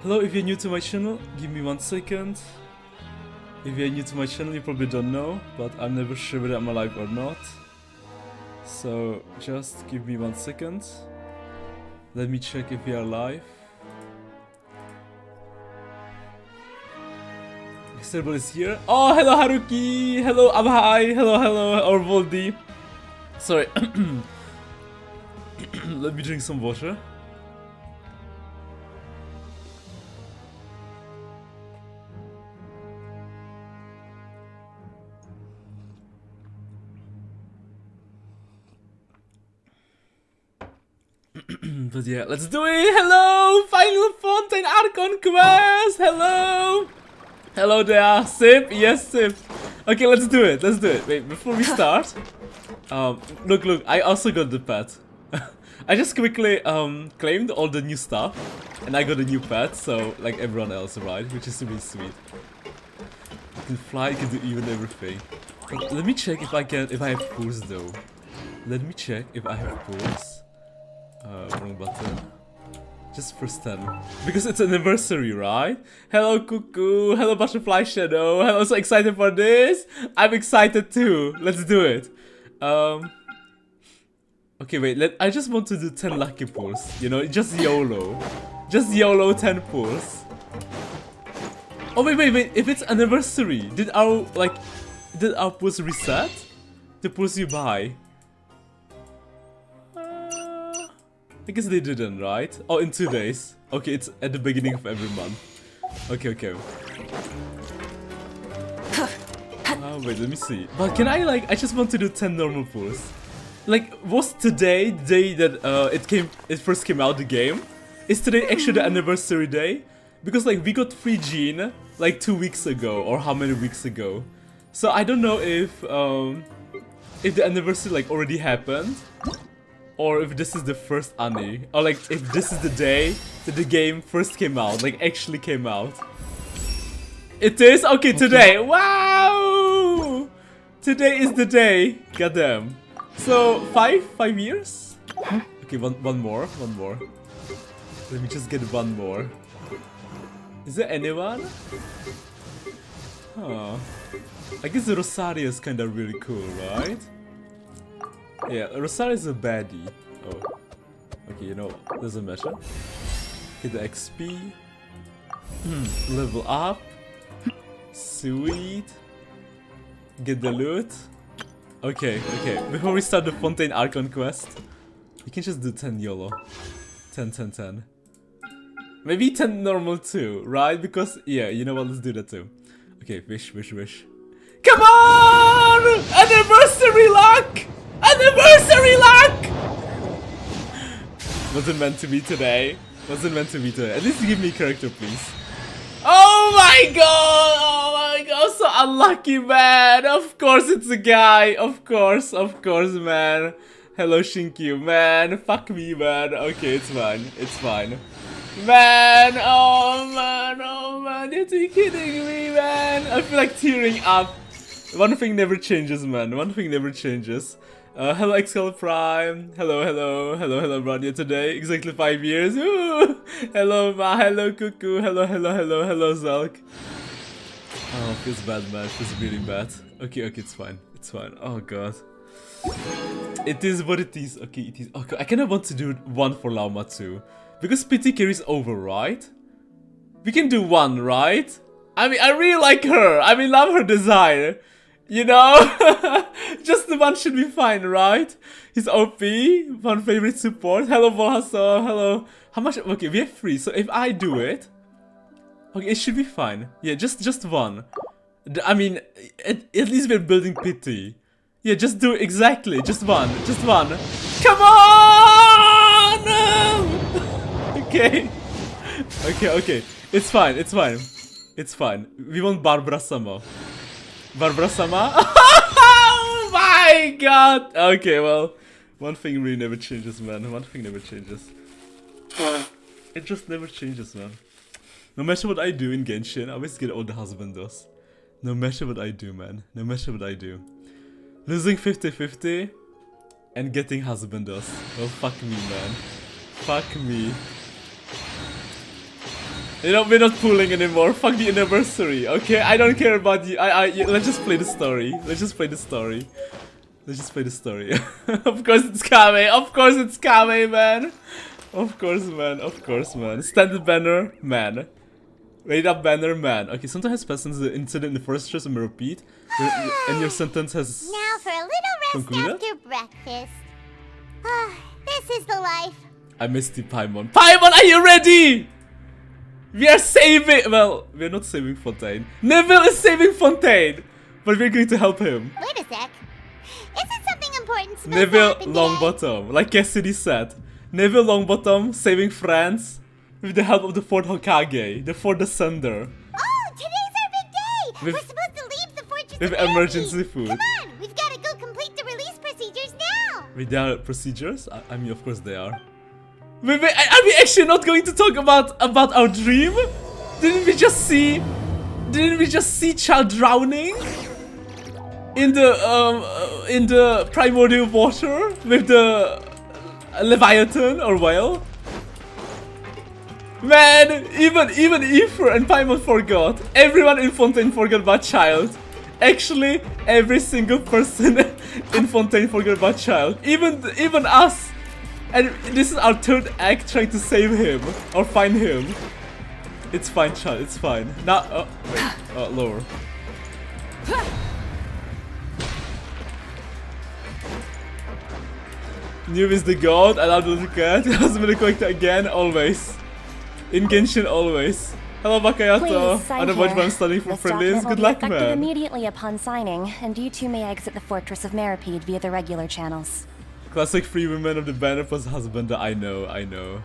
Hello, if you're new to my channel, give me 1 second. If you're new to my channel, you probably don't know, but I'm never sure whether I'm alive or not. So, just give me 1 second. Let me check if we are live. Server is here. Oh, hello Haruki! Hello Abhai! Hello, or Voldy. Sorry. Let me drink some water. But yeah, let's do it! Hello! Final Fontaine Archon quest! Hello! Hello there! Sip? Yes, Sip! Okay, let's do it, Wait, before we start... look, I also got the pet. I just quickly, claimed all the new stuff. And I got a new pet, so, like everyone else, right? Which is really sweet. You can fly, you can do even everything. But let me check if I have pools though. Let me check if I have pools. Wrong button. Just press 10. Because it's an anniversary, right? Hello, Cuckoo. Hello, Butterfly Shadow. Hello, so excited for this? I'm excited too. Let's do it. Okay, wait. I just want to do 10 lucky pulls. You know, just YOLO. Just YOLO 10 pulls. Oh, wait. If it's anniversary, did our pulls reset? The pulls you buy? I guess they didn't, right? Oh, in 2 days. Okay, it's at the beginning of every month. Okay. Wait, let me see. But can I just want to do 10 normal pulls. Like, was today the day that it first came out, the game? Is today actually the anniversary day? Because like we got free Gene like 2 weeks ago, or how many weeks ago. So I don't know if the anniversary like already happened. Or if this is the first Ani. Or like if this is the day that the game first came out. Like actually came out. It is? Okay, today. Wow! Today is the day. Goddamn. So 5 years? Okay, one more. Let me just get one more. Is there anyone? Huh. I guess the Rosario is kinda really cool, right? Yeah, Rosario is a baddie. Oh. Okay, you know, doesn't matter. Get the XP. Level up. Sweet. Get the loot. Okay. Before we start the Fontaine Archon quest, you can just do 10 YOLO. 10. Maybe 10 normal too, right? Because, yeah, you know what, let's do that too. Okay, wish. Come on! Anniversary luck! Anniversary luck! Wasn't meant to be today. At least give me a character, please. Oh my god! So unlucky, man! Of course it's a guy! Of course, man. Hello, Shinkyu, man. Fuck me, man. Okay, it's fine. Man, oh man, you're kidding me, man. I feel like tearing up. One thing never changes, man. Hello, Excel Prime. Hello, Rania today. Exactly 5 years. Ooh. Hello, Ma. Hello, Cuckoo. Hello, Zalk. Oh, feels bad, man. Feels really bad. Okay, it's fine. Oh, God. It is what it is. Okay, it is. Okay, I kinda want to do one for Lauma too. Because PT carries over, right? We can do one, right? I mean, I really like her. I mean, love her design. You know? Just the one should be fine, right? He's OP. One favorite support. Hello, Volhaso. Hello. How much? Okay, we have 3. So if I do it... Okay, it should be fine. Yeah, just one. I mean, at least we're building pity. Yeah, just do it exactly. Just one. Come on! Okay. It's fine. We want Barbara Sama. Oh my god! Okay, well, one thing really never changes, man. It just never changes, man. No matter what I do in Genshin, I always get all the husbandos. No matter what I do, man. Losing 50-50 and getting husbandos. Oh, fuck me, man. You know, we're not pooling anymore. Fuck the anniversary, okay? I don't care about you. Let's just play the story. Let's just play the story. Let's just play the story. Of course it's Knave. Of course it's Knave, man. Of course, man. Of course, man. Standard banner, man. Rate up banner, man. Okay, sometimes has passed since the incident in the first stress and repeat. And your sentence has... Now for a little rest concluded? after breakfast. This is the life. I missed the Paimon. Paimon, are you ready? We are saving... Well, we're not saving Fontaine. Neville is saving Fontaine. But we're going to help him. Wait a sec. Isn't something important supposed Neville to happen today? Longbottom. Like Cassidy said. Neville Longbottom saving France with the help of the 4th Hokage. The 4th Descender. Oh, today's our big day. With- We're supposed to leave the fortress with of emergency Anarchy. food. Come on, we've got to go complete the release procedures now. Wait, there are procedures? I mean, of course they are. Wait, are we actually not going to talk about our dream? Didn't we just see child drowning in the primordial water with the Leviathan or whale? Man, even Aether and Paimon forgot. Everyone in Fontaine forgot about child. Actually, every single person in Fontaine forgot about child. Even us. And this is our 3rd act trying to save him or find him. It's fine, child. It's fine. Now, wait. Lower. New is the god, and I'm the little cat. Hasn't been a character again, always. In Genshin, always. Hello, Bakayato. Please, sign I don't watch here. but I'm studying for This friendlies. document will Good be luck, effective man. immediately upon signing, and you two may exit the fortress of Meripede via the regular channels. Classic free women of the banner plus husband. I know.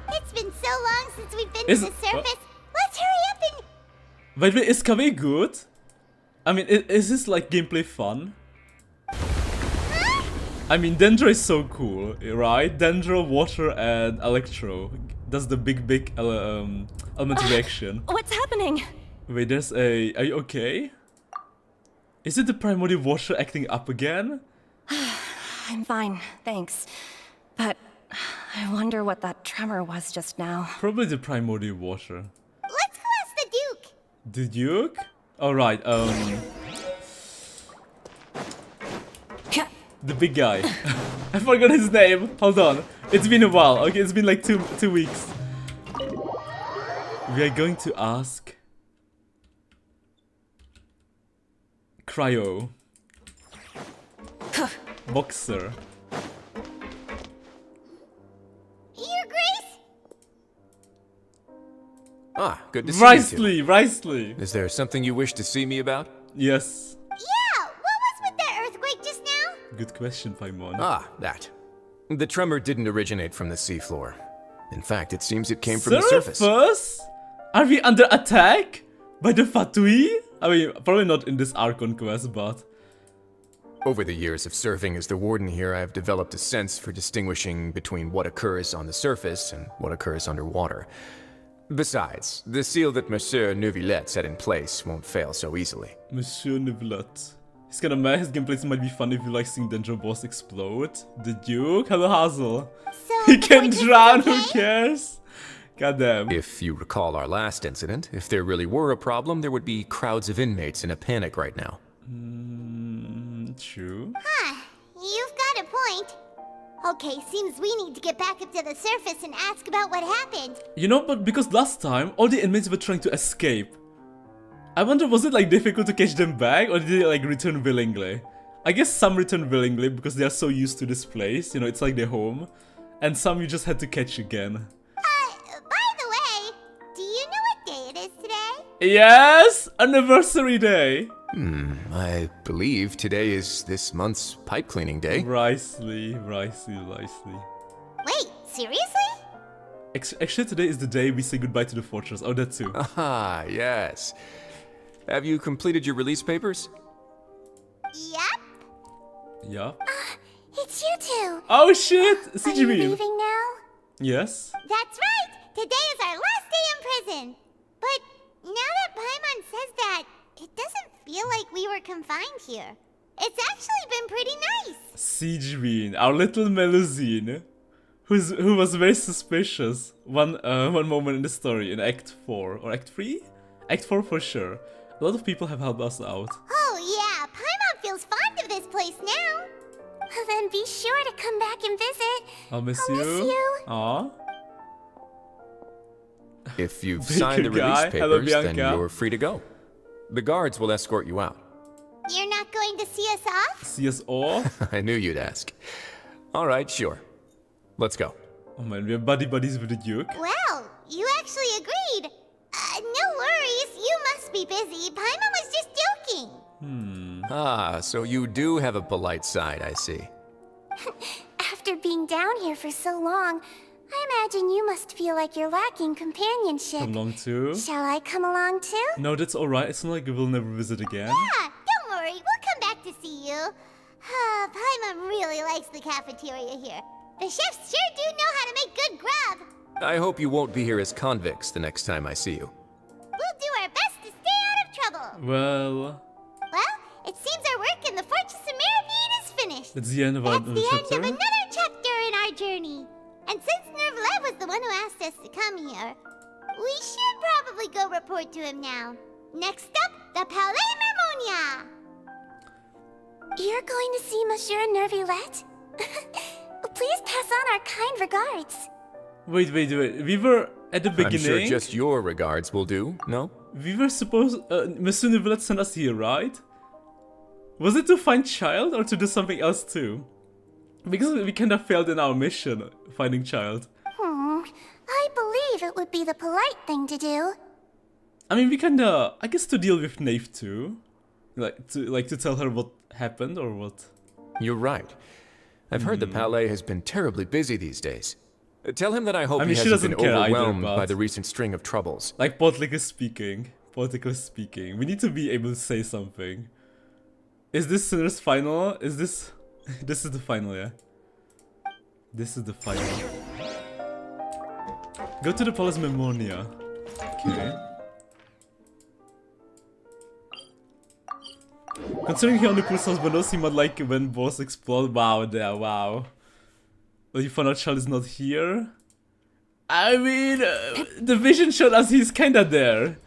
It's been so long since we've been Is- to the surface. Let's hurry up and... By the way, is Kaveh good? I mean, is this like gameplay fun? Huh? I mean, Dendro is so cool, right? Dendro, Water, and Electro. That's the big element reaction. What's happening? Wait, there's a... Are you okay? Is it the primordial water acting up again? I'm fine, thanks. But I wonder what that tremor was just now. Probably the primordial water. Let's go ask the Duke. The Duke? Alright, the big guy. I forgot his name. Hold on. It's been a while. Okay, it's been like two weeks. We are going to ask Cryo. Boxer. Your Grace? Ah, good to see you two. Risley. Is there something you wish to see me about? Yes. Yeah, what was with that earthquake just now? Good question, Paimon. Ah, that. The tremor didn't originate from the seafloor. In fact, it seems it came from the surface. Surface? Are we under attack? By the Fatui? I mean, probably not in this Archon quest, but... Over the years of serving as the warden here, I have developed a sense for distinguishing between what occurs on the surface and what occurs underwater. Besides, the seal that Monsieur Neuvillette set in place won't fail so easily. Monsieur Neuvillette. He's kinda mad. His gameplays might be fun if you like seeing Dendro boss explode. The Duke? Hello, Hazel. So He can fortress is drown, okay? who cares? Goddamn. If you recall our last incident, if there really were a problem, there would be crowds of inmates in a panic right now. True. Huh, you've got a point. Okay, seems we need to get back up to the surface and ask about what happened. You know, but because last time, all the inmates were trying to escape. I wonder, was it like difficult to catch them back, or did they like return willingly? I guess some return willingly because they are so used to this place, you know, it's like their home. And some you just had to catch again. By the way, do you know what day it is today? Yes! Anniversary day! I believe today is this month's pipe cleaning day. Ricely. Wait, seriously? Actually, today is the day we say goodbye to the fortress. Oh, that too. Ah, yes. Have you completed your release papers? Yep. Yeah. It's you two. Oh shit! Are you CGB. leaving now? Yes. That's right. Today is our last day in prison. But now that Paimon says that, it doesn't feel like we were confined here. It's actually been pretty nice. CGB, our little Melusine, who was very suspicious one moment in the story in Act 4 or Act 3? Act 4 for sure. A lot of people have helped us out. Oh yeah, Paimon feels fond of this place now. Then be sure to come back and visit. I'll miss I'll you. miss you. Aw. If you've Thank signed you, the release guy. Hello, papers, then Bianca. you're free to go. The guards will escort you out. You're not going to see us off? See us off? I knew you'd ask. All right, sure. Let's go. Oh man, we're buddies with the Duke. Well, you actually agreed. No worries, you must be busy. Paimon was just joking. Ah, so you do have a polite side, I see. After being down here for so long, I imagine you must feel like you're lacking companionship. Come along too. Shall I come along too? No, that's alright. It's not like we'll never visit again. Yeah, don't worry, we'll come back to see you. Paimon really likes the cafeteria here. The chefs sure do know how to make good grub. I hope you won't be here as convicts the next time I see you. We'll do our best to stay out of trouble. Well, Well, it seems our work in the Fortress of Neuvillette is finished. that's the end of our That's the chapter. end of another chapter in our journey. And since Neuvillette was the one who asked us to come here, we should probably go report to him now. Next up, the Palais Mermonia. You're going to see Monsieur Neuvillette? Please pass on our kind regards. Wait. We were at the I'm beginning. sure just your regards will do, no? We were supposed. Monsieur Neuvillette sent us here, right? Was it to find child or to do something else too? Because we kind of failed in our mission, finding child. I believe it would be the polite thing to do. I mean, we kinda, I guess, to deal with Knave too, like to tell her what happened or what. You're right. I've heard the Palais has been terribly busy these days. Tell him that I hope I mean, he she hasn't been doesn't care either, overwhelmed but- by the recent string of troubles. Like politically speaking, we need to be able to say something. Is this Sinner's final? Is this? This is the final, yeah. This is the final. Go to the Palace Mermonia. Okay. Considering he only puts us below, he might like when boss explode. Wow, there, wow. Well, you found out child is not here. I mean, the vision showed us he's kinda there.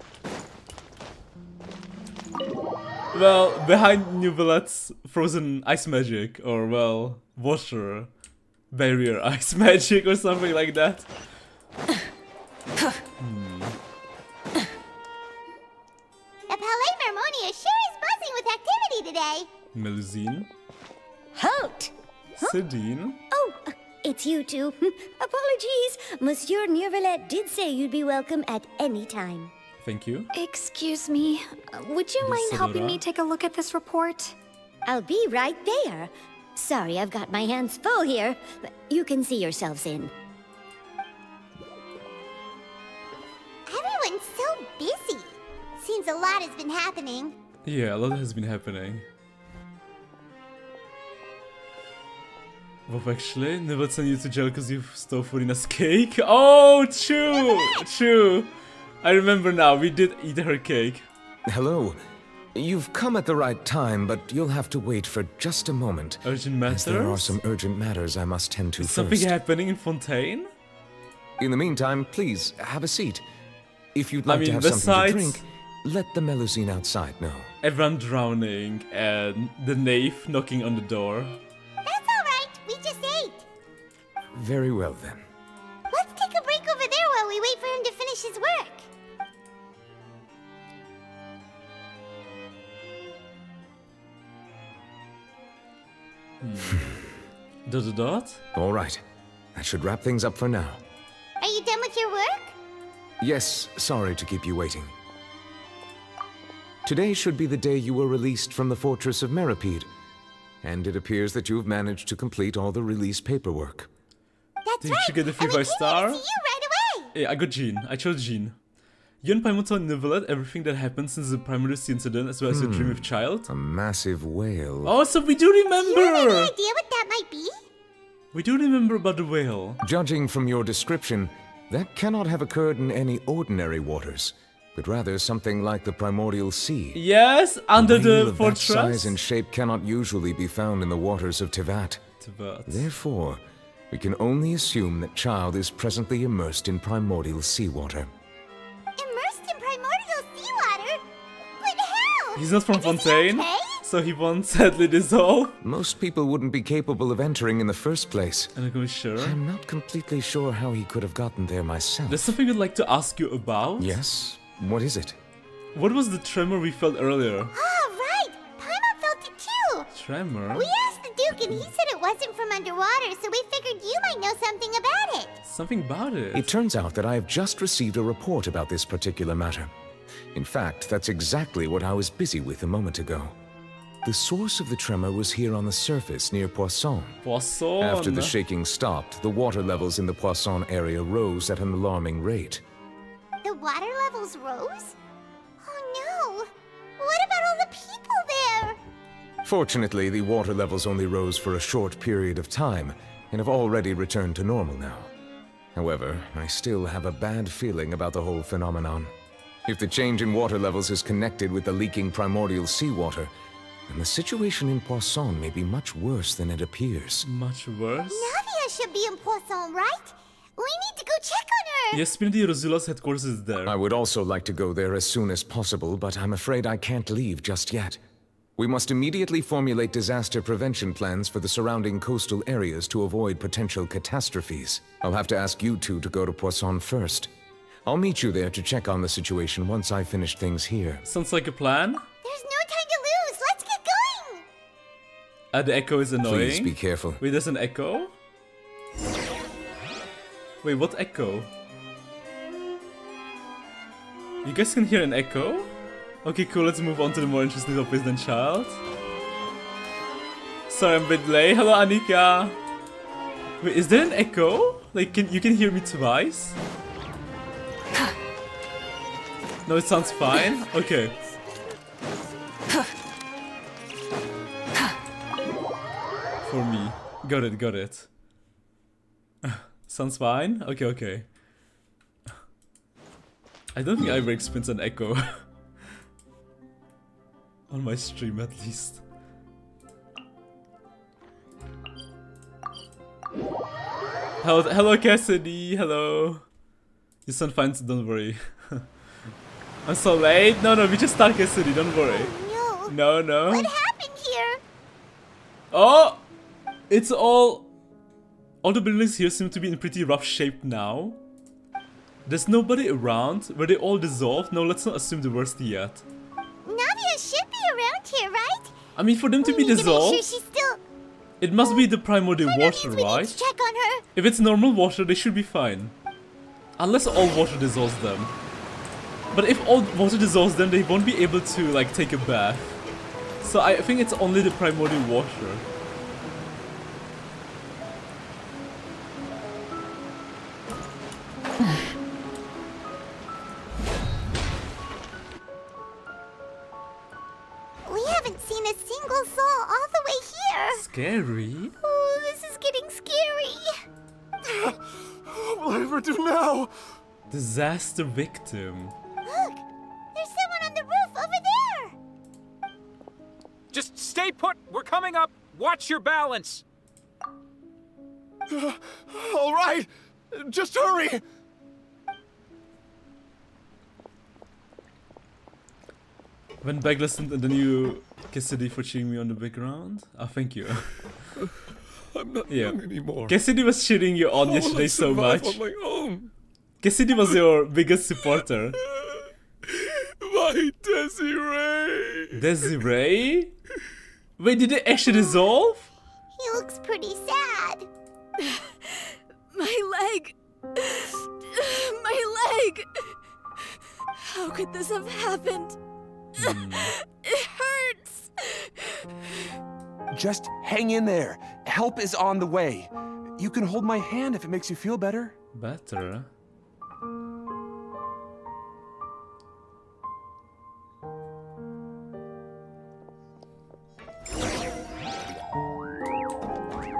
Well, behind Neuvillette's frozen ice magic, or well, water barrier ice magic, or something like that. The Palais Mermonia sure is buzzing with activity today. Melusine, Halt! Sidine. Oh, it's you two. Apologies. Monsieur Neuvillette did say you'd be welcome at any time. Thank you. Excuse me, would you mind helping Isadora. me take a look at this report? I'll be right there. Sorry, I've got my hands full here. You can see yourselves in. Everyone's so busy. Seems a lot has been happening. Yeah, a lot has been happening. Well, actually, Neuvillette sent you to jail because you stole Furina's cake. Oh, true. I remember now. We did eat her cake. Hello. You've come at the right time, but you'll have to wait for just a moment. Urgent As there are matters. some urgent matters I must tend to Is something first. happening in Fontaine? In the meantime, please have a seat. If you'd like mean, to have something besides- to drink, let the Melusine outside know. Everyone drowning and the knave knocking on the door. That's alright, we just ate. Very well then. Let's take a break over there while we wait for him to finish his work. Dot. All right. That should wrap things up for now. Are you done with your work? Yes, sorry to keep you waiting. Today should be the day you were released from the Fortress of Meripede, and it appears that you've managed to complete all the release paperwork. That's Did right. you get the and we 3 came star? here to see you right away. Yeah, I got Jean. I chose Jean. You and Paimon told Neuvillette everything that happened since the primary incident, as well as your dream with child. A massive whale. Oh, so we do Do you have any remember! idea what that might be? We do remember about the whale. Judging from your description, that cannot have occurred in any ordinary waters, but rather something like the primordial sea. Yes, under A whale the of that fortress. size and shape cannot usually be found in the waters of Tevat. Tibet. Therefore, We can only assume that child is presently immersed in primordial seawater. Immersed in primordial seawater? But how? He's not from And is he Fontaine, okay? so he won't sadly dissolve. Most people wouldn't be capable of entering in the first place. And I'm sure. I'm not completely sure how he could have gotten there myself. There's something I'd like to ask you about. Yes? What is it? What was the tremor we felt earlier? Ah, right! Paimon felt it too! Tremor? We asked the Duke and he said it wasn't from underwater, so we figured you might know something about it. Something about it. It turns out that I have just received a report about this particular matter. In fact, that's exactly what I was busy with a moment ago. The source of the tremor was here on the surface near Poisson. Poisson. After the shaking stopped, the water levels in the Poisson area rose at an alarming rate. The water levels rose? Oh no! What about all the people there? Fortunately, the water levels only rose for a short period of time and have already returned to normal now. However, I still have a bad feeling about the whole phenomenon. If the change in water levels is connected with the leaking primordial seawater, then the situation in Poisson may be much worse than it appears. Much worse? Navia should be in Poisson, right? We need to go check on her! Yes, Spinity Rosula's headquarters is there. I would also like to go there as soon as possible, but I'm afraid I can't leave just yet. We must immediately formulate disaster prevention plans for the surrounding coastal areas to avoid potential catastrophes. I'll have to ask you two to go to Poisson first. I'll meet you there to check on the situation once I finish things here. Sounds like a plan. There's no time to lose! Let's get going! The echo is annoying. Please be careful. Wait, there's an echo? Wait, what echo? You guys can hear an echo? Okay, cool, let's move on to the more interesting topics than child. Sorry, I'm a bit late. Hello, Annika. Wait, is there an echo? Like, you can hear me twice? No, it sounds fine? Okay. For me. Got it. Sounds fine? Okay. I don't think I ever experienced an echo. On my stream, at least. Hello, Cassidy. Hello. You sound fine, so don't worry. I'm so late. No, we just start Cassidy. Don't worry. No. No. What happened here? Oh, it's all the buildings here seem to be in pretty rough shape now. There's nobody around. Were they all dissolved? No, let's not assume the worst yet. Navia should be around here, right? I mean, for them to We be need to make dissolved, sure she's still... it must be the primordial That water, means we need right? to check on her. If it's normal water, they should be fine. Unless all water dissolves them. But if all water dissolves them, they won't be able to, like, take a bath. So I think it's only the primordial water. We haven't seen a single soul all the way here. Scary? Oh, this is getting scary. What will I ever do now? Disaster victim. Look, there's someone on the roof over there. Just stay put. We're coming up. Watch your balance. All right, just hurry. When Beg listened and then you Cassidy for cheering me on the background. Oh, thank you. I'm not Yeah. young anymore. Cassidy was cheering you on How will I yesterday so survive much. on my own? Cassidy was your biggest supporter. My Desiree. Desiree? Wait, did it actually dissolve? He looks pretty sad. My leg! My leg! How could this have happened? It hurts! Just hang in there. Help is on the way. You can hold my hand if it makes you feel better. Better.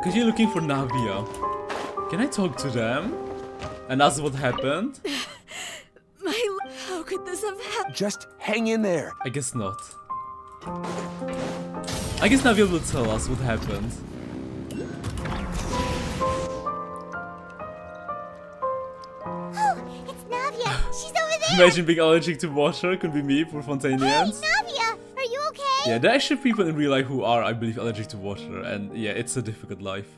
Cause you're looking for Navia. Can I talk to them? And ask what happened? How could this have happened? Just hang in there. I guess not. I guess Navia will tell us what happened. imagine being allergic to water. Could be me for Fontainians. Hey, Navia, are you okay? Yeah, there are actually people in real life who are, I believe, allergic to water, and yeah, it's a difficult life.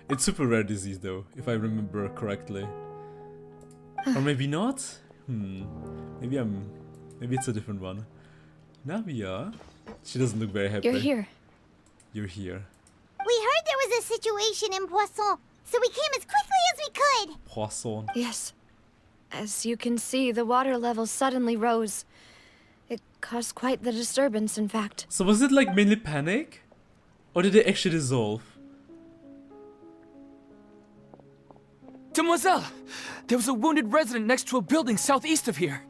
It's super rare disease though, if I remember correctly. Or maybe not? Maybe it's a different one. Navia? She doesn't look very happy. You're here. You're here. We heard there was a situation in Poisson, so we came as quickly as we could. Poisson. Yes. As you can see, the water level suddenly rose. It caused quite the disturbance, in fact. So was it like mainly panic? Or did it actually dissolve? Demoiselle! There was a wounded resident next to a building southeast of here.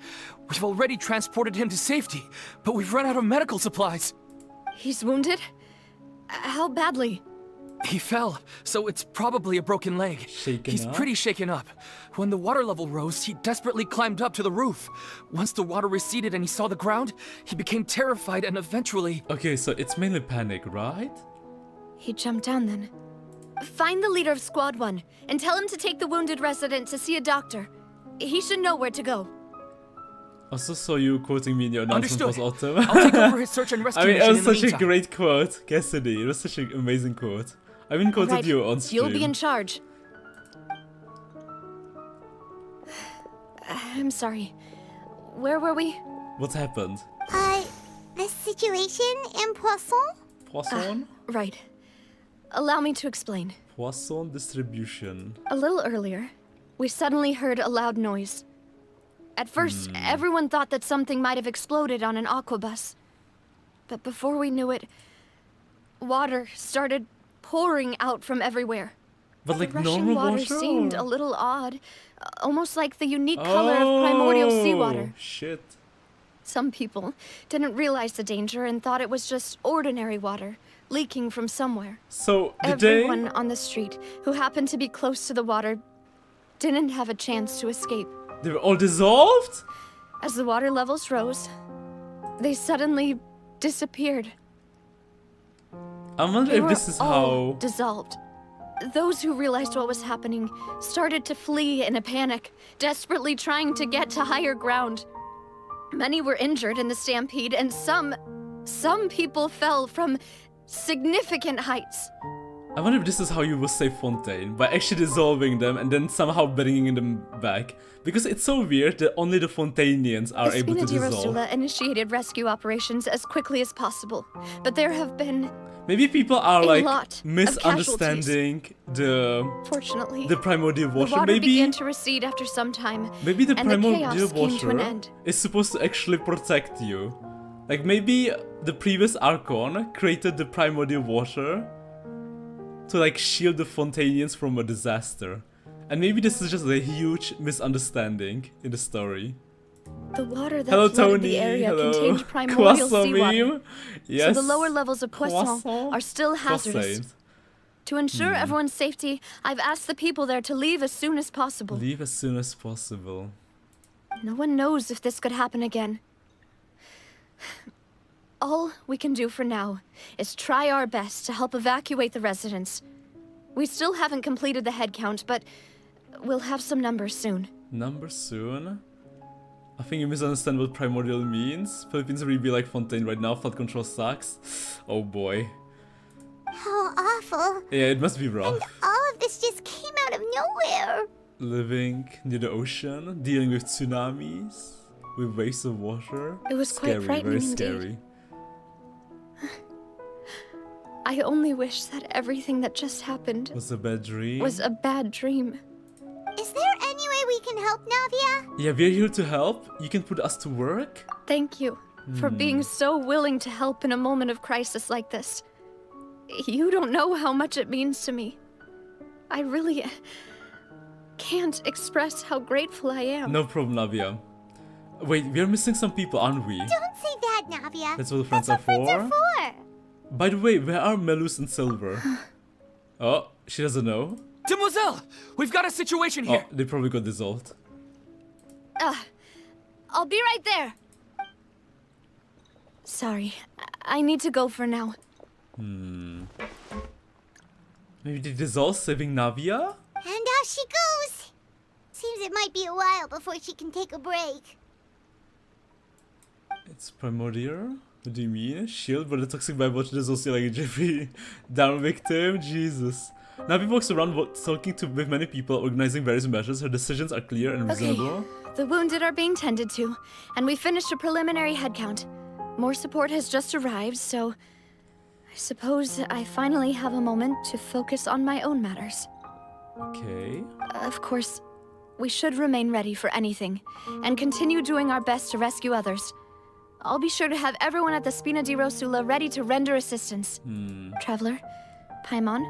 We've already transported him to safety, but we've run out of medical supplies. He's wounded? How badly? He fell, so it's probably a broken leg. He's pretty shaken up. When the water level rose, he desperately climbed up to the roof. Once the water receded and he saw the ground, he became terrified and eventually... Okay, so it's mainly panic, right? He jumped down then. Find the leader of Squad 1 and tell him to take the wounded resident to see a doctor. He should know where to go. Also saw you quoting me in your announcement was Understood. autumn. I'll take over his search and rescue I mean, it mission was in the such a meantime. great quote, Cassidy. It was such an amazing quote. I even quoted Right. you on stream. You'll be in charge. I'm sorry. Where were we? What happened? The situation in Poisson? Poisson? Right. Allow me to explain. Poisson distribution. A little earlier, we suddenly heard a loud noise. At first, everyone thought that something might have exploded on an aquabus. But before we knew it, water started pouring out from everywhere. But like the rushing normal water water? seemed a little odd, almost like the unique color of primordial seawater. Shit. Some people didn't realize the danger and thought it was just ordinary water, leaking from somewhere. So, did Everyone on the street who happened to be close to the water didn't have a chance to escape. they were all dissolved? As the water levels rose, they suddenly disappeared. I wonder They if were this is all how... dissolved. Those who realized what was happening started to flee in a panic, desperately trying to get to higher ground. Many were injured in the stampede, and some people fell from significant heights. I wonder if this is how you will save Fontaine, by actually dissolving them and then somehow bringing them back. Because it's so weird that only the Fontainians are able to Espina di dissolve. Rosula initiated rescue operations as quickly as possible, but there have been, Maybe people are a like lot of misunderstanding fortunately, the primordial the water. water Maybe began to recede after some time, maybe the and the primordial chaos came to an water end. is supposed to actually protect you. Like maybe the previous Archon created the primordial water to like shield the Fontainians from a disaster. And maybe this is just a huge misunderstanding in the story. The water that Hello flooded Tony, the area hello. contained primordial Croissant seawater, meme. Yes. so the lower levels of Poisson Croissant? are still hazardous. Croissant. To ensure everyone's safety, I've asked the people there to leave as soon as possible. Leave as soon as possible. No one knows if this could happen again. All we can do for now is try our best to help evacuate the residents. We still haven't completed the head count, but we'll have some numbers soon. Number soon? I think you misunderstand what primordial means. Philippines really be like Fontaine right now. Flood control sucks. Oh boy. How awful. Yeah, it must be rough. And all of this just came out of nowhere. Living near the ocean, dealing with tsunamis, with waves of water. It was quite scary, frightening very indeed. scary. I only wish that everything that just happened Was a bad dream. was a bad dream. Is there any way we can help Navia? Yeah, we're here to help. You can put us to work. Thank you for being so willing to help in a moment of crisis like this. You don't know how much it means to me. I really can't express how grateful I am. No problem, Navia. Wait, we're missing some people, aren't we? Don't say that, Navia. That's what the friends That's are what friends for? are for. By the way, where are Melus and Silver? Oh, she doesn't know. Demoiselle! We've got a situation Oh, here! they probably got dissolved. I'll be right there. Sorry, I need to go for now. Maybe they dissolve, saving Navia? And out she goes. Seems it might be a while before she can take a break. It's primordial? What do you mean? Shield, but the toxic biology is also like a jiffy down victim? Jesus. Navia walks around talking with many people, organizing various measures. Her decisions are clear and reasonable. The wounded are being tended to, and we finished a preliminary head count. More support has just arrived, so I suppose I finally have a moment to focus on my own matters. Okay. Of course, we should remain ready for anything, and continue doing our best to rescue others. I'll be sure to have everyone at the Spina di Rosula ready to render assistance. Traveler, Paimon,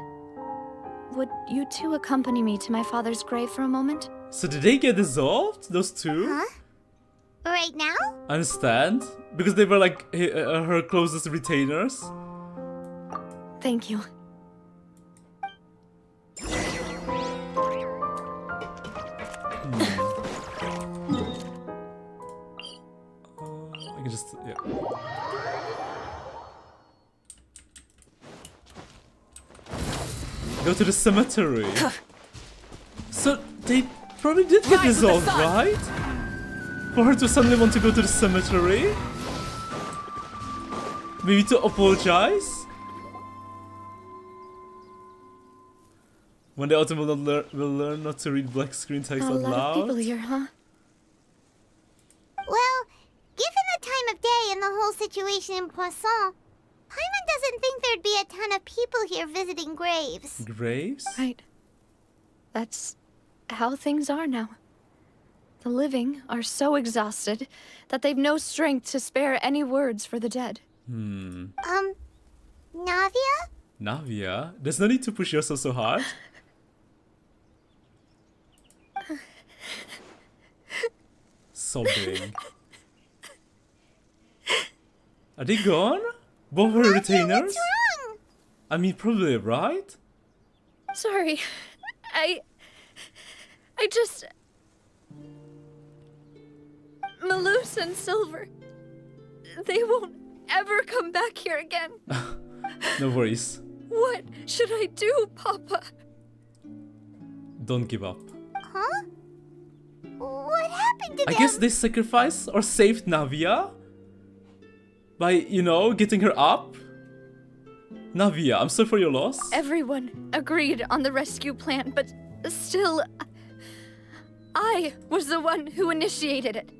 would you two accompany me to my father's grave for a moment? So did they get dissolved? Those two? Huh? Right now? I understand. Because they were like her closest retainers. Thank you. I can just, yeah. Go to the cemetery. So they probably did get dissolved, right? For her to suddenly want to go to the cemetery? Maybe to apologize? When the autumn will learn not to read black screen text out A lot loud. of people here, huh? Well, given the time of day and the whole situation in Poisson, Paimon doesn't think there'd be a ton of people here visiting graves. Graves? Right. That's how things are now. The living are so exhausted that they've no strength to spare any words for the dead. Navia? Navia? There's no need to push yourself so hard. Sobbing. Are they gone? Both her retainers? What's wrong? I mean, probably, right? Sorry. I just... Malus and Silver. They won't ever come back here again. No worries. What should I do, Papa? Don't give up. Huh? What happened to them? I guess they sacrificed or saved Navia by, you know, getting her up. Navia, I'm sorry for your loss. Everyone agreed on the rescue plan, but still, I was the one who initiated it.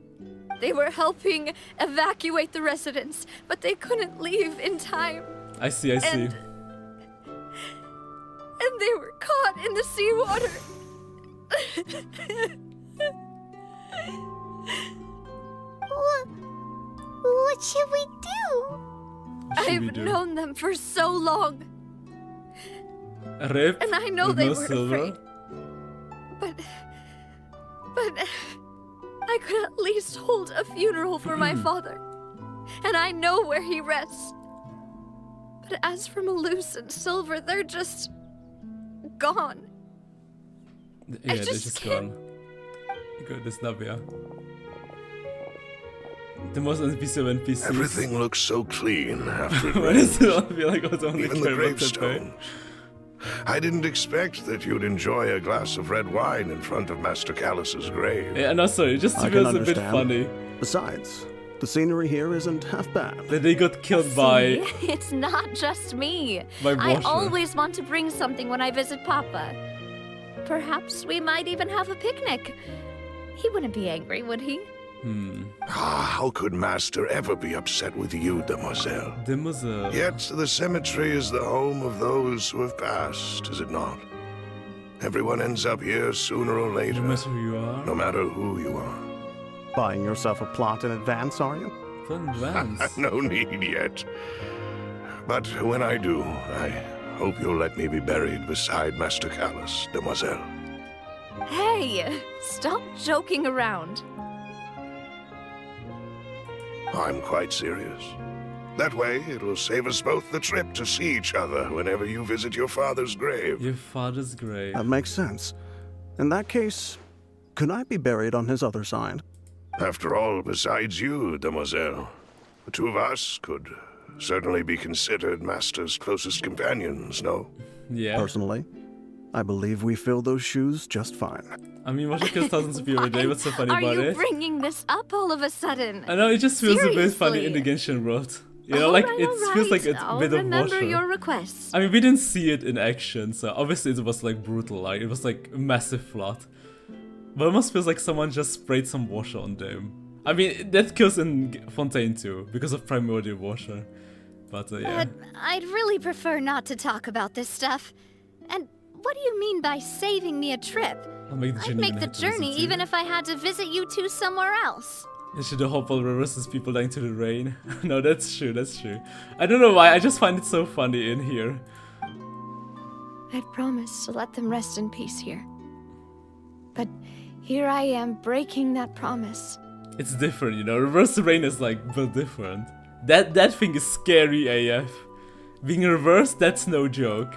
They were helping evacuate the residents, but they couldn't leave in time. I see. And they were caught in the seawater. What should we do? I've known them for so long. Rip. And I know with they no were silver. afraid. But I could at least hold a funeral for my father. And I know where he rests. But as for Malus and Silver, they're just gone. Yeah, they're just just can't. gone. Goodness, Navia. The most NPC of NPCs. Everything looks so clean after it Why does rains. it all feel like I was only Even the care about that, gravestones. I didn't expect that you'd enjoy a glass of red wine in front of Master Callus's grave. Yeah, no, sorry, just I feels can a bit understand. funny Besides, the scenery here isn't half bad. that they got killed by See, it's not just me. By I water. always want to bring something when I visit Papa. Perhaps we might even have a picnic. He wouldn't be angry, would he? How could Master ever be upset with you, Demoiselle? Demoiselle. Yet the cemetery is the home of those who have passed, is it not? Everyone ends up here sooner or later. No matter who you are. No matter who you are. Buying yourself a plot in advance, are you? Fun advance. No need yet. But when I do, I hope you'll let me be buried beside Master Callus, Demoiselle. Hey, stop joking around. I'm quite serious. That way, it'll save us both the trip to see each other whenever you visit your father's grave. Your father's grave. That makes sense. In that case, could I be buried on his other side? After all, besides you, Demoiselle, the two of us could certainly be considered Master's closest companions, no? Yeah. Personally, I believe we fill those shoes just fine. I mean, water kills thousands of people every day. What's so funny Are about you it? bringing this up all of a sudden? I know, it just feels a bit funny in the Seriously? Genshin world. You know, like, it feels like it's a I'll bit of remember water. your request. I mean, we didn't see it in action, so obviously it was like brutal, like, it was like a massive flood. But it almost feels like someone just sprayed some water on them. I mean, that kills in Fontaine too, because of primordial water. But yeah. But I'd really prefer not to talk about this stuff. And what do you mean by saving me a trip? I'll make the I'd journey make even the have to visit journey you. even if I had to visit you two somewhere else. You should hope all reverses people dying to the rain. No, that's true, that's true. I don't know why, I just find it so funny in here. I'd promised to let them rest in peace here. But here I am breaking that promise. It's different, you know, reverse rain is like, but different. That thing is scary AF. Being reversed, that's no joke. ...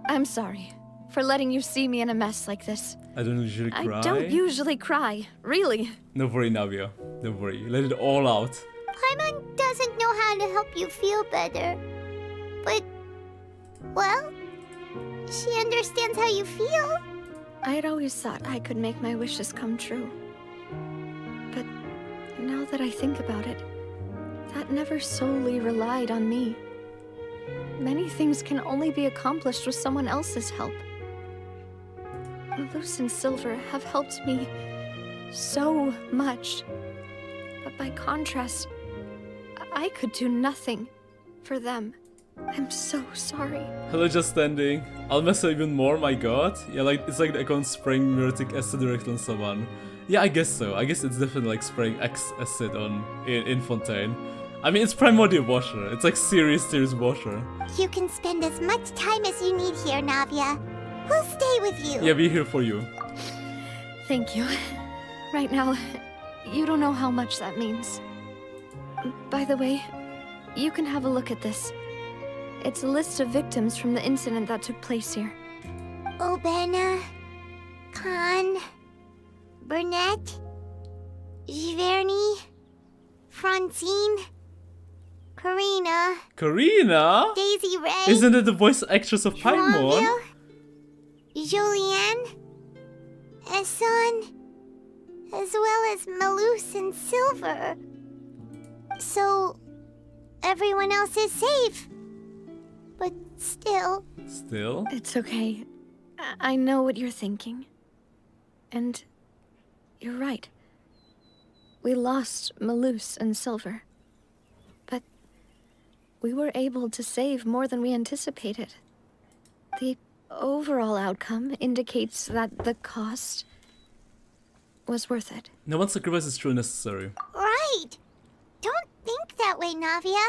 I'm sorry for letting you see me in a mess like this. I don't usually cry. I don't usually cry, really. Don't worry, Navia. Don't worry. Let it all out. Paimon doesn't know how to help you feel better. But, well, she understands how you feel. I'd always thought I could make my wishes come true. But now that I think about it, that never solely relied on me. Many things can only be accomplished with someone else's help. Luce and Silver have helped me so much. But by contrast, I could do nothing for them. I'm so sorry. Hello, just standing. I'll mess up even more, my god. Yeah, like, it's like I can't spraying muriatic acid directly on someone. Yeah, I guess so. I guess it's definitely like spraying acid on in Fontaine. I mean, it's primordial water. It's like serious water. You can spend as much time as you need here, Navia. We'll stay with you. Yeah, we're here for you. Thank you. Right now, you don't know how much that means. By the way, you can have a look at this. It's a list of victims from the incident that took place here. Obena, Khan, Burnett, Giverny, Francine, Karina, Karina? Daisy Ray, Isn't it the voice actress of Paimon? Joanville, Julianne, Esson, as well as Malus and Silver. So, everyone else is safe. But still... Still? It's okay. I know what you're thinking. And you're right. We lost Malus and Silver. But we were able to save more than we anticipated. The overall outcome indicates that the cost was worth it. No one sacrifice is truly necessary. Right! Don't think that way, Navia.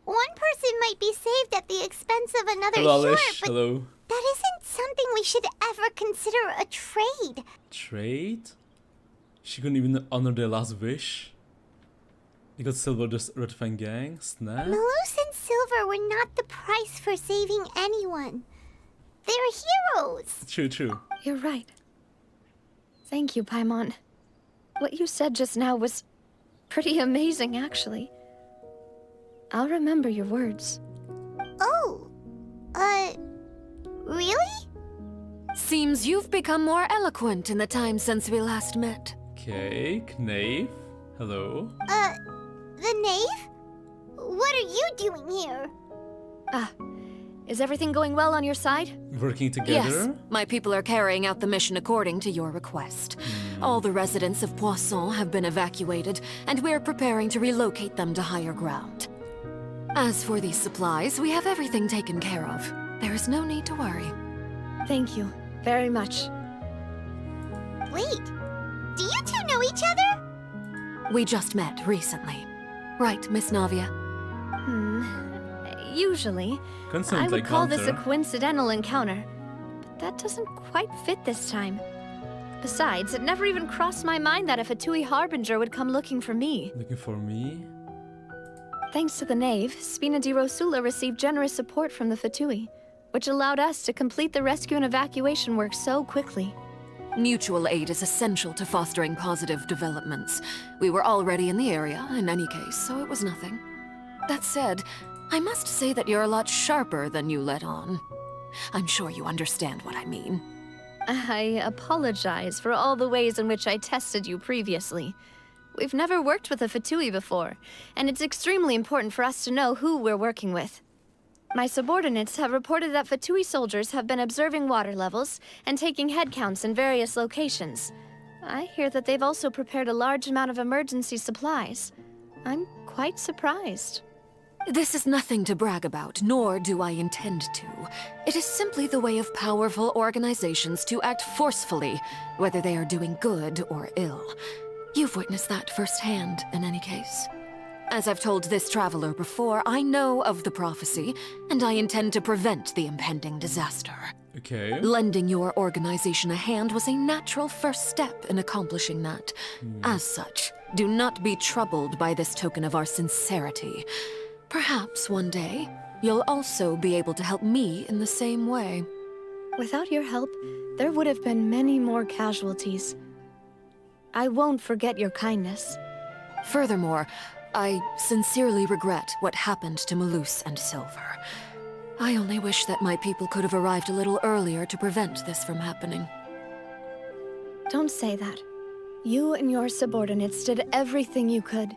One person might be saved at the expense of another, Hello, sure, Alish. but Hello. that isn't something we should ever consider a trade. Trade? She couldn't even honor their last wish. You got Silver just ratifying gang. Snap. Malus and Silver were not the price for saving anyone. They're heroes. True. You're right. Thank you, Paimon. What you said just now was pretty amazing, actually. I'll remember your words. Oh, really? Seems you've become more eloquent in the time since we last met. Okay, Knave. Hello. The Knave? What are you doing here? Is everything going well on your side? Working together? Yes, my people are carrying out the mission according to your request. All the residents of Poisson have been evacuated, and we're preparing to relocate them to higher ground. As for these supplies, we have everything taken care of. There is no need to worry. Thank you very much. Wait, do you two know each other? We just met recently. Right, Miss Navia? Usually, I would call this a coincidental encounter, but that doesn't quite fit this time. Besides, it never even crossed my mind that a Fatui Harbinger would come looking for me. Looking for me? Thanks to the Knave, Spina di Rosula received generous support from the Fatui, which allowed us to complete the rescue and evacuation work so quickly. Mutual aid is essential to fostering positive developments. We were already in the area, in any case, so it was nothing. That said, I must say that you're a lot sharper than you let on. I'm sure you understand what I mean. I apologize for all the ways in which I tested you previously. We've never worked with a Fatui before, and it's extremely important for us to know who we're working with. My subordinates have reported that Fatui soldiers have been observing water levels and taking head counts in various locations. I hear that they've also prepared a large amount of emergency supplies. I'm quite surprised. This is nothing to brag about, nor do I intend to. It is simply the way of powerful organizations to act forcefully, whether they are doing good or ill. You've witnessed that firsthand, in any case. As I've told this traveler before, I know of the prophecy, and I intend to prevent the impending disaster. Okay. Lending your organization a hand was a natural first step in accomplishing that. As such, do not be troubled by this token of our sincerity. Perhaps one day, you'll also be able to help me in the same way. Without your help, there would have been many more casualties. I won't forget your kindness. Furthermore, I sincerely regret what happened to Malus and Silver. I only wish that my people could have arrived a little earlier to prevent this from happening. Don't say that. You and your subordinates did everything you could.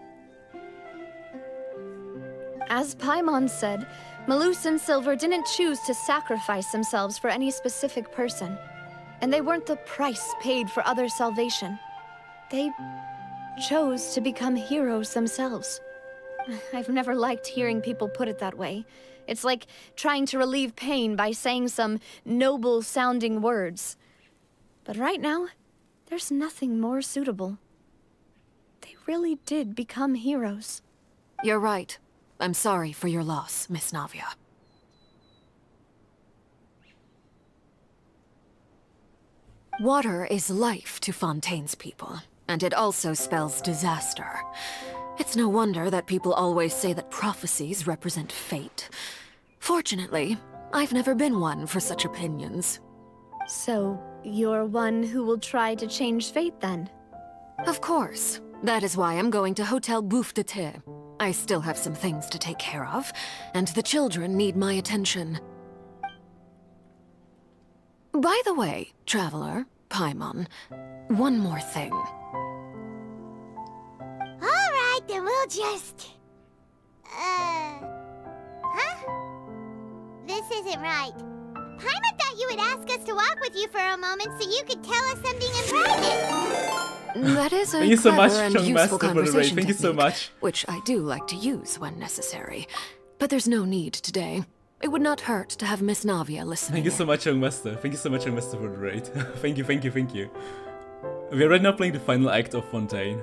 As Paimon said, Malus and Silver didn't choose to sacrifice themselves for any specific person. And they weren't the price paid for other salvation. They chose to become heroes themselves. I've never liked hearing people put it that way. It's like trying to relieve pain by saying some noble-sounding words. But right now, there's nothing more suitable. They really did become heroes. You're right. I'm sorry for your loss, Miss Navia. Water is life to Fontaine's people, and it also spells disaster. It's no wonder that people always say that prophecies represent fate. Fortunately, I've never been one for such opinions. So, you're one who will try to change fate, then? Of course. That is why I'm going to Hotel Bouffe de Thé. I still have some things to take care of, and the children need my attention. By the way, Traveler, Paimon, one more thing. Alright, then we'll just... Huh? This isn't right. Paimon thought you would ask us to walk with you for a moment so you could tell us something in private. That is a Thank you so much, clever and Chung useful Master, for the raid. conversation Thank you so technique, much. which I do like to use when necessary. But there's no need today. It would not hurt to have Miss Navia listening. Thank you so much, Young Master. Thank you so much, Young Master, for the raid. Thank you, thank you, thank you. We are right now playing the final act of Fontaine.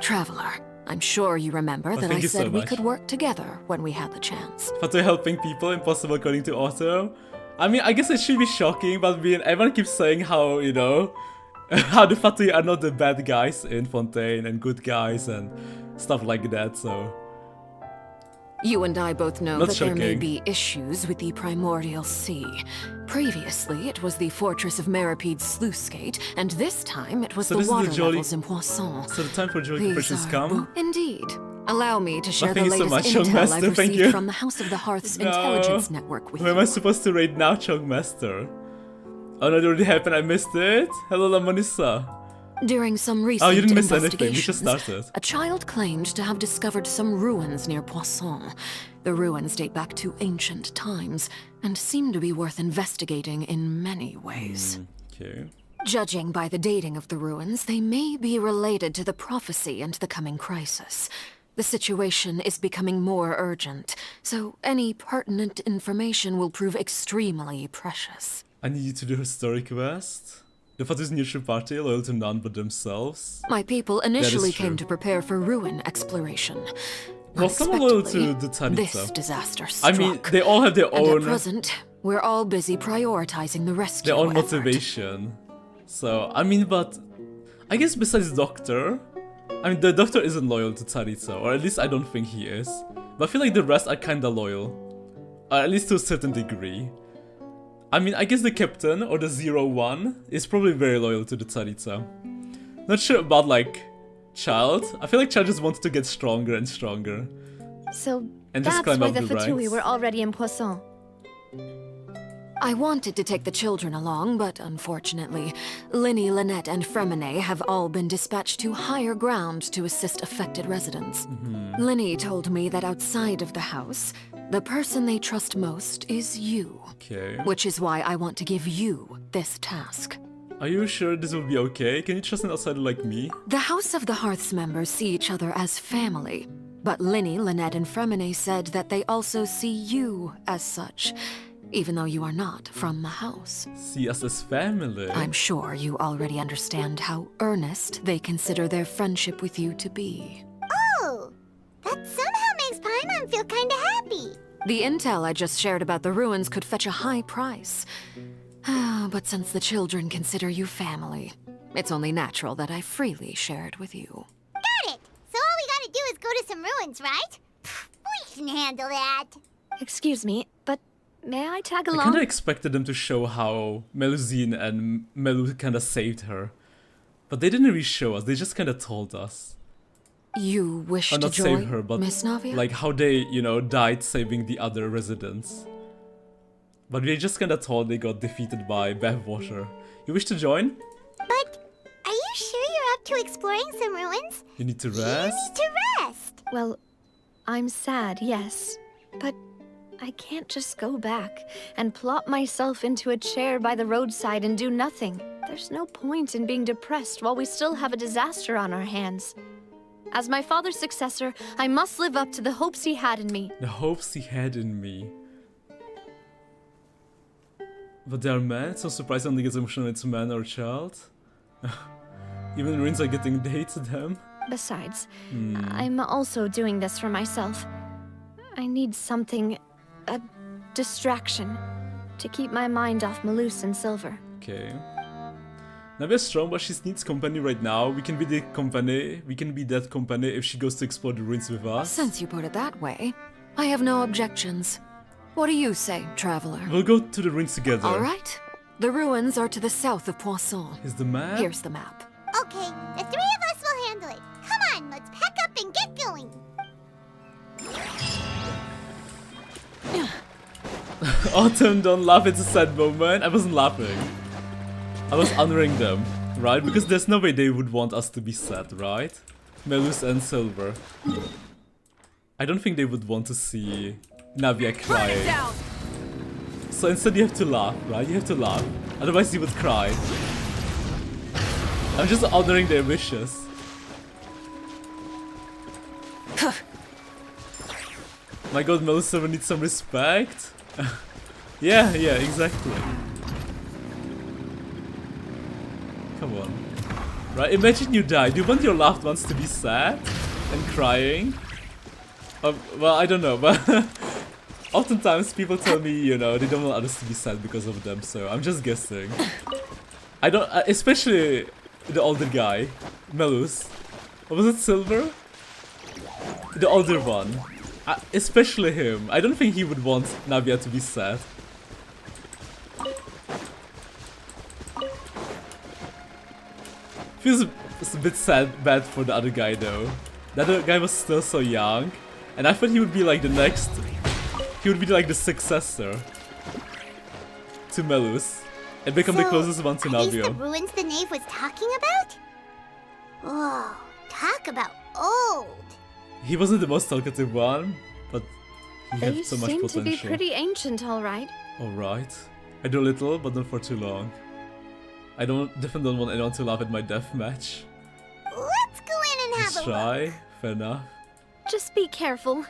Traveler, I'm sure you remember that I thank you so said we much. could work together when we had the chance. Fatui helping people, impossible according to Otto. I mean, I guess it should be shocking, but everyone keeps saying how, you know, how the Fatui are not the bad guys in Fontaine and good guys and stuff like that, so... You and I both know Not that there may shocking. be issues with the Primordial Sea. Previously, it was the fortress of Maripede's sluice gate, and this time it was So the this is the water jolly- levels in Poisson. So the time for jolly These questions are come. Indeed. Allow me to share the thank you so latest much, Young intel Master, I've thank received you. from the House of the Hearth's No. intelligence network with Who am I you. supposed to raid now, Chung Master? Oh no, it already happened, I missed it? Hello, Lamonissa. During some recent Oh, you didn't miss anything, we investigations, just started. a child claimed to have discovered some ruins near Poisson. The ruins date back to ancient times, and seem to be worth investigating in many ways. Okay. Judging by the dating of the ruins, they may be related to the prophecy and the coming crisis. The situation is becoming more urgent, so any pertinent information will prove extremely precious. I need you to do a story quest. The Fatui's neutral party, loyal to none but themselves. My people initially true. came to prepare for ruin exploration. Was someone loyal to Unexpectedly, the this Tsaritsa? disaster I struck. mean, they all have their And own... at present, we're all busy prioritizing the rescue their own effort. motivation. So, I mean, but... I guess besides Doctor... I mean, the Doctor isn't loyal to Tsaritsa, or at least I don't think he is. But I feel like the rest are kinda loyal. Or at least to a certain degree. I mean, I guess the Captain, or the 01, is probably very loyal to the Tsaritsa. Not sure about, like, Child. I feel like Child just wants to get stronger and stronger. So, and just That's climb why up the the Fatui ranks. were already in Poisson. I wanted to take the children along, but unfortunately, Linny, Lynette, and Fremine have all been dispatched to higher ground to assist affected residents. Linny told me that outside of the house, the person they trust most is you. Okay. Which is why I want to give you this task. Are you sure this will be okay? Can you trust an outsider like me? The House of the Hearth's members see each other as family, but Linny, Lynette, and Fremine said that they also see you as such, even though you are not from the house. See us as family. I'm sure you already understand how earnest they consider their friendship with you to be. Oh, that somehow makes Paimon feel kinda happy. The intel I just shared about the ruins could fetch a high price. But since the children consider you family, it's only natural that I freely share it with you. Got it! So all we gotta do is go to some ruins, right? We can handle that. Excuse me, but may I tag I along? kinda expected them to show how Melusine and Melu kinda saved her. But they didn't really show us, they just kinda told us. You wish Or to not join, save her, but Miss Navia? like how they, you know, died saving the other residents. But they just kinda told they got defeated by Bathwater. You wish to join? But are you sure you're up to exploring some ruins? You need to You rest? need to rest. Well, I'm sad, yes. But I can't just go back and plop myself into a chair by the roadside and do nothing. There's no point in being depressed while we still have a disaster on our hands. As my father's successor, I must live up to the hopes he had in me. The hopes he had in me. But they are men, so surprised only gets emotional it's a man or a child. Even ruins are getting dated them. Besides, I'm also doing this for myself. I need something, a distraction, to keep my mind off Malus and Silver. Okay. Navia's strong, but she needs company right now. We can be the company. We can be that company if she goes to explore the ruins with us. Since you put it that way, I have no objections. What do you say, traveler? We'll go to the ruins together. All right. The ruins are to the south of Poisson. Is the map? Here's the map. Okay, the three of us will handle it. Come on, let's pack up and get going. Autumn, don't laugh, it's a sad moment. I wasn't laughing. I was honoring them, right? Because there's no way they would want us to be sad, right? Melus and Silver. I don't think they would want to see Navia crying. So instead you have to laugh, right? You have to laugh. Otherwise you would cry. I'm just honoring their wishes. My god, Melus Silver needs some respect. yeah, exactly. Come on. Right, imagine you die. Do you want your loved ones to be sad and crying? Well, I don't know, but oftentimes people tell me, you know, they don't want others to be sad because of them, so I'm just guessing. I don't, especially the older guy, Melus. Or was it Silver? The older one. Especially him. I don't think he would want Navia to be sad. Feels a bit bad for the other guy though. The other guy was still so young. And I thought he would be like the next... He would be like the successor to Melus. And become the closest one to Are these Navia. the ruins the Knave was talking about? Whoa, talk about old. He wasn't the most talkative one, but he They had so much seem potential. to be pretty ancient, all right. Alright. I do a little, but not for too long. I definitely don't want anyone to laugh at my death match. Let's go in and have Let's a look. try. Fair enough. Just be careful.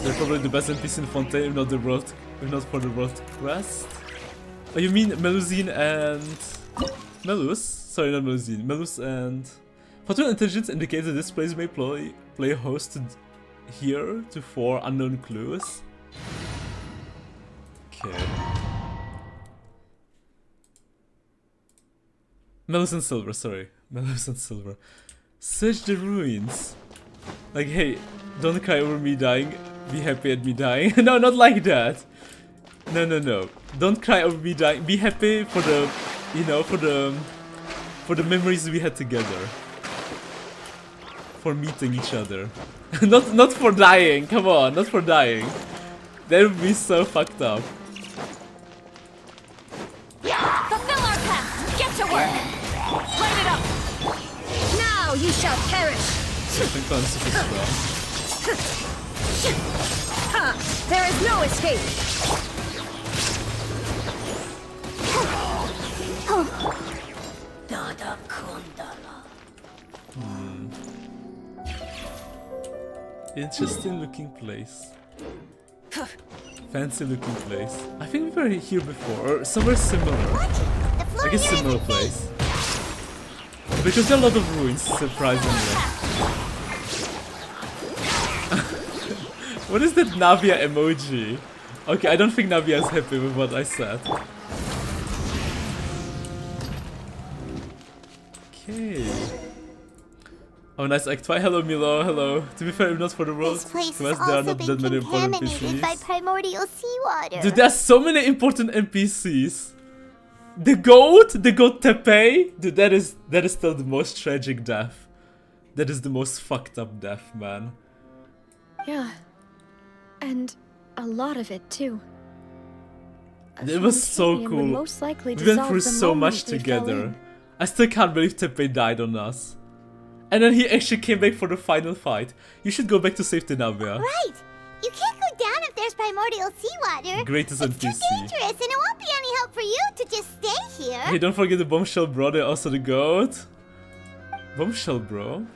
They're probably the best NPC in Fontaine, if not for the world quest. Oh, you mean Melusine and... Melus? Sorry, not Melusine. Melus and... Fortune intelligence indicates that this place may play host to here to 4 unknown clues. Okay. Melus and Silver, sorry. Melus and Silver. Search the ruins. Like, hey, don't cry over me dying. Be happy at me dying. No, not like that. No. Don't cry over me dying. Be happy for the, you know, for the memories we had together. for meeting each other. not for dying, come on, not for dying. That would be so fucked up. Fulfill our pact! Get to work! Light it up! Now you shall perish! I think I'm super strong. There is no escape! Interesting looking place. Fancy looking place. I think we were here before, or somewhere similar. I guess similar place. Because there are a lot of ruins, surprisingly. What is that Navia emoji? Okay, I don't think Navia is happy with what I said. Okay. Oh, nice act 5. Hello, Milo. Hello. To be fair, if not for the world, This place there has are also not been that many important contaminated by NPCs. primordial seawater. Dude, there's so many important NPCs. The goat Tepe. Dude, that is still the most tragic death. That is the most fucked up death, man. Yeah. And a lot of it, too. It was so Fontaine would cool. most likely We went dissolve through the so moment much they fell together. in. I still can't believe Tepe died on us. And then he actually came back for the final fight. You should go back to save the Navia. Right. You can't go down if there's primordial seawater. Greatest It's too NPC. dangerous, and it won't be any help for you to just stay here. Hey, don't forget the bombshell brother, also the goat. Bombshell bro.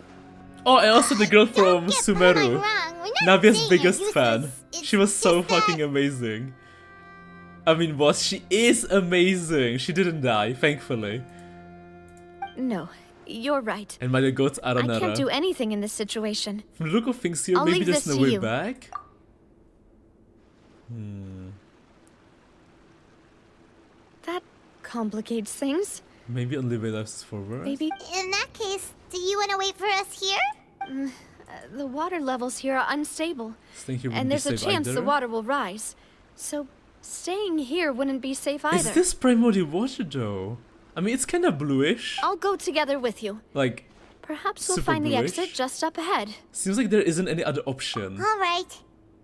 Oh, and also the girl from Get Sumeru. Paimon wrong. We're not Navia's saying biggest you're fan. useless. She was It's so just that- fucking amazing. I mean, boss, she is amazing. She didn't die, thankfully. No, you're right. And by the goats, I Aranara. can't do anything in this situation. From the look of things here, I'll maybe leave there's this no to way you. back. That complicates things. Maybe only way left is forward. Maybe In that case, do you want to wait for us here? the water levels here are unstable. Think he And wouldn't there's be a safe chance either. the water will rise. So staying here wouldn't be safe either. Is this primordial water though? I mean, it's kind of bluish. I'll go together with you. Like, Perhaps we'll Super find the bluish. exit just up ahead. seems like there isn't any other option. All right.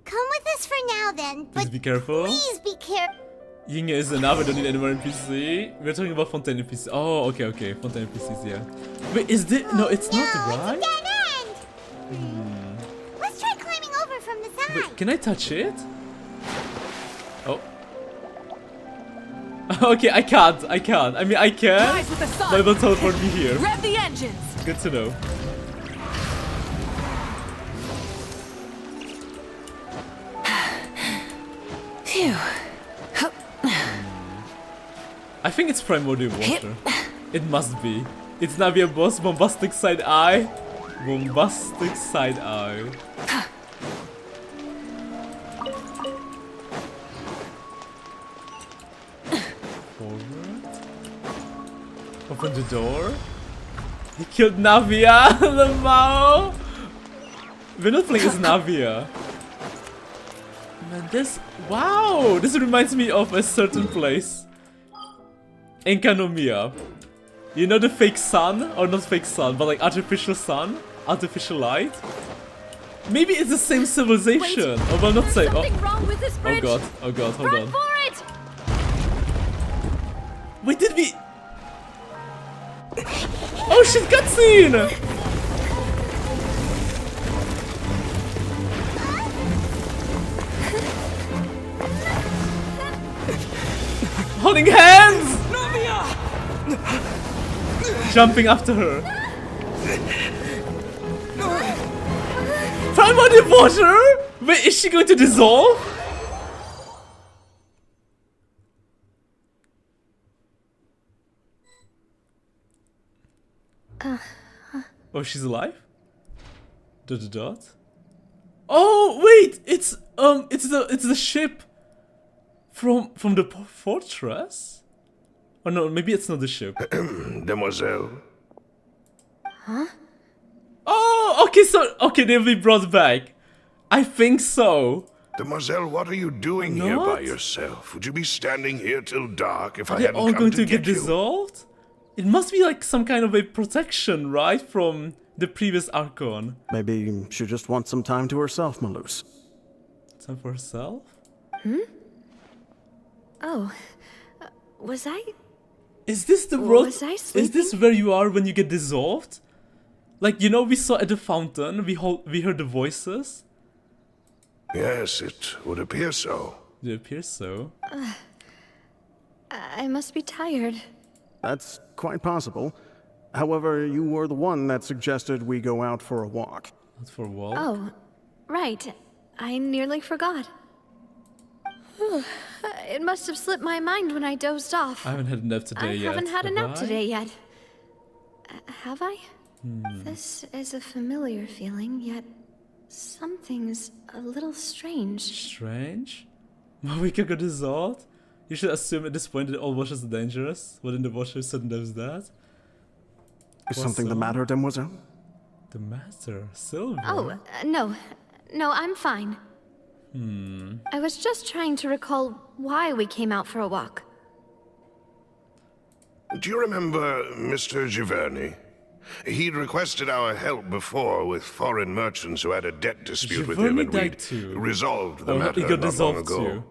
Come with us for now, then. Please But be careful. please be careful. Yinga is enough, I don't need any more NPC. We're talking about Fontaine NPC. Oh, okay, Fontaine NPCs, yeah. Wait, is this... No, it's not, right? It's a dead end. Let's try climbing over from the side. Wait, can I touch it? Oh. Okay, I can't. I mean, I can, Rise with the sun. but it will teleport me here. Rev the engines! Good to know. Phew. I think it's primordial water. It must be. It's Navia boss, bombastic side eye. Bombastic side eye. Forward. Open the door. He killed Navia, the Mao. We're not playing as Navia. Man, this... Wow! This reminds me of a certain place. Enkanomiya. You know the fake sun? Or not fake sun, but like artificial sun? Artificial light? Maybe it's the same civilization. Oh, well, not same. Oh, Something wrong with this bridge. hold Run on. for it! Wait, did we... Oh shit, cutscene! Holding hands! Jumping after her. Primordial water? Wait, is she going to dissolve? Oh, she's alive? Dot dot dot. Oh wait, it's the ship from the fortress. Oh no, maybe it's not the ship. Demoiselle, Oh, okay, they'll be brought back. I think so. Demoiselle, what are you doing here by Not? yourself? Would you be standing here till dark if I They're hadn't all come going to to get get you? dissolved. It must be like some kind of a protection, right, from The previous Archon. Maybe she just wants some time to herself, Malus. Time for herself? Oh, was I? Is this the world? Was I Is this where you are when you get dissolved? Like, you know, we saw at the fountain, we heard the voices. Yes, it would appear so. It appears so. I must be tired. That's quite possible. However, you were the one that suggested we go out for a walk. Not for a walk. Oh, right. I nearly forgot. It must have slipped my mind when I dozed off. I haven't had a nap today yet. I haven't had a nap Have I? today yet. Have I? This is a familiar feeling, yet something's a little strange. Strange? Marika got dissolved? You should assume at this point that all washers are dangerous. What in the washer suddenly does that? Is something the matter, Demoiselle? The matter? Silver? Oh, no. No, I'm fine. I was just trying to recall why we came out for a walk. Do you remember Mr. Giverny? He'd requested our help before with foreign merchants who had a debt dispute with him, Giverny and died we'd too. resolved the He matter got not long dissolved ago. too.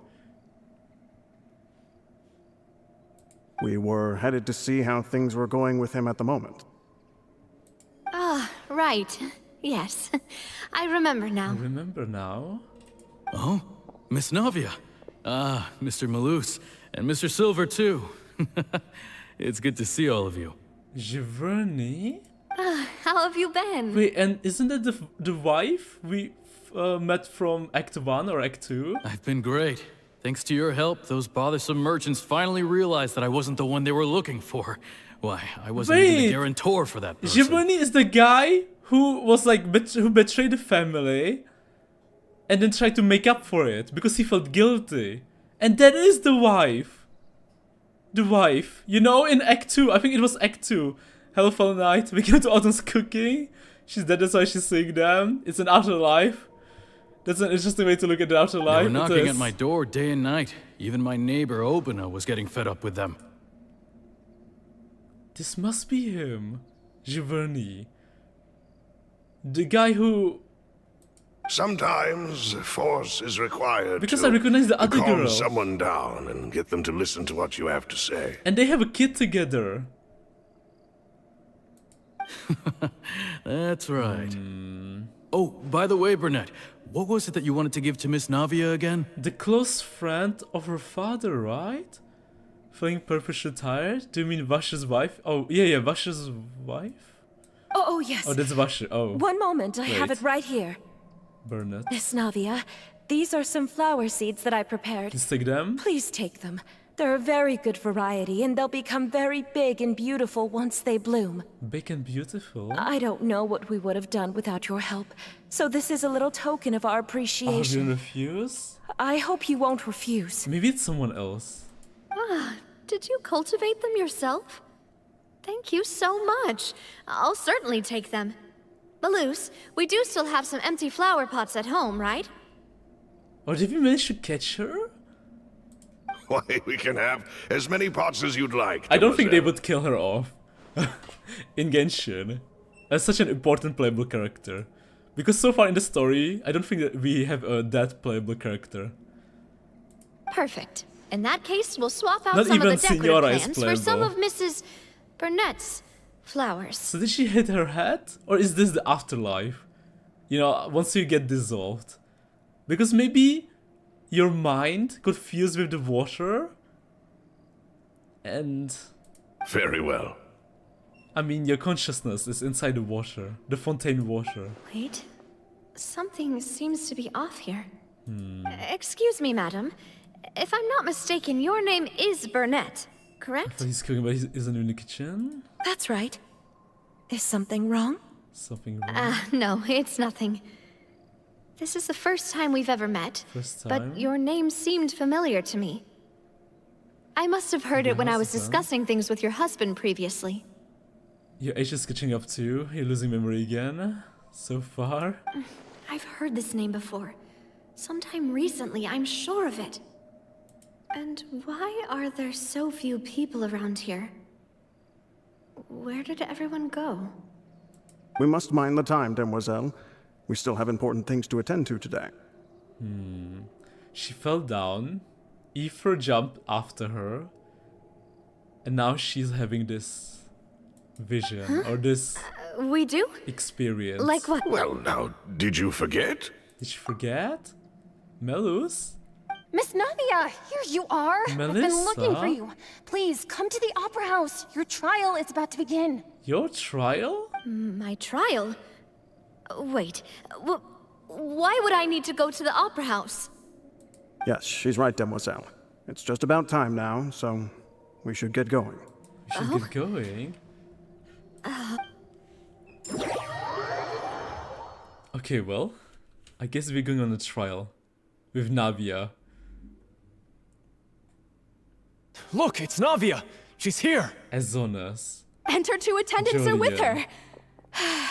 We were headed to see how things were going with him at the moment. Ah, right. Yes. I remember now. Remember now? Oh, Miss Navia. Ah, Mr. Malus. And Mr. Silver, too. It's good to see all of you. Giverny? How have you been? Wait, and isn't that the wife we met from Act 1 or Act 2? I've been great. Thanks to your help, those bothersome merchants finally realized that I wasn't the one they were looking for. Why, I wasn't even a guarantor for that person. Giverny is the guy who was like, who betrayed the family and then tried to make up for it because he felt guilty. And that is the wife. The wife. You know, in Act 2, I think it was Act 2. Hellfell Night, we came to Autumn's cooking. She's dead, that's why she's seeing them. It's an afterlife. That's an interesting way to look at the afterlife. They were knocking at my door day and night. Even my neighbor, Obina, was getting fed up with them. This must be him. Giverny. The guy who... Sometimes force is required Because to I recognize the other calm girl. someone down and get them to listen to what you have to say. And they have a kid together. That's right. Oh, by the way, Burnett, what was it that you wanted to give to Miss Navia again? The close friend of her father, right? Feeling purposely tired? Do you mean Vash's wife? Oh, yeah, Vash's wife? Oh, yes. Oh, that's Vash. Oh. One moment, I have Wait. it right here. Burn it. Miss Navia, these are some flower seeds that I prepared. Just take them? Please take them. They're a very good variety, and they'll become very big and beautiful once they bloom. Big and beautiful? I don't know what we would have done without your help, so this is a little token of our Oh, you appreciation. refuse? I hope you won't refuse. Maybe it's someone else. Did you cultivate them yourself? Thank you so much. I'll certainly take them. Malus, we do still have some empty flower pots at home, right? Or did we manage to catch her? Why, we can have as many pots as you'd like. I don't think they Demoiselle. would kill her off. In Genshin. As such an important playable character. Because so far in the story, I don't think that we have a that playable character. Perfect. In that case, we'll swap out Not some of even the decorative Signora is plants for some playable. of Mrs. Burnett's flowers. So did she hit her head? Or is this the afterlife? You know, once you get dissolved. Because maybe your mind got fused with the water. And... Very well. I mean, your consciousness is inside the water. The Fontaine water. Wait. Something seems to be off here. Excuse me, madam. If I'm not mistaken, your name is Burnett, correct? So he's cooking, but he isn't in the kitchen? That's right. Is something wrong? Something wrong. No, it's nothing. This is the first time we've ever met, First time? but your name seemed familiar to me. I must have heard it when I was husband? discussing things with your husband previously. Your age is catching up too. You're losing memory again. So far. I've heard this name before. Sometime recently, I'm sure of it. And why are there so few people around here? Where did everyone go? We must mind the time, demoiselle. We still have important things to attend to today. She fell down. Aether jumped after her. And now she's having this vision or this We do? experience. Like what? Well, now, did you forget? Did she forget? Melus? Miss Navia, here you are. I've been looking for Melissa? you. Please, come to the Opera House. Your trial is about to begin. Your trial? My trial? Wait, why would I need to go to the Opera House? Yes, she's right, demoiselle. It's just about time now, so we should get going. We should get going. Okay, well, I guess we're going on a trial with Navia. Look, it's Navia. She's here. Azonas. And her two attendants are with Julian. her.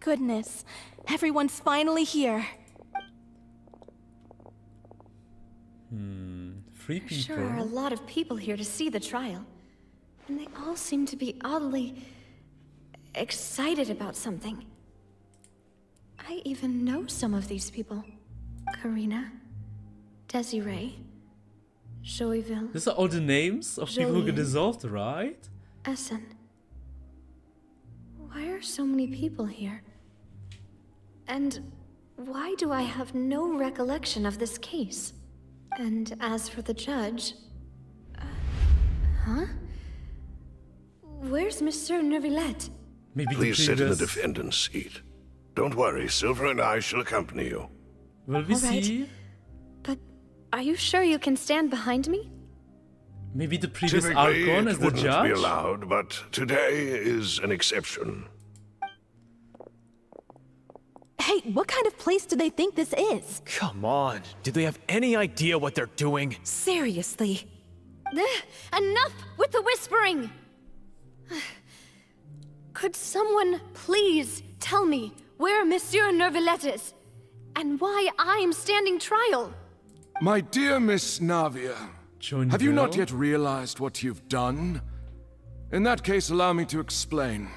Goodness, everyone's finally here. 3 people. Sure are a lot of people here to see the trial. And they all seem to be oddly excited about something. I even know some of these people. Karina, Desiree, Joyville, These are all the names of people who get Jolene. dissolved, right? Essen. Why are so many people here? And why do I have no recollection of this case? And as for the judge... huh? Where's Monsieur Neuvillette? Maybe Please the sit in the previous... defendant's seat. Don't worry, Silver and I shall accompany you. Will we All right. see? But are you sure you can stand behind me? Maybe the previous Typically, Archon it as the wouldn't judge? be allowed, but today is an exception. Hey, what kind of place do they think this is? Come on. Do they have any idea what they're doing? Seriously. Enough with the whispering! Could someone please tell me where Monsieur Neuvillette is? And why I'm standing trial? My dear Miss Navia, have you not yet realized what you've done? In that case, allow me to explain.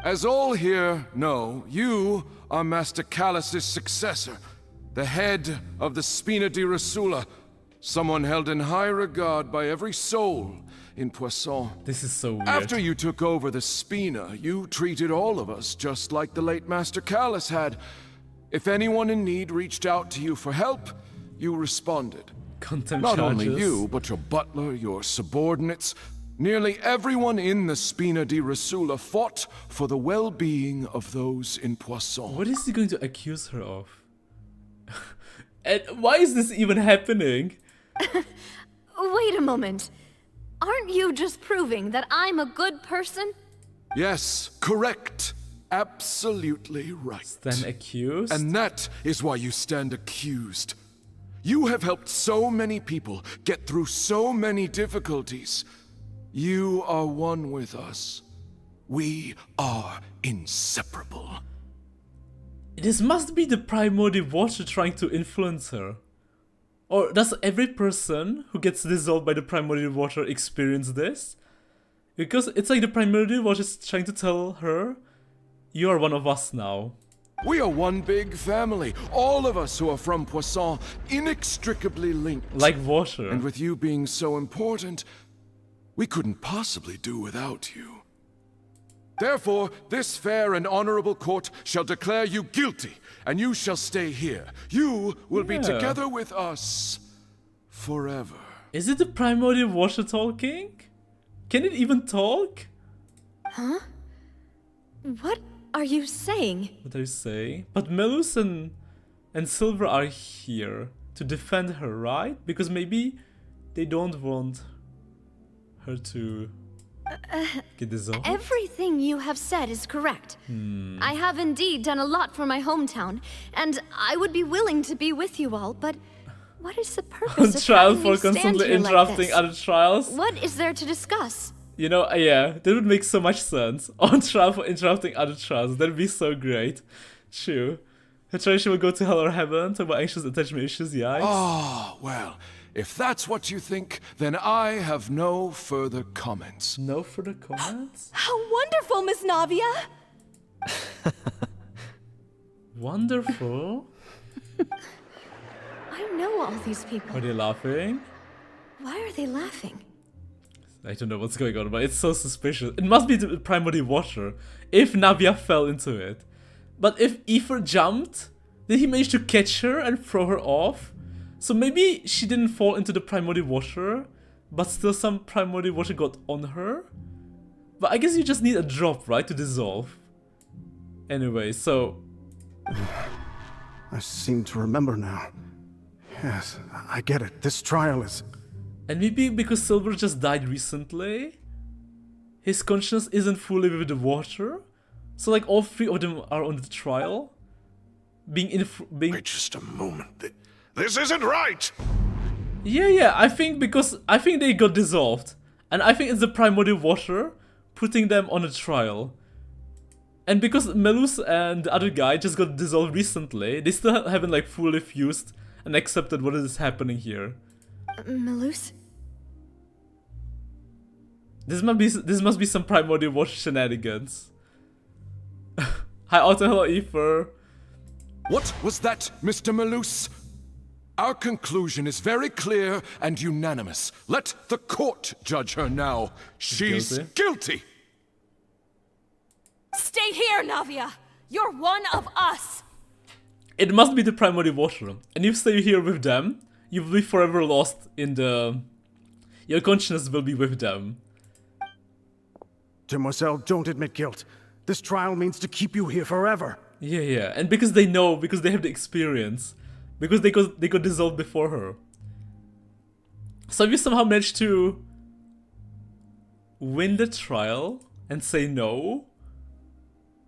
As all here know, you are Master Callus's successor, the head of the Spina di Rosula, someone held in high regard by every soul in Poisson. This is so weird. After you took over the Spina, you treated all of us just like the late Master Callus had. If anyone in need reached out to you for help, you responded. Contempt Not charges. only you, but your butler, your subordinates, nearly everyone in the Spina di Rosula fought for the well-being of those in Poisson. What is he going to accuse her of? And why is this even happening? Wait a moment. Aren't you just proving that I'm a good person? Yes, correct. Absolutely right. Stand accused? And that is why you stand accused. You have helped so many people get through so many difficulties. You are one with us. We are inseparable. This must be the primordial water trying to influence her. Or does every person who gets dissolved by the primordial water experience this? Because it's like the primordial water is trying to tell her, you are one of us now. We are one big family. All of us who are from Poisson, inextricably linked. Like water. And with you being so important, we couldn't possibly do without you. Therefore, this fair and honorable court shall declare you guilty, and you shall stay here. You will be together with us forever. Is it the primordial water talking? Can it even talk? Huh? What are you saying? What are you saying? But Melus and Silver are here to defend her, right? Because maybe they don't want her to get dissolved. Everything you have said is correct. I have indeed done a lot for my hometown, and I would be willing to be with you all, but what is the purpose On of trial having for me stand constantly here like interrupting this? other trials? What is there to discuss? You know, yeah, that would make so much sense. On trial for interrupting other trials, that'd be so great. True. Her trial she will go to hell or heaven, talk about anxious attachment issues, yikes. Ah, well, if that's what you think, then I have no further comments. No further comments? How wonderful, Miss Navia! Wonderful. I know all these people. Are they laughing? Why are they laughing? I don't know what's going on, but it's so suspicious. It must be the primary water, if Navia fell into it. But if Ether jumped, did he manage to catch her and throw her off? So maybe she didn't fall into the primary water, but still some primary water got on her? But I guess you just need a drop, right, to dissolve. Anyway, so... I seem to remember now. Yes, I get it. This trial is... And maybe because Silver just died recently, his consciousness isn't fully with the water. So like all three of them are on the trial. Wait just a moment. This isn't right! Yeah, I think they got dissolved. And I think it's the primordial water putting them on a trial. And because Melus and the other guy just got dissolved recently, they still haven't like fully fused and accepted what is happening here. Melus? This must be some primordial water shenanigans. Hi Otto, hello Ether. What was that, Mr. Melus? Our conclusion is very clear and unanimous. Let the court judge her now. She's guilty. Stay here, Navia! You're one of us! It must be the primordial water. And if you stay here with them, you will be forever lost in the... Your consciousness will be with them. Demoiselle, don't admit guilt. This trial means to keep you here forever. Yeah. And because they know, because they have the experience. Because they got dissolved before her. So if you somehow manage to win the trial and say no,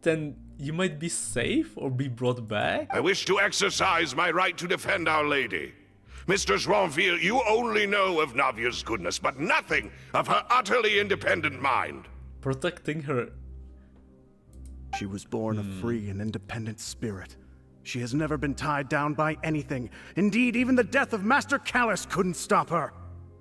then you might be safe or be brought back. I wish to exercise my right to defend Our Lady. Mr. Joinville, you only know of Navia's goodness, but nothing of her utterly independent mind. Protecting her. She was born a free and independent spirit. She has never been tied down by anything. Indeed, even the death of Master Callus couldn't stop her.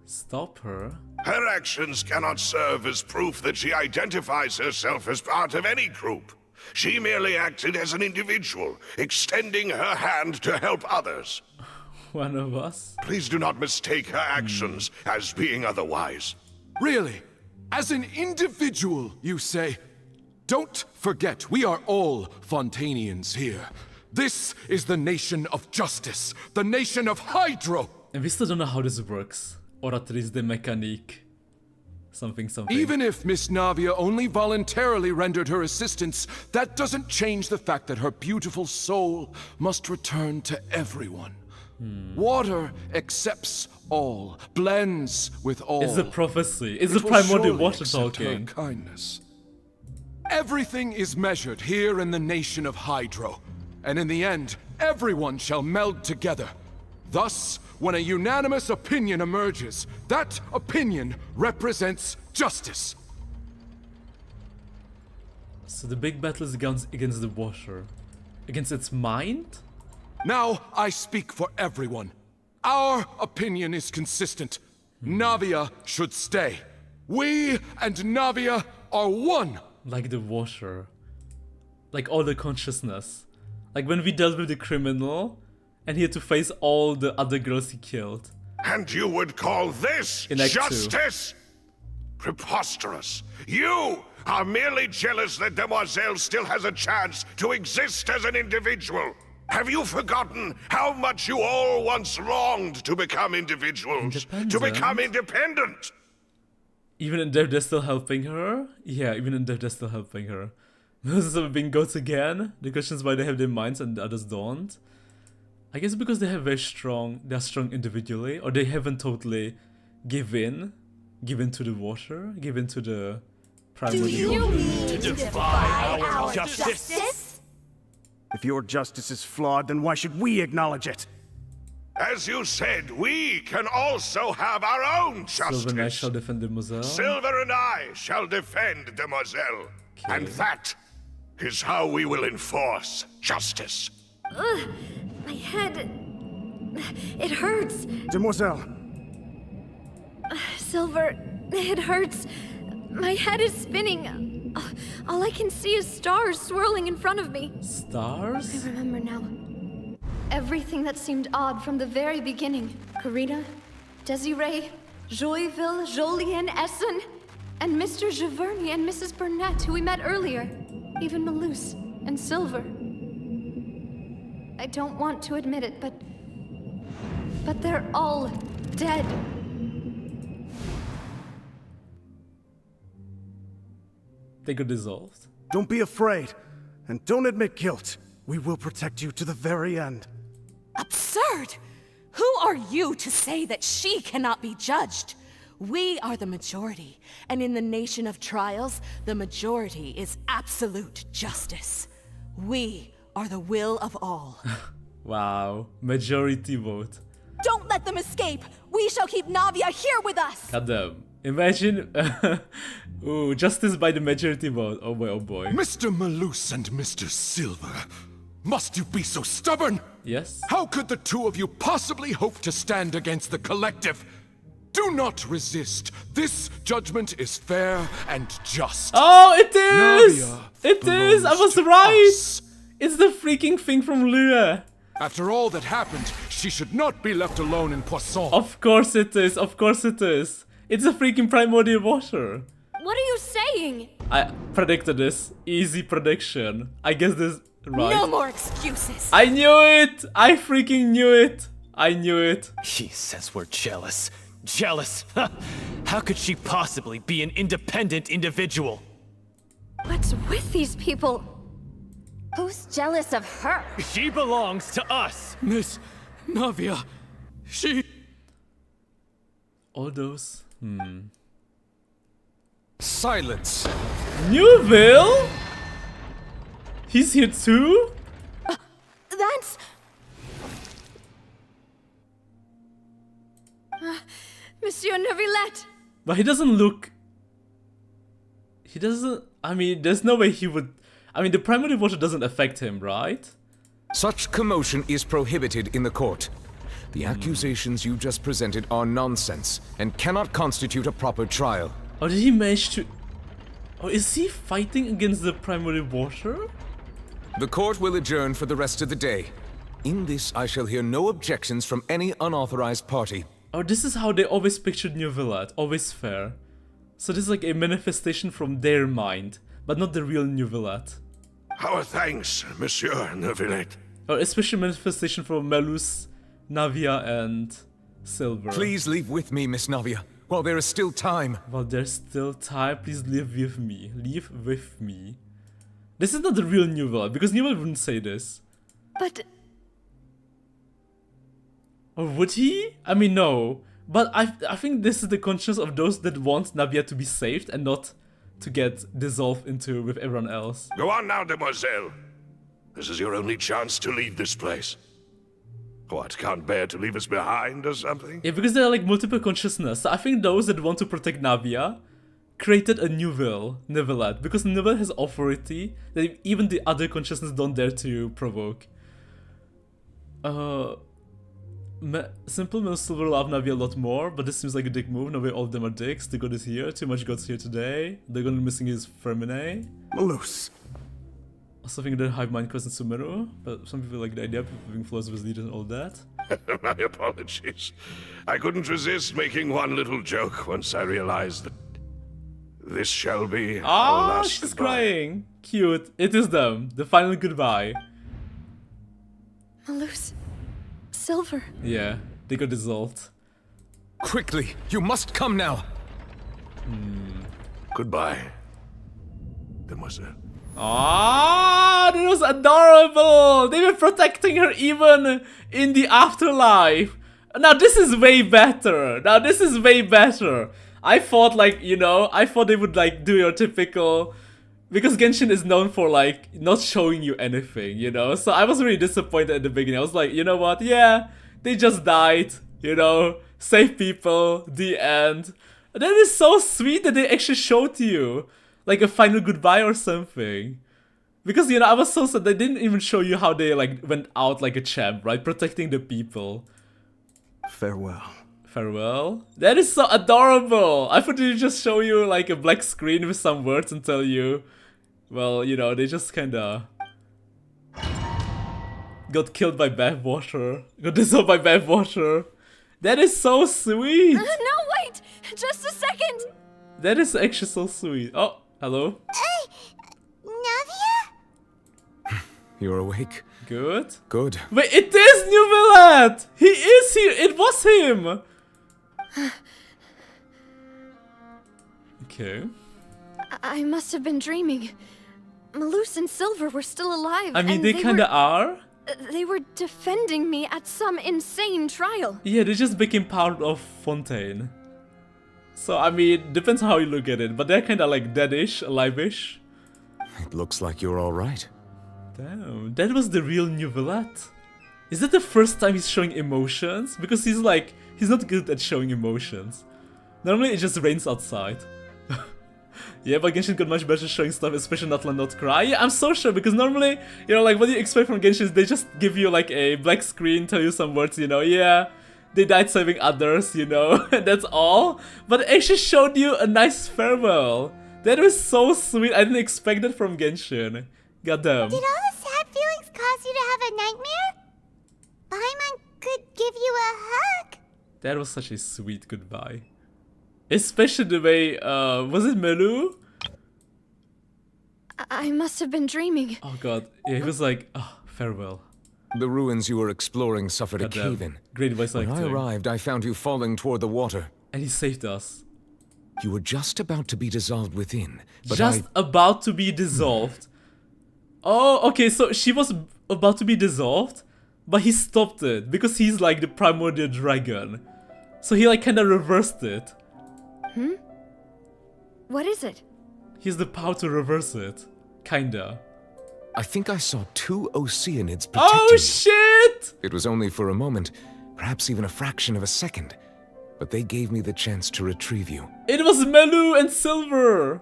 Stop her? Her actions cannot serve as proof that she identifies herself as part of any group. She merely acted as an individual, extending her hand to help others. One of us? Please do not mistake her actions as being otherwise. Really? As an individual, you say? Don't forget, we are all Fontainians here. This is the nation of justice, the nation of Hydro! And we still don't know how this works. Or at least the mécanique. Something. Even if Miss Navia only voluntarily rendered her assistance, that doesn't change the fact that her beautiful soul must return to everyone. Water accepts all, blends with all. It's a prophecy. It's the primordial water talking. Her kindness. Everything is measured here in the nation of Hydro, and in the end, everyone shall meld together. Thus, when a unanimous opinion emerges, that opinion represents justice. So the big battle is against the water. Against its mind? Now I speak for everyone. Our opinion is consistent. Navia should stay. We and Navia are one. Like the water. Like all the consciousness. Like when we dealt with the criminal and he had to face all the other girls he killed. And you would call this justice? Preposterous. You are merely jealous that Demoiselle still has a chance to exist as an individual. Have you forgotten how much you all once longed to become individuals? To become independent? Even in death, they're still helping her? Yeah, even in death, they're still helping her. Those are being goats again. The question is why they have their minds and the others don't. I guess because they have they're strong individually, or they haven't totally given to the water, given to the primary. Do you mean to defy our justice? If your justice is flawed, then why should we acknowledge it? As you said, we can also have our own justice. Silver and I shall defend Demoiselle. Silver and I shall defend Demoiselle. Okay. And that is how we will enforce justice. Ugh, my head... It hurts. Demoiselle. Silver, it hurts. My head is spinning. All I can see is stars swirling in front of me. Stars? I remember now. Everything that seemed odd from the very beginning. Karina, Desiree, Joyville, Jolien, Essen, and Mr. Giverny and Mrs. Burnett, who we met earlier. Even Malus and Silver. I don't want to admit it, but they're all dead. They got dissolved. Don't be afraid, and don't admit guilt. We will protect you to the very end. Absurd! Who are you to say that she cannot be judged? We are the majority, and in the nation of trials, the majority is absolute justice. We are the will of all. Wow, majority vote. Don't let them escape! We shall keep Navia here with us! God damn. Imagine... Ooh, justice by the majority vote. Oh boy, oh boy. Mr. Malus and Mr. Silver, must you be so stubborn? Yes? How could the two of you possibly hope to stand against the collective? Do not resist. This judgment is fair and just. Oh, it is! Navia It is! I was right! It's the freaking thing from Lua. After all that happened, she should not be left alone in Poisson. Of course it is, of course it is. It's a freaking primordial water. What are you saying? I predicted this. Easy prediction. I guess this right. No more excuses. I knew it! I freaking knew it! I knew it. She says we're jealous. Jealous? How could she possibly be an independent individual? What's with these people? Who's jealous of her? She belongs to us. Miss Navia, she... All those... Silence! Neuville? He's here too? That's... Monsieur Neuvillette! But he doesn't look... He doesn't... I mean, there's no way he would... I mean, the primary water doesn't affect him, right? Such commotion is prohibited in the court. The accusations you just presented are nonsense and cannot constitute a proper trial. Oh, did he manage to... Oh, is he fighting against the primary water? The court will adjourn for the rest of the day. In this, I shall hear no objections from any unauthorized party. Oh, this is how they always pictured Neuvillette, always fair. So this is like a manifestation from their mind, but not the real Neuvillette. Our thanks, Monsieur Neuvillette. Or especially manifestation from Malus, Navia, and Silver. Please leave with me, Miss Navia, while there is still time. While there's still time, please leave with me. Leave with me. This is not the real Neuvillette, because Neuvillette wouldn't say this. But... Or would he? I mean, no. But I think this is the conscience of those that want Navia to be saved and not to get dissolved into with everyone else. Go on now, demoiselle. This is your only chance to leave this place. What, can't bear to leave us behind or something? Yeah, because there are like multiple consciousness. So I think those that want to protect Navia created a Neuvillette, because Neuvillette has authority that even the other consciousness don't dare to provoke. Simple Mill Silver love Navia a lot more, but this seems like a dick move. No way all of them are dicks. The god is here. Too much gods here today. They're gonna be missing his Furina. Malus. Also think they're hive mind quest in Sumeru, but some people like the idea of having flows with leaders and all that. My apologies. I couldn't resist making one little joke once I realized that this shall be our last she's goodbye. crying. Cute. It is them. The final goodbye. Malus. Silver. Yeah, they got dissolved. Quickly, you must come now. Goodbye, demoiselle. Ah, that was adorable. They were protecting her even in the afterlife. Now this is way better. Now this is way better. I thought like, you know, I thought they would like do your typical, because Genshin is known for like not showing you anything, you know. So I was really disappointed at the beginning. I was like, you know what? Yeah, they just died, you know, save people, the end. And that is so sweet that they actually showed you like a final goodbye or something. Because, you know, I was so sad they didn't even show you how they like went out like a champ, right? Protecting the people. Farewell. Farewell. That is so adorable. I thought they'd just show you like a black screen with some words and tell you, well, you know, they just kinda got killed by bathwater. Got dissolved by bathwater. That is so sweet. No, wait! Just a second! That is actually so sweet. Oh, hello. Navia? You're awake. Good. Good. Wait, it is Neuvillette! He is here! It was him! Okay. I must have been dreaming. Malus and Silver were still alive. I mean, and they kinda are. They were defending me at some insane trial. Yeah, they just became part of Fontaine. So, I mean, depends how you look at it, but they're kinda like deadish, alive-ish. It looks like you're alright. Damn, that was the real Neuvillette. Is that the first time he's showing emotions? Because he's like, he's not good at showing emotions. Normally it just rains outside. Yeah, but Genshin got much better showing stuff, especially Not Land Not Cry. Yeah, I'm so sure, because normally, you know, like what you expect from Genshin is they just give you like a black screen, tell you some words, you know, yeah, they died saving others, you know, that's all. But it actually showed you a nice farewell. That was so sweet, I didn't expect that from Genshin. Goddamn. Did all the sad feelings cause you to have a nightmare? Paimon could give you a hug. That was such a sweet goodbye. Especially the way, was it Melu? I must have been dreaming. Oh god, yeah, he was like, oh, farewell. The ruins you were exploring suffered a Goddamn. cave-in. Great voice When I acting. arrived, I found you falling toward the water. And he saved us. You were just about to be dissolved within, but Just about to be dissolved. Oh, okay, so she was about to be dissolved, but he stopped it because he's like the primordial dragon. So he like kinda reversed it. Hmm? What is it? He has the power to reverse it. Kinda. I think I saw 2 Oceanids protecting Oh you. shit! It was only for a moment, perhaps even a fraction of a second, but they gave me the chance to retrieve you. It was Melu and Silver!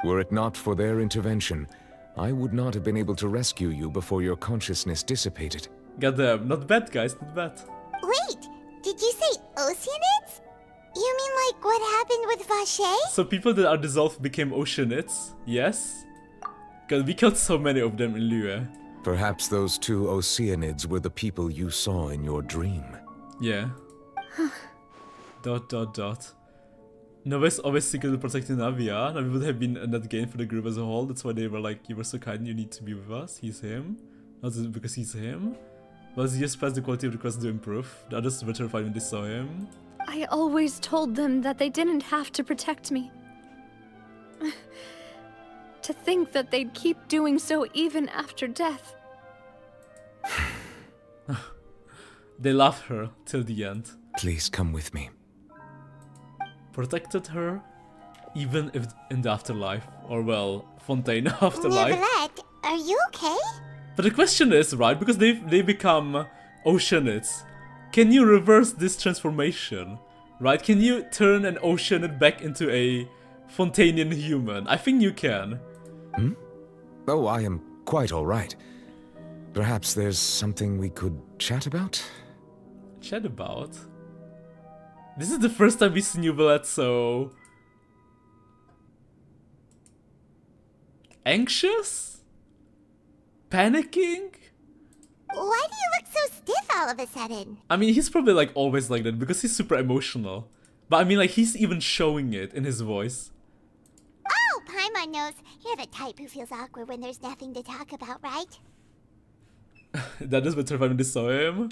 Were it not for their intervention, I would not have been able to rescue you before your consciousness dissipated. Goddamn, not bad guys, not bad. Wait, did you say Oceanids? You mean like what happened with Vache? So people that are dissolved became Oceanids, yes? Because we killed so many of them in Liyue. Perhaps those 2 Oceanids were the people you saw in your dream. Yeah. ... Nova is always secretly protecting Navia. Navia would have been a net gain for the group as a whole. That's why they were like, you were so kind, you need to be with us. He's him. Not just because he's him. But as years passed, the quality of the quest to improve. The others were terrified when they saw him. I always told them that they didn't have to protect me. To think that they'd keep doing so even after death. They loved her till the end. Please come with me. Protected her, even if in the afterlife. Or well, Fontaine afterlife. Neuvillette, are you okay? But the question is, right, because they become Oceanids. Can you reverse this transformation? Right? Can you turn an Oceanid back into a Fontainian human? I think you can. Hmm? Oh, I am quite alright. Perhaps there's something we could chat about? Chat about? This is the first time we see Neuvillette, so... anxious? Panicking? Why do you look so stiff all of a sudden? I mean, he's probably like always like that because he's super emotional. But I mean, like, he's even showing it in his voice. Oh, Paimon knows. You're the type who feels awkward when there's nothing to talk about, right? That is better when they saw him.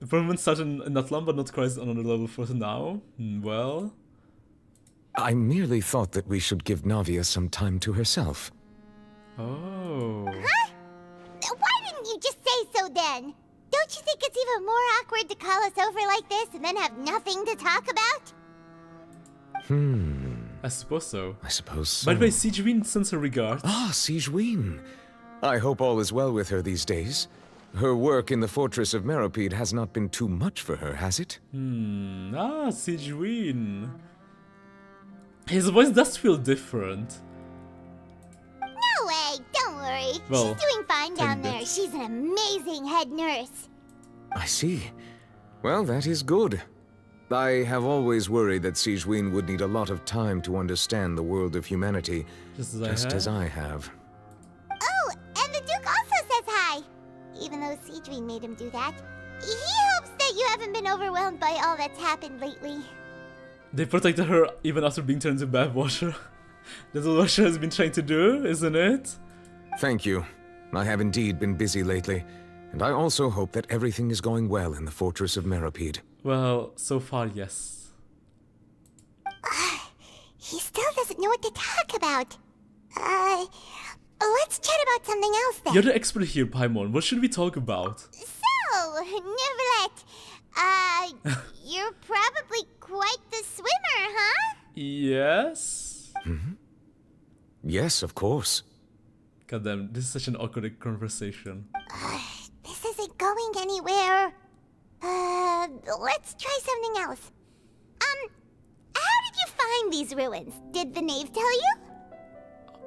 Improvement started in Natlan, but not quite on another level for now. Well... I merely thought that we should give Navia some time to herself. Oh... Huh? Why didn't you just say so then? Don't you think it's even more awkward to call us over like this and then have nothing to talk about? I suppose so. I suppose so. By the way, Sigewin sends her regards. Ah, Sigewin. I hope all is well with her these days. Her work in the Fortress of Meropide has not been too much for her, has it? Ah, Sigewin. His voice does feel different. No way, don't worry. Well, she's doing fine down bit. there. She's an amazing head nurse. I see. Well, that is good. I have always worried that Sigewinne would need a lot of time to understand the world of humanity, just as I have. Oh, and the Duke also says hi! Even though Sigewinne made him do that. He hopes that you haven't been overwhelmed by all that's happened lately. They protected her even after being turned into bathwater. That's what Russia has been trying to do, isn't it? Thank you. I have indeed been busy lately, and I also hope that everything is going well in the Fortress of Meropide. Well, so far, yes. He still doesn't know what to talk about. Let's chat about something else then. You're the expert here, Paimon. What should we talk about? So, Neuvillette, you're probably quite the swimmer, huh? Yes? Yes, of course. God damn, this is such an awkward conversation. This isn't going anywhere. Let's try something else. How did you find these ruins? Did the Knave tell you?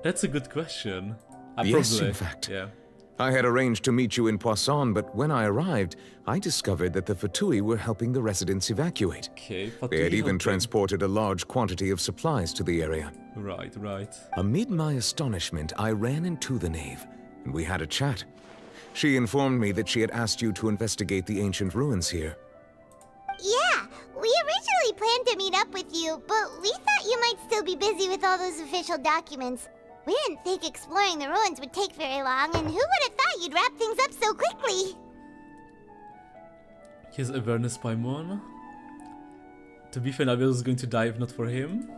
That's a good question. Yes, Probably. in fact. Yeah. I had arranged to meet you in Poisson, but when I arrived, I discovered that the Fatui were helping the residents evacuate. Okay, They had even helping. transported a large quantity of supplies to the area. Right, right. Amid my astonishment, I ran into the Knave, and we had a chat. She informed me that she had asked you to investigate the ancient ruins here. Yeah, we originally planned to meet up with you, but we thought you might still be busy with all those official documents. We didn't think exploring the ruins would take very long, and who would have thought you'd wrap things up so quickly? His awareness, Paimon. To be fair, Navia is going to die if not for him.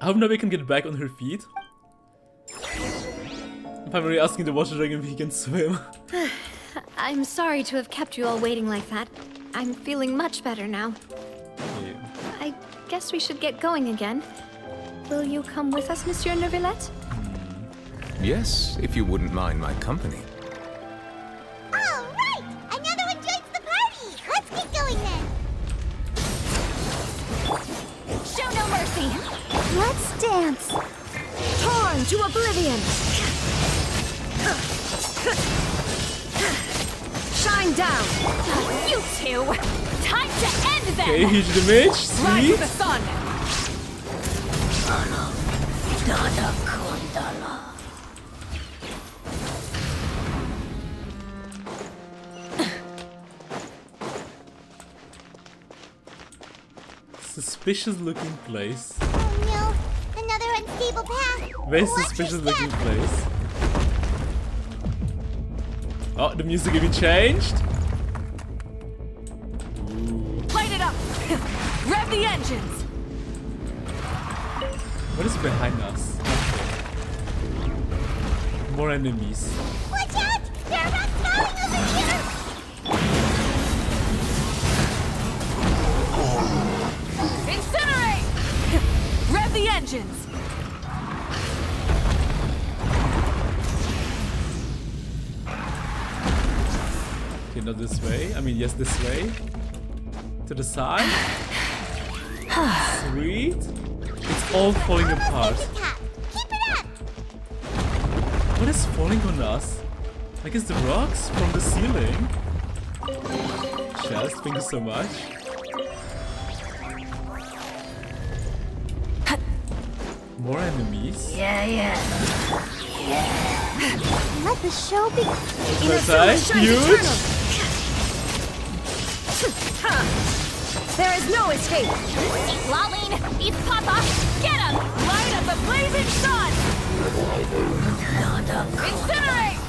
I hope Navia can get back on her feet. I'm really asking the water dragon if he can swim. I'm sorry to have kept you all waiting like that. I'm feeling much better now. Yeah. I guess we should get going again. Will you come with us, Monsieur Neuvillette? Yes, if you wouldn't mind my company. All right! Another one joins the party! Let's get going then! Show no mercy! Let's dance! Torn to oblivion! Shine down! You two! Time to end them! Okay, huge damage. Rise Sweet. with the sun! Suspicious looking place. Oh no, another unstable path! Very Watch your suspicious step. looking place. Oh, the music even changed. Light it up! Rev the engines! What is behind us? More enemies. Watch out! There are rocks falling over here! Incinerate! Rev the engines! Okay, not this way. I mean, yes, this way. To the side. Sweet. It's all falling apart. Keep it up! What is falling on us? I guess the rocks from the ceiling. Chest, thank you so much. More enemies. Let the show begin. That's huge. There is no escape! Lolene! Eat Papa! Get him! Light of the blazing sun! Incinerate!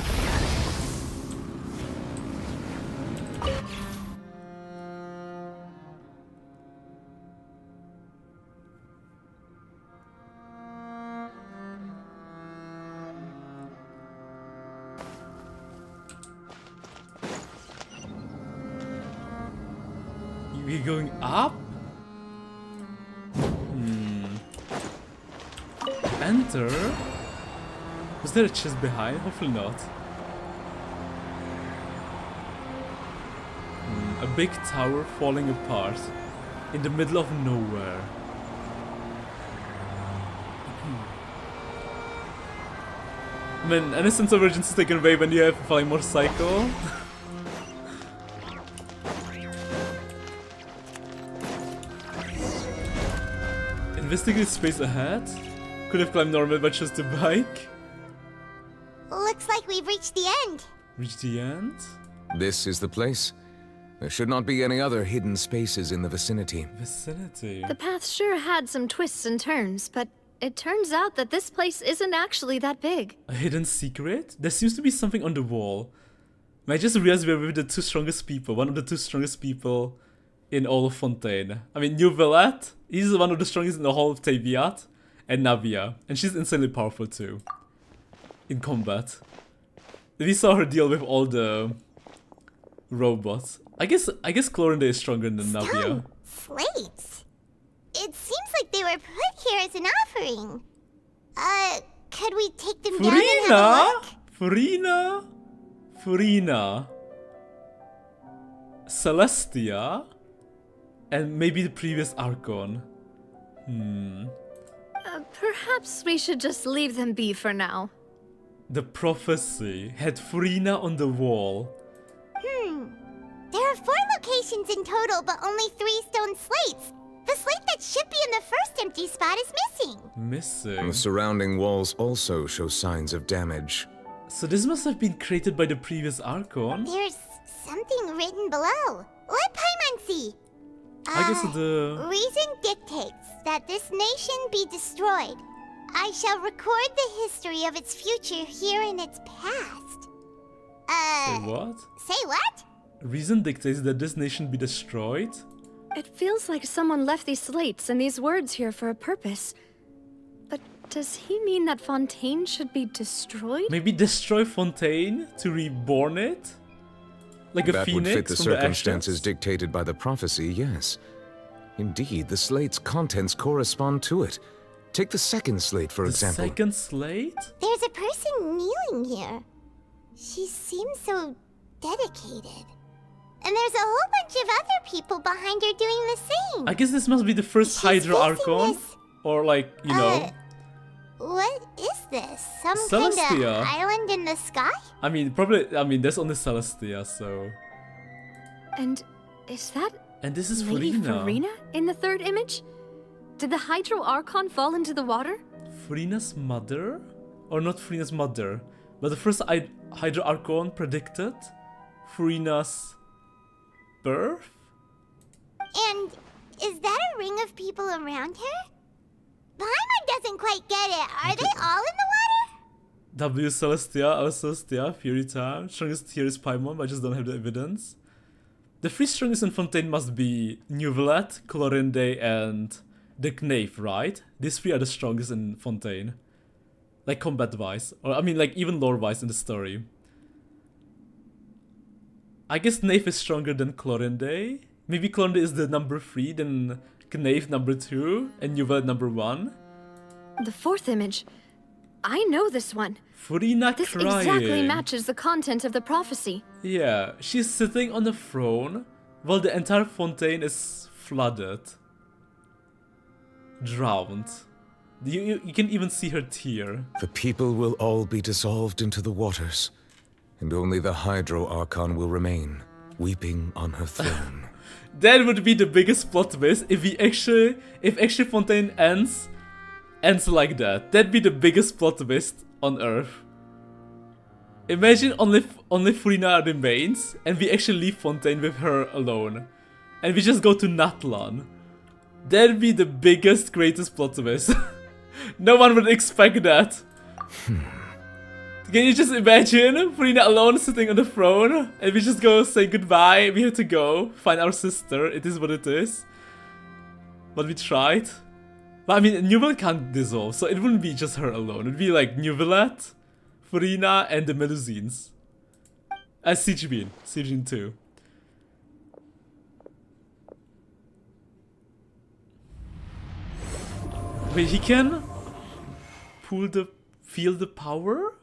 We're going up? Enter? Was there a chest behind? Hopefully not. A big tower falling apart in the middle of nowhere. I mean, any sense of urgency is taken away when you have a flying motorcycle. Investigate space ahead. Could have climbed normal but chose to bike. Looks like we've reached the end. Reach the end? This is the place. There should not be any other hidden spaces in the vicinity. The path sure had some twists and turns, but it turns out that this place isn't actually that big. A hidden secret? There seems to be something on the wall. I just realized we're with the two strongest people. One of the two strongest people in all of Fontaine. I mean, Neuvillette, he's one of the strongest in the whole of Teviat. And Navia. And she's insanely powerful too. In combat. We saw her deal with all the robots. I guess Chlorinde is stronger than Navia. Slates? It seems like they were put here as an offering. Could we take them down and have a look? Furina, Celestia, and maybe the previous Archon. Perhaps we should just leave them be for now. The prophecy had Furina on the wall. There are 4 locations in total, but only 3 stone slates. The slate that should be in the first empty spot is missing. The surrounding walls also show signs of damage. So this must have been created by the previous Archon? There's something written below. Let Paimon see. I guess the reason dictates that this nation be destroyed. I shall record the history of its future here in its past. Say what? Say what? Reason dictates that this nation be destroyed? It feels like someone left these slates and these words here for a purpose. But does he mean that Fontaine should be destroyed? Maybe destroy Fontaine to reborn it? Like a phoenix That would fit the from circumstances dictated by the prophecy, yes. Indeed, the slate's contents correspond to it. Take the second slate, for example. The second slate? There's a person kneeling here. She seems so dedicated. And there's a whole bunch of other people behind her doing the same. I guess this must be the first Hydra Archon. Or like, you know. What is this? Some Celestia. kind of island in the sky? I mean, probably, I mean, there's only Celestia, so. And is that And this is Lady Furina. Furina in the third image? Did the Hydro Archon fall into the water? Furina's mother? Or not Furina's mother, but the first Hydra Archon predicted Furina's birth? And is that a ring of people around her? Paimon doesn't quite get it. Are they all in the water? W Celestia, L Celestia, Fury Time. Strongest here is Paimon, but I just don't have the evidence. The 3 strongest in Fontaine must be Neuvillette, Chlorinde, and the Knave, right? These 3 are the strongest in Fontaine. Like combat-wise. Or I mean like even lore-wise in the story. I guess Knave is stronger than Chlorinde. Maybe Chlorinde is the number 3, then Knave number 2, and Neuvillette number 1. The fourth image. I know this one. Furina This crying. exactly matches the content of the prophecy. Yeah, she's sitting on a throne while the entire Fontaine is flooded. Drowned. You can even see her tear. The people will all be dissolved into the waters, and only the Hydro Archon will remain, weeping on her throne. That would be the biggest plot twist if actually Fontaine ends like that. That'd be the biggest plot twist on Earth. Imagine only Furina remains, and we actually leave Fontaine with her alone, and we just go to Natlan. That'd be the biggest, greatest plot twist. No one would expect that. Can you just imagine Furina alone sitting on the throne, and we just go say goodbye, we have to go, find our sister, it is what it is. But we tried. But I mean, Neuvillette can't dissolve, so it wouldn't be just her alone. It'd be like Neuvillette, Furina, and the Melusines. As Siegbean 2. Wait, he can feel the power?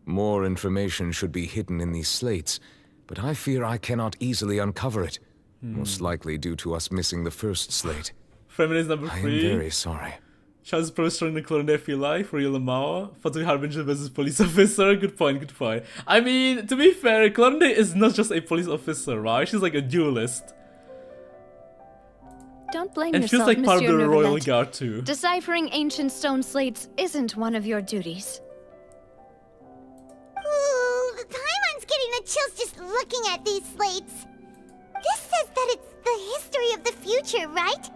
More information should be hidden in these slates, but I fear I cannot easily uncover it. Most likely due to us missing the first slate. Feminist number 3. I am very sorry. Charles is probably stronger than Chlorinde, I feel like, for real Lamau. Fatui Harbinger versus police officer. Good point, good point. I mean, to be fair, Chlorinde is not just a police officer, right? She's like a duelist. Don't blame And yourself, feels like part of Monsieur the royal Neuvillette. guard too. Deciphering ancient stone slates isn't one of your duties. Ooh, the Paimon's getting the chills just looking at these slates. This says that it's the history of the future, right?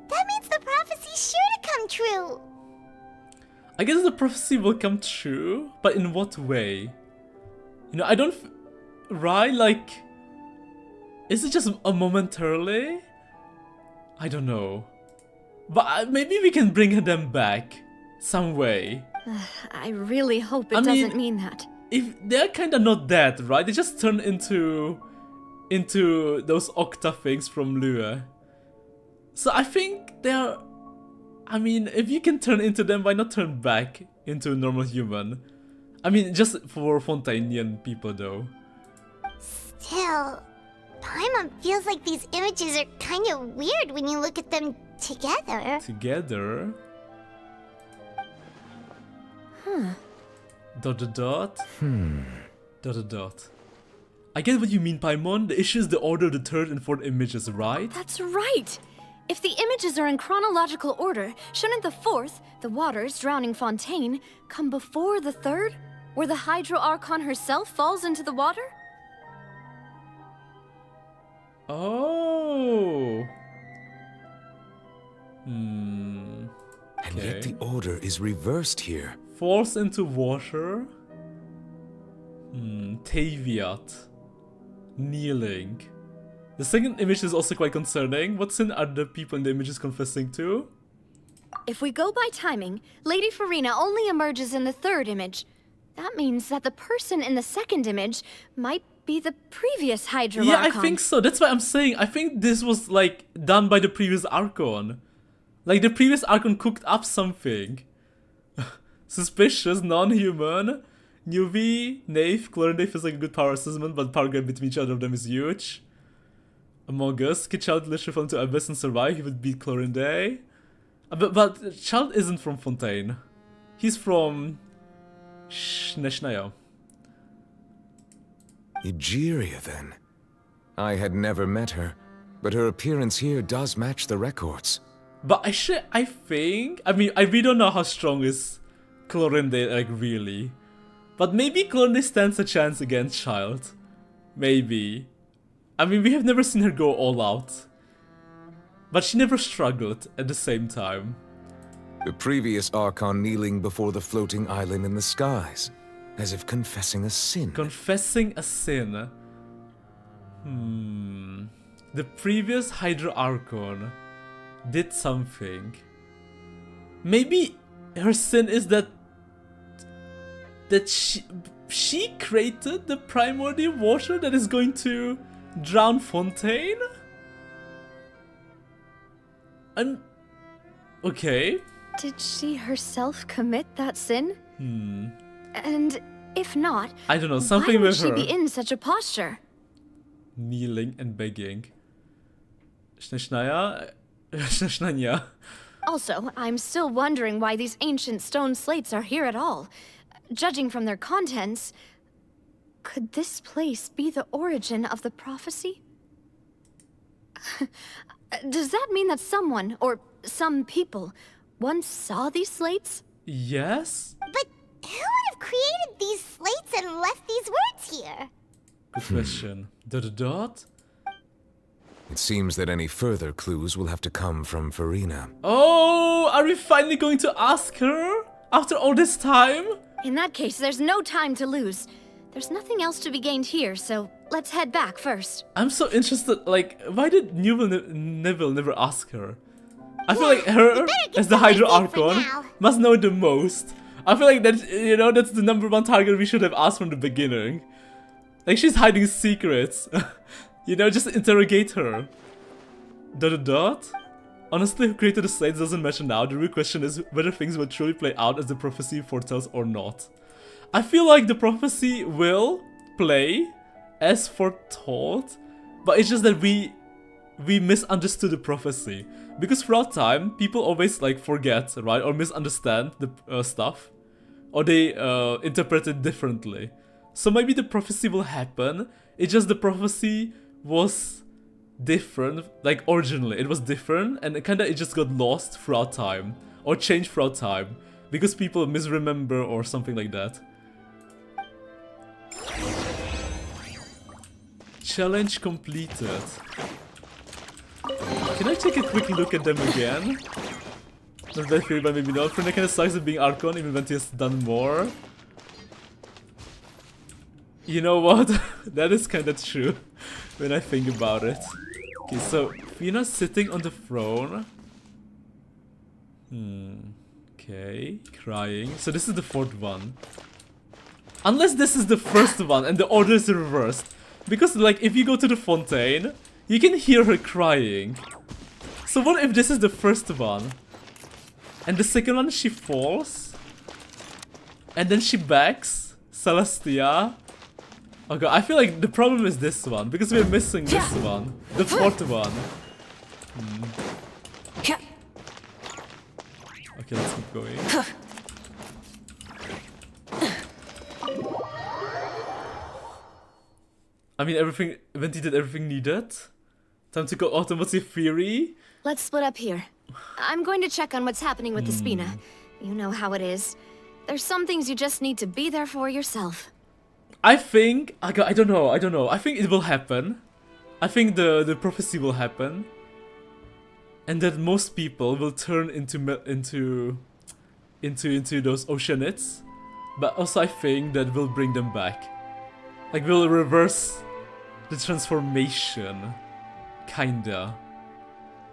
That means the prophecy's sure to come true. I guess the prophecy will come true, but in what way? You know, I don't... Right? Like... Is it just a momentarily? I don't know. But maybe we can bring them back. Some way. I really hope it doesn't mean that. If they're kinda not dead, right? They just turn into those octa things from Lua. So I think they're... I mean, if you can turn into them, why not turn back into a normal human? I mean, just for Fontainian people though. Still, Paimon feels like these images are kind of weird when you look at them together. Together? Dot dot dot? Dot dot dot. I get what you mean, Paimon. The issue is the order of the third and fourth images, right? That's right! If the images are in chronological order, shouldn't the fourth, the waters drowning Fontaine, come before the third? Where the Hydro Archon herself falls into the water? Oh. And yet the order is reversed here. Falls into water. Taviat. Kneeling. The second image is also quite concerning. What sin are the people in the images confessing to? If we go by timing, Lady Furina only emerges in the third image. That means that the person in the second image might be the previous Hydro Yeah, Archon. I think so. That's why I'm saying. I think this was like done by the previous Archon. Like the previous Archon cooked up something. Suspicious, non-human. Neuvillette, Knave, Knave feels like a good power assessment, but power gap between each other of them is huge. Among Us, Kid Child literally fell into Abyss and survive, he would beat Clorinde. But Child isn't from Fontaine. He's from... Neshnaya. Egeria, then. I had never met her, but her appearance here does match the records. But I think... I mean, I really don't know how strong is Clorinde, like, really. But maybe Clorinde stands a chance against Child. Maybe. I mean, we have never seen her go all out. But she never struggled at the same time. The previous Archon kneeling before the floating island in the skies, as if confessing a sin. Confessing a sin. The previous Hydro Archon did something. Maybe her sin is that she created the primordial water that is going to drown Fontaine? Okay. Did she herself commit that sin? And if not, I don't know, something why would with she her. be in such a posture? Kneeling and begging. Shnaya. Also, I'm still wondering why these ancient stone slates are here at all. Judging from their contents, could this place be the origin of the prophecy? Does that mean that someone, or some people, once saw these slates? Yes? But who would have created these slates and left these words here? Good question. Dot? It seems that any further clues will have to come from Furina. Oh, are we finally going to ask her? After all this time? In that case, there's no time to lose. There's nothing else to be gained here, so let's head back first. I'm so interested, like, why did Neville never ask her? I feel like her, as the Hydro Archon, must know the most. I feel like that, you know, that's the #1 target we should have asked from the beginning. Like, she's hiding secrets. You know, just interrogate her. Dot? Honestly, who created the slates doesn't matter now. The real question is whether things will truly play out as the prophecy foretells or not. I feel like the prophecy will play as foretold, but it's just that we misunderstood the prophecy. Because throughout time, people always like forget, right? Or misunderstand the stuff. Or they interpret it differently. So maybe the prophecy will happen. It's just the prophecy was different. Like originally, it was different, and it just got lost throughout time or changed throughout time because people misremember or something like that. Challenge completed. Can I take a quick look at them again? Not that theory, but maybe not. Furina kinda sucks at being Archon even when he has done more. You know what? That is kinda true when I think about it. Okay, so Furina's sitting on the throne. Okay, crying. So this is the fourth one. Unless this is the first one and the order is reversed. Because like if you go to the Fontaine, you can hear her crying. So what if this is the first one? And the second one she falls? And then she backs? Celestia? Oh god, I feel like the problem is this one. Because we're missing this one. The fourth one. Okay, let's keep going. I mean, everything. Venti did everything needed. Time to go automotive theory. Let's split up here. I'm going to check on what's happening with the Spina. You know how it is. There's some things you just need to be there for yourself. I think I don't know. I think it will happen. I think the prophecy will happen, and that most people will turn into those oceanids. But also, I think that will bring them back. Like we'll reverse the transformation, kinda.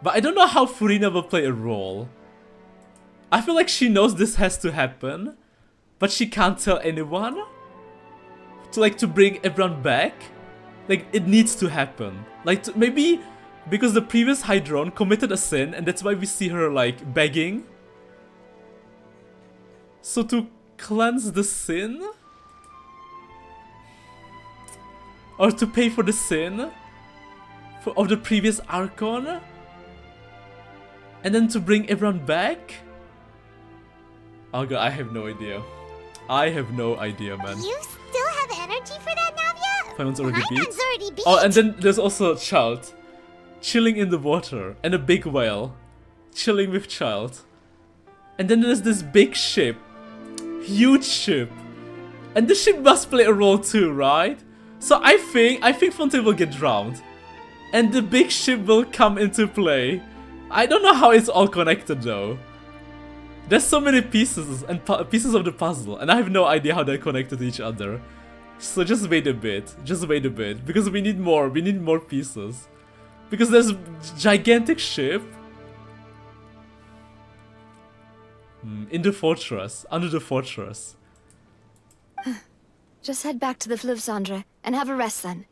But I don't know how Furina will play a role. I feel like she knows this has to happen, but she can't tell anyone. To bring everyone back, like it needs to happen. Like maybe because the previous Hydron committed a sin, and that's why we see her like begging. So to cleanse the sin, or to pay for the sin of the previous Archon, and then to bring everyone back. Oh god, I have no idea. I have no idea, man. You still have energy for that, Navia? Fireman's already beat. Already beat. Oh, and then there's also a child chilling in the water, and a big whale chilling with child. And then there's this big ship, huge ship, and the ship must play a role too, right? So I think Fontaine will get drowned, and the big ship will come into play. I don't know how it's all connected though. There's so many pieces and pieces of the puzzle, and I have no idea how they're connected to each other. So just wait a bit, because we need more pieces. Because there's a gigantic ship in the fortress, under the fortress. Just head back to the Fleuve Cendre and have a rest then.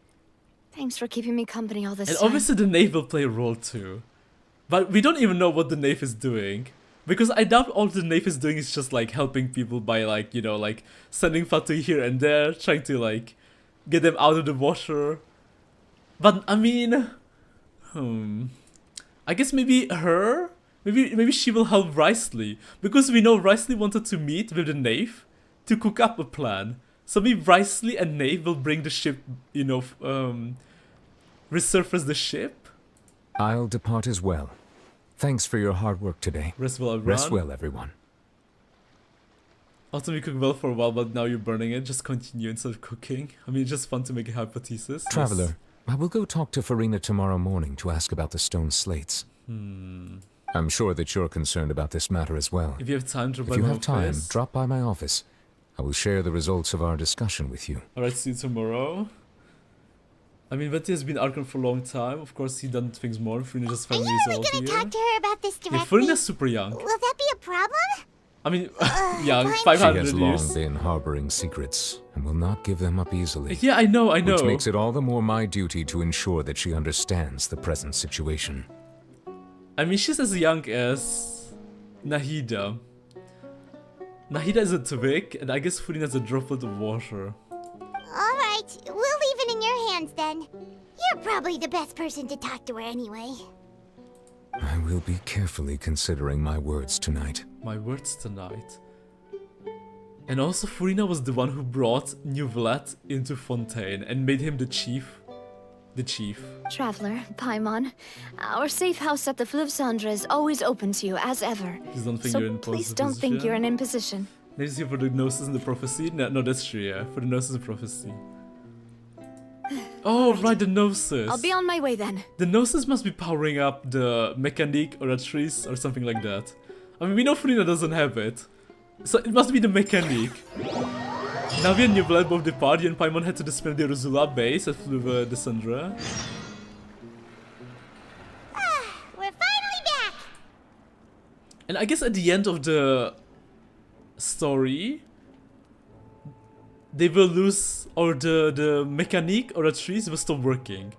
Thanks for keeping me company all this time. And obviously the Knave will play a role too. But we don't even know what the Knave is doing. Because I doubt all the Knave is doing is just like helping people by like, you know, like sending Fatu here and there, trying to like get them out of the water. But I mean, I guess maybe her, maybe she will help Wriothesley, because we know Wriothesley wanted to meet with the Knave to cook up a plan. So maybe Wriothesley and Knave will bring the ship, you know, resurface the ship. I'll depart as well. Thanks for your hard work today. Rest well, everyone. Rest well, everyone. Autumn, you cooked well for a while, but now you're burning it. Just continue instead of cooking. I mean, it's just fun to make a hypothesis. Traveler, I will go talk to Furina tomorrow morning to ask about the stone slates. I'm sure that you're concerned about this matter as well. If you have time, drop by my office. If you have time, office. drop by my office. I will share the results of our discussion with you. Alright, see you tomorrow. I mean, Venti has been Archon for a long time. Of course, he done things more. Furina just finally is old here. Are you really gonna talk to her about this directly? Yeah, Furina's super young. Will that be a problem? I mean, young, 500 years. She has long been harboring secrets and will not give them up easily. Yeah, I know. Which makes it all the more my duty to ensure that she understands the present situation. I mean, she's as young as Nahida. Nahida is a twig, and I guess Furina's a droplet of water. Alright, we'll leave it in your hands then. You're probably the best person to talk to her anyway. I will be carefully considering my words tonight. My words tonight. And also Furina was the one who brought Neuvillette into Fontaine and made him the chief the chief. Traveler, Paimon, our safe house at the Fleuve Cendre is always open to you as ever. Please don't think So you're in please position. don't think you're in imposition. Let's see for the gnosis and the prophecy. No, that's true. Yeah, for the gnosis and prophecy. Oh, right, the gnosis. I'll be on my way then. The gnosis must be powering up the mechanique or a trees or something like that. I mean, we know Furina doesn't have it, so it must be the mechanique. Navia and Neuvillette both departed, and Paimon had to dispel the Rosula base at Fleuve de Cendre. We're finally back! And I guess at the end of the story, they will lose, or the mechanique or the trees will stop working.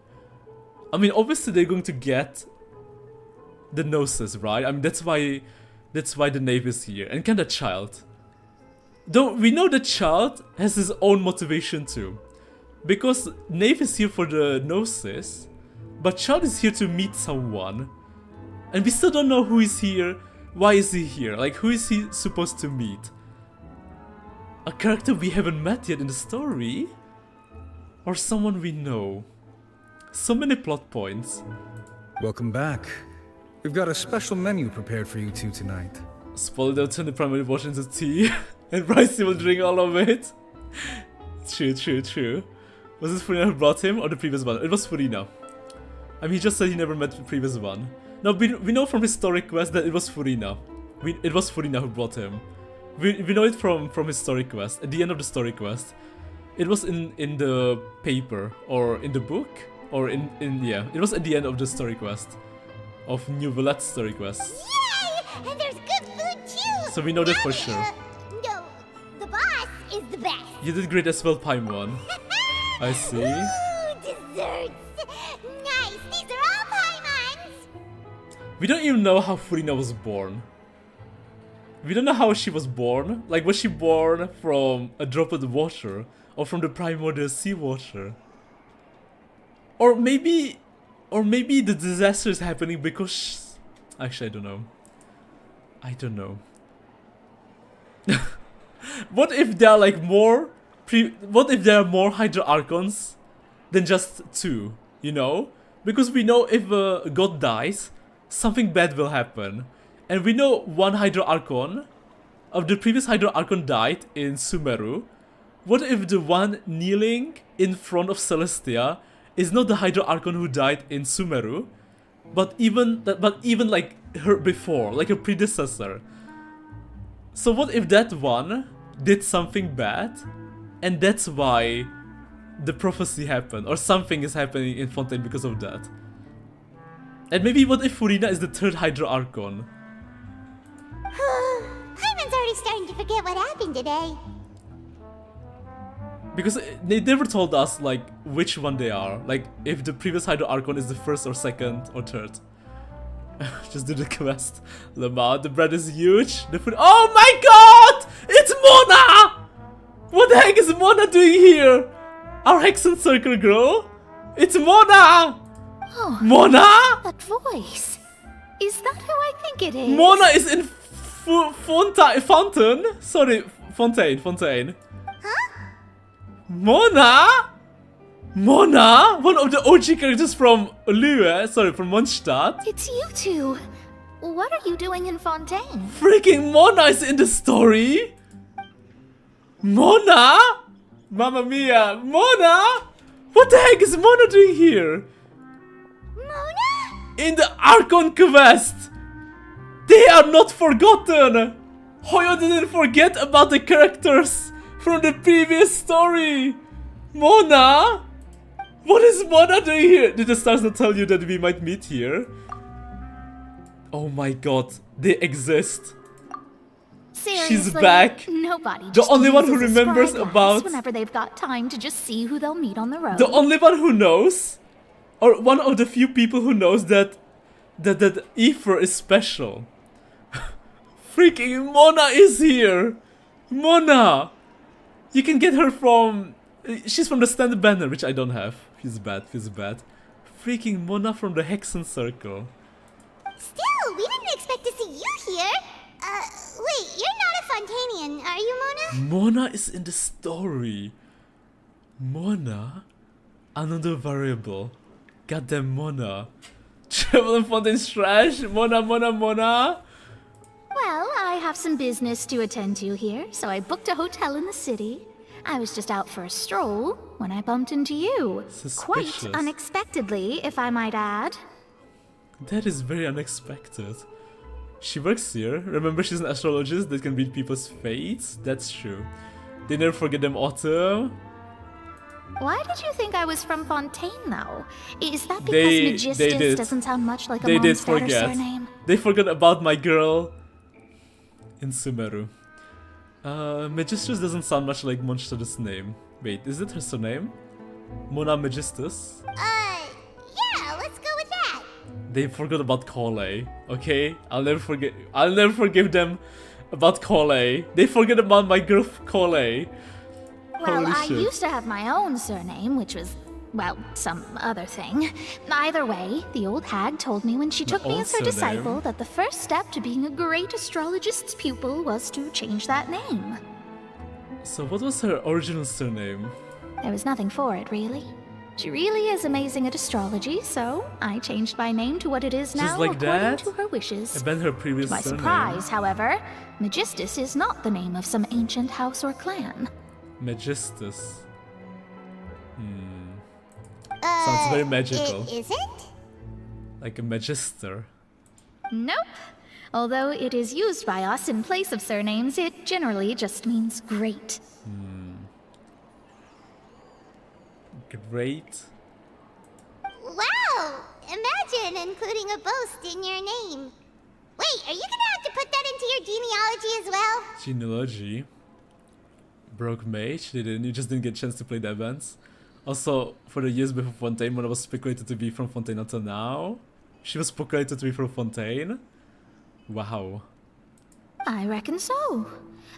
I mean, obviously they're going to get the gnosis, right? I mean, that's why the Knave is here, and can the child. Though we know the child has his own motivation too, because Knave is here for the gnosis, but child is here to meet someone, and we still don't know who is here. Why is he here? Like, who is he supposed to meet? A character we haven't met yet in the story, or someone we know? So many plot points. Welcome back. We've got a special menu prepared for you two tonight. Spoiler, they'll turn the primary wash into tea, and Bryce will drink all of it. True. Was this Furina who brought him, or the previous one? It was Furina. I mean, he just said he never met the previous one. No, we know from historic quest that it was Furina. It was Furina who brought him. We know it from historic quest. At the end of the story quest, it was in the paper or in the book or in yeah. It was at the end of the story quest of Neuvillette's story quest. Yay! And there's good food too! So we know that for sure. No, the boss is the best! You did great as well, Paimon. I see. Ooh, desserts! Nice! These are all Paimons! We don't even know how Furina was born. We don't know how she was born. Like, was she born from a drop of the water? Or from the primordial seawater? Or maybe the disaster is happening because... Actually, I don't know. What if there are like more... What if there are more Hydra Archons than just 2? You know? Because we know if a god dies, something bad will happen. And we know one Hydra Archon of the previous Hydra Archon died in Sumeru. What if the one kneeling in front of Celestia is not the Hydra Archon who died in Sumeru, but even like her before, like her predecessor? So what if that one did something bad, and that's why the prophecy happened, or something is happening in Fontaine because of that? And maybe what if Furina is the 3rd Hydra Archon? Paimon's already starting to forget what happened today. Because they never told us, like, which one they are. Like, if the previous Hydra Archon is the 1st or 2nd or 3rd. Just do the quest. Lamar, the bread is huge. The food. Oh my god! It's Mona! What the heck is Mona doing here? Our Hexen Circle girl? It's Mona! Oh, Mona? that voice. Is that who I think it is? Mona is in Fontaine? Sorry, Fontaine. Huh? Mona? Mona? One of the OG characters from from Mondstadt. It's you two. What are you doing in Fontaine? Freaking Mona is in the story? Mona? Mamma mia, Mona? What the heck is Mona doing here? Mona? In the Archon quest! They are not forgotten! Hoyo didn't forget about the characters from the previous story! Mona? What is Mona doing here? Did the stars not tell you that we might meet here? Oh my god, they exist. Seriously, she's back. Nobody. The only one who remembers about. Whenever they've got time to just see who they'll meet on the road. The only one who knows, or one of the few people who knows that Aether is special. Freaking Mona is here. Mona, you can get her from. She's from the standard banner, which I don't have. Feels bad. Freaking Mona from the Hexen Circle. Still, we didn't expect to see you here. Wait, you're not a Fontainian, are you, Mona? Mona is in the story. Mona? Another variable. Goddamn Mona. Travel in Fontaine's trash? Mona. Well, I have some business to attend to here, so I booked a hotel in the city. I was just out for a stroll when I bumped into you. Suspicious. Quite unexpectedly, if I might add. That is very unexpected. She works here. Remember, she's an astrologist that can read people's fates? That's true. They never forget them, Autumn. Why did you think I was from Fontaine, though? Is that because Magistus doesn't sound much like a Mondstadt surname? They forgot about my girl in Sumeru. Magistus doesn't sound much like Mondstadt's name. Wait, is it her surname? Mona Magistus? Yeah, let's go with that. They forgot about Kole, okay? I'll never forgive them about Kole. They forget about my girl Kole. Well, Holy I shit. used to have my own surname, which was, well, some other thing. Either way, the old hag told me when she took me as her disciple that the first step to being a great astrologist's pupil was to change that name. So what was her original surname? There was nothing for it, really. She really is amazing at astrology, so I changed my name to what it is now Just like according that? to her wishes. I bet her previous To my surname. surprise, however, Magistus is not the name of some ancient house or clan. Magistus. Sounds very magical. It isn't? Like a magister. Nope. Although it is used by us in place of surnames, it generally just means great. Great. Wow! Imagine including a boast in your name. Wait, are you gonna have to put that into your genealogy as well? Genealogy. Broke mage. You just didn't get a chance to play the events. Also, for the years before Fontaine, Mona was speculated to be from Fontaine until now. She was speculated to be from Fontaine. Wow. I reckon so.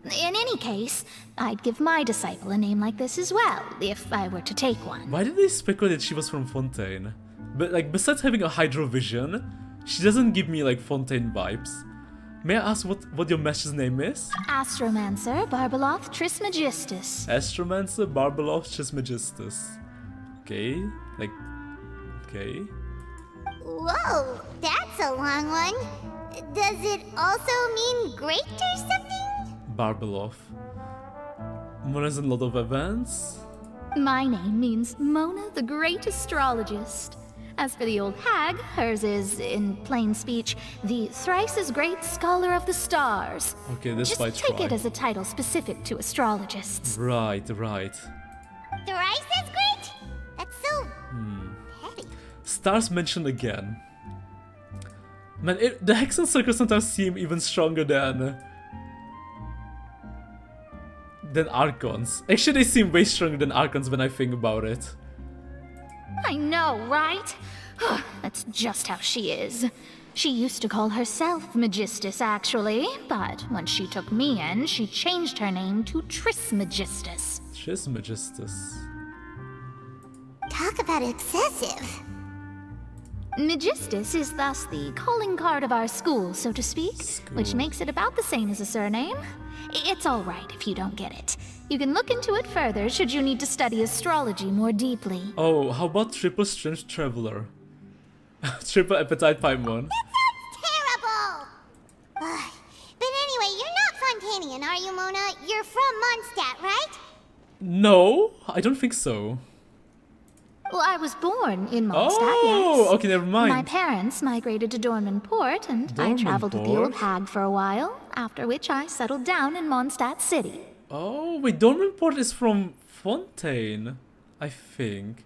In any case, I'd give my disciple a name like this as well, if I were to take one. Why did they speculate she was from Fontaine? But like, besides having a hydrovision, she doesn't give me like Fontaine vibes. May I ask what your master's name is? Astromancer Barbeloth Trismegistus. Astromancer Barbeloth Trismegistus. Okay, like, okay. Whoa, that's a long one. Does it also mean great or something? Barbeloth. Mona's in a lot of events. My name means Mona the Great Astrologist. As for the old hag, hers is, in plain speech, the thrice-as-great Scholar of the Stars. Okay, this Just might take try. it as a title specific to astrologists. Right. Thrice as great? That's so petty. Stars mentioned again. Man, the Hexen Circle sometimes seem even stronger than Archons. Actually, they seem way stronger than Archons when I think about it. I know, right? That's just how she is. She used to call herself Magistus, actually, but when she took me in, she changed her name to Trismegistus. Trismegistus. Talk about excessive. Magistus is thus the calling card of our school, so to speak, which makes it about the same as a surname. It's all right if you don't get it. You can look into it further should you need to study astrology more deeply. Oh, how about Triple Strength Traveler? Triple Appetite Paimon. Terrible! But anyway, you're not Fontainian, are you, Mona? You're from Mondstadt, right? No, I don't think so. Well, I was born in Mondstadt, Oh, yes. okay, never mind. My parents migrated to Dorman Port, and I traveled with the old hag for a while, after which I settled down in Mondstadt City. Oh, wait, Dormanport is from Fontaine, I think.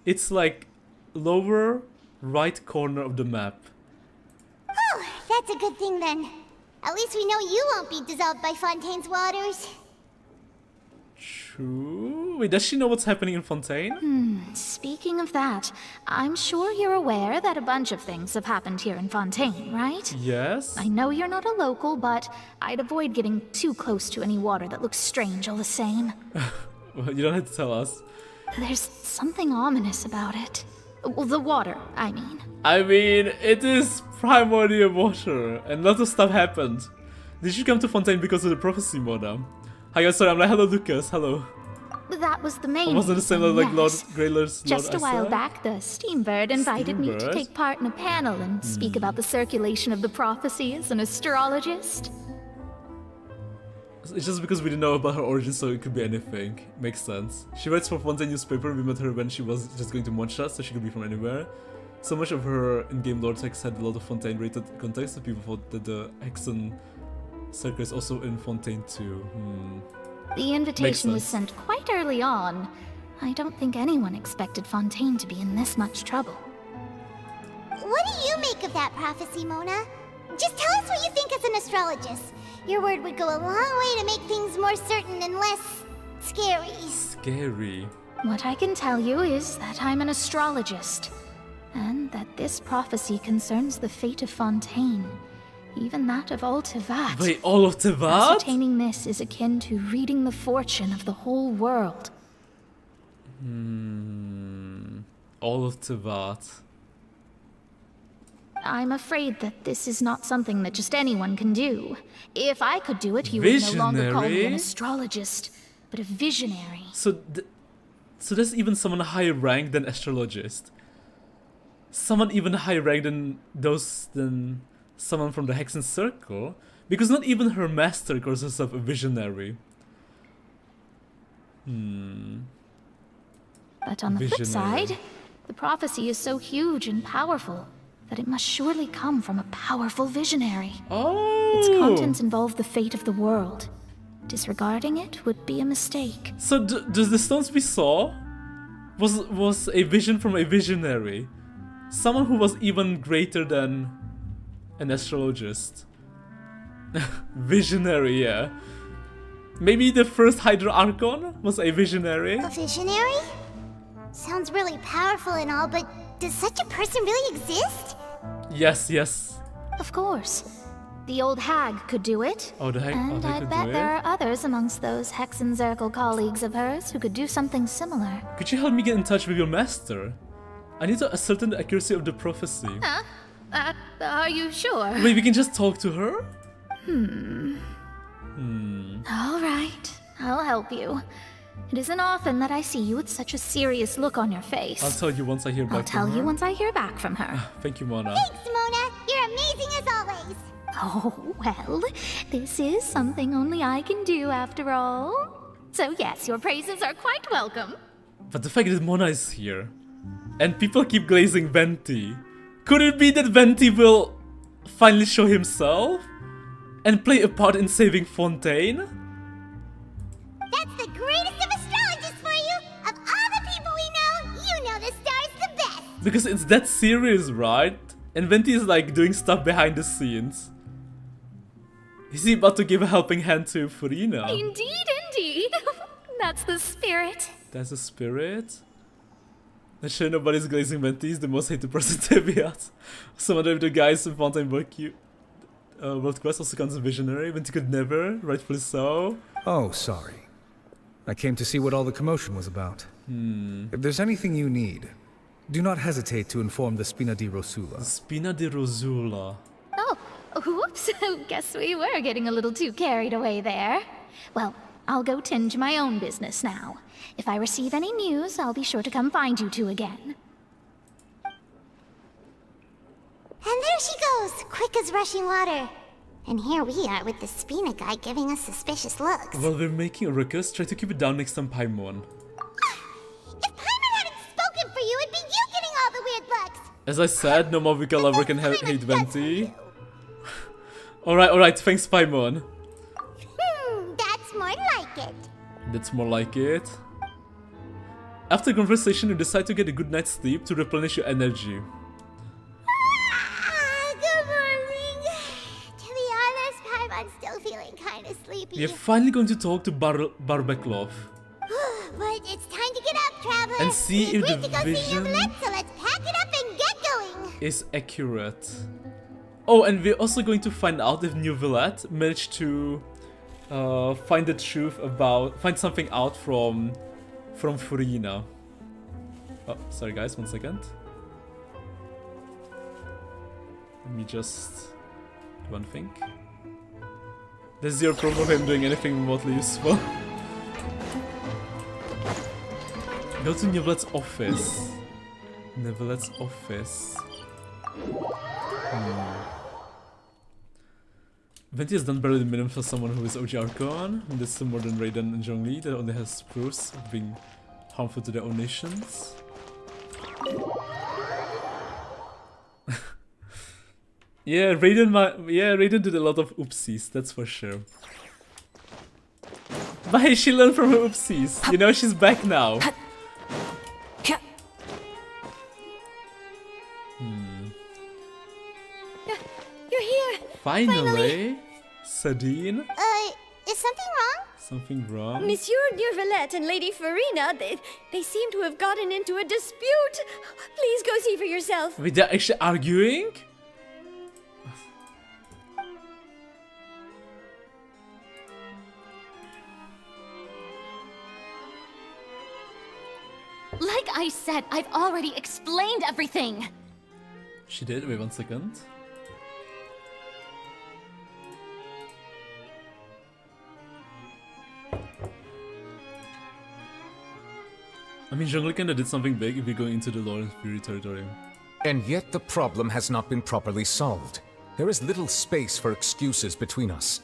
It's like lower right corner of the map. Oh, that's a good thing then. At least we know you won't be dissolved by Fontaine's waters. True. Wait, does she know what's happening in Fontaine? Speaking of that, I'm sure you're aware that a bunch of things have happened here in Fontaine, right? Yes. I know you're not a local, but I'd avoid getting too close to any water that looks strange all the same. Well, you don't have to tell us. There's something ominous about it. Well, the water, I mean. I mean, it is primordial water, and lots of stuff happened. Did you come to Fontaine because of the prophecy, Mona? Hi guys, sorry, I'm like, hello Lucas, hello. that was the main Wasn't it similar like Lord yes. Greyler's Lord Just a while Isaac? back, the Steambird invited me to Steambird? take part in a panel and speak about the circulation of the prophecy as an astrologist. It's just because we didn't know about her origin, so it could be anything. Makes sense. She writes for Fontaine newspaper. We met her when she was just going to Mondstadt, so she could be from anywhere. So much of her in-game lore text had a lot of Fontaine-rated context, so people thought that the Hexen circle is also in Fontaine too. The invitation was sent quite early on. I don't think anyone expected Fontaine to be in this much trouble. What do you make of that prophecy, Mona? Just tell us what you think as an astrologist. Your word would go a long way to make things more certain and less scary. Scary. What I can tell you is that I'm an astrologist, and that this prophecy concerns the fate of Fontaine, even that of all Tevat. Wait, all of Tevat? Ascertaining this is akin to reading the fortune of the whole world. All of Tevat. I'm afraid that this is not something that just anyone can do. If I could do it, you would no longer call me an Visionary? astrologist, but a visionary. So there's even someone higher ranked than astrologist. Someone even higher ranked than someone from the Hexen Circle, because not even her master calls herself a visionary. But on the flip side, the prophecy is so huge and powerful that it must surely come from a powerful visionary. Oh! Its contents involve the fate of the world. Disregarding it would be a mistake. So does the stones we saw was a vision from a visionary? Someone who was even greater than an astrologist. Visionary, yeah. Maybe the first Hydra Archon was a visionary? A visionary? Sounds really powerful and all, but does such a person really exist? Yes, yes. Of course. The old hag could do it. Oh, the hag And I could bet do there it? are others amongst those Hexen Circle colleagues of hers who could do something similar. Could you help me get in touch with your master? I need to ascertain the accuracy of the prophecy. Huh? Are you sure? Wait, we can just talk to her? All right, I'll help you. It isn't often that I see you with such a serious look on your face. I'll tell you once I hear back I'll tell from her. you once I hear back from her. Thank you, Mona. Thanks, Mona. You're amazing as always. Oh, well, this is something only I can do after all. So yes, your praises are quite welcome. But the fact that Mona is here, and people keep glazing Venti, could it be that Venti will finally show himself? And play a part in saving Fontaine? That's the greatest of astrologists for you. Of all the people we know, you know the star's the best. Because it's that serious, right? And Venti is like doing stuff behind the scenes. Is he about to give a helping hand to Furina? Indeed, indeed. That's the spirit. That's a spirit? I'm sure nobody's glazing Venti. He's the most hated person to be at. Some other of the guys in Fontaine World Quest also counts as visionary. Venti could never, rightfully so. Oh, sorry. I came to see what all the commotion was about. If there's anything you need, do not hesitate to inform the Spina di Rosula. Spina di Rosula. Oh, whoops. Guess we were getting a little too carried away there. Well, I'll go tend to my own business now. If I receive any news, I'll be sure to come find you two again. And there she goes, quick as rushing water. And here we are with the Spina guy giving us suspicious looks. While we're making a ruckus, try to keep it down next time, Paimon. If Paimon hadn't spoken for you, it'd be you getting all the weird looks. As I said, no more Vika lover can hate Venti. Alright, thanks, Paimon. That's more like it. That's more like it. After conversation, you decide to get a good night's sleep to replenish your energy. Good morning. To be honest, Paimon's still feeling kind of sleepy. You're finally going to talk to Barbeklov. But it's time to get up, traveler. And see We if the agreed to go see vision Neuvillette, so let's pack it up and get going. is accurate. Oh, and we're also going to find out if Neuvillette managed to find the truth about, find something out from Furina. Oh, sorry guys, 1 second. Let me just do one thing. There's zero problem of him doing anything remotely useful. Go to Neuvillette's office. Neuvillette's office. Venti has done better than minimum for someone who is OG Archon. This is more than Raiden and Zhongli that only has proofs of being harmful to their own nations. Yeah, Raiden did a lot of oopsies, that's for sure. But hey, she learned from her oopsies. You know, she's back now. You're here! Finally! Sadine? Is something wrong? Something wrong? Monsieur Neuvillette and Lady Furina, they seem to have gotten into a dispute. Please go see for yourself. Wait, they're actually arguing? Like I said, I've already explained everything. She did? Wait 1 second. I mean, Zhongli kinda did something big if you're going into the Lord and Fury territory. And yet the problem has not been properly solved. There is little space for excuses between us.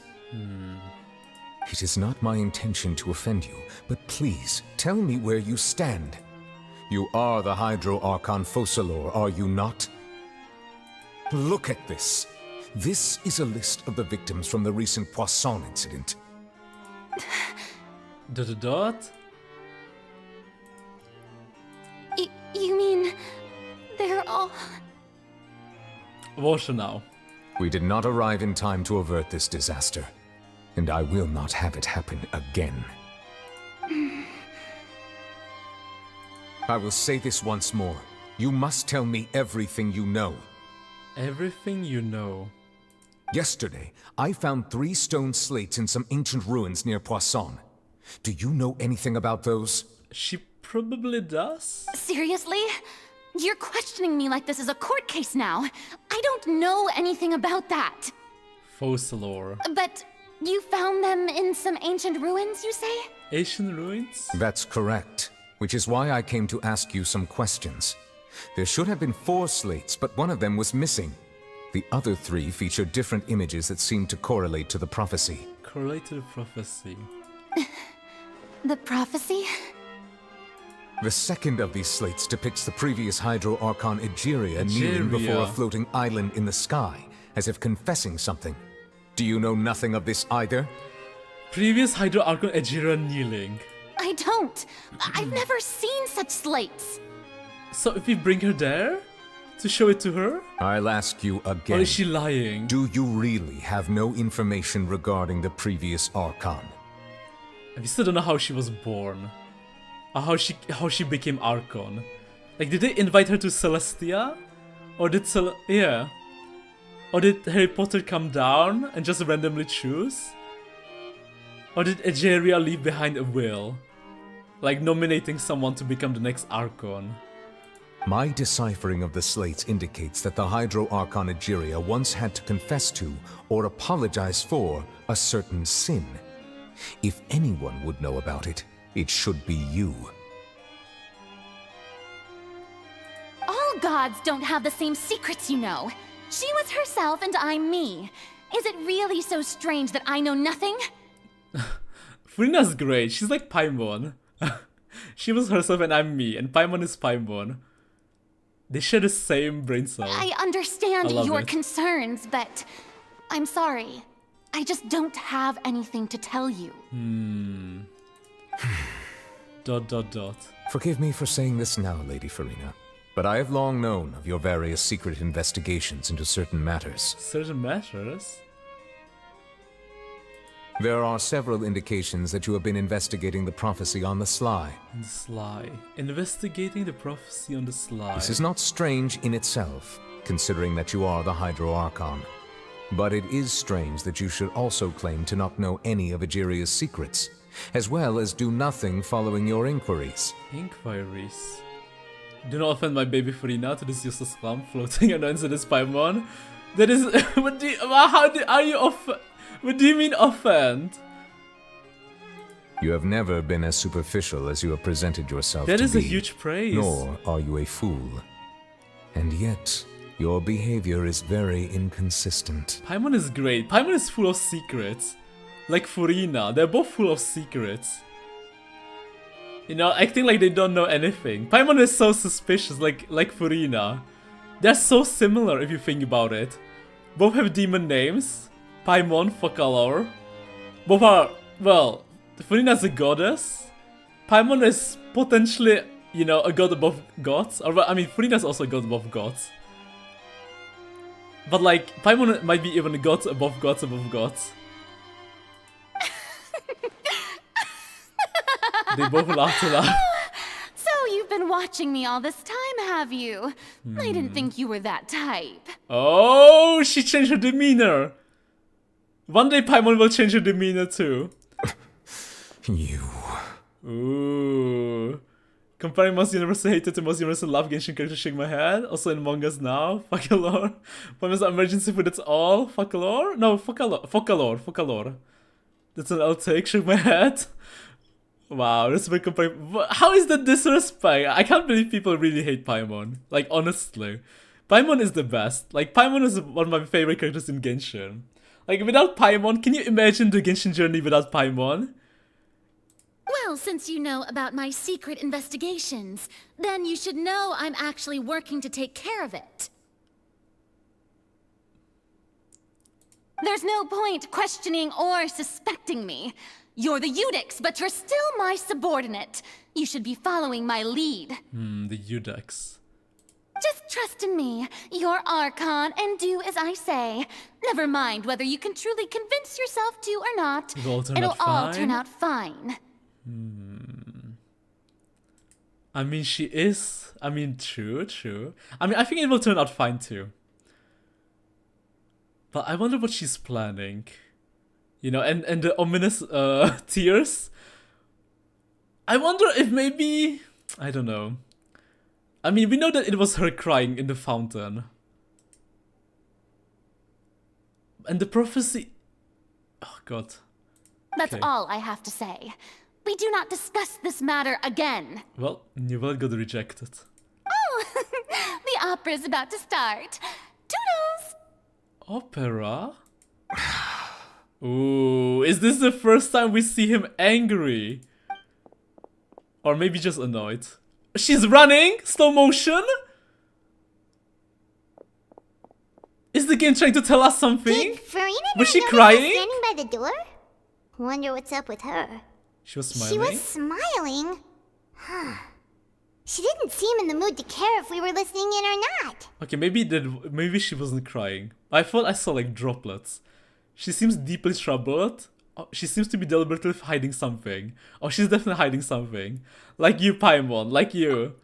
It is not my intention to offend you, but please, tell me where you stand. You are the Hydro Archon Focalor, are you not? Look at this. This is a list of the victims from the recent Poisson incident. Dot? You mean they're all... Water now. We did not arrive in time to avert this disaster, and I will not have it happen again. I will say this once more. You must tell me everything you know. Everything you know. Yesterday, I found 3 stone slates in some ancient ruins near Poisson. Do you know anything about those? She probably does. Seriously? You're questioning me like this is a court case now. I don't know anything about that. Focalor. But you found them in some ancient ruins, you say? Ancient ruins? That's correct. Which is why I came to ask you some questions. There should have been 4 slates, but one of them was missing. The other 3 feature different images that seem to correlate to the prophecy. Correlate to the prophecy. The prophecy? The second of these slates depicts the previous Hydro Archon Egeria kneeling before a floating island in the sky, as if confessing something. Do you know nothing of this either? Previous Hydro Archon Egeria kneeling. I don't. I've never seen such slates. So if we bring her there? To show it to her? I'll ask you again. Or is she lying? Do you really have no information regarding the previous Archon? I still don't know how she was born. Or how she became Archon. Like, did they invite her to Celestia? Or did Or did Harry Potter come down and just randomly choose? Or did Egeria leave behind a will? Like nominating someone to become the next Archon? My deciphering of the slates indicates that the Hydro Archon Egeria once had to confess to, or apologize for, a certain sin. If anyone would know about it, it should be you. All gods don't have the same secrets, you know. She was herself and I'm me. Is it really so strange that I know nothing? Furina's great. She's like Paimon. She was herself and I'm me, and Paimon is Paimon. They share the same brain cell. I understand your concerns, but I'm sorry. I just don't have anything to tell you. Dot. Forgive me for saying this now, Lady Furina, but I have long known of your various secret investigations into certain matters. Certain matters? There are several indications that you have been investigating the prophecy on the sly. On the sly. Investigating the prophecy on the sly. This is not strange in itself, considering that you are the Hydro Archon. But it is strange that you should also claim to not know any of Egeria's secrets, as well as do nothing following your inquiries. Inquiries? Do not offend my baby Furina to this useless clump floating annoyance in this Paimon. That is... What do you mean offend? You have never been as superficial as you have presented yourself That to is be. a huge praise. Nor are you a fool. And yet, your behavior is very inconsistent. Paimon is great. Paimon is full of secrets. Like Furina, they're both full of secrets. You know, acting like they don't know anything. Paimon is so suspicious, like Furina. They're so similar if you think about it. Both have demon names. Paimon, Focalor. Both are, well, Furina's a goddess. Paimon is potentially, you know, a god above gods. Or, I mean, Furina's also a god above gods. But like, Paimon might be even a god above gods above gods. They both laugh to laugh. So you've been watching me all this time, have you? I didn't think you were that type. Oh, she changed her demeanor. One day Paimon will change her demeanor too. You. Ooh. Comparing most universal hated to most universal love Genshin character, shake my head. Also in mangas now. Focalor. Paimon's emergency food, that's all. Focalor? No, Focalor. That's an I'll take, shake my head. Wow, this is very comparing. How is that disrespect? I can't believe people really hate Paimon. Like, honestly. Paimon is the best. Like, Paimon is one of my favorite characters in Genshin. Like, without Paimon, can you imagine the Genshin journey without Paimon? Well, since you know about my secret investigations, then you should know I'm actually working to take care of it. There's no point questioning or suspecting me. You're the Eudex, but you're still my subordinate. You should be following my lead. The Eudex. Just trust in me. You're Archon, and do as I say. Never mind whether you can truly convince yourself to or not. It'll all turn out fine. I mean, she is. I mean, true. I mean, I think it will turn out fine too. But I wonder what she's planning. You know, and the ominous tears. I wonder if maybe... I don't know. I mean, we know that it was her crying in the fountain. And the prophecy... Oh, God. That's Okay. all I have to say. We do not discuss this matter again. Well, Neuvillette got rejected. Oh, the opera's about to start. Toodles! Opera? Ooh, is this the first time we see him angry? Or maybe just annoyed? She's running! Slow motion? Is the game trying to tell us something? Did Furina Was she not crying? notice us standing by the door? Wonder what's up with her. She was smiling? She was smiling? Huh. She didn't seem in the mood to care if we were listening in or not. Okay, maybe she wasn't crying. I thought I saw like droplets. She seems deeply troubled. Oh, she seems to be deliberately hiding something. Oh, she's definitely hiding something. Like you, Paimon. Like you.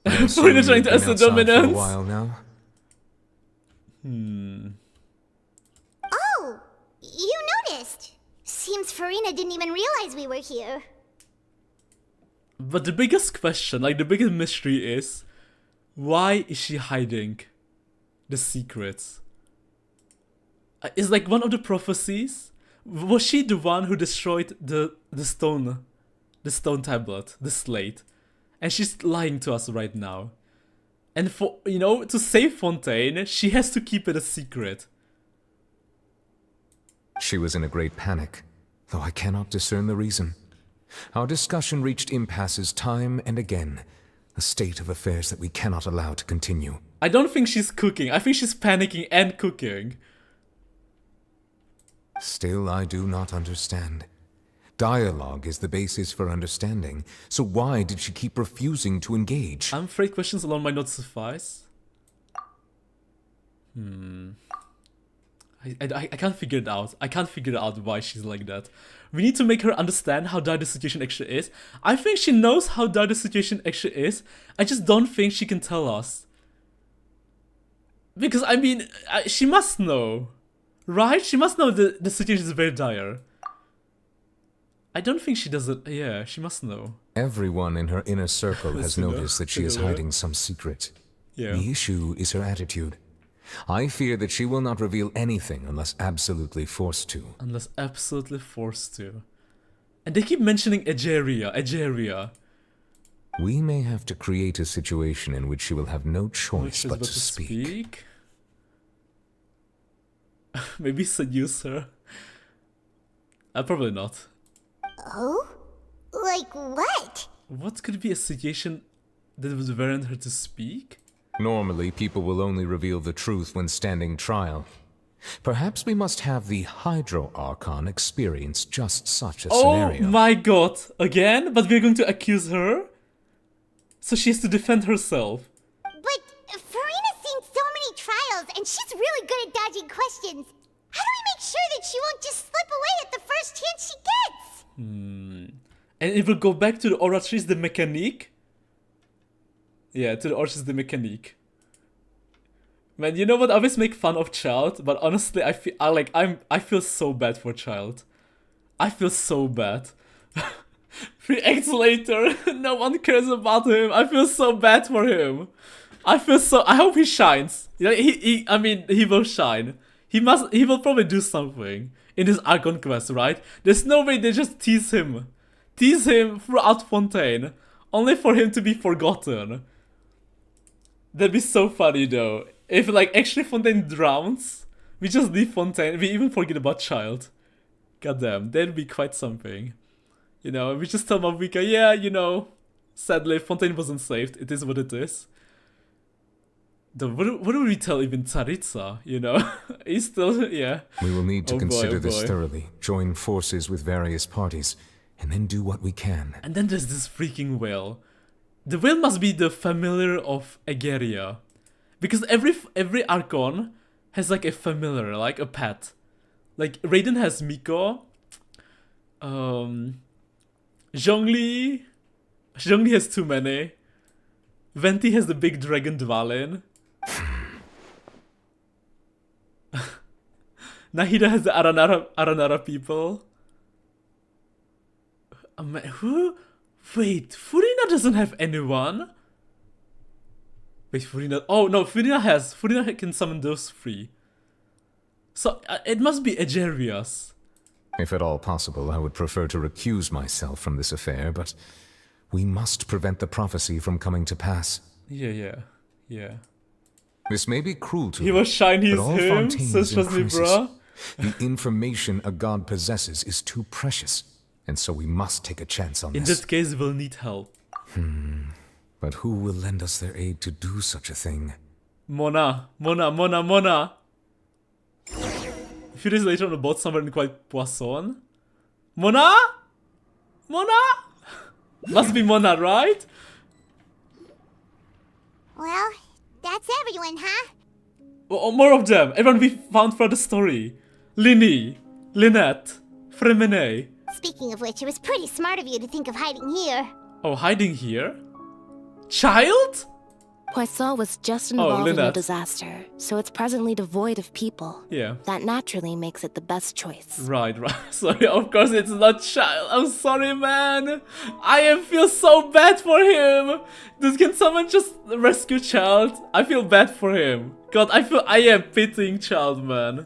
We're trying to assert dominance. For a while now. Oh, you noticed. Seems Furina didn't even realize we were here. But the biggest question, like the biggest mystery is, why is she hiding the secrets? Is like one of the prophecies? Was she the one who destroyed the stone tablet, the slate? And she's lying to us right now. And for, you know, to save Fontaine, she has to keep it a secret. She was in a great panic, though I cannot discern the reason. Our discussion reached impasses time and again, a state of affairs that we cannot allow to continue. I don't think she's cooking. I think she's panicking and cooking. Still, I do not understand. Dialogue is the basis for understanding, so why did she keep refusing to engage? I'm afraid questions alone might not suffice. I can't figure it out. I can't figure out why she's like that. We need to make her understand how dire the situation actually is. I think she knows how dire the situation actually is. I just don't think she can tell us. Because, I mean, she must know. Right? She must know the situation is very dire. I don't think she does it. Yeah, she must know. Everyone in her inner circle has noticed that she is hiding some secret. Yeah. The issue is her attitude. I fear that she will not reveal anything unless absolutely forced to. Unless absolutely forced to. And they keep mentioning Egeria. We may have to create a situation in which she will have no choice but to speak. Maybe seduce her. Probably not. Oh? Like what? What could be a situation that would warrant her to speak? Normally, people will only reveal the truth when standing trial. Perhaps we must have the Hydro Archon experience just such a scenario. Oh my god! Again? But we're going to accuse her? So she has to defend herself. But Furina's seen so many trials, and she's really good at dodging questions. How do we make sure that she won't just slip away at the first chance she gets? And it will go back to the Oratrice de Mécanique? Yeah, to the Oratrice de Mécanique. Man, you know what? I always make fun of Child, but honestly, I feel so bad for Child. I feel so bad. 3 acts later, no one cares about him. I feel so bad for him. I hope he shines. You know, I mean, he will shine. He will probably do something in his Archon quest, right? There's no way they just tease him throughout Fontaine, only for him to be forgotten. That'd be so funny though. If like actually Fontaine drowns, we just leave Fontaine, we even forget about Child. Goddamn, that'd be quite something. You know, we just tell Mavica, yeah, you know, sadly Fontaine wasn't saved, it is what it is. What do we tell even Tsaritsa, you know? He's still, yeah. We will need to consider this thoroughly, join forces with various parties, and then do what we can. And then there's this freaking whale. The whale must be the familiar of Egeria. Because every Archon has like a familiar, like a pet. Like Raiden has Miko. Zhongli has too many. Venti has the big dragon Dvalin. Nahida has the Aranara people. Who? Wait, Furina doesn't have anyone? Wait, Furina... Oh, no, Furina can summon those 3. So, it must be Egeria's. If at all possible, I would prefer to recuse myself from this affair, but we must prevent the prophecy from coming to pass. Yeah. This may be cruel to He was shiny as him, says me, bruh. The information a god possesses is too precious, and so we must take a chance on this. In this case, we'll need help. But who will lend us their aid to do such a thing? Mona. A few days later on a boat somewhere in quite Poisson. Mona? Must be Mona, right? Well, that's everyone, huh? Oh, more of them. Everyone we found for the story. Linny, Lynette, Fremene. Speaking of which, it was pretty smart of you to think of hiding here. Oh, hiding here? Child? Poisson was just involved in a Lynette. disaster, so it's presently devoid of people. Yeah. That naturally makes it the best choice. Right. Sorry, of course it's not Child. I'm sorry, man. I feel so bad for him. Can someone just rescue Child? I feel bad for him. God, I am pitying Child, man.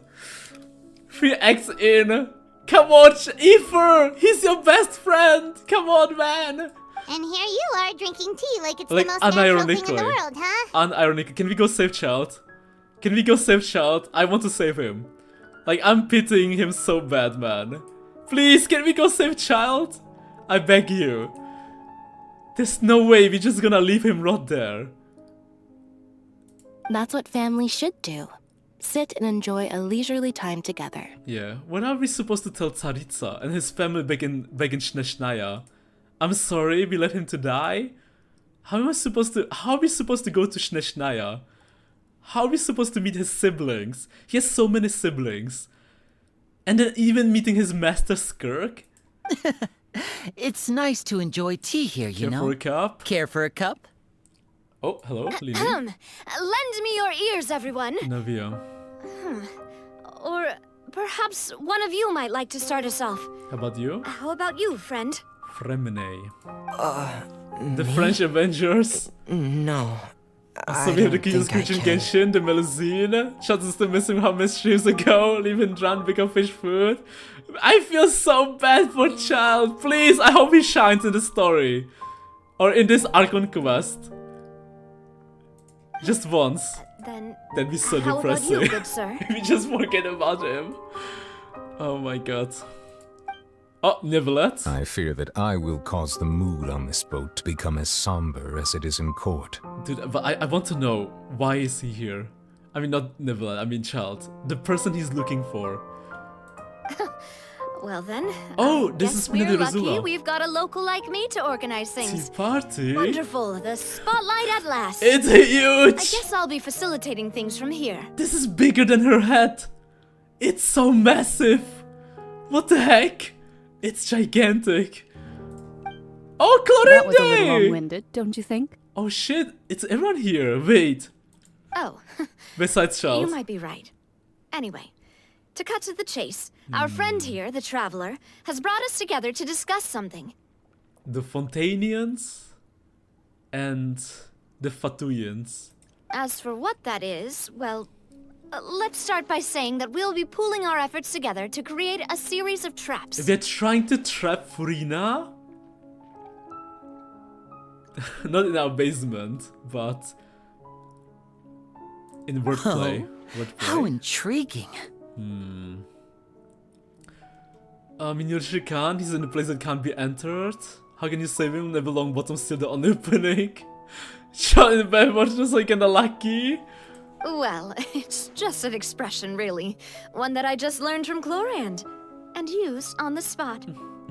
3 acts in. Come on, Ether! He's your best friend! Come on, man! And here you are drinking tea like it's the most natural thing in the world, huh? Unironically. Can we go save Child? I want to save him. Like, I'm pitying him so bad, man. Please, can we go save Child? I beg you. There's no way we're just gonna leave him rot there. That's what families should do. Sit and enjoy a leisurely time together. Yeah, what are we supposed to tell Tsaritsa and his family back in Sneshnaya? I'm sorry, we let him to die? How are we supposed to go to Sneshnaya? How are we supposed to meet his siblings? He has so many siblings. And then even meeting his master Skirk? It's nice to enjoy tea here, you know. Care for a cup? Care for a cup? Oh, hello, Lily. Lend me your ears, everyone. Navia. Or perhaps one of you might like to start us off. How about you? How about you, friend? Fremene. The French Avengers? No. So we have the Kyo's creature Genshin, the Melusine. Shots is still missing how mischievous ago. Leave him drown, become fish food. I feel so bad for Child. Please, I hope he shines in the story. Or in this Archon quest. Just once. That'd be so depressing. How about you, good sir? We just forget about him. Oh my god. Oh, Neuvillette. I fear that I will cause the mood on this boat to become as somber as it is in court. Dude, but I want to know, why is he here? I mean, not Neuvillette, I mean Child. The person he's looking for. Well then, oh, this is we're Spina lucky we've got a local like me to organize things. Tea party? Wonderful, the spotlight at last. It's huge! I guess I'll be facilitating things from here. This is bigger than her head. It's so massive. What the heck? It's gigantic. Oh, Clorinde! That was a little long-winded, don't you think? Oh shit, it's everyone here. Wait. Oh. Besides Charles. You might be right. Anyway, to cut to the chase, our friend here, the Traveler, has brought us together to discuss something. The Fontainians and the Fatuyans. As for what that is, well, let's start by saying that we'll be pooling our efforts together to create a series of traps. They're trying to trap Furina? Not in our basement, but in wordplay. How intriguing. Miniature Khan, he's in a place that can't be entered. How can you save him? Never long bottom still the only opening. Shot in the bed, but just like kinda lucky. Well, it's just an expression, really. One that I just learned from Clorinde and used on the spot.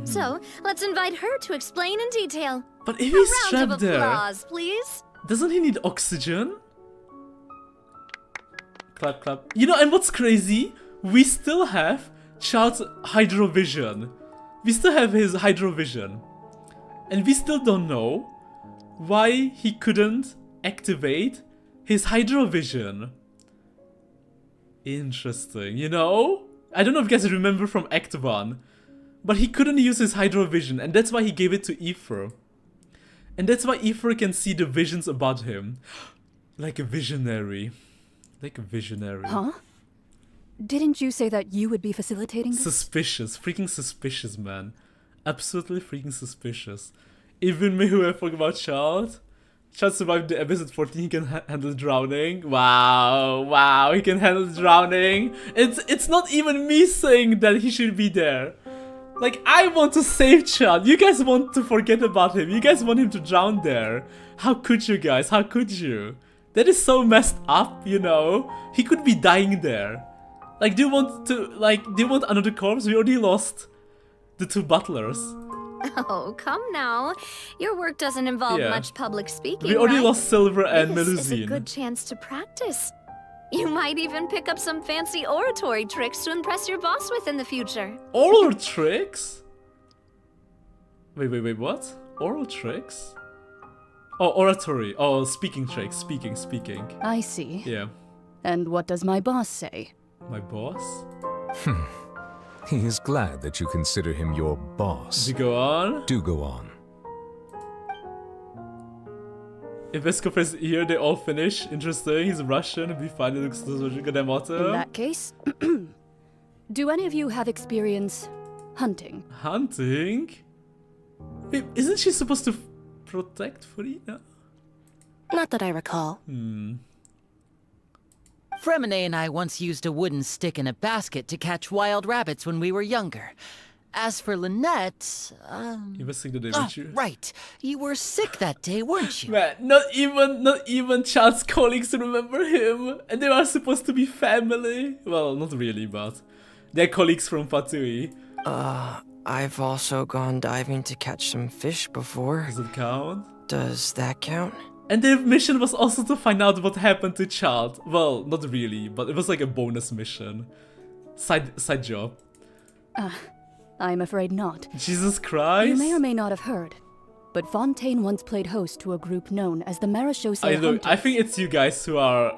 So, let's invite her to explain in detail. But if he's a round trapped of there, applause, please. Doesn't he need oxygen? Clap, clap. You know, and what's crazy? We still have Child's hydrovision. We still have his hydrovision. And we still don't know why he couldn't activate his hydrovision. Interesting, you know? I don't know if you guys remember from Act 1. But he couldn't use his hydrovision, and that's why he gave it to Aether. And that's why Aether can see the visions about him. Like a visionary. Like a visionary. Huh? Didn't you say that you would be facilitating this? Suspicious. Freaking suspicious, man. Absolutely freaking suspicious. Even me who I forgot about Child. Child survived the episode 14, he can handle drowning. Wow, wow, he can handle drowning. It's not even me saying that he should be there. Like, I want to save Child. You guys want to forget about him. You guys want him to drown there. How could you guys? How could you? That is so messed up, you know? He could be dying there. Like, do you want another corpse? We already lost the 2 butlers. Oh, come now. Your work doesn't involve much public speaking, We already right? lost Silver and This is a Melusine. good chance to practice. You might even pick up some fancy oratory tricks to impress your boss with in the future. Oral tricks? Wait, what? Oral tricks? Oh, oratory. Oh, speaking tricks. Speaking. I see. Yeah. And what does my boss say? My boss? He is glad that you consider him your boss. Do go on? Do go on. If Vescov is here, they all finish. Interesting. He's Russian. We find it In that case, do any of you have experience hunting? Hunting? Wait, isn't she supposed to protect Furina? Not that I recall. Fremine and I once used a wooden stick in a basket to catch wild rabbits when we were younger. As for Lynette, You were sick the day, weren't you? Right. You were sick that day, weren't you? Man, not even Child's colleagues remember him. And they are supposed to be family. Well, not really, but they're colleagues from Fatui. I've also gone diving to catch some fish before. Does it count? Does that count? And their mission was also to find out what happened to Child. Well, not really, but it was like a bonus mission. Side job. I'm afraid not. Jesus Christ. You may or may not have heard, but Fontaine once played host to a group known as the Marechaussee Hunters. I think it's you guys who are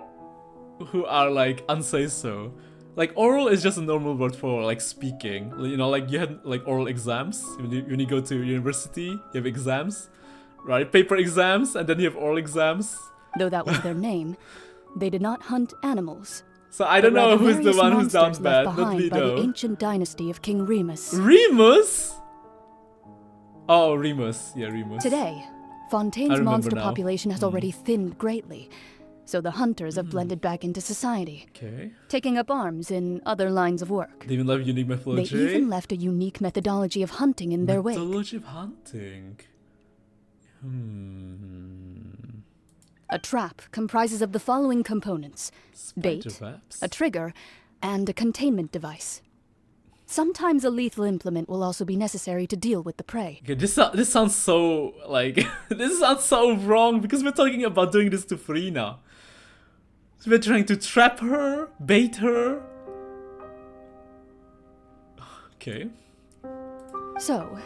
like unsay so. Like, oral is just a normal word for like speaking. You know, like you had like oral exams. When you go to university, you have exams, right? Paper exams, and then you have oral exams. Though that was their name, they did not hunt animals. So I don't know who's the various one who's down monsters bad, left not me behind by the though. ancient dynasty of King Remus. Remus? Oh, Remus. Yeah, Remus. Today, I Fontaine's remember monster now. population has already thinned greatly, so the hunters have blended back into society, Okay. taking up arms in other lines of work. They even love unique They mythology. even left a unique methodology of hunting in their wake. Methodology of hunting. A trap comprises of the following components: bait, Spider-webs. a trigger, and a containment device. Sometimes a lethal implement will also be necessary to deal with the prey. Okay, this sounds so like this sounds so wrong because we're talking about doing this to Furina. So we're trying to trap her, bait her. Okay. So,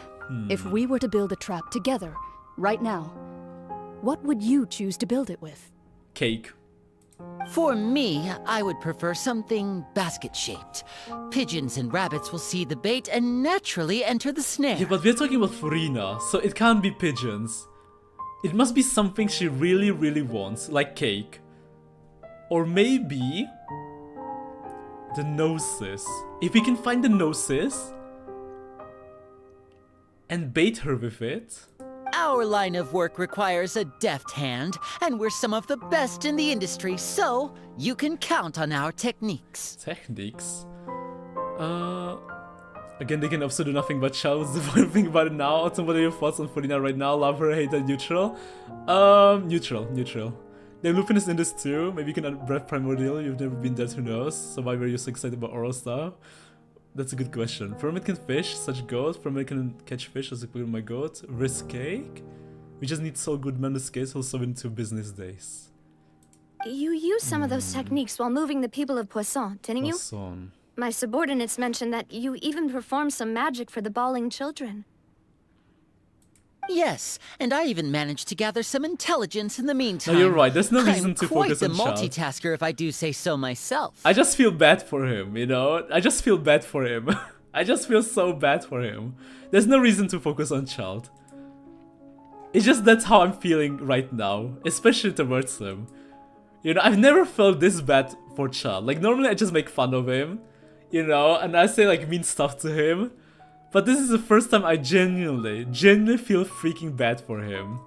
if we were to build a trap together, right now, what would you choose to build it with? Cake. For me, I would prefer something basket-shaped. Pigeons and rabbits will see the bait and naturally enter the snare. Yeah, but we're talking about Furina, so it can't be pigeons. It must be something she really, really wants, like cake. Or maybe the noses. If we can find the noses and bait her with it. Our line of work requires a deft hand, and we're some of the best in the industry, so you can count on our techniques. Techniques? Again, they can also do nothing but shout. What's the funny thing about it now? What are your thoughts on Furina right now? Love her, hate her, neutral? Neutral. Then Lupin is in this too. Maybe you can breath primordial. You've never been dead, who knows? So why were you so excited about oral stuff? That's a good question. Pyramid can fish, such goat. Pyramid can catch fish, as a my goat. Risk cake? We just need so good mental skills, he'll solve it in 2 business days. You used some of those techniques while moving the people of Poisson, didn't you? Poisson. My subordinates mentioned that you even performed some magic for the bawling children. Yes, and I even managed to gather some intelligence in the meantime. No, you're right. There's no reason to focus on I'm Child. quite the multitasker, if I do say so myself. I just feel bad for him, you know? I just feel bad for him. I just feel so bad for him. There's no reason to focus on Child. It's just that's how I'm feeling right now, especially towards him. You know, I've never felt this bad for Child. Like, normally I just make fun of him, you know, and I say, like, mean stuff to him. But this is the first time I genuinely feel freaking bad for him.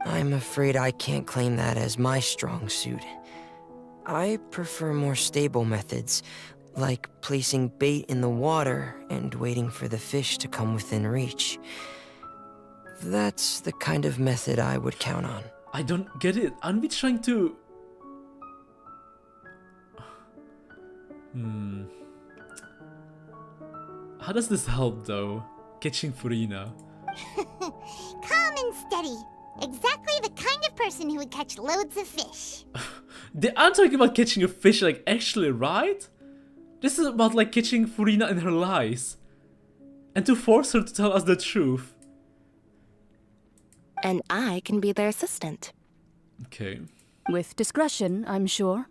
I'm afraid I can't claim that as my strong suit. I prefer more stable methods, like placing bait in the water and waiting for the fish to come within reach. That's the kind of method I would count on. I don't get it. Aren't we trying to... How does this help, though? Catching Furina. Calm and steady. Exactly the kind of person who would catch loads of fish. They aren't talking about catching a fish, like, actually, right? This is about, like, catching Furina in her lies. And to force her to tell us the truth. And I can be their assistant. Okay. With discretion, I'm sure.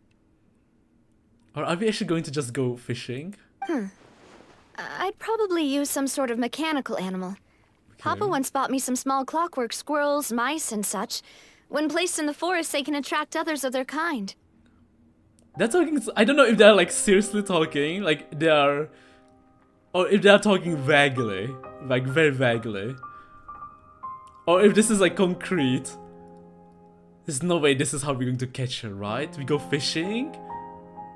Or are we actually going to just go fishing? I'd probably use some sort of mechanical animal. Papa once bought me some small clockwork squirrels, mice, and such. When placed in the forest, they can attract others of their kind. They're talking... I don't know if they're, like, seriously talking. Like, they are... Or if they're talking vaguely. Like, very vaguely. Or if this is, like, concrete. There's no way this is how we're going to catch her, right? We go fishing,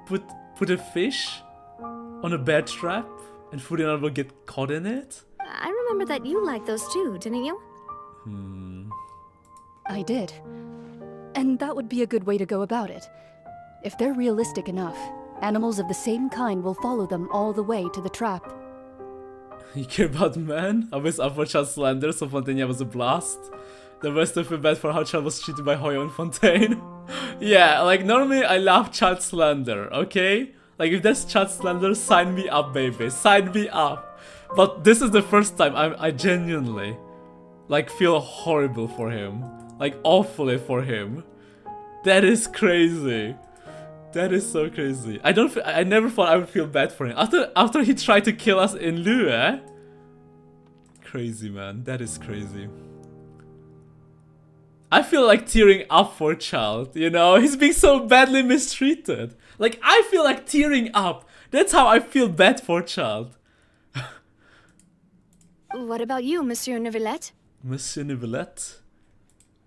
put a fish on a bear trap, and Furina will get caught in it? I remember that you liked those too, didn't you? I did. And that would be a good way to go about it. If they're realistic enough, animals of the same kind will follow them all the way to the trap. You care about men? I was up for Child's slander, so Fontaine was a blast. The rest of it bad for how Child was treated by Hoyo and Fontaine. Yeah, like, normally I love Child slander, okay? Like, if there's Child slander, sign me up, baby. Sign me up. But this is the first time I genuinely, like, feel horrible for him. Like, awfully for him. That is crazy. That is so crazy. I never thought I would feel bad for him. After he tried to kill us in Lue. Crazy, man. That is crazy. I feel like tearing up for Child, you know? He's being so badly mistreated. Like, I feel like tearing up. That's how I feel bad for Child. What about you, Monsieur Neuvillette? Monsieur Neuvillette?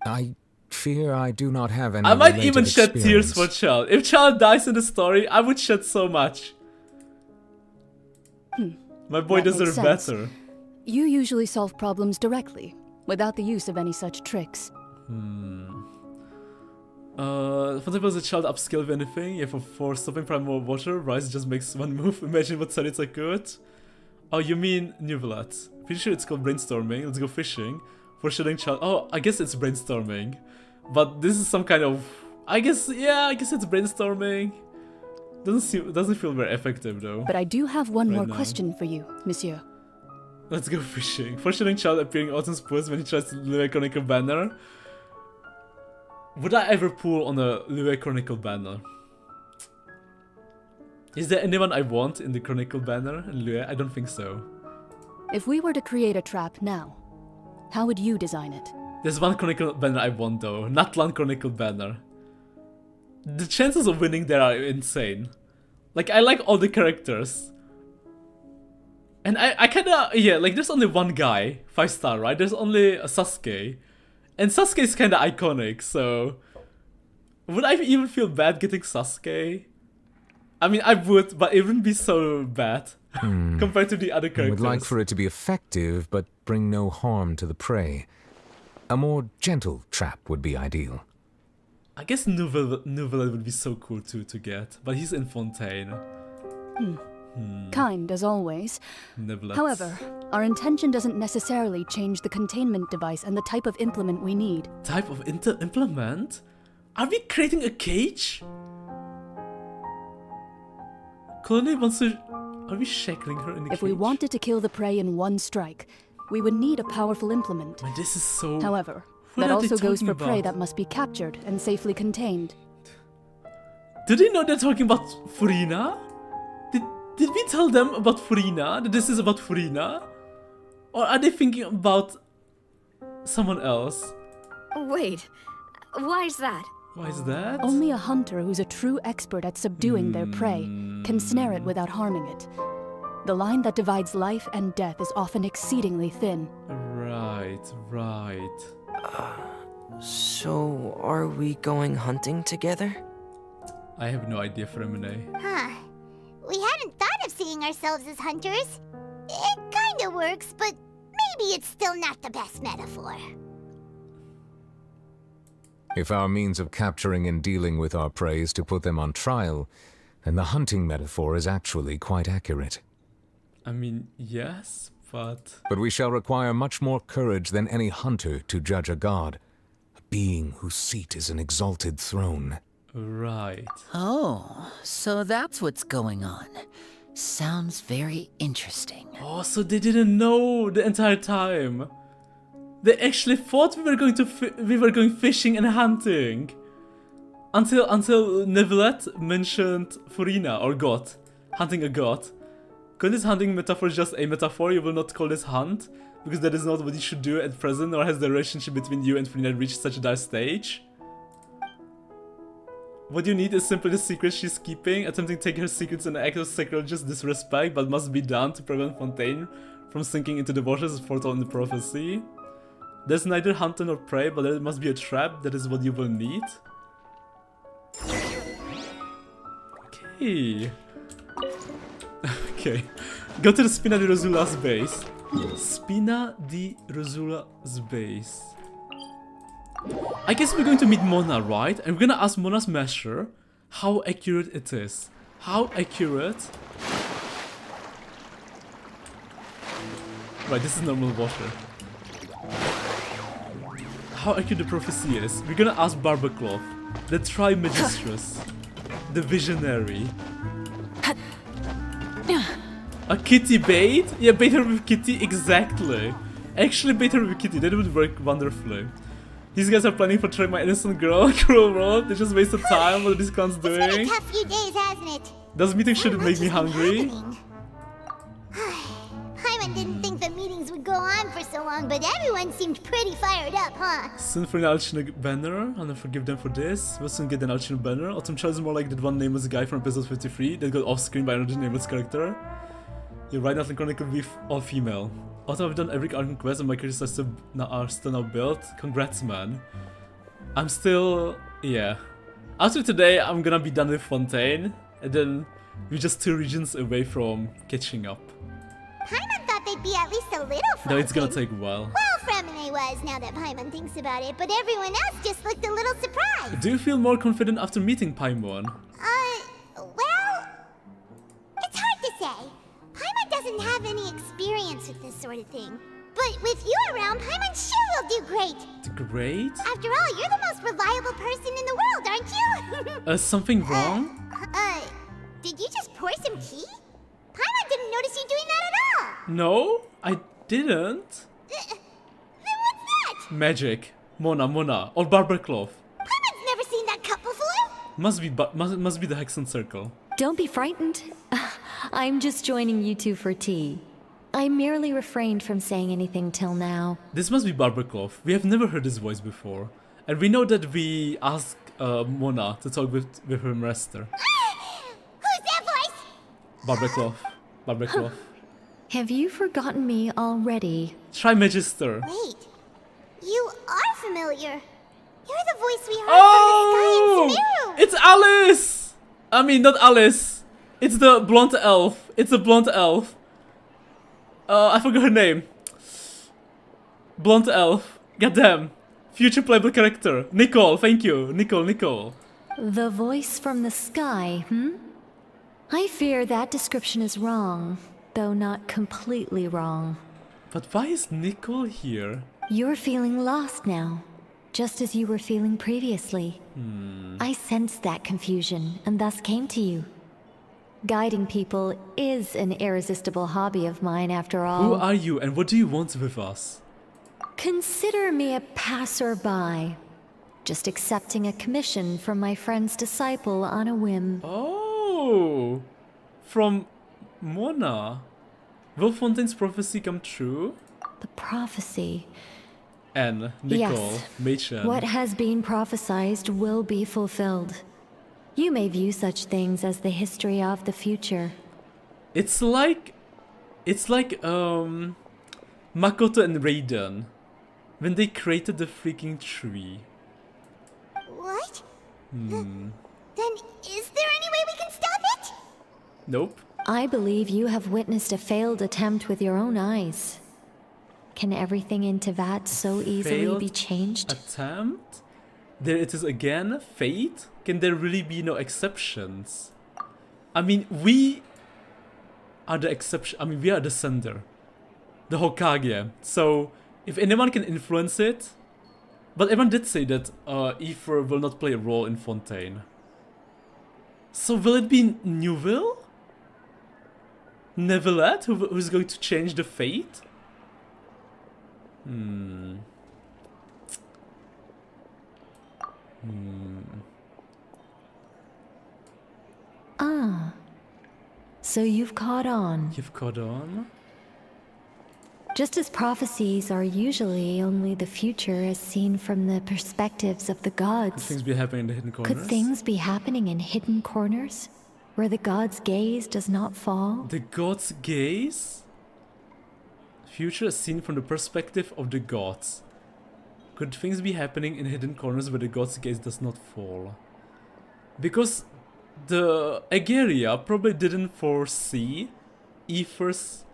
I fear I do not have any I might related even shed tears experience. for Child. If Child dies in the story, I would shed so much. My boy That makes deserves sense. better. You usually solve problems directly, without the use of any such tricks. Fontaine was a Child upskill if anything. Yeah, for stopping primal water, Rise just makes one move. Imagine what salates are good. Oh, you mean Neuvillette. Pretty sure it's called brainstorming. Let's go fishing. For shooting Child. Oh, I guess it's brainstorming. But this is some kind of... I guess it's brainstorming. Doesn't feel very effective though. But I do have one Right more now. question for you, Monsieur. Let's go fishing. Foreshadowing Child appearing Autumn's pools when he tries to Lue Chronicle banner. Would I ever pull on a Lue Chronicle banner? Is there anyone I want in the Chronicle banner in Lue? I don't think so. If we were to create a trap now, how would you design it? There's one Chronicle banner I want though. Natlan Chronicle banner. The chances of winning there are insane. Like, I like all the characters. And I kinda, yeah, like there's only one guy, 5-star, right? There's only a Sasuke. And Sasuke is kinda iconic, so... Would I even feel bad getting Sasuke? I mean, I would, but it wouldn't be so bad compared to the other I characters. would like for it to be effective, but bring no harm to the prey. A more gentle trap would be ideal. I guess Neuvillette would be so cool too to get, but he's in Fontaine. Kind, as always. Neuvillette. However, our intention doesn't necessarily change the containment device and the type of implement we need. Type of implement? Are we creating a cage? Colony wants to... Are we shackling her in the cage? If we wanted to kill the prey in one strike, we would need a powerful implement. Man, this is so... However, What that are they also goes talking for prey about? that must be captured and safely contained. Did they know they're talking about Furina? Did we tell them about Furina? That this is about Furina? Or are they thinking about someone else? Wait, why is that? Why is that? Only a hunter who's a true expert at subduing their prey can snare it without harming it. The line that divides life and death is often exceedingly thin. Right. So, are we going hunting together? I have no idea, Fremine. Huh. We hadn't thought of seeing ourselves as hunters. It kinda works, but maybe it's still not the best metaphor. If our means of capturing and dealing with our prey is to put them on trial, then the hunting metaphor is actually quite accurate. I mean, yes, but... But we shall require much more courage than any hunter to judge a god, a being whose seat is an exalted throne. Right. Oh, so that's what's going on. Sounds very interesting. Oh, so they didn't know the entire time. They actually thought we were going fishing and hunting. Until Neuvillette mentioned Furina or god. Hunting a god. Could this hunting metaphor just a metaphor? You will not call this hunt? Because that is not what you should do at present, or has the relationship between you and Furina reached such a dire stage? What you need is simply the secret she's keeping, attempting to take her secrets in an act of sacrilegious disrespect, but must be done to prevent Fontaine from sinking into the waters as foretold in the prophecy. There's neither hunter nor prey, but there must be a trap, that is what you will need. Okay. Okay. Go to the Spina di Rosula's base. Spina di Rosula's base. I guess we're going to meet Mona, right? And we're gonna ask Mona's master how accurate it is. How accurate... Right, this is normal water. How accurate the prophecy is. We're gonna ask Barbacloth, the Tri-Magistress, the Visionary. A kitty bait? Yeah, bait her with kitty, exactly. Actually bait her with kitty, that would work wonderfully. These guys are planning for trying my innocent girl, cruel world. They just wasted time. What are these cons doing? It's been a tough few days, hasn't it? Does meeting shouldn't make me hungry? Paimon didn't think the meetings would go on for so long, but everyone seemed pretty fired up, huh? Soon for an Archon banner. I'll never forgive them for this. We'll soon get an Archon banner. Autumn Child is more like that one nameless guy from episode 53 that got off screen by another nameless character. You're right, Nothing Chronicle will be all female. Also, I've done every Archon quest and my characters are still now built. Congrats, man. I'm still... yeah. After today, I'm gonna be done with Fontaine, and then we're just 2 regions away from catching up. Paimon thought they'd be at least a little frightened. No, it's gonna take a while. Well, Fremine was, now that Paimon thinks about it, but everyone else just looked a little surprised. Do you feel more confident after meeting Paimon? Well... it's hard to say. Paimon doesn't have any experience with this sort of thing. But with you around, Paimon sure will do great. Great? After all, you're the most reliable person in the world, aren't you? Something wrong? Did you just pour some tea? Paimon didn't notice you doing that at all. No, I didn't. Then what's that? Magic. Mona, or Barbercloth. Paimon's never seen that cup before. Must be the Hexen Circle. Don't be frightened. I'm just joining you two for tea. I merely refrained from saying anything till now. This must be Barbercloth. We have never heard his voice before. And we know that we asked Mona to talk with her master. Who's that voice? Barbercloth. Have you forgotten me already? Try Magister. Wait, you are familiar. You're the voice we heard Oh! from the sky in Sumeru. It's Alice! I mean, not Alice. It's the blonde elf. I forgot her name. Blonde elf. Goddamn. Future playable character. Nicole, thank you. Nicole. The voice from the sky, I fear that description is wrong, though not completely wrong. But why is Nicole here? You're feeling lost now, just as you were feeling previously. I sensed that confusion, and thus came to you. Guiding people is an irresistible hobby of mine, after all. Who are you, and what do you want with us? Consider me a passerby, just accepting a commission from my friend's disciple on a whim. Oh, from Mona. Will Fontaine's prophecy come true? The prophecy. And Nicole, yes. Machen. What has been prophesied will be fulfilled. You may view such things as the history of the future. It's like Makoto and Raiden when they created the freaking tree. What? Then is there any way we can stop it? Nope. I believe you have witnessed a failed attempt with your own eyes. Can everything in Tevat so easily be changed? Attempt? There it is again, fate? Can there really be no exceptions? I mean, we are the exception. I mean, we are the sender. The Hokage. So, if anyone can influence it... But everyone did say that Aether will not play a role in Fontaine. So will it be Neuville? Neuvillette who's going to change the fate? Ah, so you've caught on. You've caught on? Just as prophecies are usually only the future as seen from the perspectives of the gods. Could things be happening in the hidden corners? Could things be happening in hidden corners? Where the gods' gaze does not fall? The gods' gaze? Future as seen from the perspective of the gods. Could things be happening in hidden corners where the gods' gaze does not fall? Because the Egeria probably didn't foresee Aether's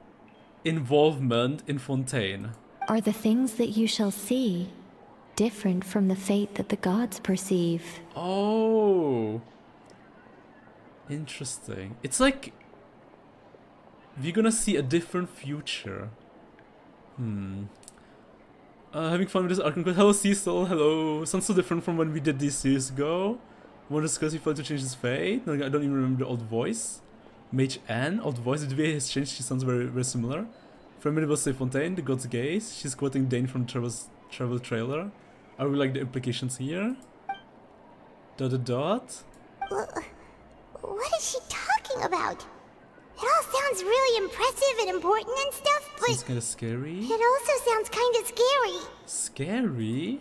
involvement in Fontaine. Are the things that you shall see different from the fate that the gods perceive? Oh, interesting. It's like we're gonna see a different future. Having fun with this Archon quest. Hello Cecil, hello. Sounds so different from when we did this years ago. One discuss he failed to change his fate. No, I don't even remember the old voice. Mage Anne, old voice. The way has changed, she sounds very, very similar. Family will say Fontaine, the god's gaze. She's quoting Dane from Travel trailer. Are we like the implications here? ... What is she talking about? It all sounds really impressive and important and stuff, but It's kind of scary. it also sounds kind of scary. Scary?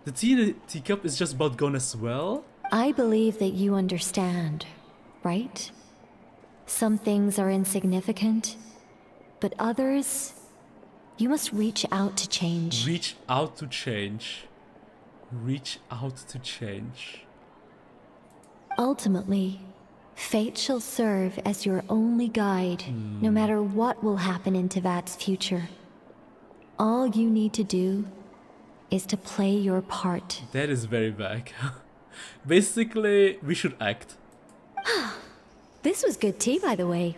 The tea in the teacup is just about gone as well? I believe that you understand, right? Some things are insignificant, but others, you must reach out to change. Reach out to change. Reach out to change. Ultimately, fate shall serve as your only guide, no matter what will happen in Teyvat's future. All you need to do is to play your part. That is very vague. Basically, we should act. This was good tea, by the way.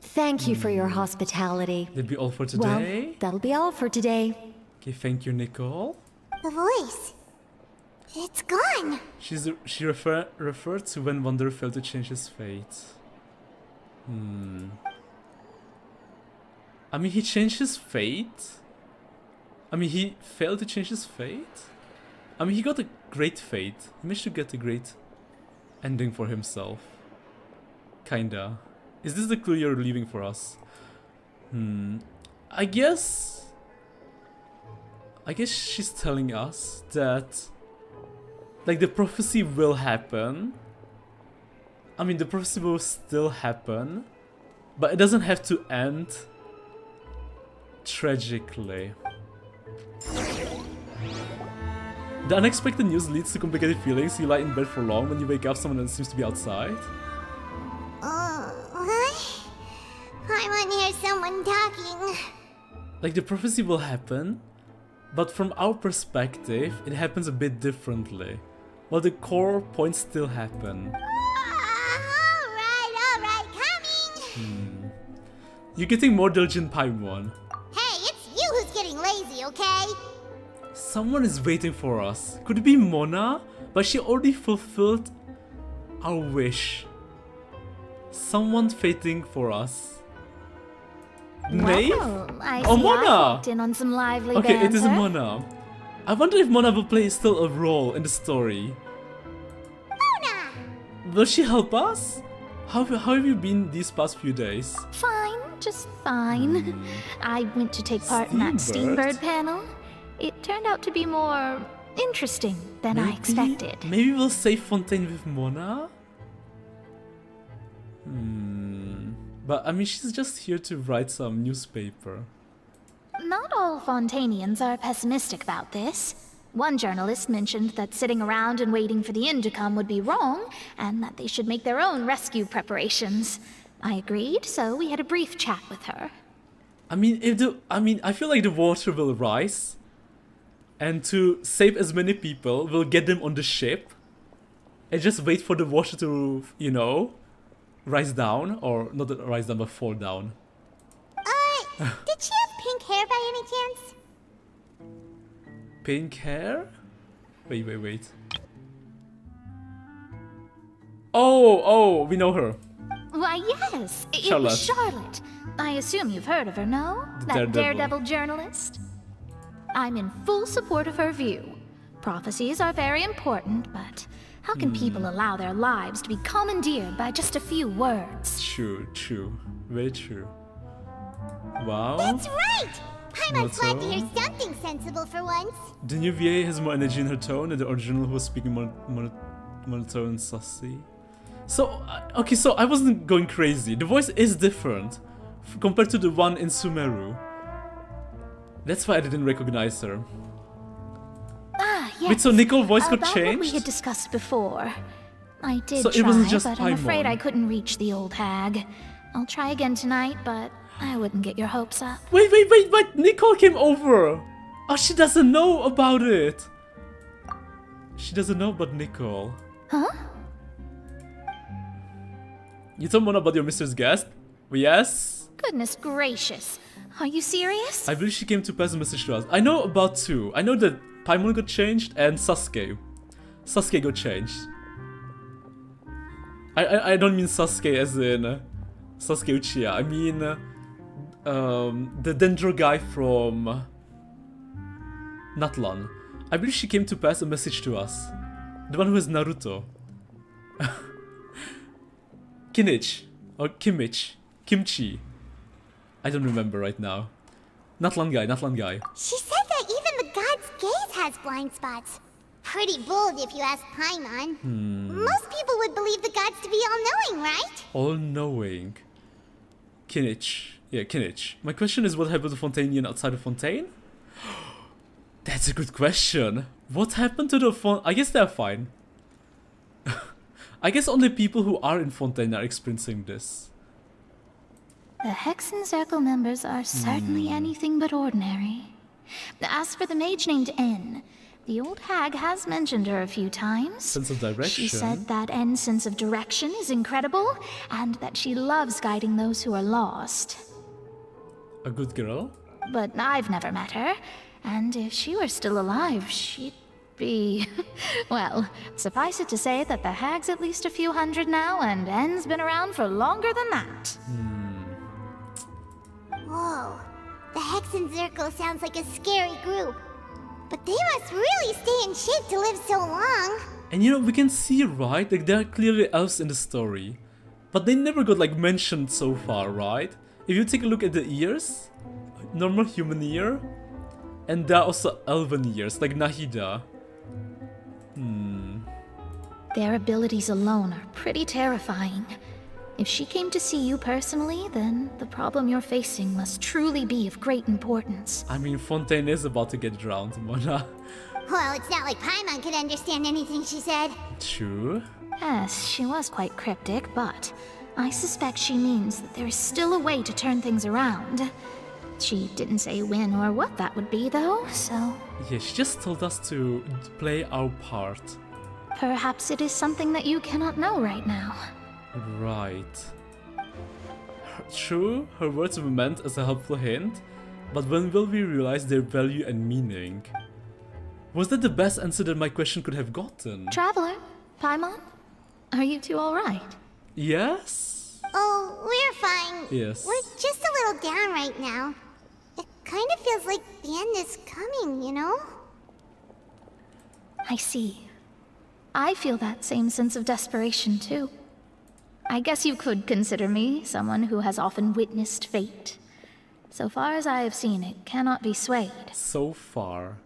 Thank you for your hospitality. That'll be all for today. Well, that'll be all for today. Okay, thank you, Nicole. The voice. It's gone. She referred to when Wanderer failed to change his fate. I mean, he changed his fate? I mean, he failed to change his fate? I mean, he got a great fate. He managed to get a great ending for himself. Kinda. Is this the clue you're leaving for us? I guess she's telling us that, like, the prophecy will happen. I mean, the prophecy will still happen, but it doesn't have to end tragically. The unexpected news leads to complicated feelings. You lie in bed for long. When you wake up, someone seems to be outside. What? I want to hear someone talking. Like, the prophecy will happen, but from our perspective, it happens a bit differently. While the core points still happen. Alright, coming! You're getting more diligent, Paimon. Hey, it's you who's getting lazy, okay? Someone is waiting for us. Could it be Mona? But she already fulfilled our wish. Someone waiting for us. Knave? Well, I Oh, see Mona! I walked in on some lively Okay, banter. it is Mona. I wonder if Mona will play still a role in the story. Mona! Will she help us? How have you been these past few days? Fine, just fine. I went to take part in that Steambird? Steambird panel. It turned out to be more interesting than I expected. Maybe we'll save Fontaine with Mona? But I mean, she's just here to write some newspaper. Not all Fontainians are pessimistic about this. One journalist mentioned that sitting around and waiting for the end to come would be wrong, and that they should make their own rescue preparations. I agreed, so we had a brief chat with her. I mean, I feel like the water will rise, and to save as many people, we'll get them on the ship, and just wait for the water to, you know, rise down, or not rise down, but fall down. Did she have pink hair by any chance? Pink hair? Wait. Oh, we know her. Why, yes, it Charlotte. was Charlotte. I assume you've heard of her, no? That daredevil journalist? I'm in full support of her view. Prophecies are very important, but how can people allow their lives to be commandeered by just a few words? True. Very true. Wow. That's right! Paimon's glad to hear Moto. something sensible for once. The Neuvillette has more energy in her tone than the original who was speaking monotone and sassy. So, okay, so I wasn't going crazy. The voice is different compared to the one in Sumeru. That's why I didn't recognize her. Ah, yes. Wait, so Nicole's voice got About what we changed? had discussed before. I did So try, it wasn't just but I'm afraid Paimon. I couldn't reach the old hag. I'll try again tonight, but I wouldn't get your hopes up. Wait, Nicole came over! Oh, she doesn't know about it! She doesn't know about Nicole. Huh? You told Mona about your Mr. Guest? Yes? Goodness gracious. Are you serious? I believe she came to pass a message to us. I know about two. I know that Paimon got changed and Sasuke. Sasuke got changed. I don't mean Sasuke as in Sasuke Uchiha. I mean the Dendro guy from Natlan. I believe she came to pass a message to us. The one who has Naruto. Kinich. Or Kimchi. I don't remember right now. Not Langai, not Langai. She said that even the god's gaze has blind spots. Pretty bold if you ask Paimon. Most people would believe the gods to be all-knowing, right? All-knowing. Kinich. Yeah, Kinich. My question is, what happened to Fontainian outside of Fontaine? That's a good question. What happened to the I guess they're fine. I guess only people who are in Fontaine are experiencing this. The Hexen Circle members are certainly anything but ordinary. As for the mage named N, the old hag has mentioned her a few times. Sense of direction. She said that N's sense of direction is incredible, and that she loves guiding those who are lost. A good girl? But I've never met her, and if she were still alive, she'd be... well, suffice it to say that the hag's at least a few hundred now, and N's been around for longer than that. Whoa, the Hexen Circle sounds like a scary group. But they must really stay in shape to live so long. And you know, we can see, right? Like, there are clearly elves in the story. But they never got, like, mentioned so far, right? If you take a look at the ears, normal human ear, and there are also elven ears, like Nahida. Their abilities alone are pretty terrifying. If she came to see you personally, then the problem you're facing must truly be of great importance. I mean, Fontaine is about to get drowned, Mona. Well, it's not like Paimon could understand anything she said. True. Yes, she was quite cryptic, but I suspect she means that there is still a way to turn things around. She didn't say when or what that would be, though, so... Yeah, she just told us to play our part. Perhaps it is something that you cannot know right now. Right. True, her words were meant as a helpful hint, but when will we realize their value and meaning? Was that the best answer that my question could have gotten? Traveler, Paimon, are you two alright? Yes? Oh, we're fine. Yes. We're just a little down right now. It kind of feels like the end is coming, you know? I see. I feel that same sense of desperation, too. I guess you could consider me someone who has often witnessed fate. So far as I have seen, it cannot be swayed. So far.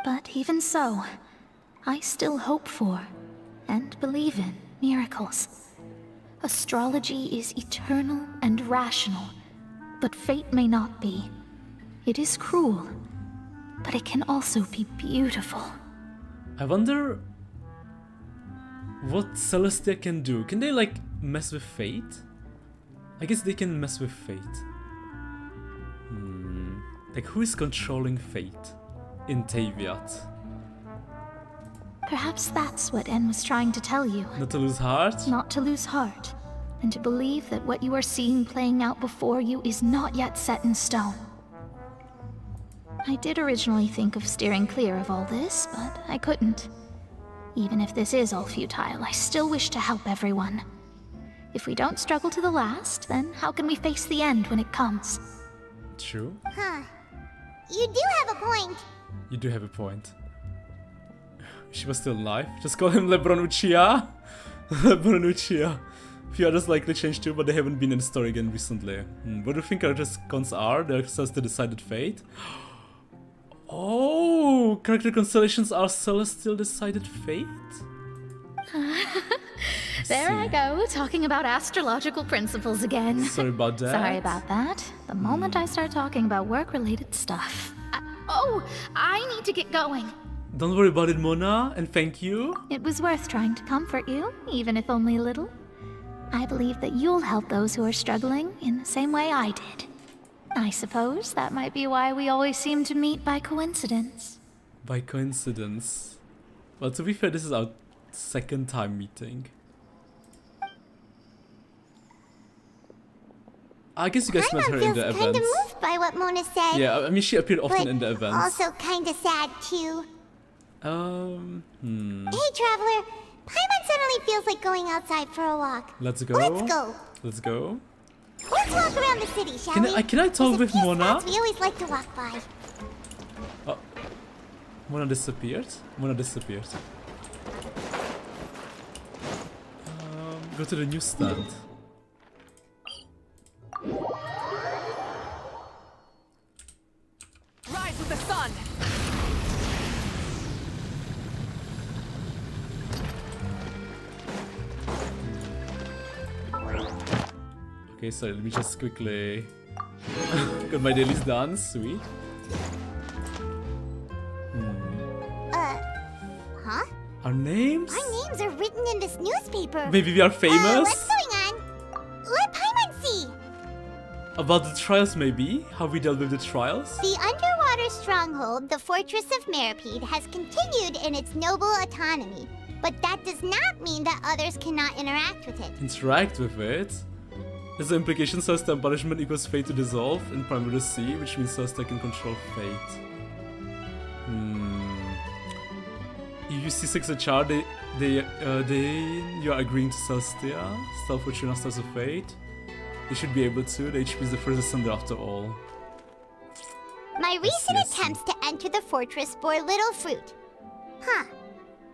But even so, I still hope for, and believe in, miracles. Astrology is eternal and rational, but fate may not be. It is cruel, but it can also be beautiful. I wonder what Celestia can do. Can they, like, mess with fate? I guess they can mess with fate. Like, who is controlling fate in Teviat? Perhaps that's what N was trying to tell you. Not to lose heart? Not to lose heart, and to believe that what you are seeing playing out before you is not yet set in stone. I did originally think of steering clear of all this, but I couldn't. Even if this is all futile, I still wish to help everyone. If we don't struggle to the last, then how can we face the end when it comes? True. Huh. You do have a point. You do have a point. She was still alive. Just call him Lebronuccia. Lebronuccia. Few others likely changed too, but they haven't been in the story again recently. What do you think characters' cons are? They're Celestial Decided Fate. Oh, character constellations are Celestial Decided Fate? There I go, talking about astrological principles again. Sorry about that. Sorry about that. The moment I start talking about work-related stuff. I need to get going. Don't worry about it, Mona, and thank you. It was worth trying to comfort you, even if only a little. I believe that you'll help those who are struggling in the same way I did. I suppose that might be why we always seem to meet by coincidence. By coincidence. Well, to be fair, this is our second time meeting. I guess you guys met her in the events. Paimon feels kinda moved by what Mona said. Yeah, I mean, she appeared often in the events. Also kinda sad, too. Hey, Traveler. Paimon suddenly feels like going outside for a walk. Let's go. Let's go. Let's go. Let's walk around the city, shall we? Can I talk with Mona? We always like to walk by. Oh. Mona disappeared? Mona disappeared. Go to the newsstand. Rise with the sun! Okay, so let me just quickly... Got my dailies done, sweet. Huh? Our names? Our names are written in this newspaper. Maybe we are famous? What's going on? Let Paimon see! About the trials, maybe? How we dealt with the trials? The underwater stronghold, the Fortress of Meripede, has continued in its noble autonomy. But that does not mean that others cannot interact with it. Interact with it? There's the implication Celestial punishment equals fate to dissolve in Primary Sea, which means Celestia can control fate. If you see 6 a chart, you are agreeing to Celestia, Stealth Fortuna, Stars of Fate. You should be able to, the HP is the first ascender after all. My recent attempts to enter the fortress bore little fruit. Huh.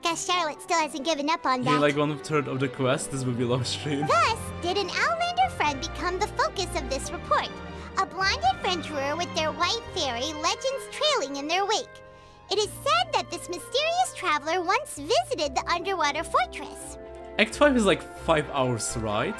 Guess Charlotte still hasn't given up on that. You're like 1/3 of the quest, this will be a long stream. Thus, did an Outlander friend become the focus of this report. A blind adventurer with their white fairy, legends trailing in their wake. It is said that this mysterious traveler once visited the underwater fortress. Act 5 is like 5 hours, right?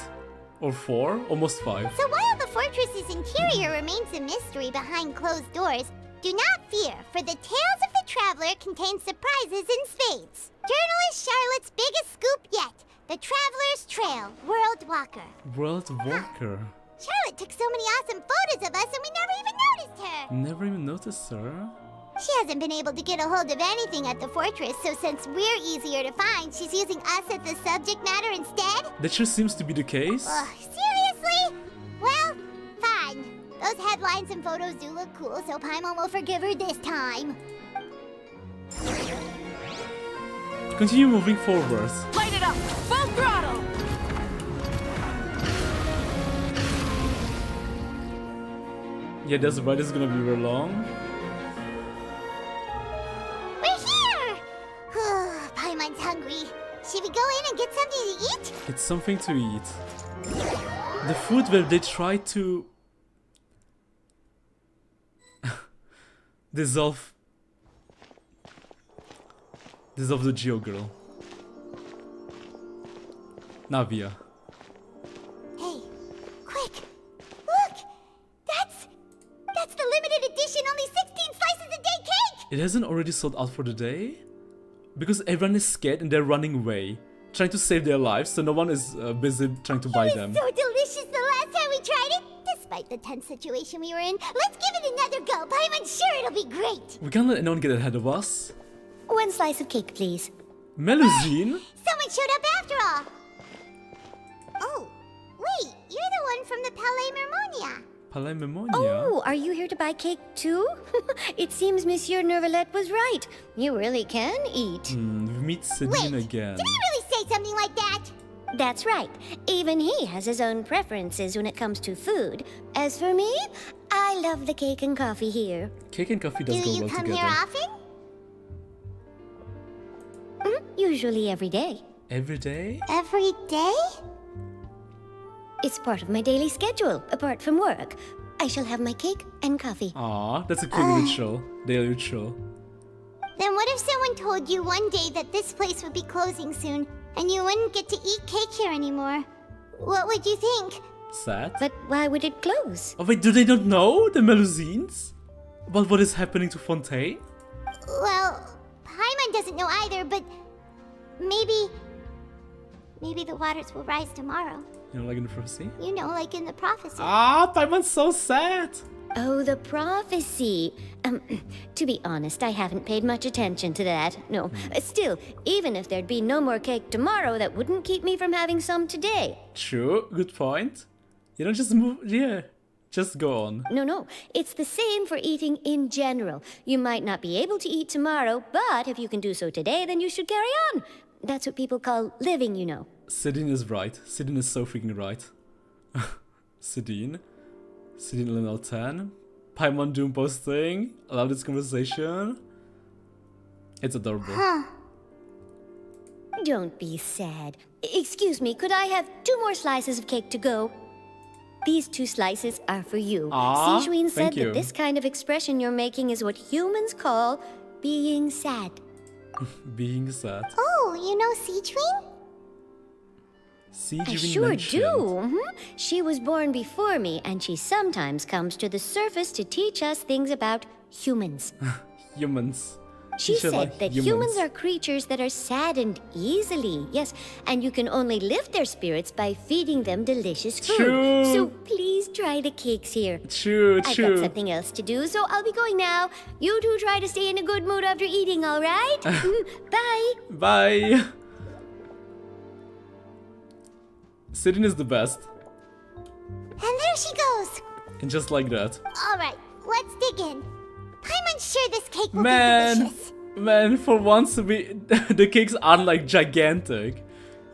Or 4? Almost 5. So while the fortress's interior remains a mystery behind closed doors, do not fear, for the tales of the traveler contain surprises in spades. Journalist Charlotte's biggest scoop yet, the Traveler's Trail, World Walker. World Walker. Charlotte took so many awesome photos of us and we never even noticed her. Never even noticed her. She hasn't been able to get a hold of anything at the fortress, so since we're easier to find, she's using us as the subject matter instead? That sure seems to be the case. Seriously? Well, fine. Those headlines and photos do look cool, so Paimon will forgive her this time. Continue moving forwards. Light it up! Full throttle! Yeah, that's right, it's gonna be real long. We're here! Paimon's hungry. Should we go in and get something to eat? It's something to eat. The food where they try to... dissolve the Geo girl. Navia. Hey, quick! Look! That's the limited edition, only 16 slices a day cake! It hasn't already sold out for the day? Because everyone is scared and they're running away, trying to save their lives, so no one is busy trying to buy them. So delicious the last time we tried it! Despite the tense situation we were in, let's give it another go. Paimon's sure it'll be great! We can't let anyone get ahead of us. 1 slice of cake, please. Melusine? Someone showed up after all! Oh, wait, you're the one from the Palais Mermonia. Palais Mermonia? Oh, are you here to buy cake too? It seems Monsieur Neuvillette was right. You really can eat. We meet Sedine again. Did he really say something like that? That's right. Even he has his own preferences when it comes to food. As for me, I love the cake and coffee here. Cake and coffee does go well together. Do you come here often? Usually every day. Every day? Every day? It's part of my daily schedule, apart from work. I shall have my cake and coffee. Aw, that's a cool ritual. Daily ritual. Then what if someone told you one day that this place would be closing soon, and you wouldn't get to eat cake here anymore? What would you think? Sad. But why would it close? Oh wait, do they not know, the Melusines? About what is happening to Fontaine? Well, Paimon doesn't know either, but maybe the waters will rise tomorrow. You know, like in the prophecy? You know, like in the prophecy. Ah, Paimon's so sad. Oh, the prophecy. To be honest, I haven't paid much attention to that. No. Still, even if there'd be no more cake tomorrow, that wouldn't keep me from having some today. True, good point. You don't just move, yeah. Just go on. No. It's the same for eating in general. You might not be able to eat tomorrow, but if you can do so today, then you should carry on. That's what people call living, you know. Sedine is right. Sedine is so freaking right. Sedine level 10. Paimon Doom posting. I love this conversation. It's adorable. Huh. Don't be sad. Excuse me, could I have 2 more slices of cake to go? These 2 slices are for you. Aw, Sijuin said thank you. that this kind of expression you're making is what humans call being sad. Being sad. Oh, you know Sijuin? I sure do. She was born before me, and she sometimes comes to the surface to teach us things about humans. Humans. She said that humans are creatures that are saddened easily, yes, and you can only lift their spirits by feeding them delicious food. True. So please try the cakes here. True, I've got something else to do, so I'll be going now. You two try to stay in a good mood after eating, all right? Bye. Bye. Sirin is the best. And there she goes. And just like that. All right, let's dig in. I'm unsure this cake will be delicious. Man, for once the cakes aren't like gigantic.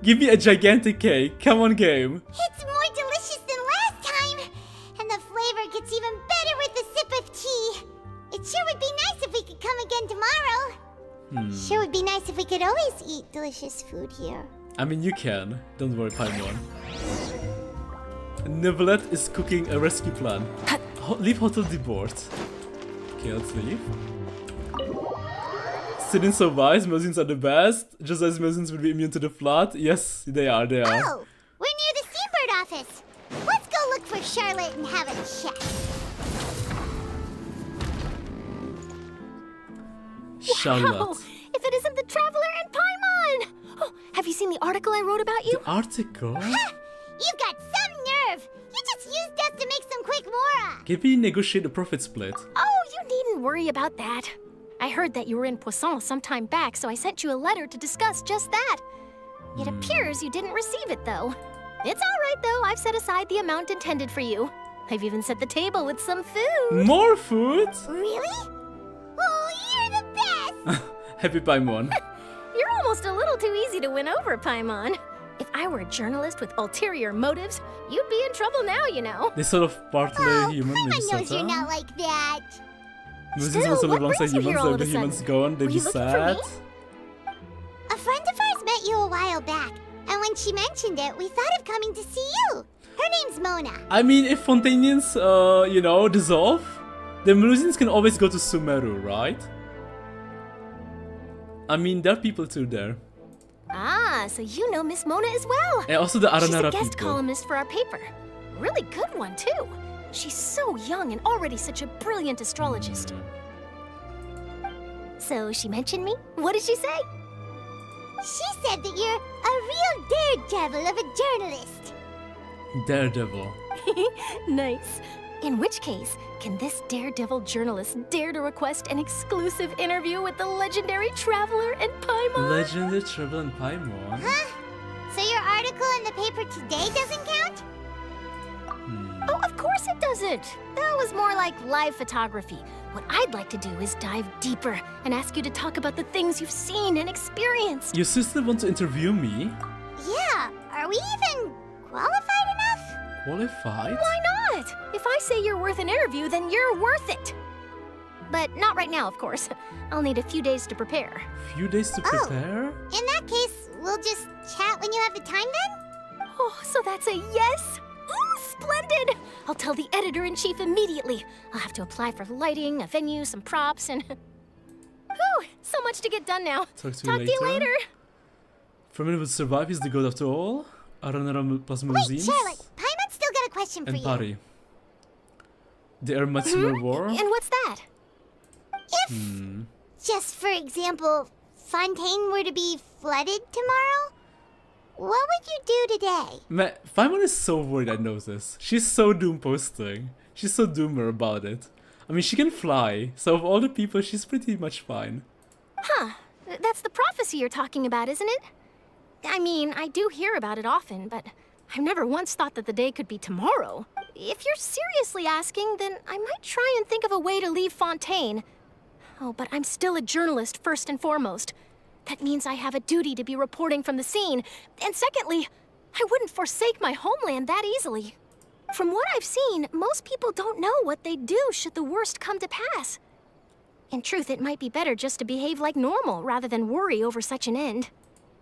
Give me a gigantic cake. Come on, game. It's more delicious than last time. And the flavor gets even better with a sip of tea. It sure would be nice if we could come again tomorrow. Sure would be nice if we could always eat delicious food here. I mean, you can. Don't worry, Paimon. Neuvillette is cooking a rescue plan. Leave Hotel Deboard. Okay, let's leave. Sirin survives. Muezzins are the best. Just as Muezzins will be immune to the flood. Yes, they are. They are. Oh, we're near the Seabird office. Let's go look for Charlotte and have a chat. Charlotte. Wow! If it isn't the Traveler and Paimon! Oh, have you seen the article I wrote about you? The article? You've got some nerve. You just used us to make some quick mora. Can we negotiate a profit split? Oh, you needn't worry about that. I heard that you were in Poisson some time back, so I sent you a letter to discuss just that. It appears you didn't receive it, though. It's all right, though. I've set aside the amount intended for you. I've even set the table with some food. More food? Really? Oh, you're the best. Happy Paimon. You're almost a little too easy to win over, Paimon. If I were a journalist with ulterior motives, you'd be in trouble now, you know. They sort of partly human, maybe Paimon knows you're not like that. Muezzins will sort of alongside humans, so if the humans gone, they'd be sad. A friend of ours met you a while back, and when she mentioned it, we thought of coming to see you. Her name's Mona. I mean, if Fontainians, you know, dissolve, the Muezzins can always go to Sumeru, right? I mean, there are people too there. Ah, so you know Miss Mona as well. And also the Aranara She's a guest people. columnist for our paper. Really good one, too. She's so young and already such a brilliant astrologist. So she mentioned me? What did she say? She said that you're a real daredevil of a journalist. Daredevil. Nice. In which case, can this daredevil journalist dare to request an exclusive interview with the legendary Traveler and Paimon? Legendary Traveler and Paimon? Huh? So your article in the paper today doesn't count? Oh, of course it doesn't. That was more like live photography. What I'd like to do is dive deeper and ask you to talk about the things you've seen and experienced. Your sister wants to interview me? Yeah, are we even qualified enough? Qualified? Why not? If I say you're worth an interview, then you're worth it. But not right now, of course. I'll need a few days to prepare. Few days to prepare? In that case, we'll just chat when you have the time then? Oh, so that's a yes? Ooh, splendid! I'll tell the editor-in-chief immediately. I'll have to apply for lighting, a venue, some props, and... Whew, so much to get done now. Talk to you later. Furina will survive, he's the god after all. Aranara plus Wait, Muezzins. Charlotte, Paimon's still got a question for And you. Pari. They are much more war. And what's that? If, just for example, Fontaine were to be flooded tomorrow, what would you do today? Man, Paimon is so worried I know this. She's so doom posting. She's so doomer about it. I mean, she can fly, so of all the people, she's pretty much fine. Huh. That's the prophecy you're talking about, isn't it? I mean, I do hear about it often, but I've never once thought that the day could be tomorrow. If you're seriously asking, then I might try and think of a way to leave Fontaine. Oh, but I'm still a journalist first and foremost. That means I have a duty to be reporting from the scene. And secondly, I wouldn't forsake my homeland that easily. From what I've seen, most people don't know what they'd do should the worst come to pass. In truth, it might be better just to behave like normal rather than worry over such an end.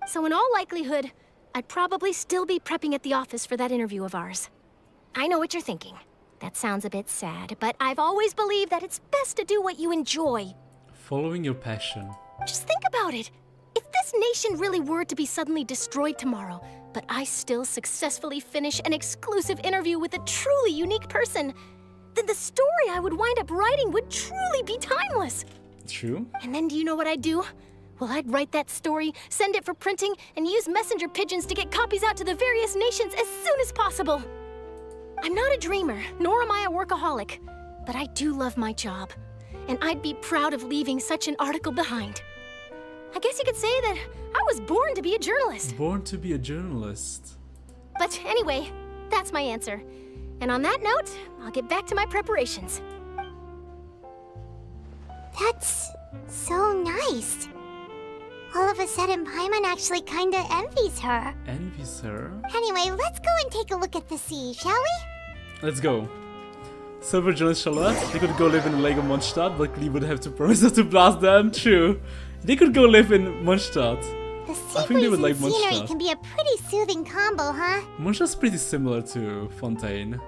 So in all likelihood, I'd probably still be prepping at the office for that interview of ours. I know what you're thinking. That sounds a bit sad, but I've always believed that it's best to do what you enjoy. Following your passion. Just think about it. If this nation really were to be suddenly destroyed tomorrow, but I still successfully finish an exclusive interview with a truly unique person, then the story I would wind up writing would truly be timeless. True. And then do you know what I'd do? Well, I'd write that story, send it for printing, and use messenger pigeons to get copies out to the various nations as soon as possible. I'm not a dreamer, nor am I a workaholic, but I do love my job, and I'd be proud of leaving such an article behind. I guess you could say that I was born to be a journalist. Born to be a journalist. But anyway, that's my answer. And on that note, I'll get back to my preparations. That's so nice. All of a sudden, Paimon actually kinda envies her. Envies her? Anyway, let's go and take a look at the sea, shall we? Let's go. Silver journalist Charlotte, they could go live in the lake of Mondstadt, but Glee would have to promise not to blast them. True. They could go live in Mondstadt. The I think they would like and scenery Mondstadt. can be a pretty soothing combo, huh? Mondstadt's pretty similar to Fontaine.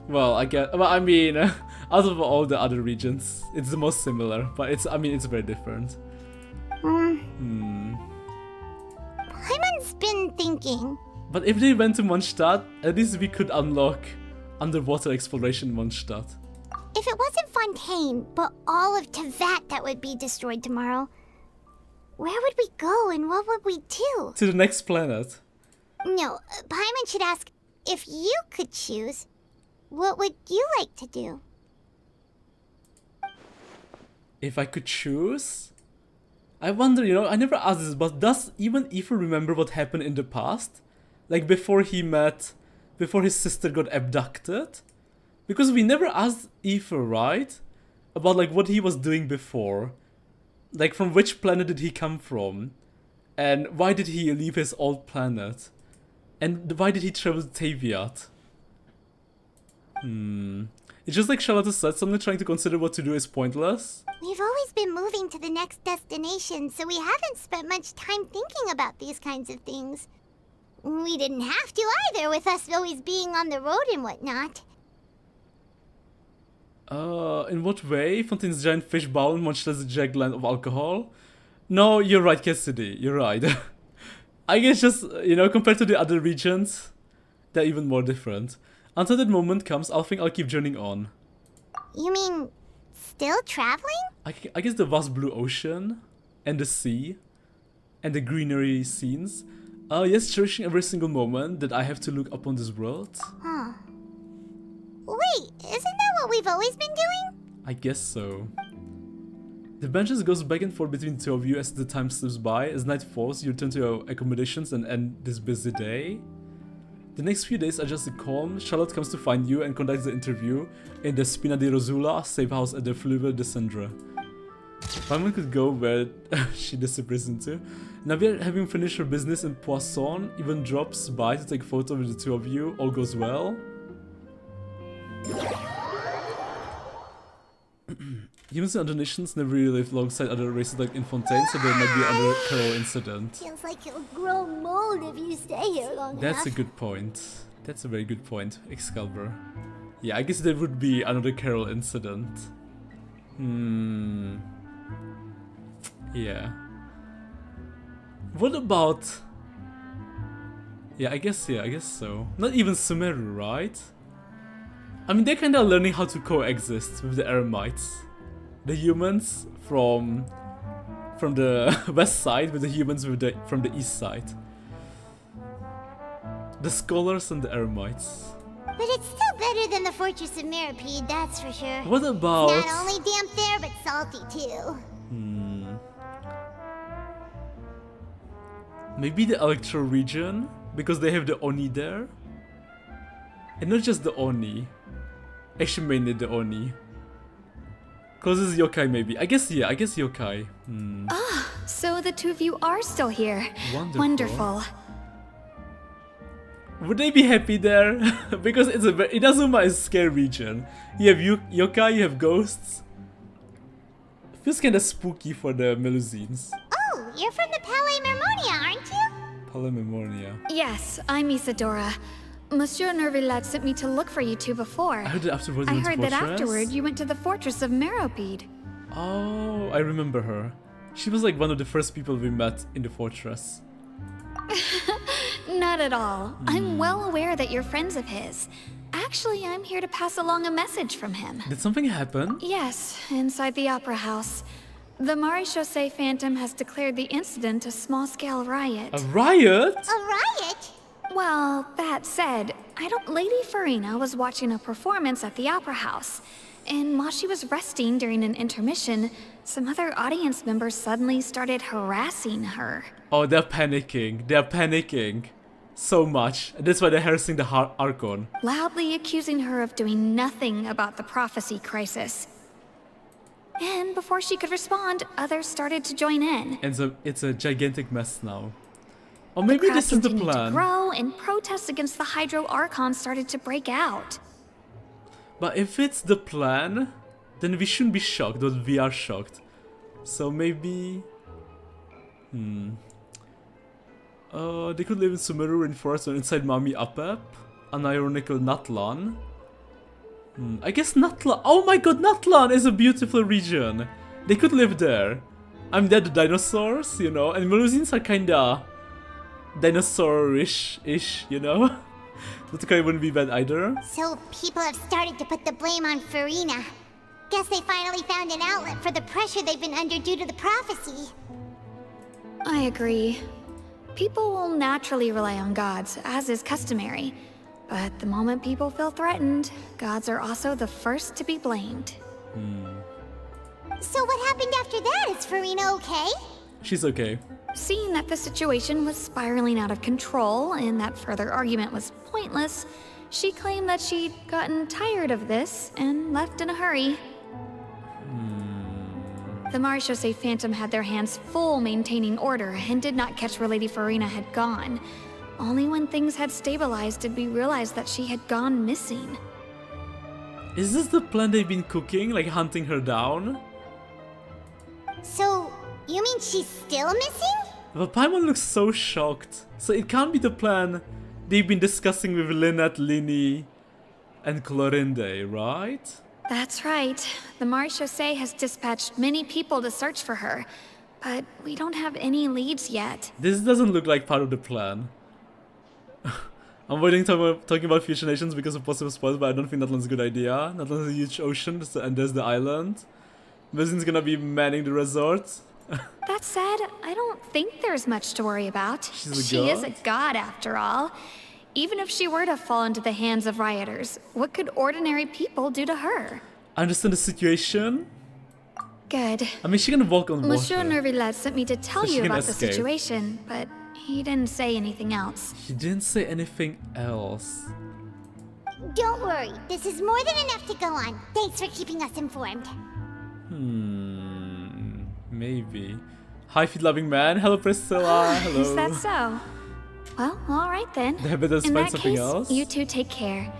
Well, I mean, out of all the other regions, it's the most similar, but it's very different. Paimon's been thinking. But if they went to Mondstadt, at least we could unlock underwater exploration in Mondstadt. If it wasn't Fontaine, but all of Tevat that would be destroyed tomorrow, where would we go and what would we do? To the next planet. No, Paimon should ask, if you could choose, what would you like to do? If I could choose? I wonder, I never asked this, but does even Aether remember what happened in the past? Like before his sister got abducted? Because we never asked Aether, right? About like what he was doing before. Like from which planet did he come from? And why did he leave his old planet? And why did he travel to Teviat? It's just like Charlotte said, suddenly trying to consider what to do is pointless. We've always been moving to the next destination, so we haven't spent much time thinking about these kinds of things. We didn't have to either, with us always being on the road and whatnot. In what way? Fontaine's giant fish bowl and Mondstadt's jagged land of alcohol? No, you're right, Cassidy, you're right. I guess just, compared to the other regions, they're even more different. Until that moment comes, I think I'll keep journeying on. You mean, still traveling? I guess the vast blue ocean, and the sea, and the greenery scenes. Yes, cherishing every single moment that I have to look upon this world. Huh. Wait, isn't that what we've always been doing? I guess so. The benches goes back and forth between the two of you as the time slips by. As night falls, you return to your accommodations and end this busy day. The next few days are just a calm. Charlotte comes to find you and conducts the interview in the Spina di Rosula safe house at the Fleuve de Cendre. Paimon could go where she disappears into. Navia, having finished her business in Poisson, even drops by to take a photo with the two of you. All goes well. Humans and other nations never really lived alongside other races like in Fontaine, so there might be another Carol incident. Feels like you'll grow mold if you stay here long enough. That's a good point. That's a very good point, Excalibur. Yeah, I guess there would be another Carol incident. Yeah. What about... Yeah, I guess so. Not even Sumeru, right? I mean, they're kinda learning how to coexist with the Eremites. The humans from the west side with the humans from the east side. The scholars and the Eremites. But it's still better than the Fortress of Mirapede, that's for sure. What about... It's not only damp there, but salty too. Maybe the Electro region? Because they have the Oni there? And not just the Oni. Actually mainly the Oni. Closest yokai maybe. I guess yokai. So the two of you are still here. Wonderful. Would they be happy there? Because Inazuma is a scary region. You have yokai, you have ghosts. Feels kinda spooky for the Melusines. Oh, you're from the Palais Mermonia, aren't you? Palimornia. Yes, I'm Isadora. Monsieur Neuvillette sent me to look for you two before. I heard that afterwards you went to I heard that Fortress? afterward you went to the fortress of Meropide. Oh, I remember her. She was like one of the first people we met in the fortress. Not at all. I'm well aware that you're friends of his. Actually, I'm here to pass along a message from him. Did something happen? Yes, inside the Opera House. The Maréchaussée Phantom has declared the incident a small-scale riot. A riot? A riot? Well, that said, Lady Furina was watching a performance at the Opera House. And while she was resting during an intermission, some other audience members suddenly started harassing her. Oh, they're panicking. They're panicking. So much. And that's why they're harassing the Archon. Loudly accusing her of doing nothing about the prophecy crisis. And before she could respond, others started to join in. And so it's a gigantic mess now. Or maybe this is the continued plan. to grow, and protests against the Hydro Archon started to break out. But if it's the plan, then we shouldn't be shocked, but we are shocked. So maybe... they could live in Sumeru Forest or inside Mami Apep. An ironical Natlan. I guess Natlan... Oh my god, Natlan is a beautiful region. They could live there. I'm dead, the dinosaurs, you know, and Melusines are kinda... dinosaur-ish, you know? That kind wouldn't be bad either. So people have started to put the blame on Furina. Guess they finally found an outlet for the pressure they've been under due to the prophecy. I agree. People will naturally rely on gods, as is customary. But the moment people feel threatened, gods are also the first to be blamed. So what happened after that? Is Furina okay? She's okay. Seeing that the situation was spiraling out of control and that further argument was pointless, she claimed that she'd gotten tired of this and left in a hurry. The Maréchaussée Phantom had their hands full maintaining order and did not catch where Lady Furina had gone. Only when things had stabilized did we realize that she had gone missing. Is this the plan they've been cooking, like hunting her down? So, you mean she's still missing? But Paimon looks so shocked. So it can't be the plan they've been discussing with Lynette, Linny, and Clorinde, right? That's right. The Maréchaussée has dispatched many people to search for her, but we don't have any leads yet. This doesn't look like part of the plan. I'm avoiding talking about future nations because of possible spoils, but I don't think Natlan's a good idea. Natlan's a huge ocean, and there's the island. Mezin's gonna be manning the resort. That said, I don't think there's much to worry about. She is a god, after all. Even if she were to fall into the hands of rioters, what could ordinary people do to her? I understand the situation. Good. I mean, she's gonna walk on water. Monsieur Neuvillette sent me to tell So you she can about the escape. situation, but he didn't say anything else. He didn't say anything else. Don't worry, this is more than enough to go on. Thanks for keeping us informed. Maybe. Hi, feed-loving man. Hello, Priscilla. Hello. Is that so? Well, all right then. Yeah, but let's In find that something case, else. you two take care.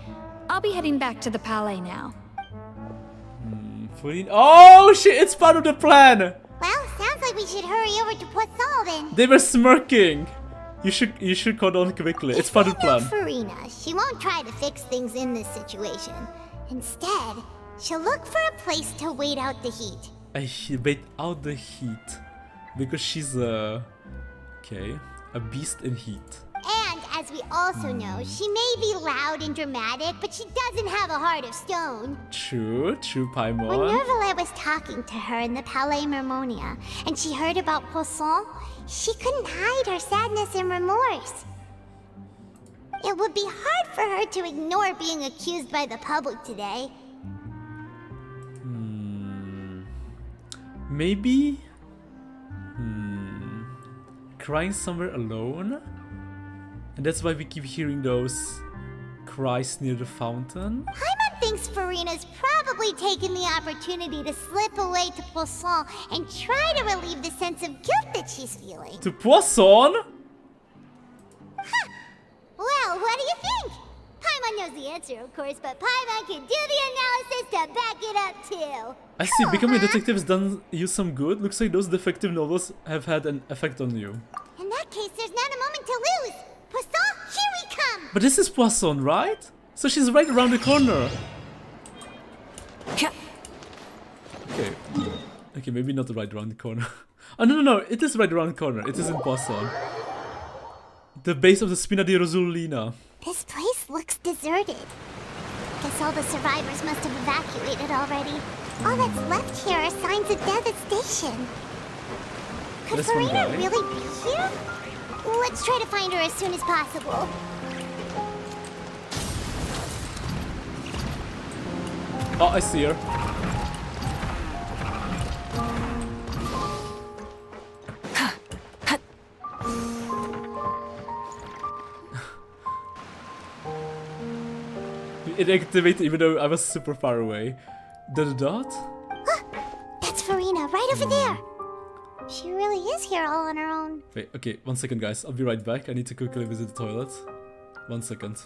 I'll be heading back to the Palais now. Oh shit! It's part of the plan. Well, sounds like we should hurry over to Poisson then. They were smirking. You should call on quickly. It's part of the plan. Furina, she won't try to fix things in this situation. Instead, she'll look for a place to wait out the heat. Wait out the heat, because she's a beast in heat. And as we also know, she may be loud and dramatic, but she doesn't have a heart of stone. True, When Paimon. Neuvillette was talking to her in the Palais Mermonia, and she heard about Poisson, she couldn't hide her sadness and remorse. It would be hard for her to ignore being accused by the public today. Maybe? Crying somewhere alone? And that's why we keep hearing those cries near the fountain? Paimon thinks Furina's probably taken the opportunity to slip away to Poisson and try to relieve the sense of guilt that she's feeling. To Poisson? Well, what do you think? Paimon knows the answer, of course, but Paimon can do the analysis to back it out too. I see, becoming a detective has done you some good. Looks like those defective novels have had an effect on you. In that case, there's not a moment to lose. Poisson, here we come. But this is Poisson, right? So she's right around the corner. Okay. Okay, maybe not right around the corner. Oh, no, it is right around the corner. It is in Poisson. The base of the Spina di Rosolina. This place looks deserted. Guess all the survivors must have evacuated already. All that's left here are signs of devastation. Could Furina really be here? Let's try to find her as soon as possible. Oh, I see her. It activated even though I was super far away. The dot? That's Furina, right over there. She really is here all on her own. Wait, okay, 1 second guys. I'll be right back. I need to quickly visit the toilet. 1 second.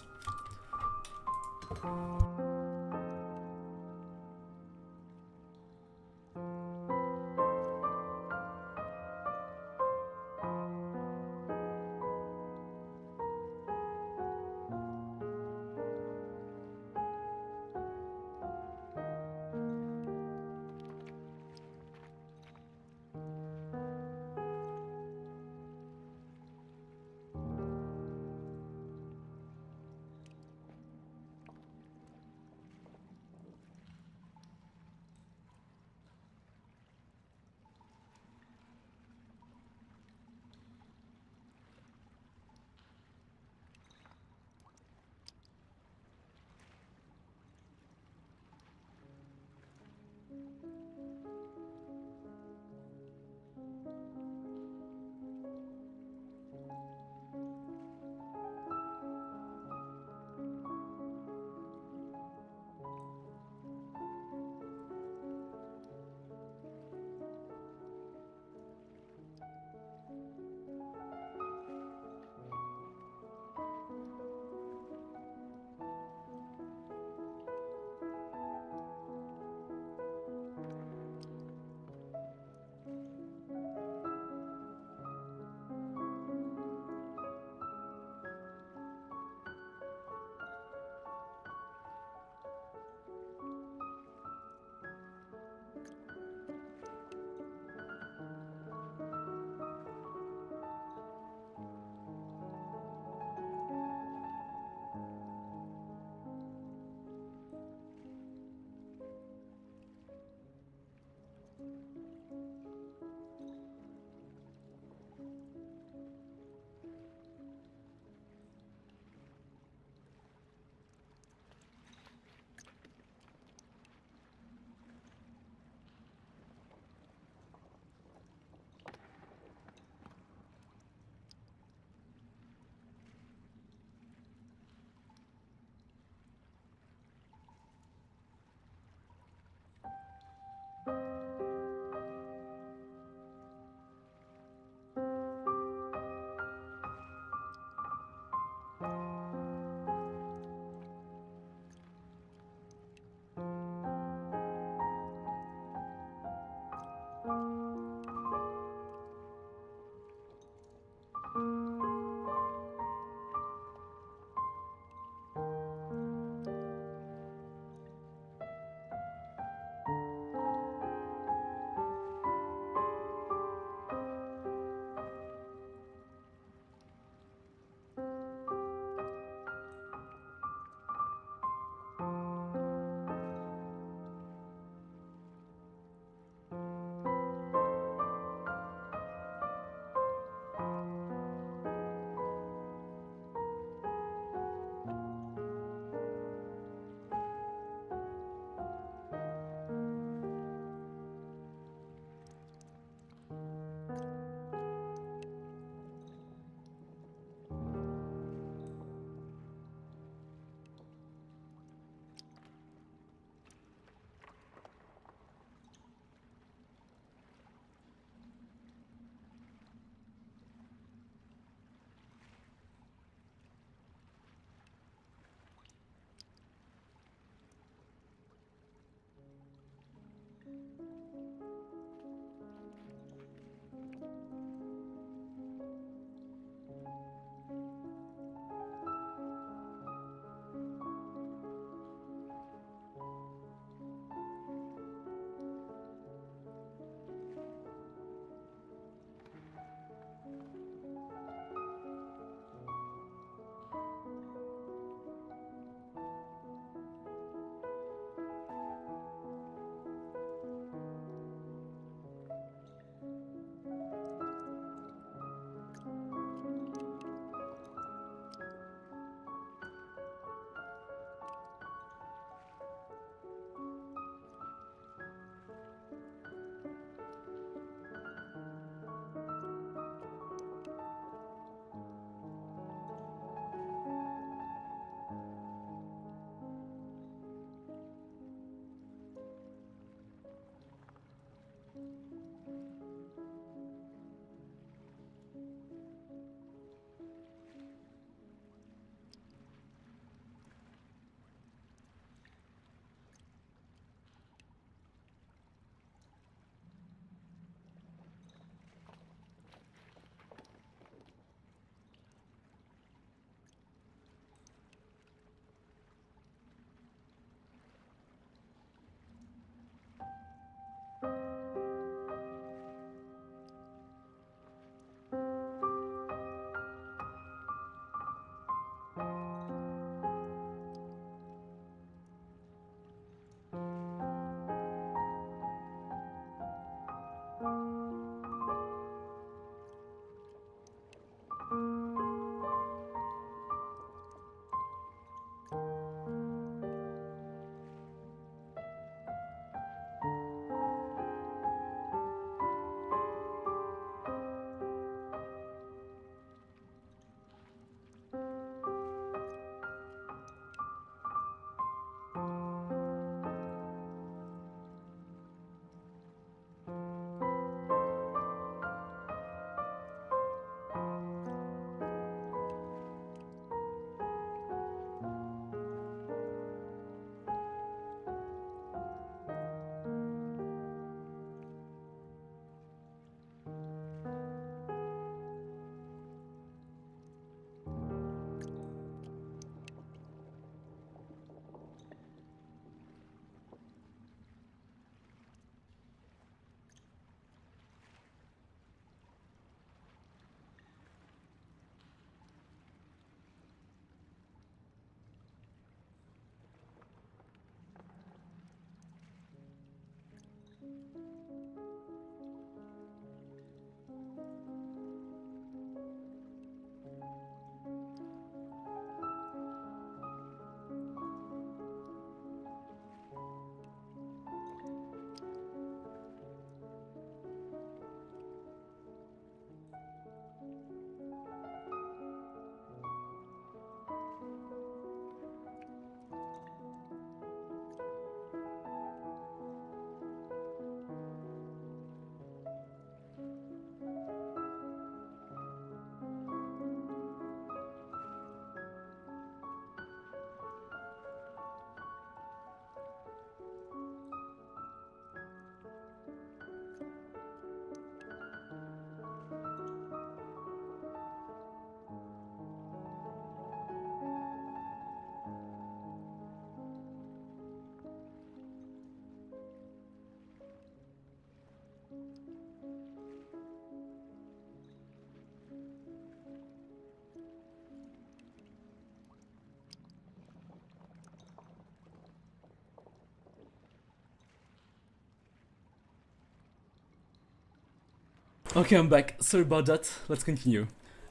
Okay, I'm back. Sorry about that. Let's continue.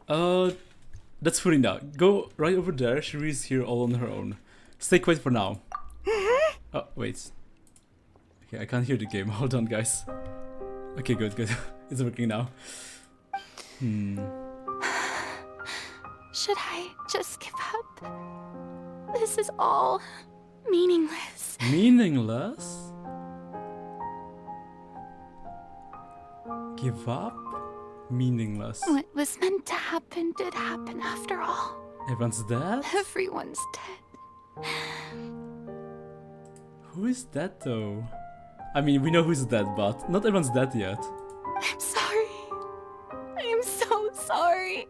That's Furina. Go right over there. Shiri's here all on her own. Stay quiet for now. Oh, wait. Okay, I can't hear the game. Hold on, guys. Okay, good. It's working now. Should I just give up? This is all meaningless. Meaningless? Give up? Meaningless. What was meant to happen did happen after all. Everyone's dead? Everyone's dead. Who is dead though? I mean, we know who's dead, but not everyone's dead yet. I'm sorry. I am so sorry.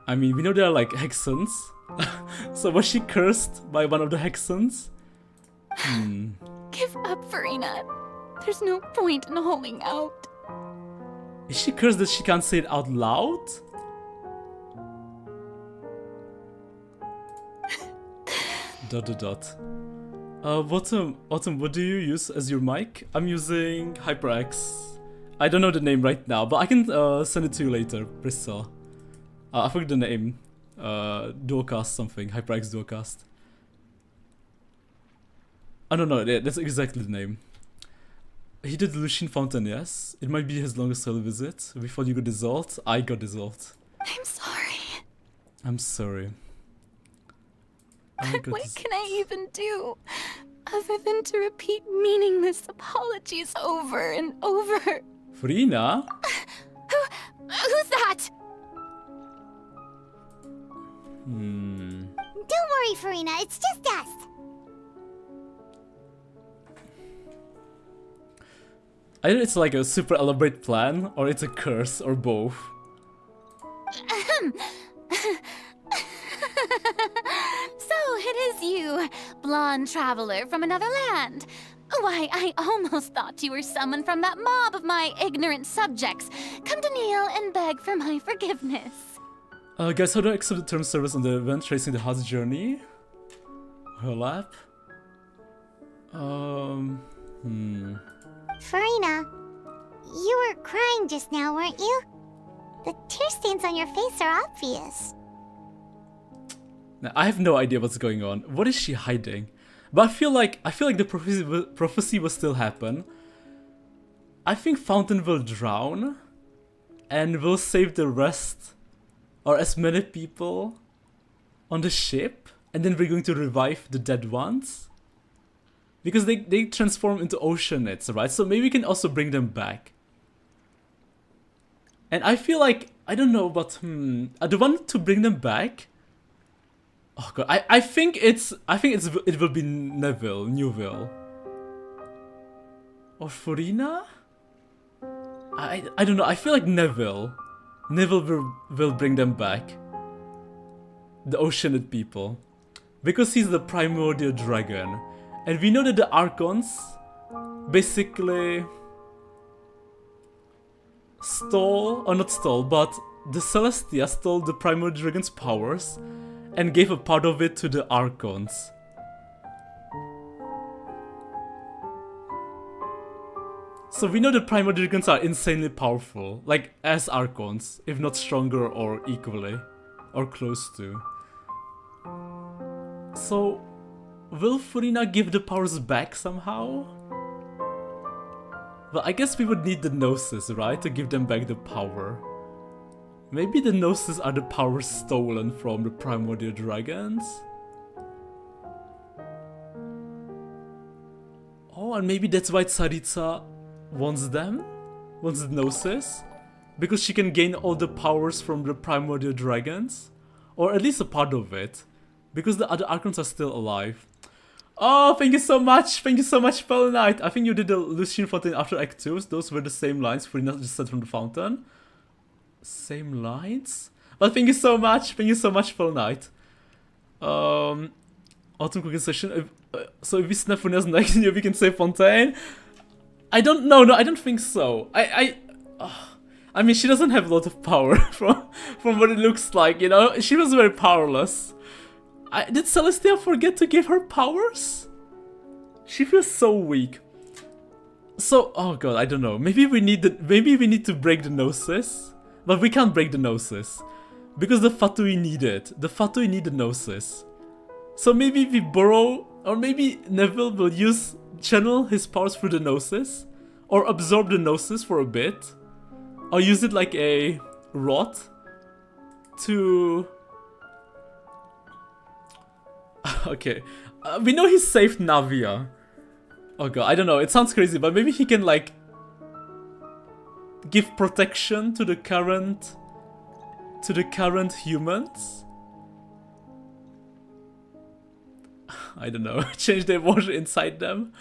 I mean, we know there are like hexens. So was she cursed by one of the hexens? Give up, Furina. There's no point in holding out. Is she cursed that she can't say it out loud? Autumn, what do you use as your mic? I'm using HyperX. I don't know the name right now, but I can send it to you later, Priscilla. I forgot the name. Dualcast something. HyperX Dualcast. I don't know, that's exactly the name. He did Lucian Fontaine, yes? It might be his longest solo visit. Before you got dissolved, I got dissolved. I'm sorry. I'm sorry. What can I even do? Other than to repeat meaningless apologies over and over. Furina? Who's that? Don't worry, Furina, it's just us. Either it's like a super elaborate plan, or it's a curse, or both. So it is you, blonde traveler from another land. Why, I almost thought you were someone from that mob of my ignorant subjects. Come to kneel and beg for my forgiveness. Guys, how do I accept the term service on the event tracing the Heart's journey? Overlap? Furina, you were crying just now, weren't you? The tear stains on your face are obvious. Now, I have no idea what's going on. What is she hiding? But I feel like the prophecy will still happen. I think Fontaine will drown and will save the rest, or as many people on the ship, and then we're going to revive the dead ones. Because they transform into oceanites, right? So maybe we can also bring them back. And I feel like, I don't know, but the one to bring them back. Oh god, I think it will be Neuville. Or Furina? I don't know, I feel like Neuville will bring them back. The Oceanid people. Because he's the primordial dragon. And we know that the Archons basically stole, or not stole, but the Celestia stole the primordial dragon's powers and gave a part of it to the Archons. So we know the primordial dragons are insanely powerful, like as Archons, if not stronger or equally, or close to. So, will Furina give the powers back somehow? Well, I guess we would need the Gnosis, right, to give them back the power. Maybe the Gnosis are the powers stolen from the primordial dragons? Oh, and maybe that's why Tsaritsa wants them? Wants the Gnosis? Because she can gain all the powers from the primordial dragons? Or at least a part of it. Because the other Archons are still alive. Oh, thank you so much! Thank you so much, Fellow Knight! I think you did the Lucian Fontaine after Act 2. Those were the same lines Furina just said from the fountain. Same lines? But thank you so much! Thank you so much, Fellow Knight. Autumn cooking session. So if we snap Furina's neck, we can say Fontaine? I don't know, no, I don't think so. I mean, she doesn't have a lot of power from what it looks like, you know? She was very powerless. Did Celestia forget to give her powers? She feels so weak. So, oh god, I don't know. Maybe we need to break the Gnosis, but we can't break the Gnosis because the Fatui need it. The Fatui need the Gnosis. So maybe we borrow, or maybe Neville will channel his powers through the Gnosis, or absorb the Gnosis for a bit, or use it like a rod to. Okay, we know he saved Navia. Oh god, I don't know, it sounds crazy, but maybe he can like give protection to the current humans? I don't know, change the water inside them?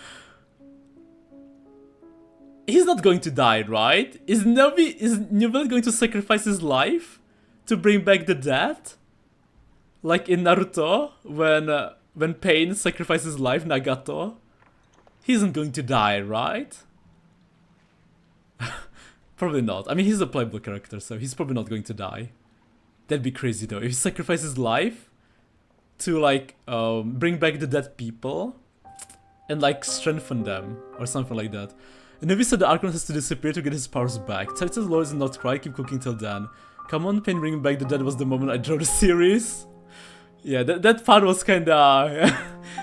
He's not going to die, right? Is Neuvillette going to sacrifice his life to bring back the dead? Like in Naruto, when Pain sacrifices his life, Nagato? He isn't going to die, right? Probably not. I mean, he's a playable character, so he's probably not going to die. That'd be crazy though. If he sacrifices his life to like bring back the dead people and like strengthen them or something like that. And Navia said the Archon has to disappear to get his powers back. Titan's Lord is not cry, keep cooking till then. Come on, Pain, bringing back the dead was the moment I drew the series. Yeah, that part was kinda...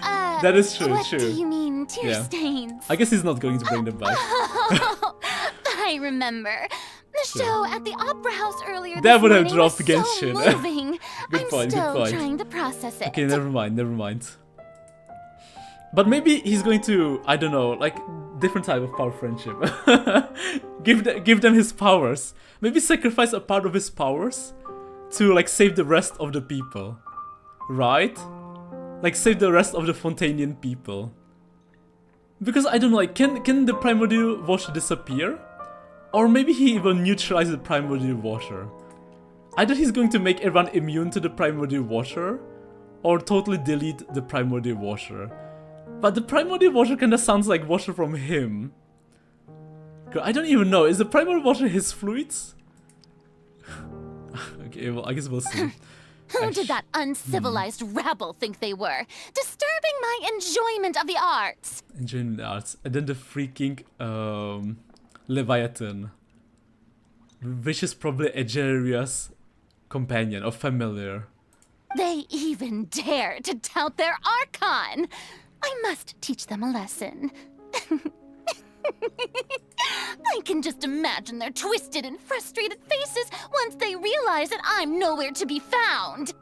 that is true, what do you mean, tear stains? I guess he's not going to bring them back. I remember. The show at the Opera House earlier this That would have morning dropped was Genshin. so moving. Good point, I'm good point. still trying to process it. Okay, never mind. But maybe he's going to, I don't know, like, different type of power friendship. give them his powers. Maybe sacrifice a part of his powers to, like, save the rest of the people. Right? Like, save the rest of the Fontainian people. Because, I don't know, like, can the primordial water disappear? Or maybe he will neutralize the primordial water. Either he's going to make everyone immune to the primordial water, or totally delete the primordial water. But the primordial water kinda sounds like water from him. I don't even know, is the primordial water his fluids? Okay, well, I guess we'll see. Who did that uncivilized rabble think they were? Disturbing my enjoyment of the arts. Enjoying the arts. And then the freaking Leviathan. Which is probably Egeria's companion or familiar. They even dare to tout their Archon. I must teach them a lesson. I can just imagine their twisted and frustrated faces once they realize that I'm nowhere to be found.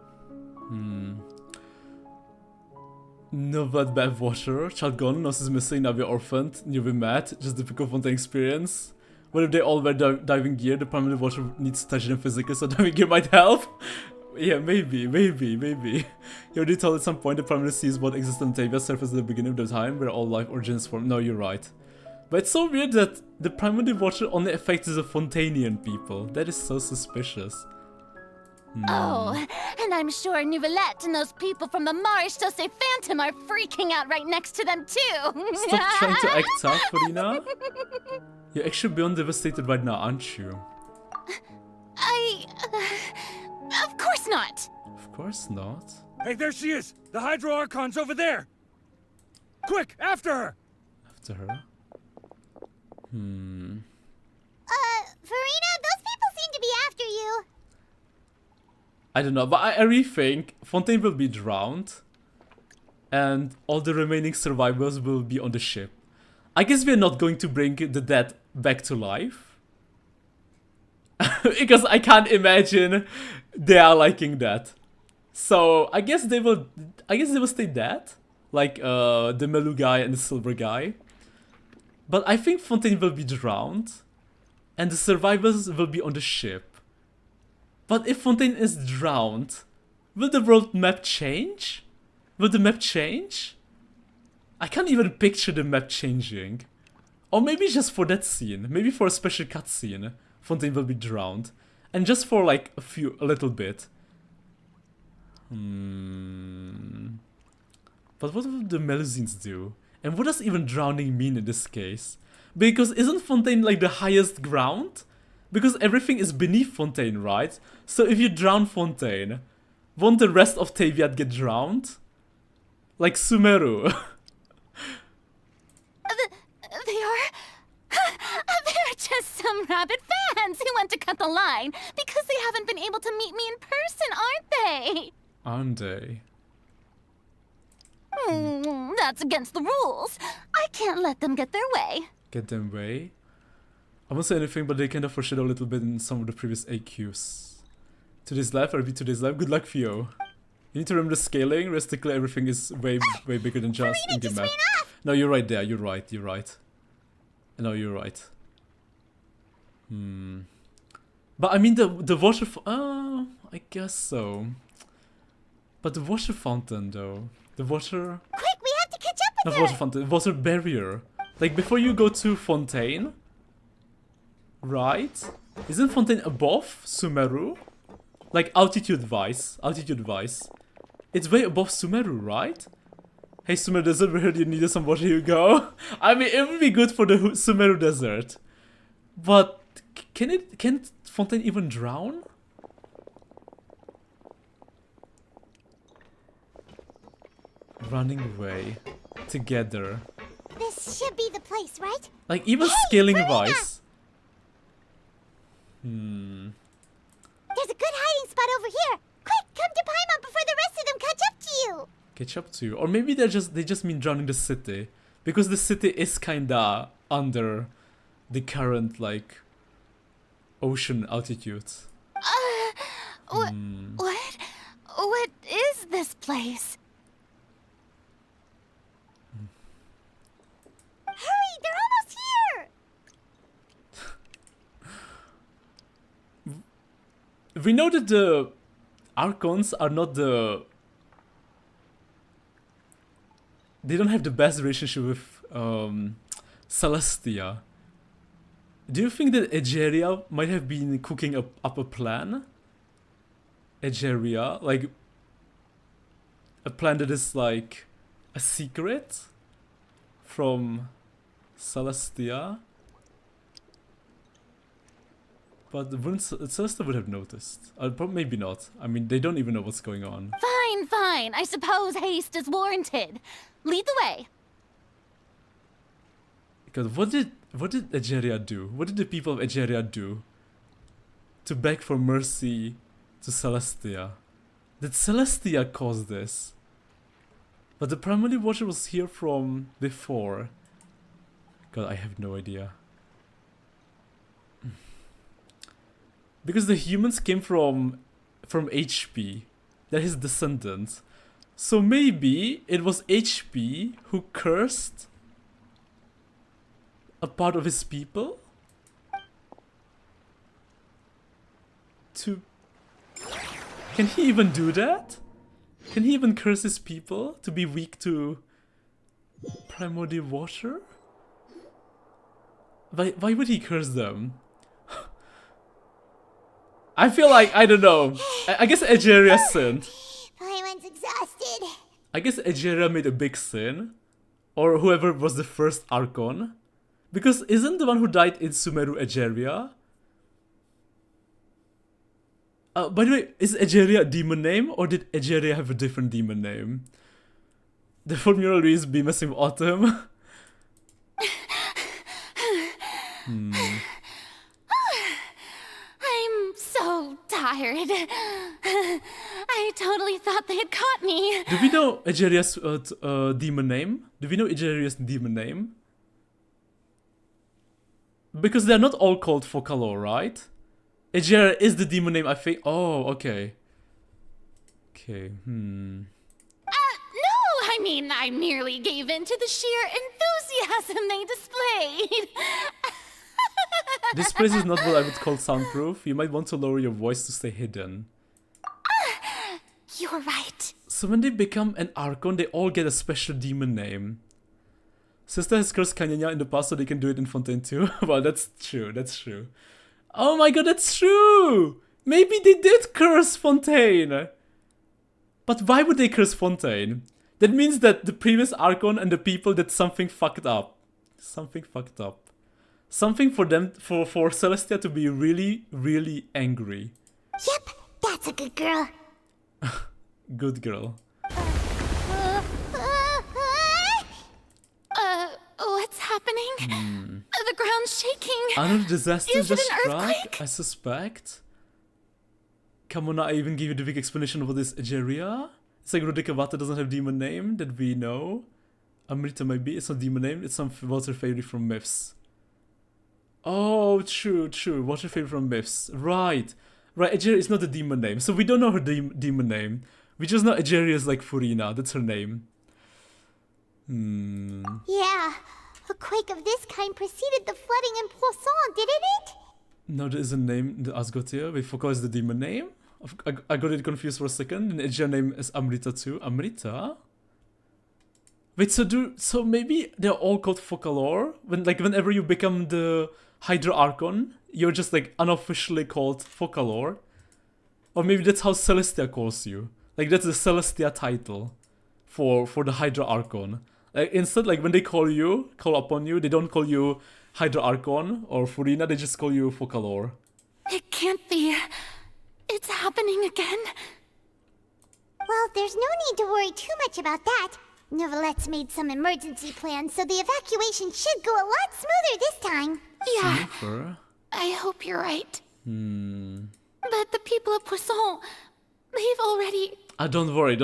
Neuvillette bath water, child gone, nurse is missing, Navia orphaned, newly met, just typical Fontaine experience. What if they all wear diving gear? The primary water needs to touch them physically, so diving gear might help? Yeah, maybe. You already told at some point the primary sees what exists on Navia surface at the beginning of the time where all life origins from. No, you're right. But it's so weird that the primary water only affects the Fontainian people. That is so suspicious. Oh, and I'm sure Neuvillette and those people from the Marsh Chaussee Phantom are freaking out right next to them too. Stop trying to act tough, Furina. You're actually beyond devastated right now, aren't you? Of course not. Of course not. Hey, there she is! The Hydro Archon's over there! Quick, after her! After her? Furina, those people seem to be after you. I don't know, but I really think Fontaine will be drowned. And all the remaining survivors will be on the ship. I guess we're not going to bring the dead back to life. Because I can't imagine they are liking that. So I guess they will stay dead. Like the Melu guy and the Silver guy. But I think Fontaine will be drowned. And the survivors will be on the ship. But if Fontaine is drowned, will the world map change? Will the map change? I can't even picture the map changing. Or maybe just for that scene. Maybe for a special cutscene. Fontaine will be drowned. And just for like a little bit. But what will the Melusines do? And what does even drowning mean in this case? Because isn't Fontaine like the highest ground? Because everything is beneath Fontaine, right? So if you drown Fontaine, won't the rest of Teviat get drowned? Like Sumeru. They are just some rabid fans who want to cut the line because they haven't been able to meet me in person, aren't they? Aren't they? That's against the rules. I can't let them get their way. Get them way? I won't say anything, but they kind of foreshadow a little bit in some of the previous AQs. Today's life, RB Today's life. Good luck, Theo. You need to remember the scaling. Realistically, everything is way bigger than just in the map. No, you're right there. You're right. No, you're right. But I mean the water. I guess so. But the water fountain, though. The water. Quick, we have to catch up with Not water fountain. Water barrier. Like before you go to Fontaine. Right? Isn't Fontaine above Sumeru? Like altitude-wise. It's way above Sumeru, right? Hey Sumeru Desert, we heard you needed some water, here you go. I mean, it would be good for the Sumeru Desert. But can Fontaine even drown? Running away. Together. This should be the place, right? Like even scaling-wise. There's a good hiding spot over here. Quick, come to Paimon before the rest of them catch up to you. Catch up to you. Or maybe they just mean drowning the city. Because the city is kinda under the current, like, ocean altitude. What is this place? Hurry, they're almost here. We know that the Archons are not the... They don't have the best relationship with Celestia. Do you think that Egeria might have been cooking up a plan? Egeria? Like... A plan that is like... a secret? From Celestia? But Celestia would have noticed. Maybe not. I mean, they don't even know what's going on. Fine. I suppose haste is warranted. Lead the way. Because what did Egeria do? What did the people of Egeria do to beg for mercy to Celestia? Did Celestia cause this? But the primary water was here from before. God, I have no idea. Because the humans came from HP. They're his descendants. So maybe it was HP who cursed a part of his people? Can he even do that? Can he even curse his people to be weak to primordial water? Why would he curse them? I feel like, I don't know. I guess Egeria sinned. Paimon's exhausted. I guess Egeria made a big sin. Or whoever was the first Archon. Because isn't the one who died in Sumeru Egeria? By the way, is Egeria a demon name? Or did Egeria have a different demon name? The Formula Louise be messing with Autumn. I'm so tired. I totally thought they had caught me. Do we know Egeria's demon name? Do we know Egeria's demon name? Because they're not all called Focalor, right? Egeria is the demon name, I think. Oh, okay. Okay, No, I mean, I merely gave in to the sheer enthusiasm they displayed. This place is not what I would call soundproof. You might want to lower your voice to stay hidden. You're right. So when they become an Archon, they all get a special demon name. Sister has cursed Kanyanya in the past, so they can do it in Fontaine too. Well, that's true, that's true. Oh my god, that's true! Maybe they did curse Fontaine! But why would they curse Fontaine? That means that the previous Archon and the people did something fucked up. Something fucked up. Something for them, for Celestia to be really, really angry. Yep, that's a good girl. Good girl. What's happening? The ground ground's shaking. Another disaster Is it just an struck, earthquake? I suspect. Come on, I even give you the big explanation of what is Egeria. It's like Rodikavata doesn't have demon name that we know. Amrita might be, it's not demon name, it's some water fairy from myths. Oh, true, water fairy from myths. Right, Egeria is not a demon name, so we don't know her demon name. We just know Egeria is like Furina, that's her name. Yeah, a quake of this kind preceded the flooding in Poisson, didn't it? No, there is a name in the Asgotia. Wait, Foka is the demon name? I got it confused for a second. And Egeria name is Amrita too. Amrita? Wait, so maybe they're all called Focalor? Whenever you become the Hydra Archon, you're just like unofficially called Focalor? Or maybe that's how Celestia calls you. Like that's the Celestia title for the Hydra Archon. Like instead, like when they call upon you, they don't call you Hydra Archon or Furina, they just call you Focalor. It can't be. It's happening again. Well, there's no need to worry too much about that. Neuvillette's made some emergency plans, so the evacuation should go a lot smoother this time. Yeah, Super. I hope you're right. But the people of Poisson, they've already... Don't worry.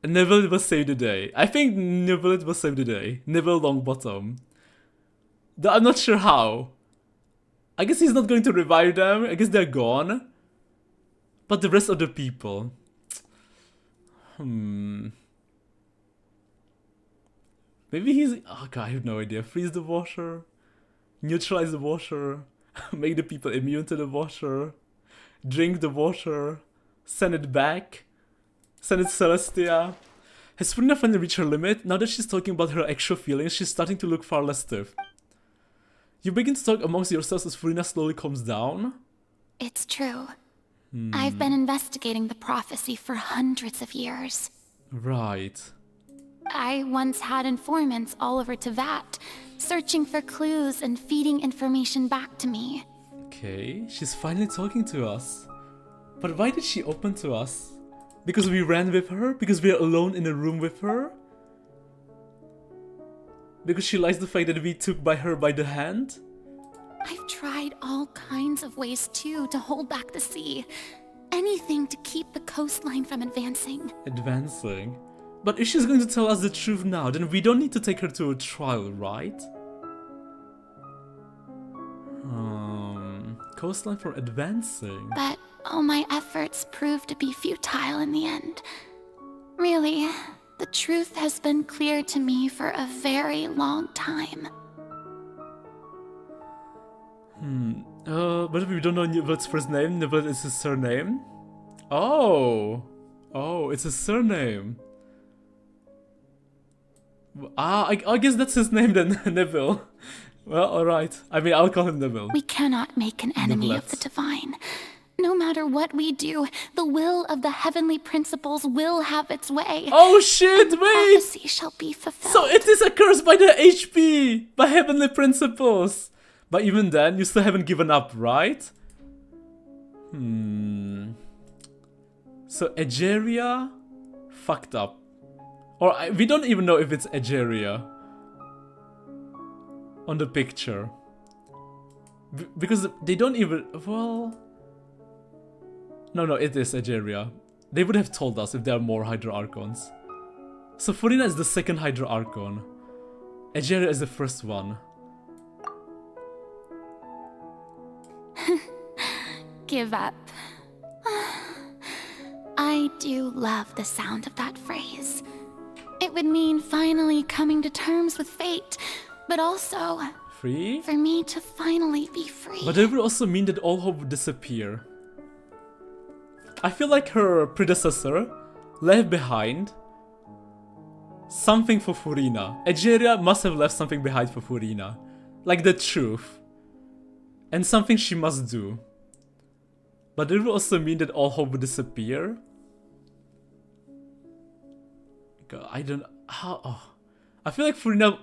Neuvillette will save the day. I think Neuvillette will save the day. Neville Longbottom. Though I'm not sure how. I guess he's not going to revive them. I guess they're gone. But the rest of the people... Maybe he's... Oh god, I have no idea. Freeze the water. Neutralize the water. Make the people immune to the water. Drink the water. Send it back. Send it to Celestia. Has Furina finally reached her limit? Now that she's talking about her actual feelings, she's starting to look far less stiff. You begin to talk amongst yourselves as Furina slowly calms down. It's true. I've been investigating the prophecy for hundreds of years. Right. I once had informants all over Tevat, searching for clues and feeding information back to me. Okay, she's finally talking to us. But why did she open to us? Because we ran with her? Because we are alone in a room with her? Because she likes the fact that we took her by the hand? I've tried all kinds of ways too to hold back the sea. Anything to keep the coastline from advancing. Advancing? But if she's going to tell us the truth now, then we don't need to take her to a trial, right? Coastline from advancing. But all my efforts proved to be futile in the end. Really, the truth has been clear to me for a very long time. But we don't know Neuvillette's first name. Neuvillette is his surname. Oh, it's his surname. I guess that's his name then, Neville. Well, alright. I mean, I'll call him Neville. We cannot make an enemy of the divine. No matter what we do, the will of the heavenly principles will have its way. Oh shit, wait! Prophecy shall be fulfilled. So it is a curse by the HP! By heavenly principles! But even then, you still haven't given up, right? So Egeria fucked up. Or we don't even know if it's Egeria on the picture. Because they don't even... Well... No, it is Egeria. They would have told us if there are more Hydra Archons. So Furina is the second Hydra Archon. Egeria is the first one. Give up. I do love the sound of that phrase. It would mean finally coming to terms with fate, but also... Free? For me to finally be free. But it would also mean that all hope would disappear. I feel like her predecessor left behind something for Furina. Egeria must have left something behind for Furina. Like the truth. And something she must do. But it would also mean that all hope would disappear. God, I don't... How... Oh. I feel like Furina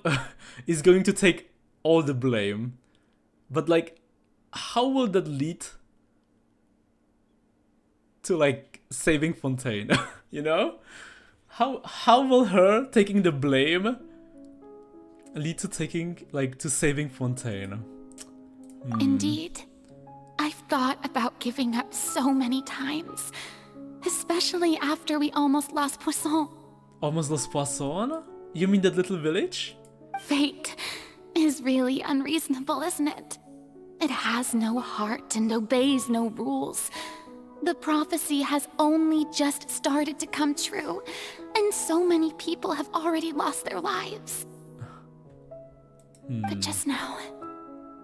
is going to take all the blame. But like, how will that lead to like saving Fontaine? You know? How will her taking the blame lead to to saving Fontaine. Indeed. I've thought about giving up so many times. Especially after we almost lost Poisson. Almost lost Poisson? You mean that little village? Fate is really unreasonable, isn't it? It has no heart and obeys no rules. The prophecy has only just started to come true, and so many people have already lost their lives. But just now,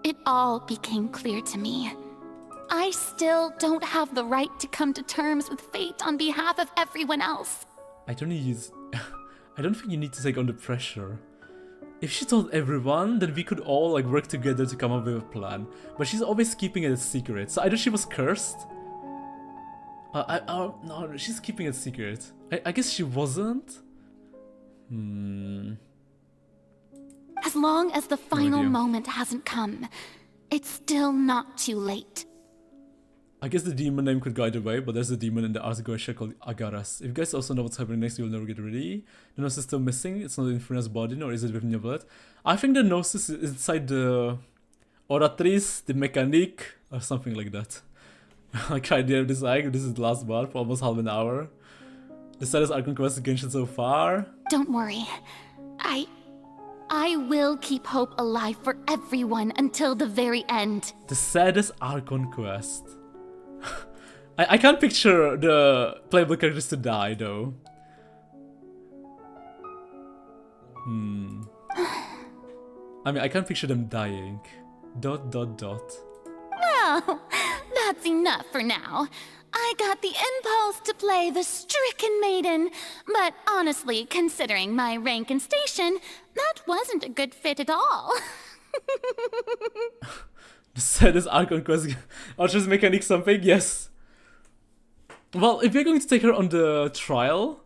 it all became clear to me. I still don't have the right to come to terms with fate on behalf of everyone else. I don't think you need to take on the pressure. If she told everyone, then we could all like work together to come up with a plan. But she's always keeping it a secret. So either she was cursed. No, she's keeping it secret. I guess she wasn't. As long as the final moment hasn't come, it's still not too late. I guess the demon name could go either way, but there's a demon in the Argosia called Agaras. If you guys also know what's happening next, you'll never get ready. The nose is still missing. It's not in Furina's body, nor is it with Neuvillette. I think the nose is inside the Oratrice, the Mécanique, or something like that. I tried the design. This is the last one for almost half an hour. The saddest Archon quest Genshin so far. Don't worry. I will keep hope alive for everyone until the very end. The saddest Archon quest. I can't picture the playable characters to die though. I mean, I can't picture them dying. ... Well, that's enough for now. I got the impulse to play the stricken maiden, but honestly, considering my rank and station, that wasn't a good fit at all. The saddest Archon quest. Archer's Mechanic something? Yes. Well, if you're going to take her on the trial,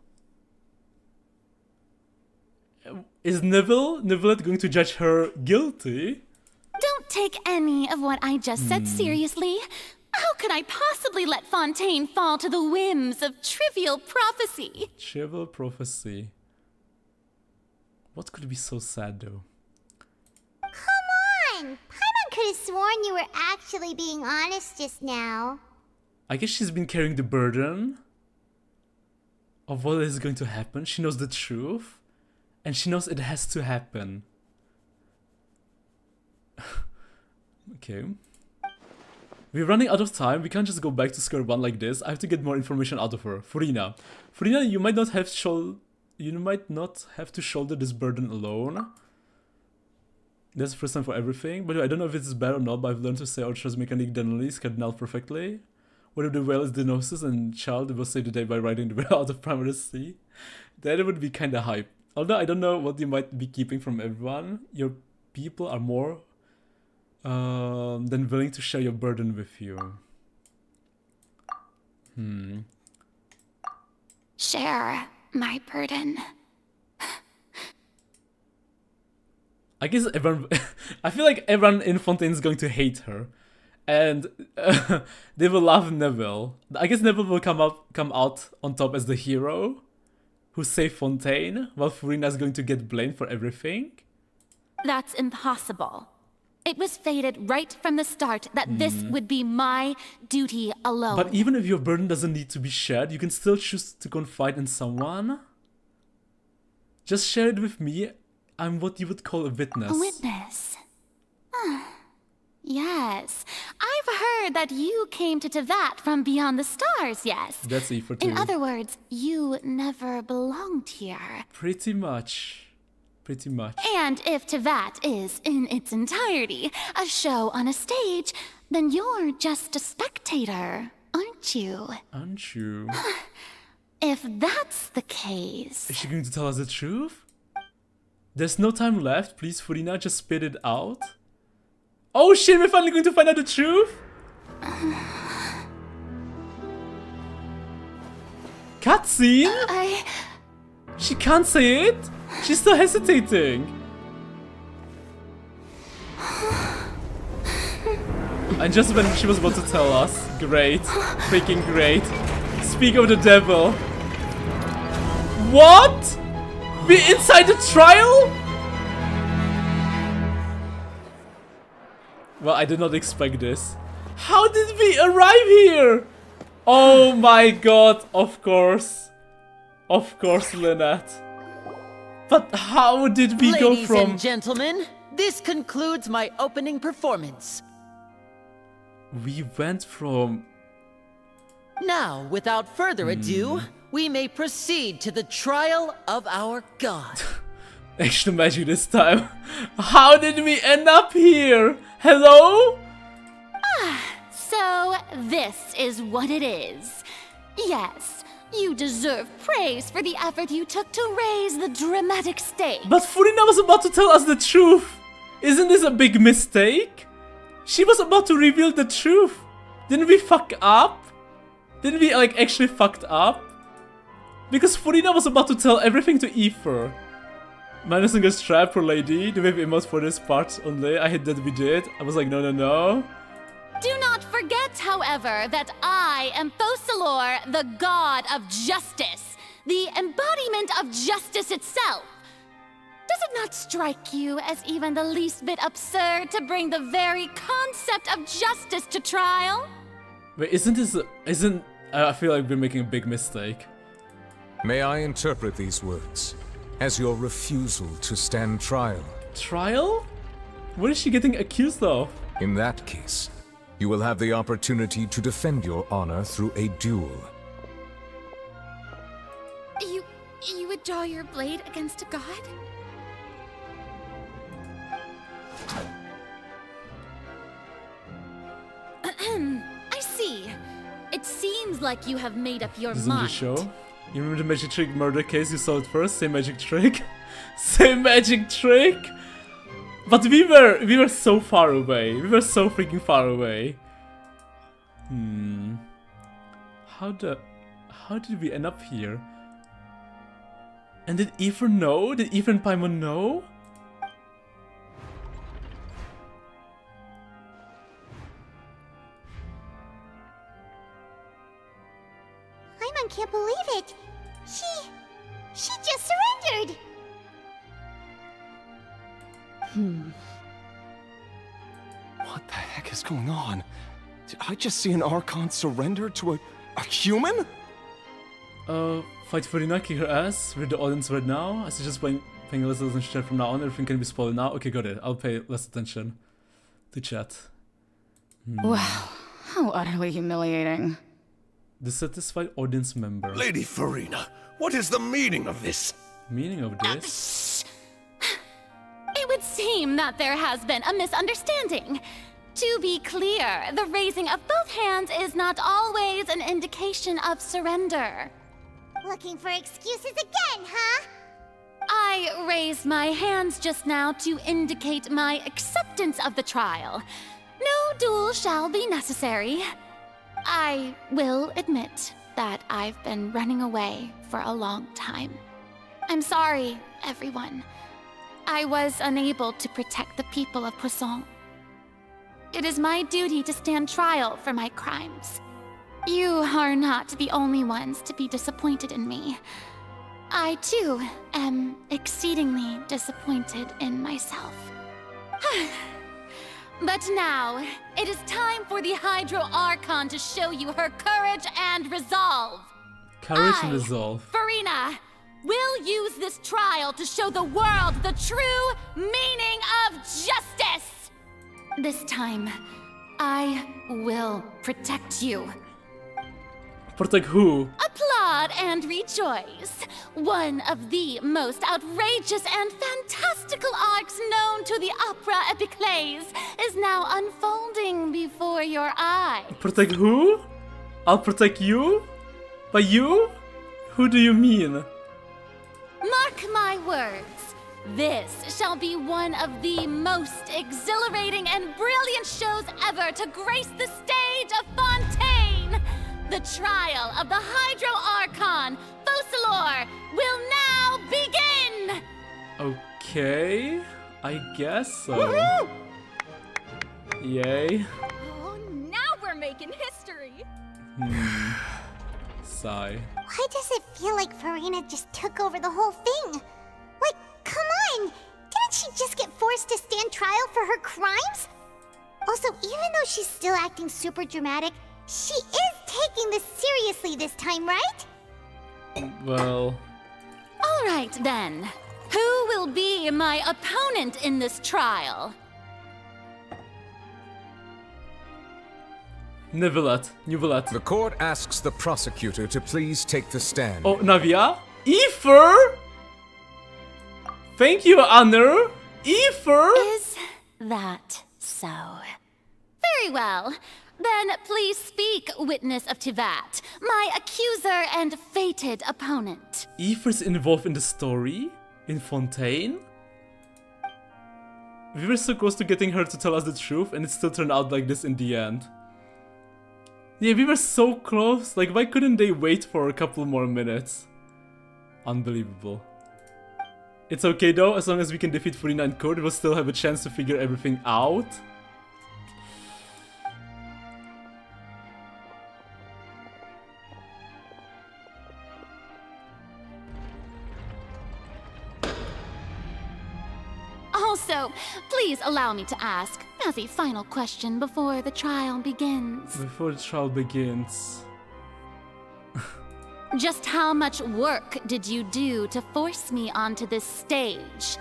is Neuvillette going to judge her guilty? Don't take any of what I just said seriously. How could I possibly let Fontaine fall to the whims of trivial prophecy? Trivial prophecy. What could be so sad though? Come on! Paimon could have sworn you were actually being honest just now. I guess she's been carrying the burden of what is going to happen. She knows the truth, and she knows it has to happen. Okay. We're running out of time. We can't just go back to square one like this. I have to get more information out of her. Furina, you might not have to shoulder this burden alone. That's the first time for everything. But I don't know if it's bad or not, but I've learned to say Ultra's Mechanic Denali Cardinal perfectly. What if the whale is Denosis and child will save the day by riding the whale out of Primary Sea? That would be kinda hype. Although I don't know what you might be keeping from everyone. Your people are more than willing to share your burden with you. Share my burden. I guess everyone... I feel like everyone in Fontaine is going to hate her. And they will love Neville. I guess Neville will come out on top as the hero who saved Fontaine, while Furina is going to get blamed for everything. That's impossible. It was fated right from the start that this would be my duty alone. But even if your burden doesn't need to be shared, you can still choose to confide in someone. Just share it with me. I'm what you would call a witness. A witness? Yes. I've heard that you came to Tevat from beyond the stars, yes. That's E for 2. In other words, you never belonged here. Pretty much. And if Tevat is, in its entirety, a show on a stage, then you're just a spectator, aren't you? If that's the case... Is she going to tell us the truth? There's no time left. Please, Furina, just spit it out. Oh shit, we're finally going to find out the truth? Cutscene? She can't say it? She's still hesitating. And just when she was about to tell us, great, freaking great. Speak of the devil. What? We're inside the trial? Well, I did not expect this. How did we arrive here? Oh my god, of course. Of course, Lynette. But how did we go from... Ladies and gentlemen, this concludes my opening performance. We went from... Now, without further ado, we may proceed to the trial of our god. Extra magic this time. How did we end up here? Hello? So, this is what it is. Yes, you deserve praise for the effort you took to raise the dramatic stakes. But Furina was about to tell us the truth. Isn't this a big mistake? She was about to reveal the truth. Didn't we fuck up? Didn't we like actually fucked up? Because Furina was about to tell everything to Aether. Minusing a strap per lady. Do we have emotes for this part only? I hate that we did. I was like, no, no, no. Do not forget, however, that I am Focalor, the god of justice, the embodiment of justice itself. Does it not strike you as even the least bit absurd to bring the very concept of justice to trial? Wait, I feel like we're making a big mistake. May I interpret these words as your refusal to stand trial? Trial? What is she getting accused of? In that case, you will have the opportunity to defend your honor through a duel. You would draw your blade against a god? I see. It seems like you have made up your Isn't mind. the show? You remember the magic trick murder case? You saw it first? Same magic trick? Same magic trick? But we were so far away. We were so freaking far away. How did we end up here? And did Aether know? Did Aether and Paimon know? Paimon can't believe it. She just surrendered. What the heck is going on? Did I just see an Archon surrender to a human? Fight Furina, kick her ass. We're the audience right now. I suggest paying less attention from now on. Everything can be spoiled now. Okay, got it. I'll pay less attention to chat. Wow, how utterly humiliating. Dissatisfied audience member. Lady Furina, what is the meaning of this? Meaning of this? It would seem that there has been a misunderstanding. To be clear, the raising of both hands is not always an indication of surrender. Looking for excuses again, huh? I raised my hands just now to indicate my acceptance of the trial. No duel shall be necessary. I will admit that I've been running away for a long time. I'm sorry, everyone. I was unable to protect the people of Poisson. It is my duty to stand trial for my crimes. You are not the only ones to be disappointed in me. I, too, am exceedingly disappointed in myself. But now, it is time for the Hydro Archon to show you her courage and resolve. Courage and resolve. Furina, will use this trial to show the world the true meaning of justice. This time, I will protect you. Protect who? Applaud and rejoice. One of the most outrageous and fantastical arcs known to the opera epiclese is now unfolding before your eyes. Protect who? I'll protect you? By you? Who do you mean? Mark my words. This shall be one of the most exhilarating and brilliant shows ever to grace the stage of Fontaine. The trial of the Hydro Archon, Focalor, will now begin! Okay, I guess so. Woohoo! Yay. Oh, now we're making history! Sigh. Why does it feel like Furina just took over the whole thing? Like, come on! Didn't she just get forced to stand trial for her crimes? Also, even though she's still acting super dramatic, she is taking this seriously this time, right? Well... All right, then. Who will be my opponent in this trial? Neuvillette. The court asks the prosecutor to please take the stand. Oh, Navia? Ether? Thank you, Honor. Ether? Is that so? Very well. Then please speak, witness of Tivat, my accuser and fated opponent. Ether's involved in the story? In Fontaine? We were so close to getting her to tell us the truth, and it still turned out like this in the end. Yeah, we were so close. Like, why couldn't they wait for a couple more minutes? Unbelievable. It's okay though, as long as we can defeat Furina and Code, we'll still have a chance to figure everything out. Also, please allow me to ask, as a final question before the trial begins. Before the trial begins... Just how much work did you do to force me onto this stage?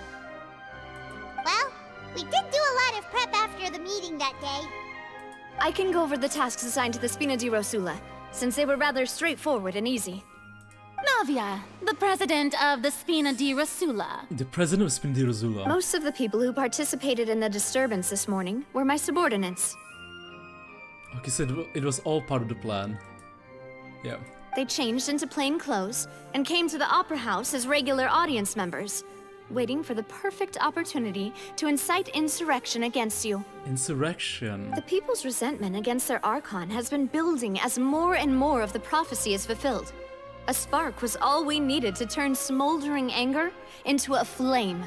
Well, we did do a lot of prep after the meeting that day. I can go over the tasks assigned to the Spina di Rosula, since they were rather straightforward and easy. Navia, the president of the Spina di Rosula. The president of Spina di Rosula. Most of the people who participated in the disturbance this morning were my subordinates. Okay, so it was all part of the plan. Yeah. They changed into plain clothes and came to the Opera House as regular audience members, waiting for the perfect opportunity to incite insurrection against you. Insurrection? The people's resentment against their Archon has been building as more and more of the prophecy is fulfilled. A spark was all we needed to turn smoldering anger into a flame.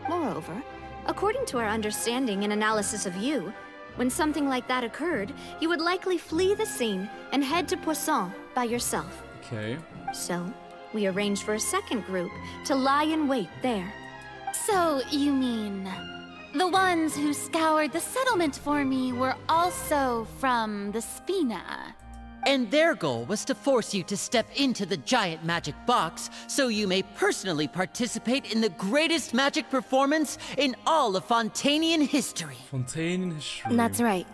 Moreover, according to our understanding and analysis of you, when something like that occurred, you would likely flee the scene and head to Poisson by yourself. Okay. So, we arranged for a second group to lie in wait there. So, you mean... the ones who scoured the settlement for me were also from the Spina? And their goal was to force you to step into the giant magic box so you may personally participate in the greatest magic performance in all of Fontainian history. Fontaine history. That's right.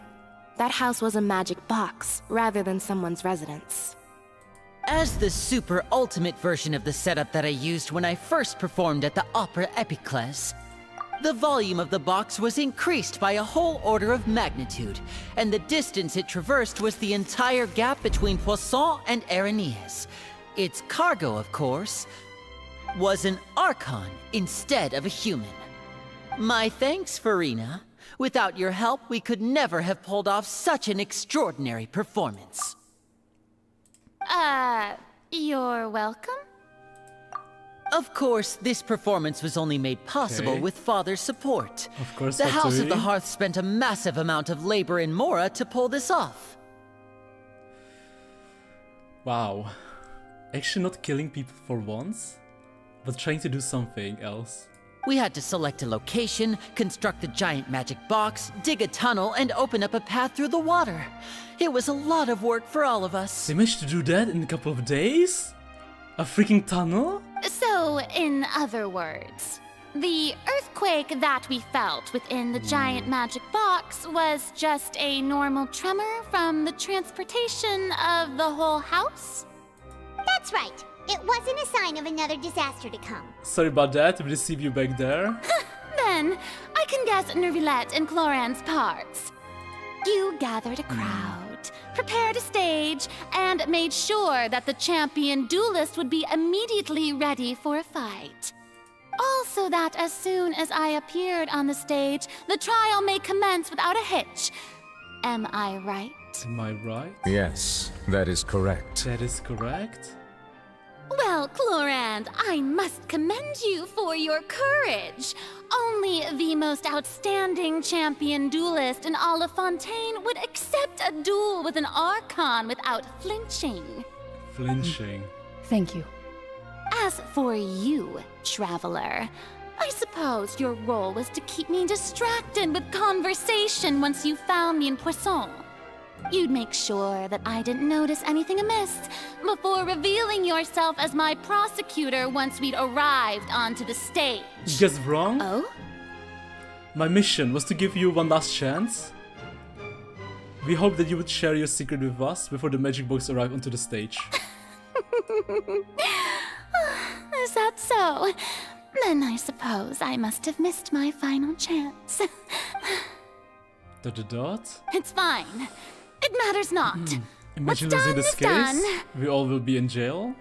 That house was a magic box, rather than someone's residence. As the super ultimate version of the setup that I used when I first performed at the Opera Epiclese, the volume of the box was increased by a whole order of magnitude, and the distance it traversed was the entire gap between Poisson and Aranias. Its cargo, of course, was an Archon instead of a human. My thanks, Furina. Without your help, we could never have pulled off such an extraordinary performance. You're welcome? Of course, this performance was only made possible with Father's support. Of course, the House of the Hearth spent a massive amount of labor in Mora to pull this off. Wow. Actually not killing people for once, but trying to do something else. We had to select a location, construct a giant magic box, dig a tunnel, and open up a path through the water. It was a lot of work for all of us. They managed to do that in a couple of days? A freaking tunnel? So, in other words, the earthquake that we felt within the giant magic box was just a normal tremor from the transportation of the whole house? That's right. It wasn't a sign of another disaster to come. Sorry about that, we received you back there. Then, I can guess Neuvillette and Cloran's parts. You gathered a crowd, prepared a stage, and made sure that the champion duelist would be immediately ready for a fight. Also that as soon as I appeared on the stage, the trial may commence without a hitch. Am I right? Am I right? Yes, that is correct. That is correct? Well, Clorand, I must commend you for your courage. Only the most outstanding champion duelist in all of Fontaine would accept a duel with an Archon without flinching. Flinching. Thank you. As for you, Traveler, I suppose your role was to keep me distracted with conversation once you found me in Poisson. You'd make sure that I didn't notice anything amiss before revealing yourself as my prosecutor once we'd arrived onto the stage. You guessed wrong? Oh? My mission was to give you one last chance. We hoped that you would share your secret with us before the magic box arrived onto the stage. Is that so? Then I suppose I must have missed my final chance. Dot. It's fine. It matters not. Imagine What's losing done this is case. done. We all will be in jail.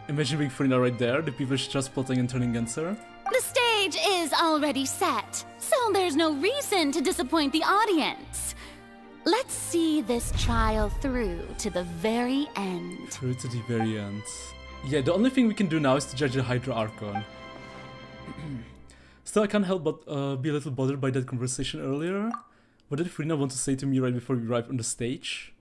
Imagine being Furina right there, the people just plotting and turning against her. The stage is already set, so there's no reason to disappoint the audience. Let's see this trial through to the very end. Through to the very end. Yeah, the only thing we can do now is to judge the Hydra Archon. Still, I can't help but be a little bothered by that conversation earlier. What did Furina want to say to me right before we arrived on the stage?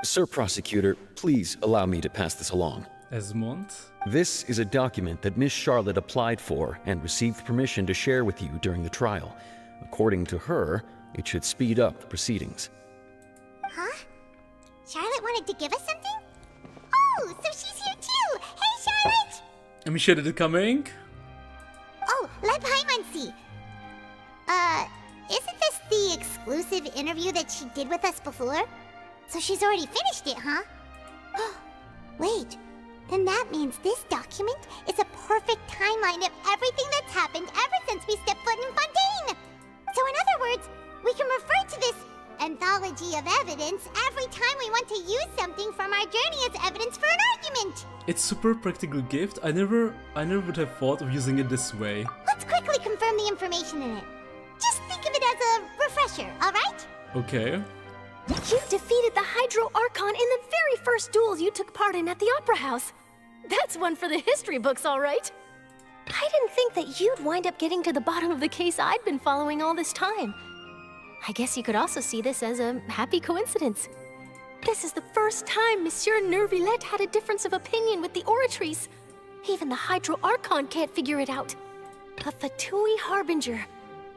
Sir Prosecutor, please allow me to pass this along. Esmond? This is a document that Miss Charlotte applied for and received permission to share with you during the trial. According to her, it should speed up the proceedings. Huh? Charlotte wanted to give us something? Oh, so she's here too! Hey, Charlotte! Let me share it coming. Oh, let Paimon see. Isn't this the exclusive interview that she did with us before? So she's already finished it, huh? Wait, then that means this document is a perfect timeline of everything that's happened ever since we stepped foot in Fontaine! So in other words, we can refer to this anthology of evidence every time we want to use something from our journey as evidence for an argument! It's super practical gift. I never would have thought of using it this way. Let's quickly confirm the information in it. Just think of it as a refresher, alright? Okay. You defeated the Hydro Archon in the very first duel you took part in at the Opera House. That's one for the history books, all right. I didn't think that you'd wind up getting to the bottom of the case I'd been following all this time. I guess you could also see this as a happy coincidence. This is the first time Monsieur Neuvillette had a difference of opinion with the Oratrice. Even the Hydro Archon can't figure it out. A Fatui Harbinger.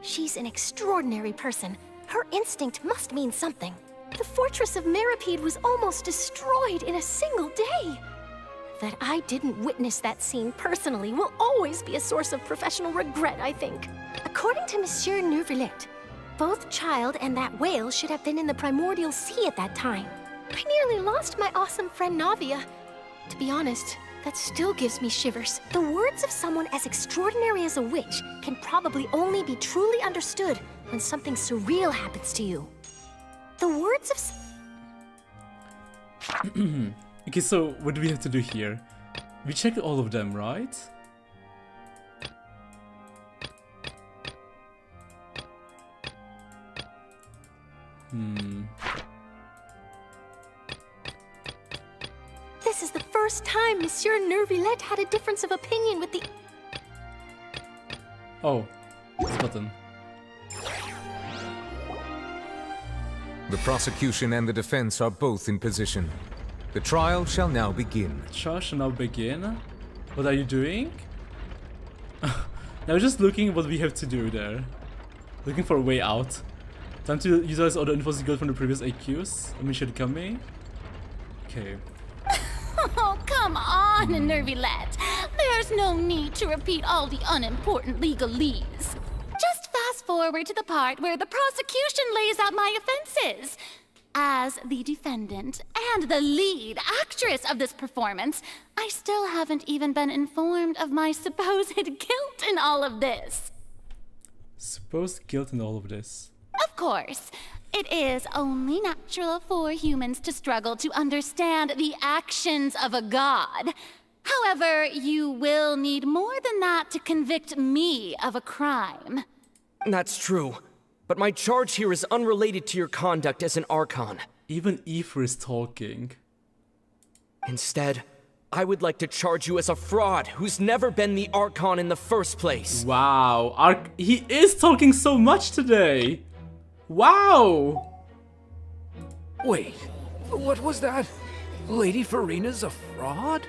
She's an extraordinary person. Her instinct must mean something. The fortress of Meripede was almost destroyed in a single day. That I didn't witness that scene personally will always be a source of professional regret, I think. According to Monsieur Neuvillette, both Child and that whale should have been in the primordial sea at that time. I nearly lost my awesome friend Navia. To be honest, that still gives me shivers. The words of someone as extraordinary as a witch can probably only be truly understood when something surreal happens to you. The words of... Okay, so what do we have to do here? We checked all of them, right? This is the first time Monsieur Neuvillette had a difference of opinion with the... Oh, this button. The prosecution and the defense are both in position. The trial shall now begin. The trial shall now begin? What are you doing? Now just looking what we have to do there. Looking for a way out. Time to utilize all the info you got from the previous AQs. Let me show it coming. Okay. Oh, come on, Neuvillette. There's no need to repeat all the unimportant legalese. Just fast forward to the part where the prosecution lays out my offenses. As the defendant and the lead actress of this performance, I still haven't even been informed of my supposed guilt in all of this. Supposed guilt in all of this. Of course, it is only natural for humans to struggle to understand the actions of a god. However, you will need more than that to convict me of a crime. That's true. But my charge here is unrelated to your conduct as an Archon. Even Aether is talking. Instead, I would like to charge you as a fraud who's never been the Archon in the first place. Wow, he is talking so much today. Wow. Wait, what was that? Lady Furina's a fraud?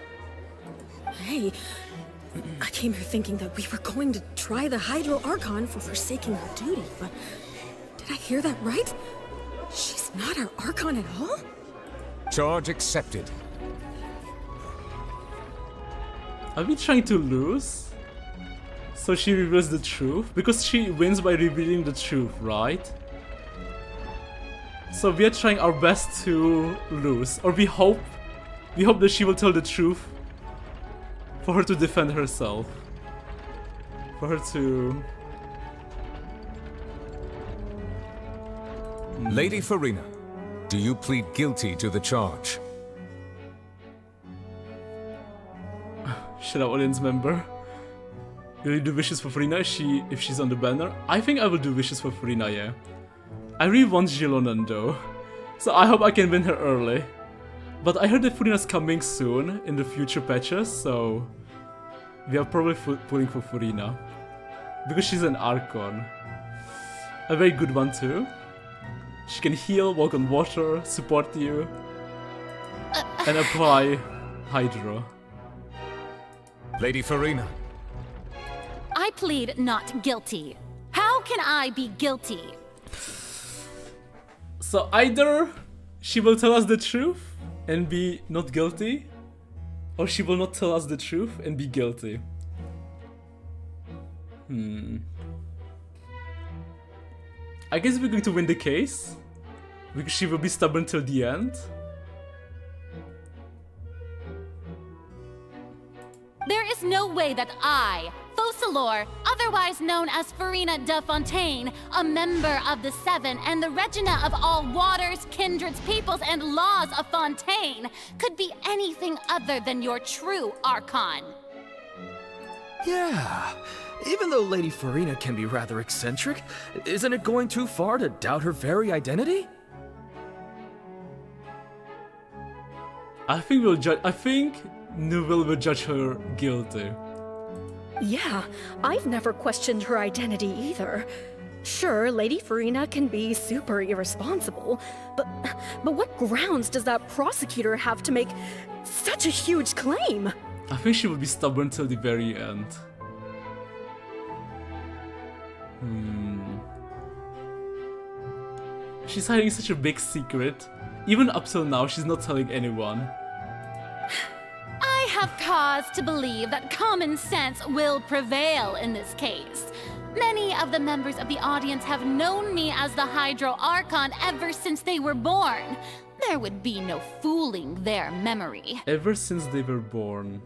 say. I came here thinking that we were going to try the Hydro Archon for forsaking her duty, but did I hear that right? She's not our Archon at all? Charge accepted. Are we trying to lose? So she reveals the truth? Because she wins by revealing the truth, right? So we are trying our best to lose. Or we hope that she will tell the truth. For her to defend herself. For her to... Lady Furina, do you plead guilty to the charge? Should our audience member? Will you do wishes for Furina if she's on the banner? I think I will do wishes for Furina, yeah. I really want Gilonan though. So I hope I can win her early. But I heard that Furina's coming soon in the future patches, so we are probably pulling for Furina. Because she's an Archon. A very good one too. She can heal, walk on water, support you, and apply Hydro. Lady Furina. I plead not guilty. How can I be guilty? So either she will tell us the truth and be not guilty, or she will not tell us the truth and be guilty. I guess we're going to win the case, because she will be stubborn till the end. There is no way that I, Focalor, otherwise known as Furina de Fontaine, a member of the Seven and the Regina of all waters, kindreds, peoples, and laws of Fontaine, could be anything other than your true Archon. Yeah. Even though Lady Furina can be rather eccentric, isn't it going too far to doubt her very identity? I think Neuvillette will judge her guilty. Yeah, I've never questioned her identity either. Sure, Lady Furina can be super irresponsible, but what grounds does that prosecutor have to make such a huge claim? I think she will be stubborn till the very end. She's hiding such a big secret. Even up till now, she's not telling anyone. I have cause to believe that common sense will prevail in this case. Many of the members of the audience have known me as the Hydro Archon ever since they were born. There would be no fooling their memory. Ever since they were born.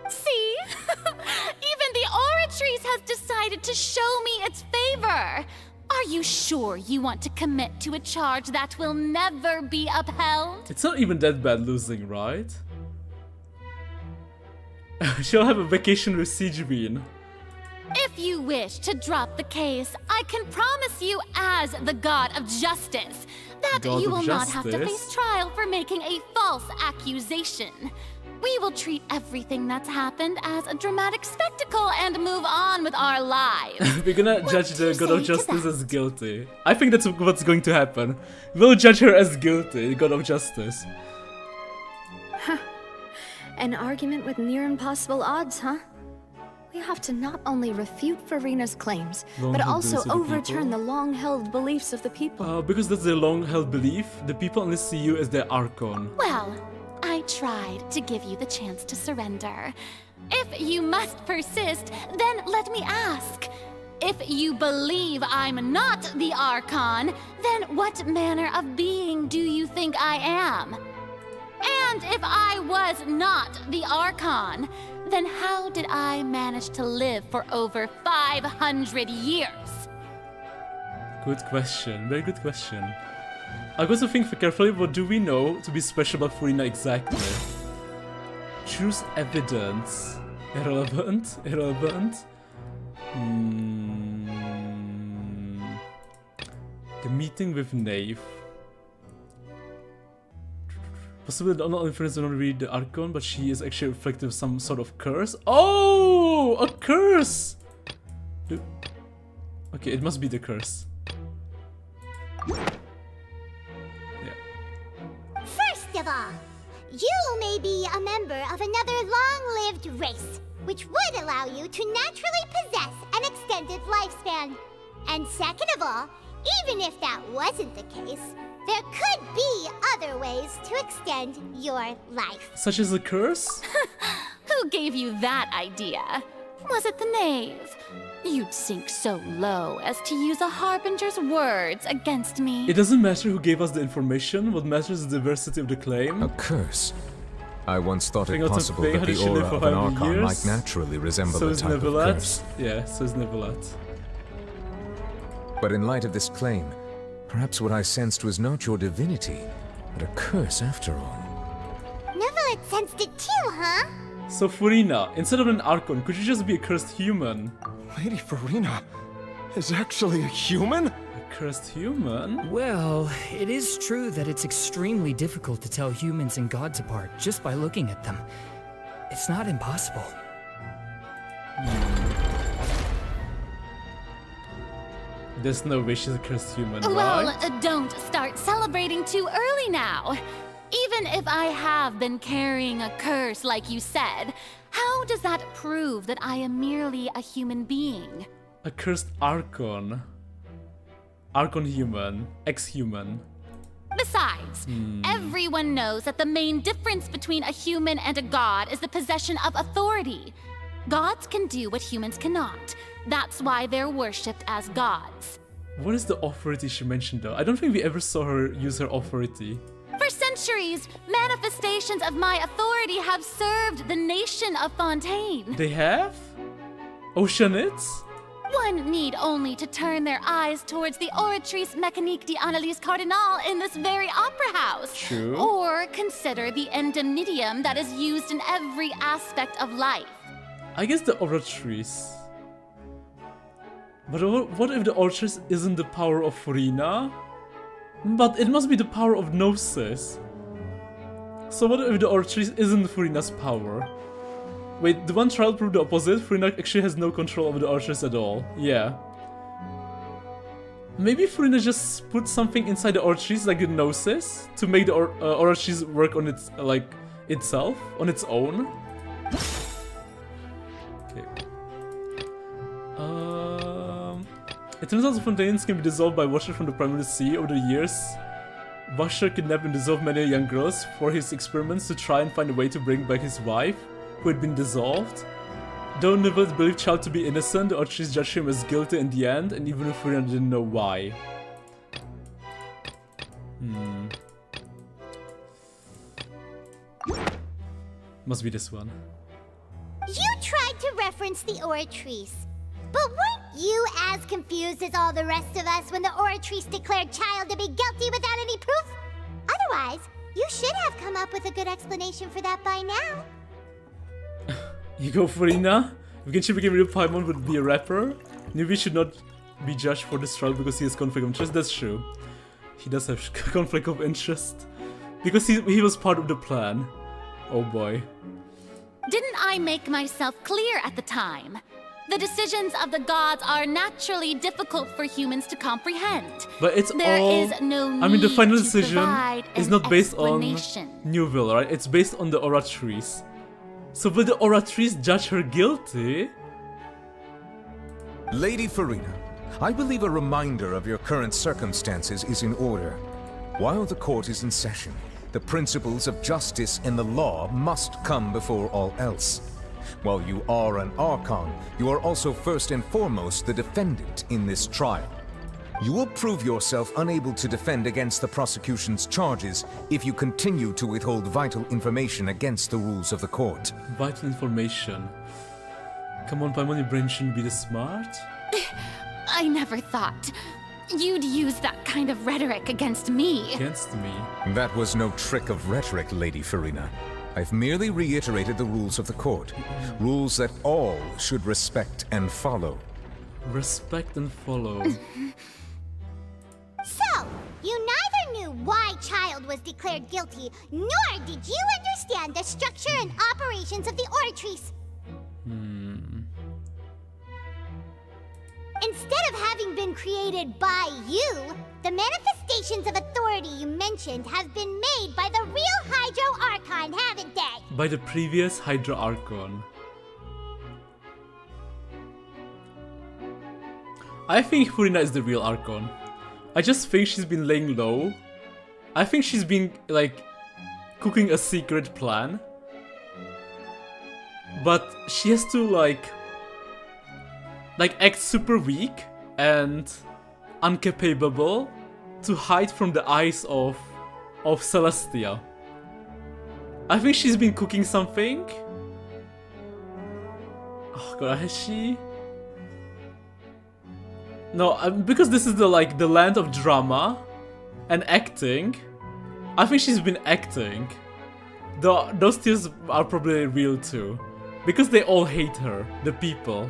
See? Even the Oratrice has decided to show me its favor. Are you sure you want to commit to a charge that will never be upheld? It's not even that bad losing, right? She'll have a vacation with Siege Bean. If you wish to drop the case, I can promise you as the God of Justice that God you of will not have to Justice? face trial for making a false accusation. We will treat everything that's happened as a dramatic spectacle and move on with our lives. We're gonna judge the God of Justice as guilty. I think that's what's going to happen. We'll judge her as guilty, God of Justice. An argument with near impossible odds, huh? We have to not only refute Furina's claims, but Long-held also beliefs of the overturn people. the long-held beliefs of the people. Because that's their long-held belief, the people only see you as their Archon. Well, I tried to give you the chance to surrender. If you must persist, then let me ask. If you believe I'm not the Archon, then what manner of being do you think I am? And if I was not the Archon, then how did I manage to live for over 500 years? Good question, very good question. I also think carefully, what do we know to be special about Furina exactly? Choose evidence. Irrelevant? Irrelevant? The meeting with Knave. Possibly not only Furina doesn't read the Archon, but she is actually reflective of some sort of curse. Oh! A curse! Okay, it must be the curse. First of all, you may be a member of another long-lived race, which would allow you to naturally possess an extended lifespan. And second of all, even if that wasn't the case, there could be other ways to extend your life. Such as a curse? Who gave you that idea? Was it the Knave? You'd sink so low as to use a harbinger's words against me. It doesn't matter who gave us the information, what matters is the diversity of the claim. A curse? I once thought it Think possible how that did the she live aura for of an 500 Archon years? might naturally resemble So a is type of Neuvillette. curse. Yeah, so is Neuvillette. But in light of this claim, perhaps what I sensed was not your divinity, but a curse after all. Neuvillette sensed it too, huh? So Furina, instead of an Archon, could you just be a cursed human? Lady Furina is actually a human? A cursed human? Well, it is true that it's extremely difficult to tell humans and gods apart just by looking at them. It's not impossible. There's no way she's a cursed human, Well, right? don't start celebrating too early now. Even if I have been carrying a curse like you said, how does that prove that I am merely a human being? A cursed Archon. Archon human. Ex-human. Besides, everyone knows that the main difference between a human and a god is the possession of authority. Gods can do what humans cannot. That's why they're worshipped as gods. What is the authority she mentioned though? I don't think we ever saw her use her authority. For centuries, manifestations of my authority have served the nation of Fontaine. They have? Oceanites? One need only to turn their eyes towards the Oratrice Mécanique d'Analyse Cardinal in this very opera house. True. Or consider the endemnitium that is used in every aspect of life. I guess the Oratrice. But what if the Oratrice isn't the power of Furina? But it must be the power of Gnosis. So what if the Oratrice isn't Furina's power? Wait, the one trial proved the opposite? Furina actually has no control over the Oratrice at all. Yeah. Maybe Furina just put something inside the Oratrice, like the Gnosis, to make the Oratrice work on its, itself, on its own. Okay. It turns out the Fontaines can be dissolved by water from the primary sea. Over the years, Washer kidnapped and dissolved many young girls for his experiments to try and find a way to bring back his wife, who had been dissolved. Though Neuvillette believed Child to be innocent, the Oratrice judged him as guilty in the end, and even if Furina didn't know why. Must be this one. You tried to reference the Oratrice, but weren't you as confused as all the rest of us when the Oratrice declared Child to be guilty without any proof? Otherwise, you should have come up with a good explanation for that by now. You go, Furina. If Genshin became a real Paimon would be a rapper, Navia should not be judged for this trial because he has conflict of interest. That's true. He does have conflict of interest. Because he was part of the plan. Oh boy. Didn't I make myself clear at the time? The decisions of the gods are naturally difficult for humans to comprehend. But it's There all... is no I mean, the need final to decision provide is an not based on explanation. Neuville, right? It's based on the Oratrice. So will the Oratrice judge her guilty? Lady Furina, I believe a reminder of your current circumstances is in order. While the court is in session, the principles of justice and the law must come before all else. While you are an Archon, you are also first and foremost the defendant in this trial. You will prove yourself unable to defend against the prosecution's charges if you continue to withhold vital information against the rules of the court. Vital information. Come on, Paimon, your brain shouldn't be this smart. I never thought you'd use that kind of rhetoric against me. Against me? That was no trick of rhetoric, Lady Furina. I've merely reiterated the rules of the court. Rules that all should respect and follow. Respect and follow. So, you neither knew why Child was declared guilty, nor did you understand the structure and operations of the Oratrice. Instead of having been created by you, the manifestations of authority you mentioned have been made by the real Hydro Archon, haven't they? By the previous Hydra Archon. I think Furina is the real Archon. I just think she's been laying low. I think she's been, like, cooking a secret plan. But she has to, like act super weak and incapable to hide from the eyes of Celestia. I think she's been cooking something. Oh god, has she? No, because this is the land of drama and acting. I think she's been acting. Those tears are probably real too, because they all hate her, the people.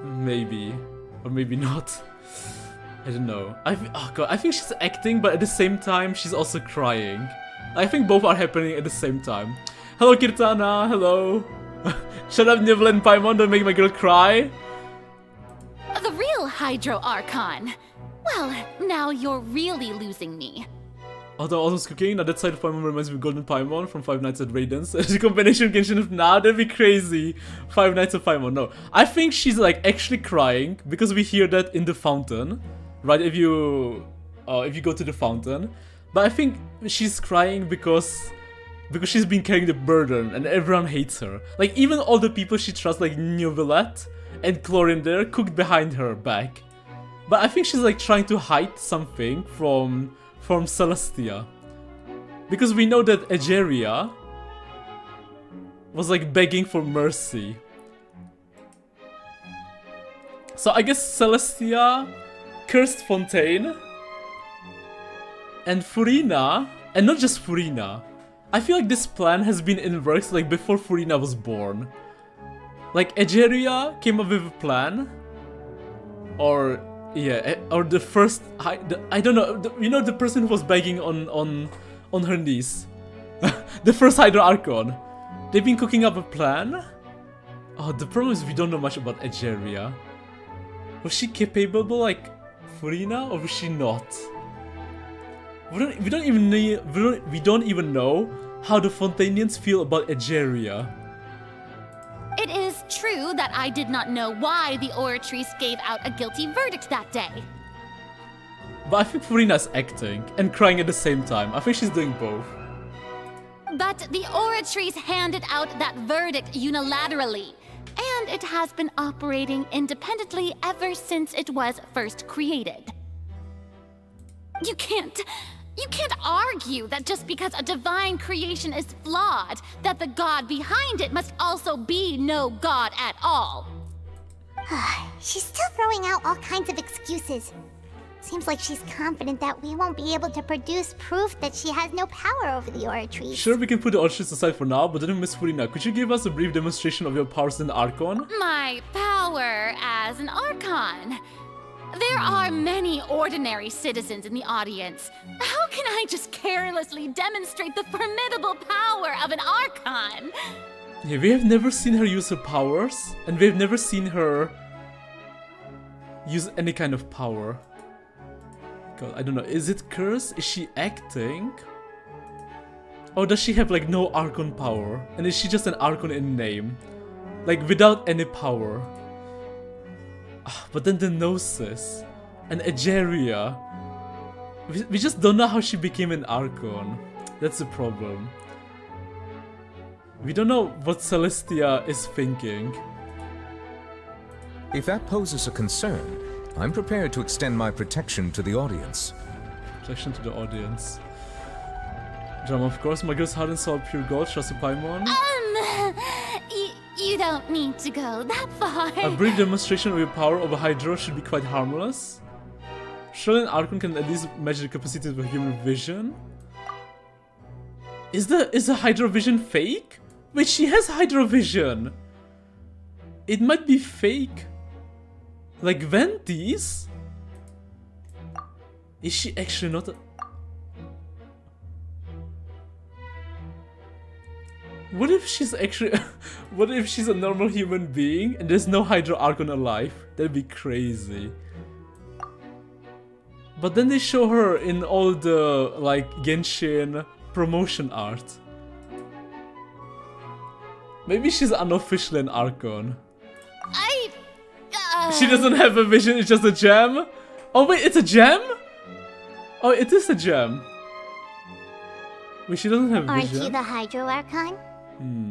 Maybe, or maybe not. I don't know. Oh god, I think she's acting, but at the same time she's also crying. I think both are happening at the same time. Hello Kirtana, hello. Shut up Neuvillette and Paimon, don't make my girl cry. The real Hydro Archon. Well, now you're really losing me. Although Autumn's cooking, now that side of Paimon reminds me of Golden Paimon from Five Nights at Radiance. The combination of Genshin of now, that'd be crazy. Five Nights of Paimon, no. I think she's like actually crying because we hear that in the fountain, right? If you go to the fountain, but I think she's crying because she's been carrying the burden and everyone hates her. Like even all the people she trusts, like Neuvillette and Chlorindre, cooked behind her back. But I think she's like trying to hide something from Celestia, because we know that Egeria was like begging for mercy. So I guess Celestia cursed Fontaine and Furina, and not just Furina. I feel like this plan has been in works like before Furina was born. Like Egeria came up with a plan, or yeah, or the first, I don't know, you know, the person who was begging on her knees. The first Hydro Archon. They've been cooking up a plan. Oh, the problem is we don't know much about Egeria. Was she capable like Furina, or was she not? We don't even know how the Fontainians feel about Egeria. It is true that I did not know why the Oratrice gave out a guilty verdict that day. But I think Furina's acting and crying at the same time. I think she's doing both. But the Oratrice handed out that verdict unilaterally, and it has been operating independently ever since it was first created. You can't argue that just because a divine creation is flawed, that the god behind it must also be no god at all. She's still throwing out all kinds of excuses. Seems like she's confident that we won't be able to produce proof that she has no power over the Oratrice. Sure, we can put the Oratrice aside for now, but then Miss Furina, could you give us a brief demonstration of your powers as an Archon? My power as an Archon? There are many ordinary citizens in the audience. How can I just carelessly demonstrate the formidable power of an Archon? Yeah, we have never seen her use her powers, and we've never seen her use any kind of power. God, I don't know, is it curse? Is she acting? Or does she have like no Archon power? And is she just an Archon in name? Like without any power? But then the Gnosis and Egeria, we just don't know how she became an Archon. That's the problem. We don't know what Celestia is thinking. If that poses a concern, I'm prepared to extend my protection to the audience. Protection to the audience. Drama, of course. My girl's heart and soul pure gold. Trust Paimon. You don't need to go that far. A brief demonstration of your power over Hydro should be quite harmless. Surely an Archon can at least measure the capacity of a human vision. Is the Hydro vision fake? Wait, she has Hydro vision. It might be fake. Like Venti's? Is she actually not a... What if she's actually... What if she's a normal human being and there's no Hydro Archon alive? That'd be crazy. But then they show her in all the, like, Genshin promotion art. Maybe she's unofficially an Archon. She doesn't have a vision, it's just a gem? Oh wait, it's a gem? Oh, it is a gem. Wait, she doesn't have a Aren't vision? you the Hydro Archon?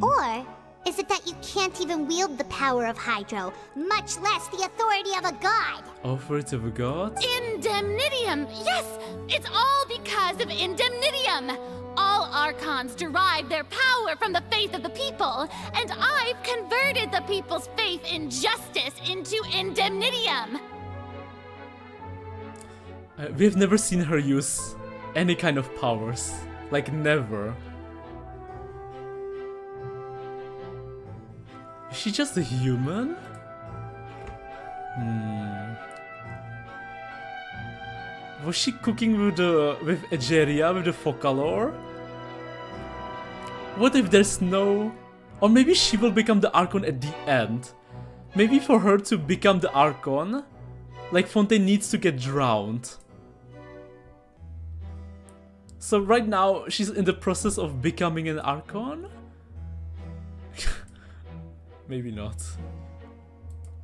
Or is it that you can't even wield the power of Hydro, much less the authority of a god? Authority of a god? Indemnitium! Yes! It's all because of Indemnitium! All Archons derive their power from the faith of the people, and I've converted the people's faith in justice into Indemnitium! We've never seen her use any kind of powers. Like, never. Is she just a human? Was she cooking with Egeria, with the Focalor? What if there's no... Or maybe she will become the Archon at the end. Maybe for her to become the Archon, like Fontaine needs to get drowned. So right now, she's in the process of becoming an Archon? Maybe not.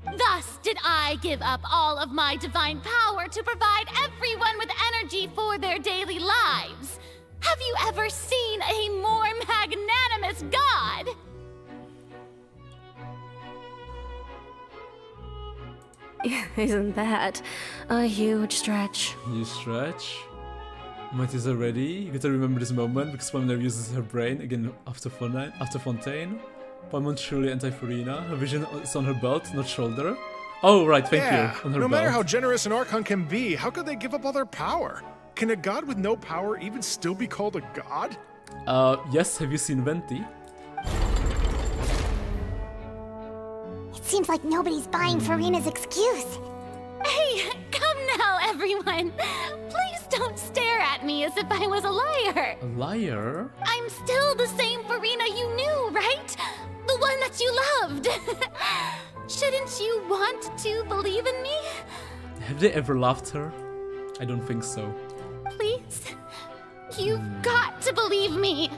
Thus did I give up all of my divine power to provide everyone with energy for their daily lives. Have you ever seen a more magnanimous god? Isn't that a huge stretch? Huge stretch? Might is ready. You gotta remember this moment because Pam never uses her brain again after Fontaine. Paimon truly anti-Furina. Her vision is on her belt, not shoulder. Oh, right, thank you. On her no belt. matter how generous an Archon can be, how could they give up all their power? Can a god with no power even still be called a god? Yes, have you seen Venti? It seems like nobody's buying Furina's excuse. Hey, come now, everyone. Please don't stare at me as if I was a liar. A liar? I'm still the same Furina you knew, right? The one that you loved. Shouldn't you want to believe in me? Have they ever loved her? I don't think so. Please? You've got to believe me.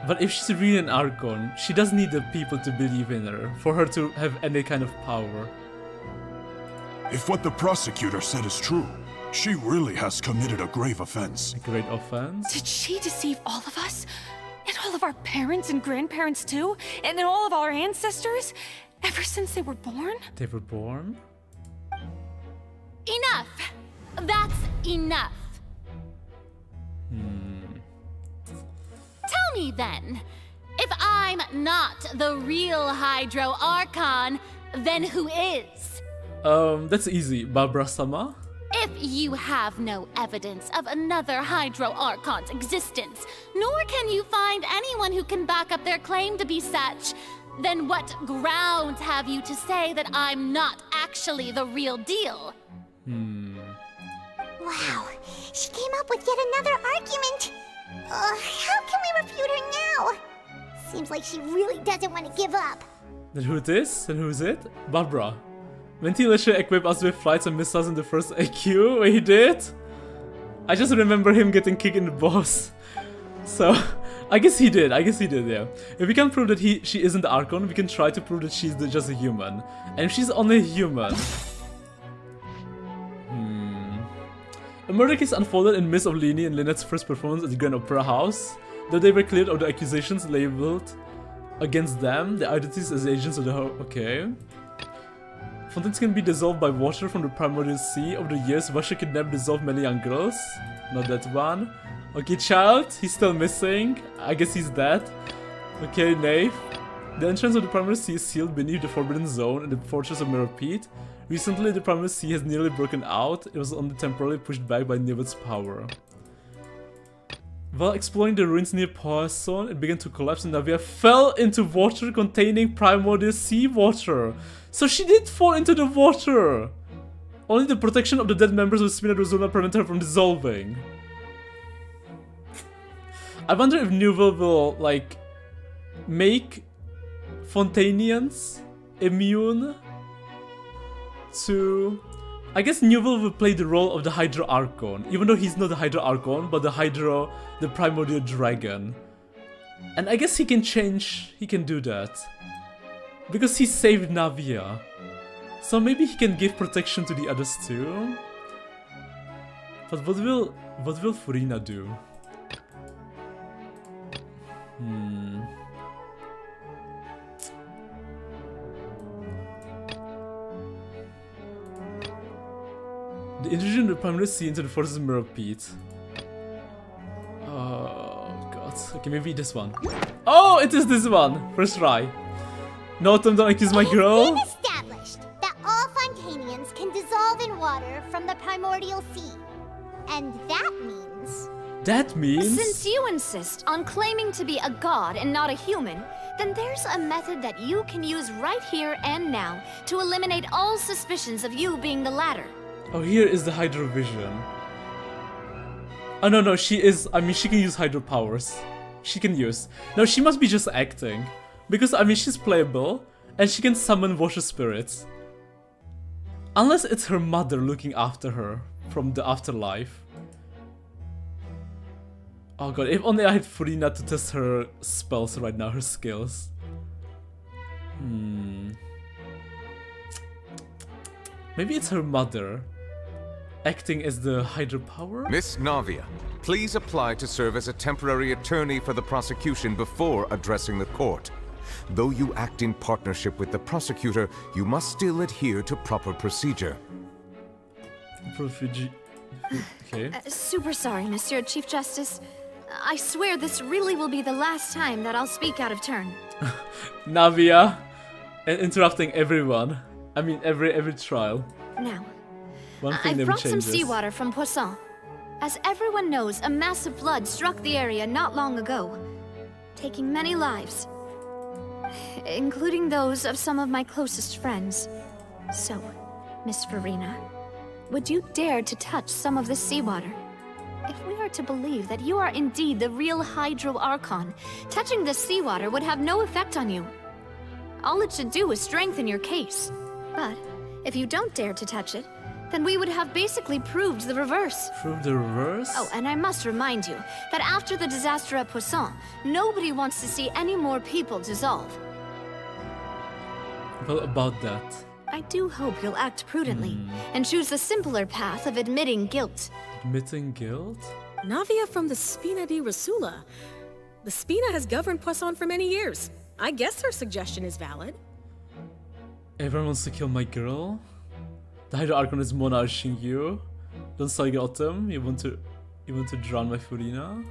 But if she's really an Archon, she does need the people to believe in her for her to have any kind of power. If what the prosecutor said is true, she really has committed a grave offense. A great offense? Did she deceive all of us? And all of our parents and grandparents too? And then all of our ancestors? Ever since they were born? They were born? Enough! That's enough. Tell me then, if I'm not the real Hydro Archon, then who is? That's easy. Barbara-sama? If you have no evidence of another Hydro Archon's existence, nor can you find anyone who can back up their claim to be such, then what grounds have you to say that I'm not actually the real deal? Wow, she came up with yet another argument. How can we refute her now? Seems like she really doesn't want to give up. Then who it is? And who is it? Barbara. Venti literally equipped us with flights and missiles in the first AQ. Wait, he did? I just remember him getting kicked in the balls. So, I guess he did, yeah. If we can prove that she isn't the Archon, we can try to prove that she's just a human. And if she's only a human... A murder case unfolded in midst of Lini and Lynette's first performance at the Grand Opera House. Though they were cleared of the accusations labeled against them, their identities as agents of the okay. Fontaines can be dissolved by water from the primordial sea. Over the years, Russia kidnapped and dissolved many young girls. Not that one. Okay, child, he's still missing. I guess he's dead. Okay, Knave. The entrance of the primordial sea is sealed beneath the Forbidden Zone in the Fortress of Mirrorpeat. Recently, the primordial sea has nearly broken out. It was only temporarily pushed back by Neuvillette's power. While exploring the ruins near Poisson, it began to collapse and Navia fell into water containing primordial sea water. So she did fall into the water! Only the protection of the dead members of Spina Dorzula prevented her from dissolving. I wonder if Neuvillette will, like, make Fontainians immune to... I guess Neuvillette will play the role of the Hydro Archon, even though he's not the Hydro Archon, but the primordial dragon. And I guess he can change, he can do that. Because he saved Navia. So maybe he can give protection to the others too. But what will Furina do? The intrusion of the primary sea into the forces mirror pit. Oh god. Okay, maybe this one. Oh, it is this one. First try. No, Tom, don't accuse my girl. It's been established that all Fontanians can dissolve in water from the primordial sea. And that means... That means... Since you insist on claiming to be a god and not a human, then there's a method that you can use right here and now to eliminate all suspicions of you being the latter. Oh, here is the Hydro Vision. Oh, no, she is... I mean, she can use Hydro powers. She can use... No, she must be just acting. Because, I mean, she's playable, and she can summon water spirits. Unless it's her mother looking after her from the afterlife. Oh god, if only I had Furina to test her spells right now, her skills. Maybe it's her mother. Acting as the Hydro power? Miss Navia, please apply to serve as a temporary attorney for the prosecution before addressing the court. Though you act in partnership with the prosecutor, you must still adhere to proper procedure. Okay. Super sorry, Monsieur Chief Justice. I swear this really will be the last time that I'll speak out of turn. Navia, interrupting everyone. I mean, every trial. Now, one thing I've never brought changes. some seawater from Poisson. As everyone knows, a massive flood struck the area not long ago, taking many lives, including those of some of my closest friends. So, Miss Furina, would you dare to touch some of this seawater? If we are to believe that you are indeed the real Hydro Archon, touching this seawater would have no effect on you. All it should do is strengthen your case. But if you don't dare to touch it, then we would have basically proved the reverse. Prove the reverse? Oh, and I must remind you that after the disaster at Poisson, nobody wants to see any more people dissolve. Well, about that. I do hope you'll act prudently and choose the simpler path of admitting guilt. Admitting guilt? Navia from the Spina di Rasula. The Spina has governed Poisson for many years. I guess her suggestion is valid. Everyone wants to kill my girl? The Hydro Archon is monarching you. Don't say autumn. You want to drown my Furina?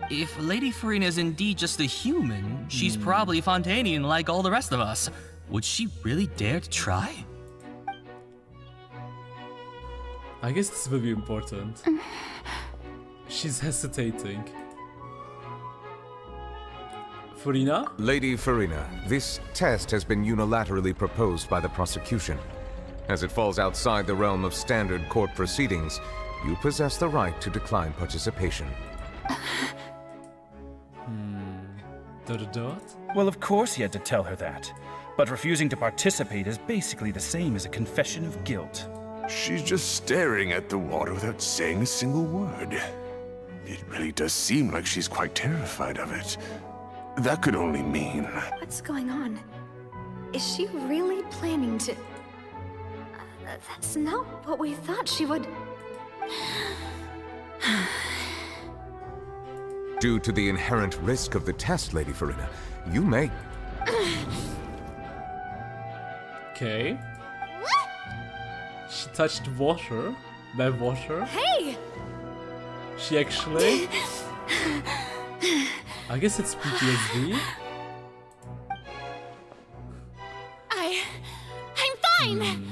If Lady Furina is indeed just a human, she's probably Fontanian like all the rest of us. Would she really dare to try? I guess this will be important. She's hesitating. Furina? Lady Furina, this test has been unilaterally proposed by the prosecution. As it falls outside the realm of standard court proceedings, you possess the right to decline participation. Well, of course he had to tell her that. But refusing to participate is basically the same as a confession of guilt. She's just staring at the water without saying a single word. It really does seem like she's quite terrified of it. That could only mean... What's going on? Is she really planning to... That's not what we thought she would... Due to the inherent risk of the test, Lady Furina, you may... Okay. She touched water. By water. Hey! She actually... I guess it's PTSD. I'm fine!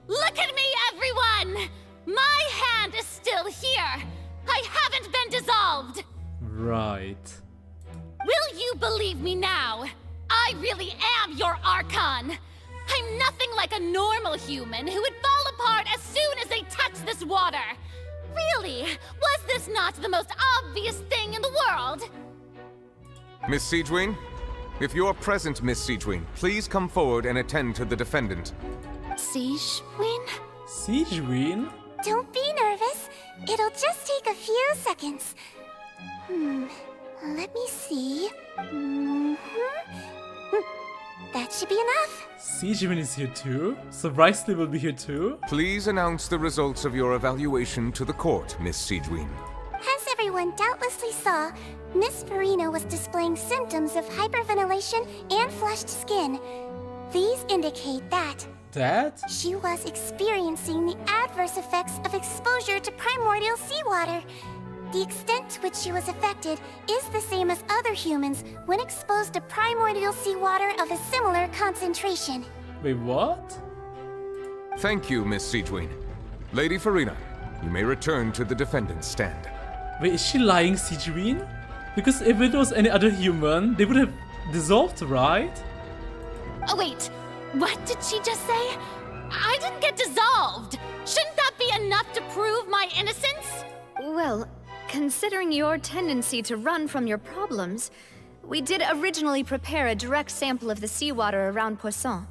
Look at me, everyone! My hand is still here! I haven't been dissolved! Right. Will you believe me now? I really am your Archon! I'm nothing like a normal human who would fall apart as soon as they touch this water! Really? Was this not the most obvious thing in the world? Miss Siegeween? If you're present, Miss Siegeween, please come forward and attend to the defendant. Siegeween? Siegeween? Don't be nervous. It'll just take a few seconds. Let me see. That should be enough. Siegewin is here too. So Brysley will be here too. Please announce the results of your evaluation to the court, Miss Siegewin. As everyone doubtlessly saw, Miss Furina was displaying symptoms of hyperventilation and flushed skin. These indicate that she was experiencing the adverse effects of exposure to primordial seawater. The extent to which she was affected is the same as other humans when exposed to primordial seawater of a similar concentration. Wait, what? Thank you, Miss Siegewin. Lady Furina, you may return to the defendant's stand. Wait, is she lying, Siegewin? Because if it was any other human, they would have dissolved, right? Oh wait, what did she just say? I didn't get dissolved! Shouldn't that be enough to prove my innocence? Well, considering your tendency to run from your problems, we did originally prepare a direct sample of the seawater around Poisson.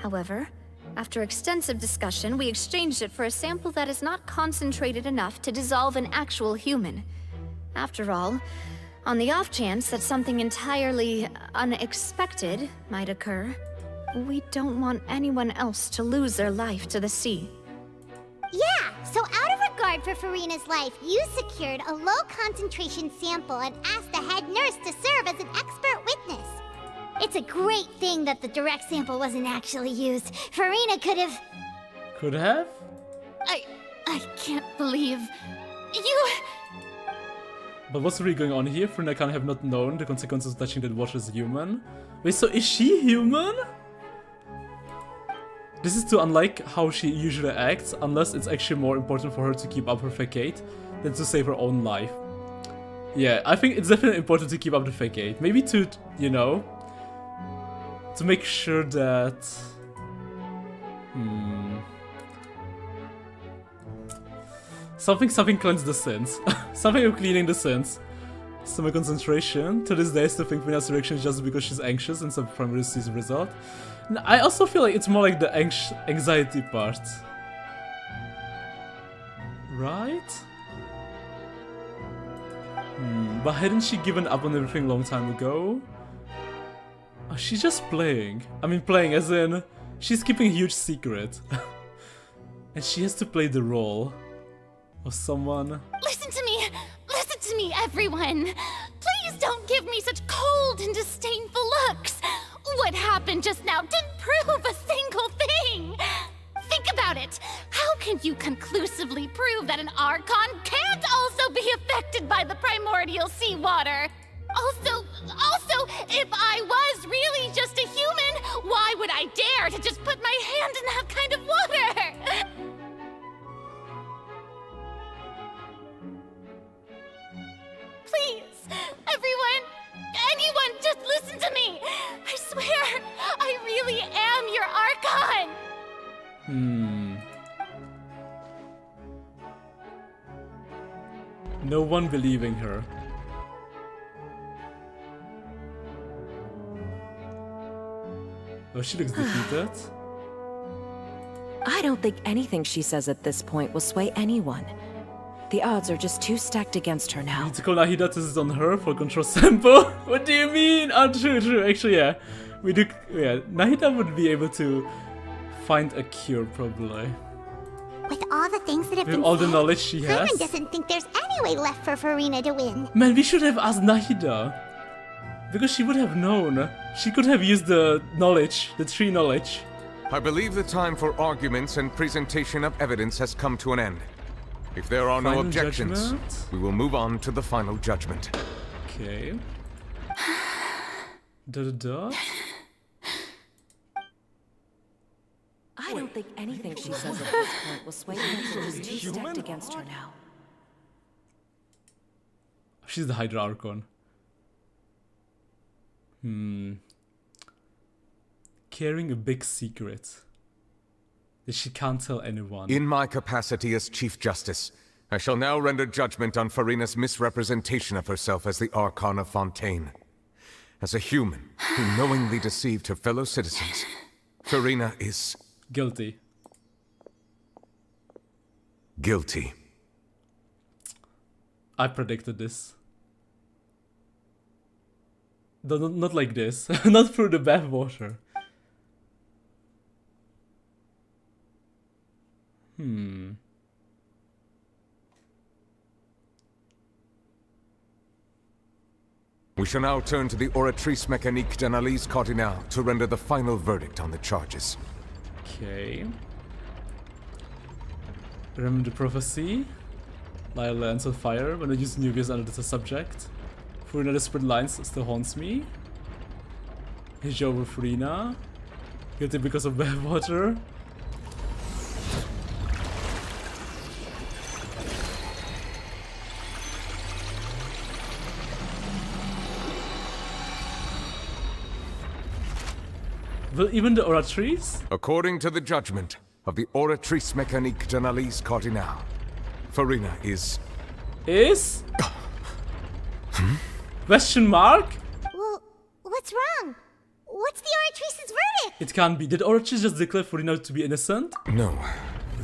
However, after extensive discussion, we exchanged it for a sample that is not concentrated enough to dissolve an actual human. After all, on the off chance that something entirely unexpected might occur, we don't want anyone else to lose their life to the sea. Yeah, so out of regard for Furina's life, you secured a low-concentration sample and asked the head nurse to serve as an expert witness. It's a great thing that the direct sample wasn't actually used. Furina could have... Could have? I can't believe... You... But what's really going on here? Furina can have not known the consequences of touching that water as a human. Wait, so is she human? This is too unlike how she usually acts, unless it's actually more important for her to keep up her facade than to save her own life. Yeah, I think it's definitely important to keep up the facade. Maybe to, you know, to make sure that... Something cleanse the sins. Something of cleaning the sins. Stomach concentration. To this day, I still think Fina's reaction is just because she's anxious and some primary sees the result. I also feel like it's more like the anxiety part. Right? But hadn't she given up on everything a long time ago? Oh, she's just playing. I mean playing as in, she's keeping a huge secret. And she has to play the role of someone. Listen to me, everyone! Please don't give me such cold and disdainful looks! What happened just now didn't prove a single thing! Think about it! How can you conclusively prove that an Archon can't also be affected by the primordial seawater? Also, if I was really just a human, why would I dare to just put my hand in that kind of water? Please, everyone, anyone, just listen to me! I swear, I really am your Archon! No one believing her. Oh, she looks defeated. I don't think anything she says at this point will sway anyone. The odds are just too stacked against her now. We need to call Nahida to sit on her for control sample? What do you mean? Oh, true. Actually, yeah. We do. Yeah, Nahida would be able to find a cure, probably. With all the things that have been all the said, knowledge she has. Simon doesn't think there's any way left for Furina to win. Man, we should have asked Nahida. Because she would have known. She could have used the knowledge, the tree knowledge. I believe the time for arguments and presentation of evidence has come to an end. If there are no objections, we will move on to the final judgment. Okay. I don't think anything she says at this point will sway anyone. She's too stacked against her now. She's the Hydra Archon. Carrying a big secret that she can't tell anyone. In my capacity as Chief Justice, I shall now render judgment on Furina's misrepresentation of herself as the Archon of Fontaine. As a human who knowingly deceived her fellow citizens, Furina is... guilty. Guilty. I predicted this. Not like this. Not through the bathwater. shall now turn to the Oratrice Mécanique d'Analyse Cardinale to render the final verdict on the charges. Okay. Remember the prophecy? Lyre lands on fire when I use Neuvillette under the subject. Furina the spread lines still haunts me. His over Furina. Guilty because of bad water. Will even the Oratrice? According to the judgment of the Oratrice Mécanique d'Analyse Cardinale, Furina is... Is? Question mark? Well, what's wrong? What's the Oratrice's verdict? It can't be. Did Oratrice just declare Furina to be innocent? No.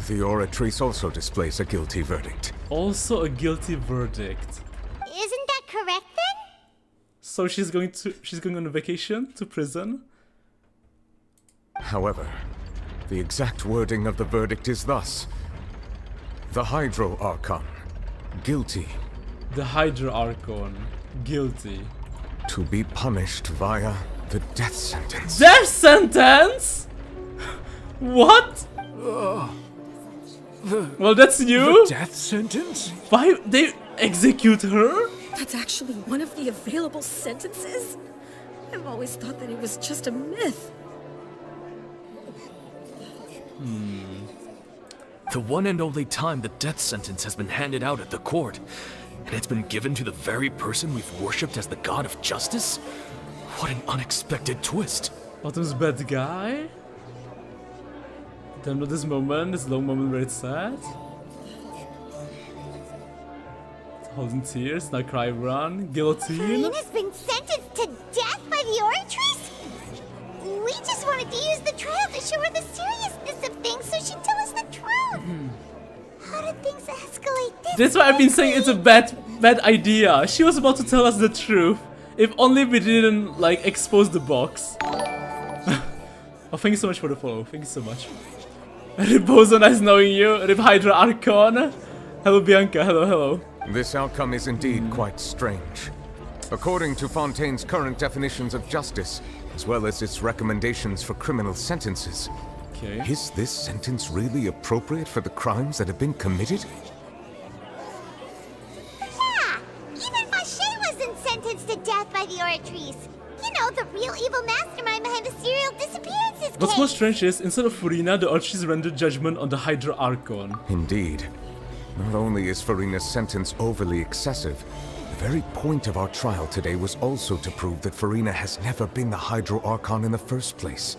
The Oratrice also displays a guilty verdict. Also a guilty verdict. Isn't that correct then? So she's going on a vacation to prison? However, the exact wording of the verdict is thus. The Hydro Archon, guilty. The Hydro Archon, guilty. To be punished via the death sentence. Death sentence? What? Well, that's new. The death sentence? Why they execute her? That's actually one of the available sentences? I've always thought that it was just a myth. The one and only time the death sentence has been handed out at the court, and it's been given to the very person we've worshipped as the god of justice? What an unexpected twist. Autumn's bad guy? Damn, not this moment, this long moment where it's sad. Holding tears, now cry, run, guillotine. Furina's been sentenced to death by the Oratrice? We just wanted to use the trial to show her the seriousness of things so she'd tell us the truth. How did things escalate this? That's why I've been saying it's a bad idea. She was about to tell us the truth. If only we didn't, like, expose the box. Oh, thank you so much for the follow. Thank you so much. Rip Poisson, nice knowing you. Rip Hydra Archon. Hello, Bianca. Hello, hello. This outcome is indeed quite strange. According to Fontaine's current definitions of justice, as well as its recommendations for criminal sentences, is this sentence really appropriate for the crimes that have been committed? Yeah! Even Fauché wasn't sentenced to death by the Oratrice. You know, the real evil mastermind behind the serial disappearances What's case. more strange is, instead of Furina, the Oratrice rendered judgment on the Hydra Archon. Indeed. Not only is Furina's sentence overly excessive, the very point of our trial today was also to prove that Furina has never been the Hydro Archon in the first place.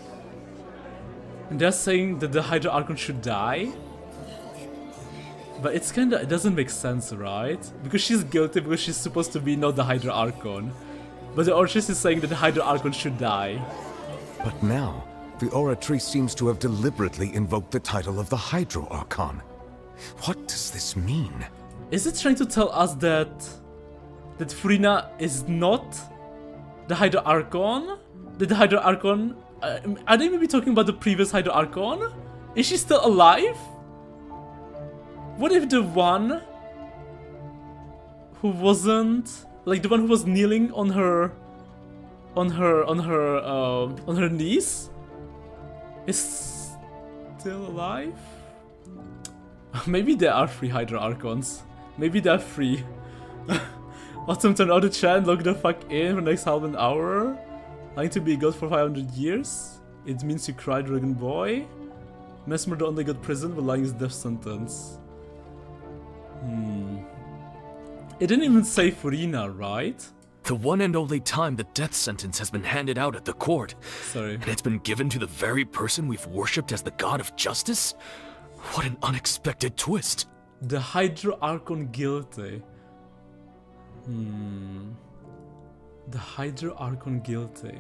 And they're saying that the Hydra Archon should die? But it's kinda, it doesn't make sense, right? Because she's guilty because she's supposed to be not the Hydra Archon. But the Oratrice is saying that the Hydra Archon should die. But now, the Oratrice seems to have deliberately invoked the title of the Hydro Archon. What does this mean? Is it trying to tell us that Furina is not the Hydra Archon? That the Hydra Archon... are they maybe talking about the previous Hydra Archon? Is she still alive? What if the one who wasn't... like the one who was kneeling on her knees is still alive? Maybe there are 3 Hydra Archons. Maybe they're 3. Autumn turned out the chat, log the fuck in for the next half an hour. Lying to be a god for 500 years. It means you cry, Dragon Boy. Mesmer the only god prison, but lying is death sentence. It didn't even say Furina, right? The one and only time the death sentence has been handed out at the court. Sorry. And it's been given to the very person we've worshipped as the god of justice? What an unexpected twist. The Hydra Archon guilty. The Hydra Archon guilty.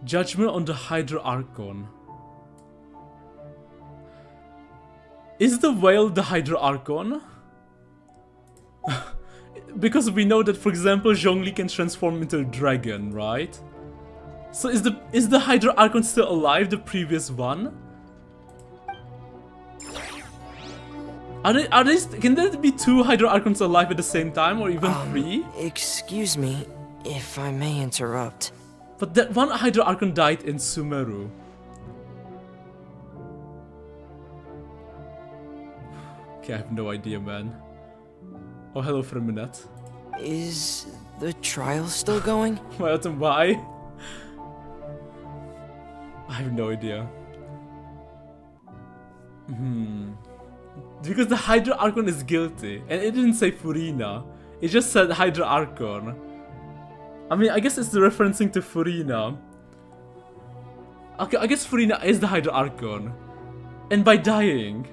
Judgment on the Hydra Archon. Is the whale the Hydra Archon? Because we know that, for example, Zhongli can transform into a dragon, right? So is the Hydra Archon still alive, the previous one? Can there be 2 Hydro Archons alive at the same time, or even 3? Excuse me, if I may interrupt. But that one Hydro Archon died in Sumeru. Okay, I have no idea, man. Oh, hello, Freminette. Is the trial still going? Why? I have no idea. Because the Hydro Archon is guilty, and it didn't say Furina. It just said Hydro Archon. I mean, I guess it's referencing to Furina. Okay, I guess Furina is the Hydro Archon. And by dying...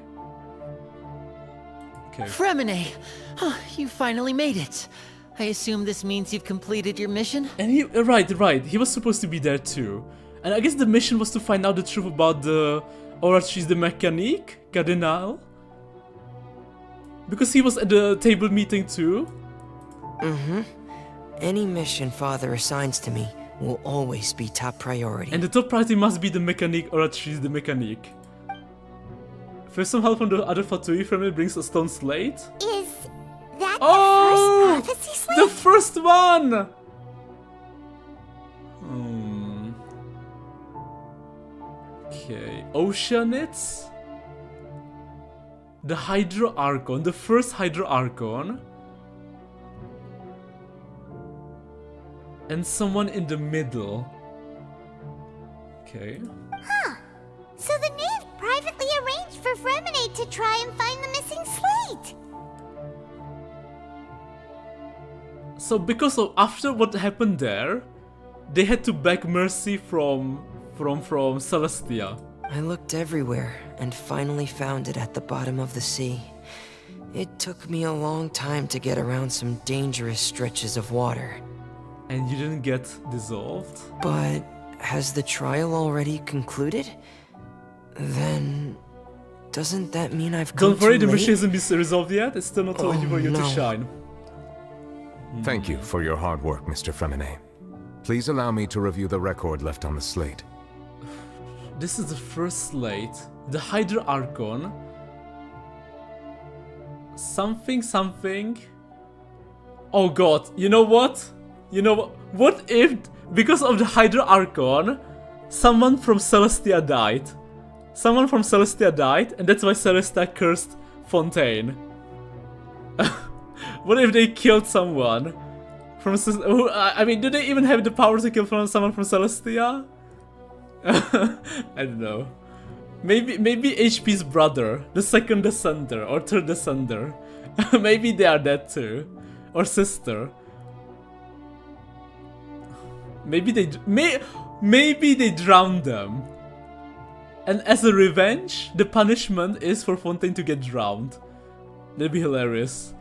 Okay. Fremine! Oh, you finally made it. I assume this means you've completed your mission? And he... Right. He was supposed to be there too. And I guess the mission was to find out the truth about the... Or she's the Mécanique? Cardinal? Because he was at the table meeting too. Any mission Father assigns to me will always be top priority. And the top priority must be the Mécanique, or she's the Mécanique. First, some help from the other Fatui family brings a stone slate. Is that the first prophecy slate? The first one! Okay, Oceanids? The Hydro Archon, the first Hydro Archon. And someone in the middle. Okay. Huh. So the Knave privately arranged for Fremine to try and find the missing slate. So because of after what happened there, they had to beg mercy from Celestia. I looked everywhere and finally found it at the bottom of the sea. It took me a long time to get around some dangerous stretches of water. And you didn't get dissolved? But has the trial already concluded? Then doesn't that mean I've come Don't worry, too the late? mission hasn't been resolved yet. It's still not time for you to shine. Thank you for your hard work, Mr. Fremine. Please allow me to review the record left on the slate. This is the first slate. The Hydro Archon. Something. Oh god, you know what? What if, because of the Hydro Archon, someone from Celestia died? Someone from Celestia died, and that's why Celestia cursed Fontaine. What if they killed someone from... I mean, do they even have the power to kill someone from Celestia? I don't know. Maybe HP's brother, the second descender or third descender. Maybe they are dead too. Or sister. Maybe they drowned them. And as a revenge, the punishment is for Fontaine to get drowned. That'd be hilarious. ...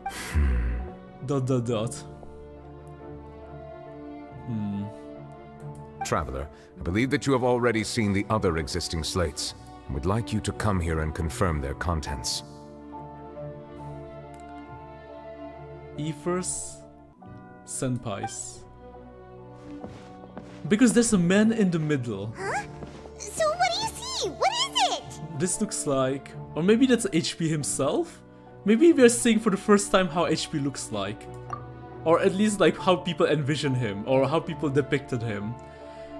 Traveler, I believe that you have already seen the other existing slates, and would like you to come here and confirm their contents. Ethers, Senpais. Because there's a man in the middle. Huh? So what do you see? What is it? This looks like... Or maybe that's HP himself? Maybe we're seeing for the first time how HP looks like. Or at least like how people envision him, or how people depicted him.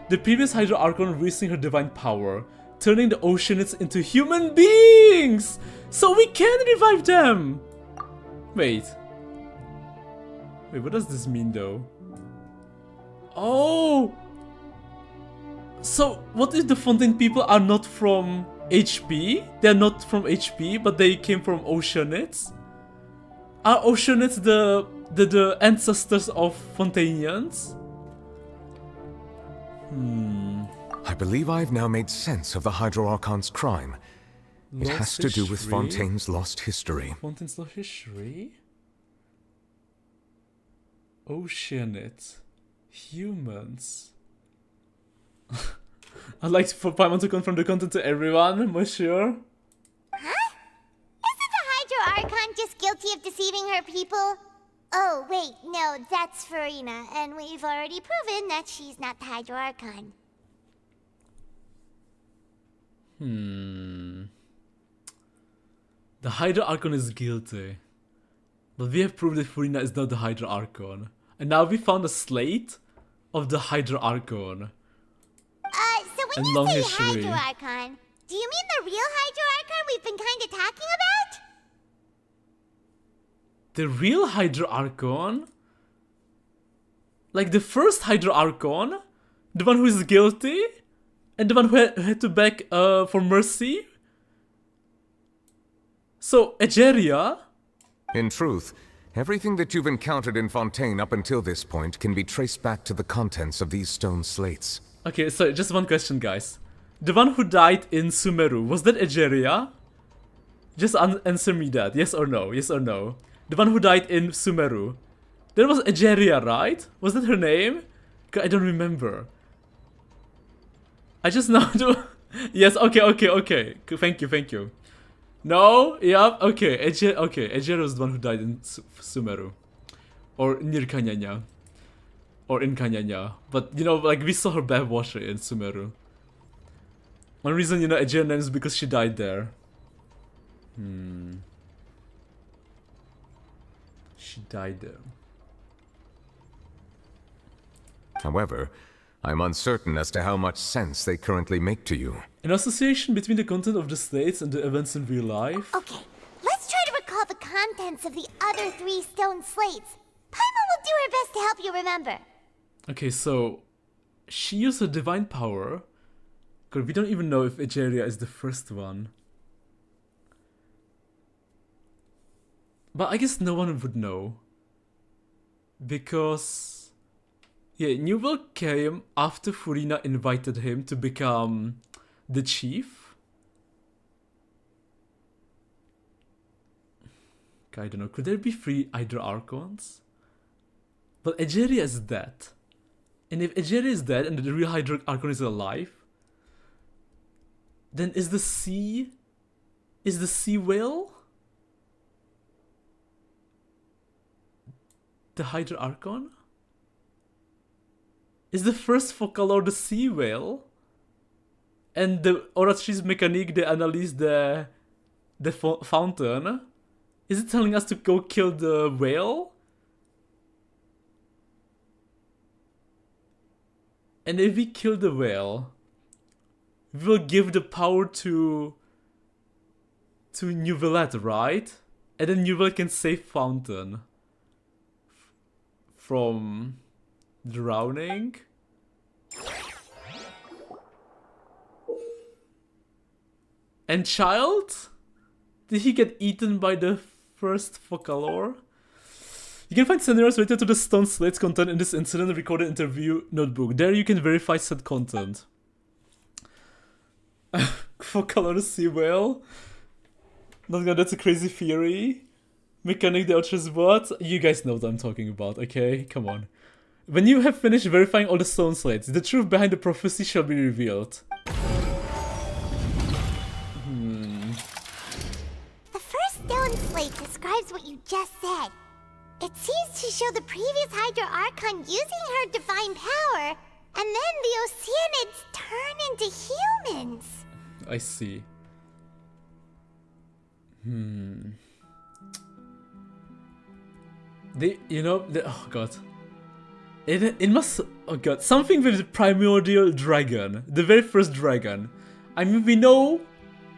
The previous Hydro Archon releasing her divine power, turning the Oceanids into human beings! So we can revive them! Wait, what does this mean though? Oh! So, what if the Fontaine people are not from HP? They're not from HP, but they came from Oceanids? Are Oceanids the ancestors of Fontainians? I believe I've now made sense of the Hydro Archon's crime. It has to do with Fontaine's lost history. Fontaine's lost history? Oceanids. Humans. I'd like for Paimon to confirm the content to everyone, monsieur. Huh? Isn't the Hydro Archon just guilty of deceiving her people? Oh, wait, no, that's Furina, and we've already proven that she's not the Hydro Archon. The Hydra Archon is guilty. But we have proved that Furina is not the Hydra Archon. And now we found a slate of the Hydra Archon. So when you say Hydra Archon, do you mean the real Hydra Archon we've been kind of talking about? The real Hydra Archon? Like the first Hydra Archon? The one who is guilty? And the one who had to beg for mercy? So, Egeria? In truth, everything that you've encountered in Fontaine up until this point can be traced back to the contents of these stone slates. Okay, so just one question, guys. The one who died in Sumeru, was that Egeria? Just answer me that, yes or no, yes or no. The one who died in Sumeru. That was Egeria, right? Was that her name? I don't remember. I just know to... Yes, okay. Thank you. No? Yep, okay. Egeria was the one who died in Sumeru. Or near Kanyanya. Or in Kanyanya. But, you know, like, we saw her bathwater in Sumeru. One reason, you know, Egeria name is because she died there. She died there. However, I'm uncertain as to how much sense they currently make to you. An association between the content of the slates and the events in real life? Okay, let's try to recall the contents of the other 3 stone slates. Paimon will do her best to help you remember. Okay, so... She used her divine power. Because we don't even know if Egeria is the first one. But I guess no one would know. Because... Yeah, Neuvillette came after Furina invited him to become the chief. I don't know, could there be 3 Hydra Archons? But Egeria is dead. And if Egeria is dead and the real Hydra Archon is alive, then is the sea whale the Hydra Archon? Is the first Focalor the sea whale? And the Oratrice Mécanique de Analyse de Fountain? Is it telling us to go kill the whale? And if we kill the whale, we will give the power to Neuvillette, right? And then Neuvillette can save Fountain from drowning. And Child? Did he get eaten by the first Focalor? You can find scenarios related to the stone slates content in this incident recorded interview notebook. There you can verify said content. Focalor sea whale? That's a crazy theory. Mechanic the Ultra's what? You guys know what I'm talking about, okay? Come on. When you have finished verifying all the stone slates, the truth behind the prophecy shall be revealed. The first stone slate describes what you just said. It seems to show the previous Hydra Archon using her divine power, and then the Oceanids turn into humans. I see. Oh god. It must, oh god, something with the primordial dragon, the very first dragon. I mean, we know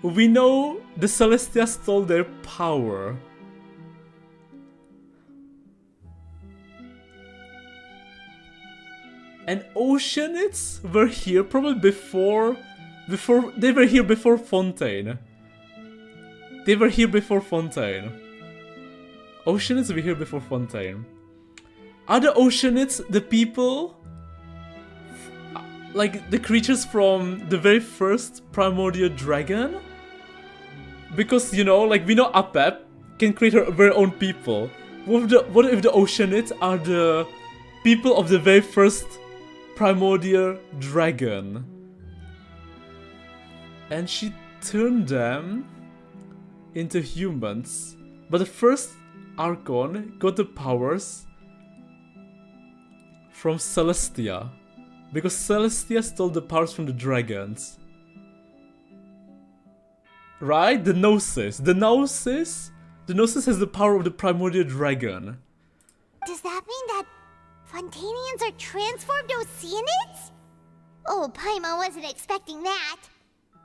the Celestia stole their power. And Oceanids were here probably before they were here before Fontaine. They were here before Fontaine. Oceanids were here before Fontaine. Are the Oceanids the people, like the creatures from the very first primordial dragon? Because, you know, like we know Apep can create her very own people. What if the Oceanids are the people of the very first primordial dragon? And she turned them into humans. But the first Archon got the powers from Celestia, because Celestia stole the powers from the dragons. right? The Gnosis. The Gnosis has the power of the primordial dragon. Does that mean that Fontainians are transformed Oceanids? Oh, Paimon wasn't expecting that.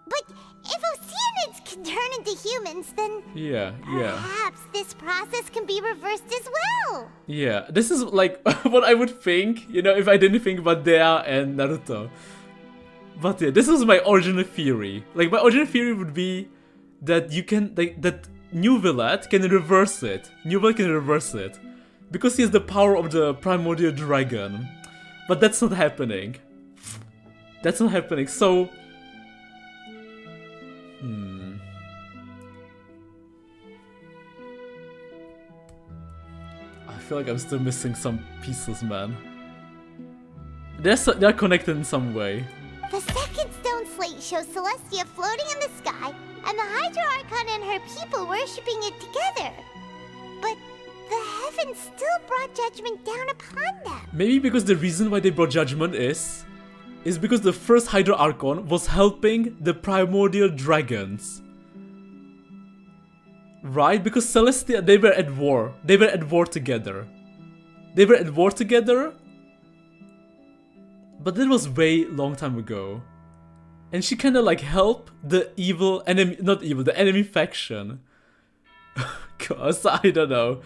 But if Oceanids can turn into humans, then perhaps this process can be reversed as well. Yeah, this is like what I would think, you know, if I didn't think about Dea and Naruto. But yeah, this is my original theory. Like, my original theory would be that you can, like, that Neuvillette can reverse it. Neuvillette can reverse it. Because he has the power of the primordial dragon. But that's not happening. That's not happening, so... I feel like I'm still missing some pieces, man. They're connected in some way. The second stone slate shows Celestia floating in the sky, and the Hydro Archon and her people worshipping it together. But the heavens still brought judgment down upon them. Maybe because the reason why they brought judgment is because the first Hydro Archon was helping the primordial dragons. Right? Because Celestia, they were at war. They were at war together. But that was way long time ago. And she kinda like helped the evil enemy, not evil, the enemy faction. Cause I don't know.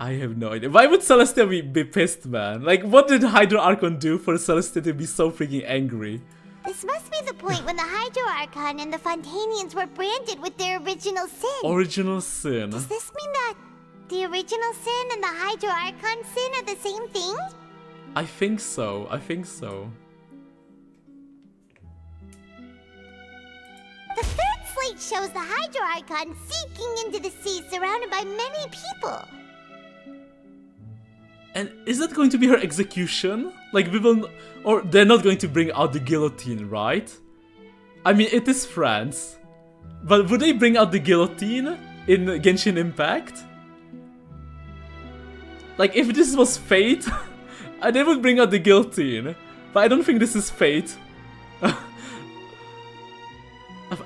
I have no idea. Why would Celestia be pissed, man? Like, what did Hydro Archon do for Celestia to be so freaking angry? This must be the point when the Hydro Archon and the Fontainians were branded with their original sin. Original sin. Does this mean that the original sin and the Hydro Archon sin are the same thing? I think so. The third slate shows the Hydro Archon seeking into the sea surrounded by many people. And is that going to be her execution? Like, we will... Or they're not going to bring out the guillotine, right? I mean, it is France. But would they bring out the guillotine in Genshin Impact? Like, if this was Fate, they would bring out the guillotine. But I don't think this is Fate.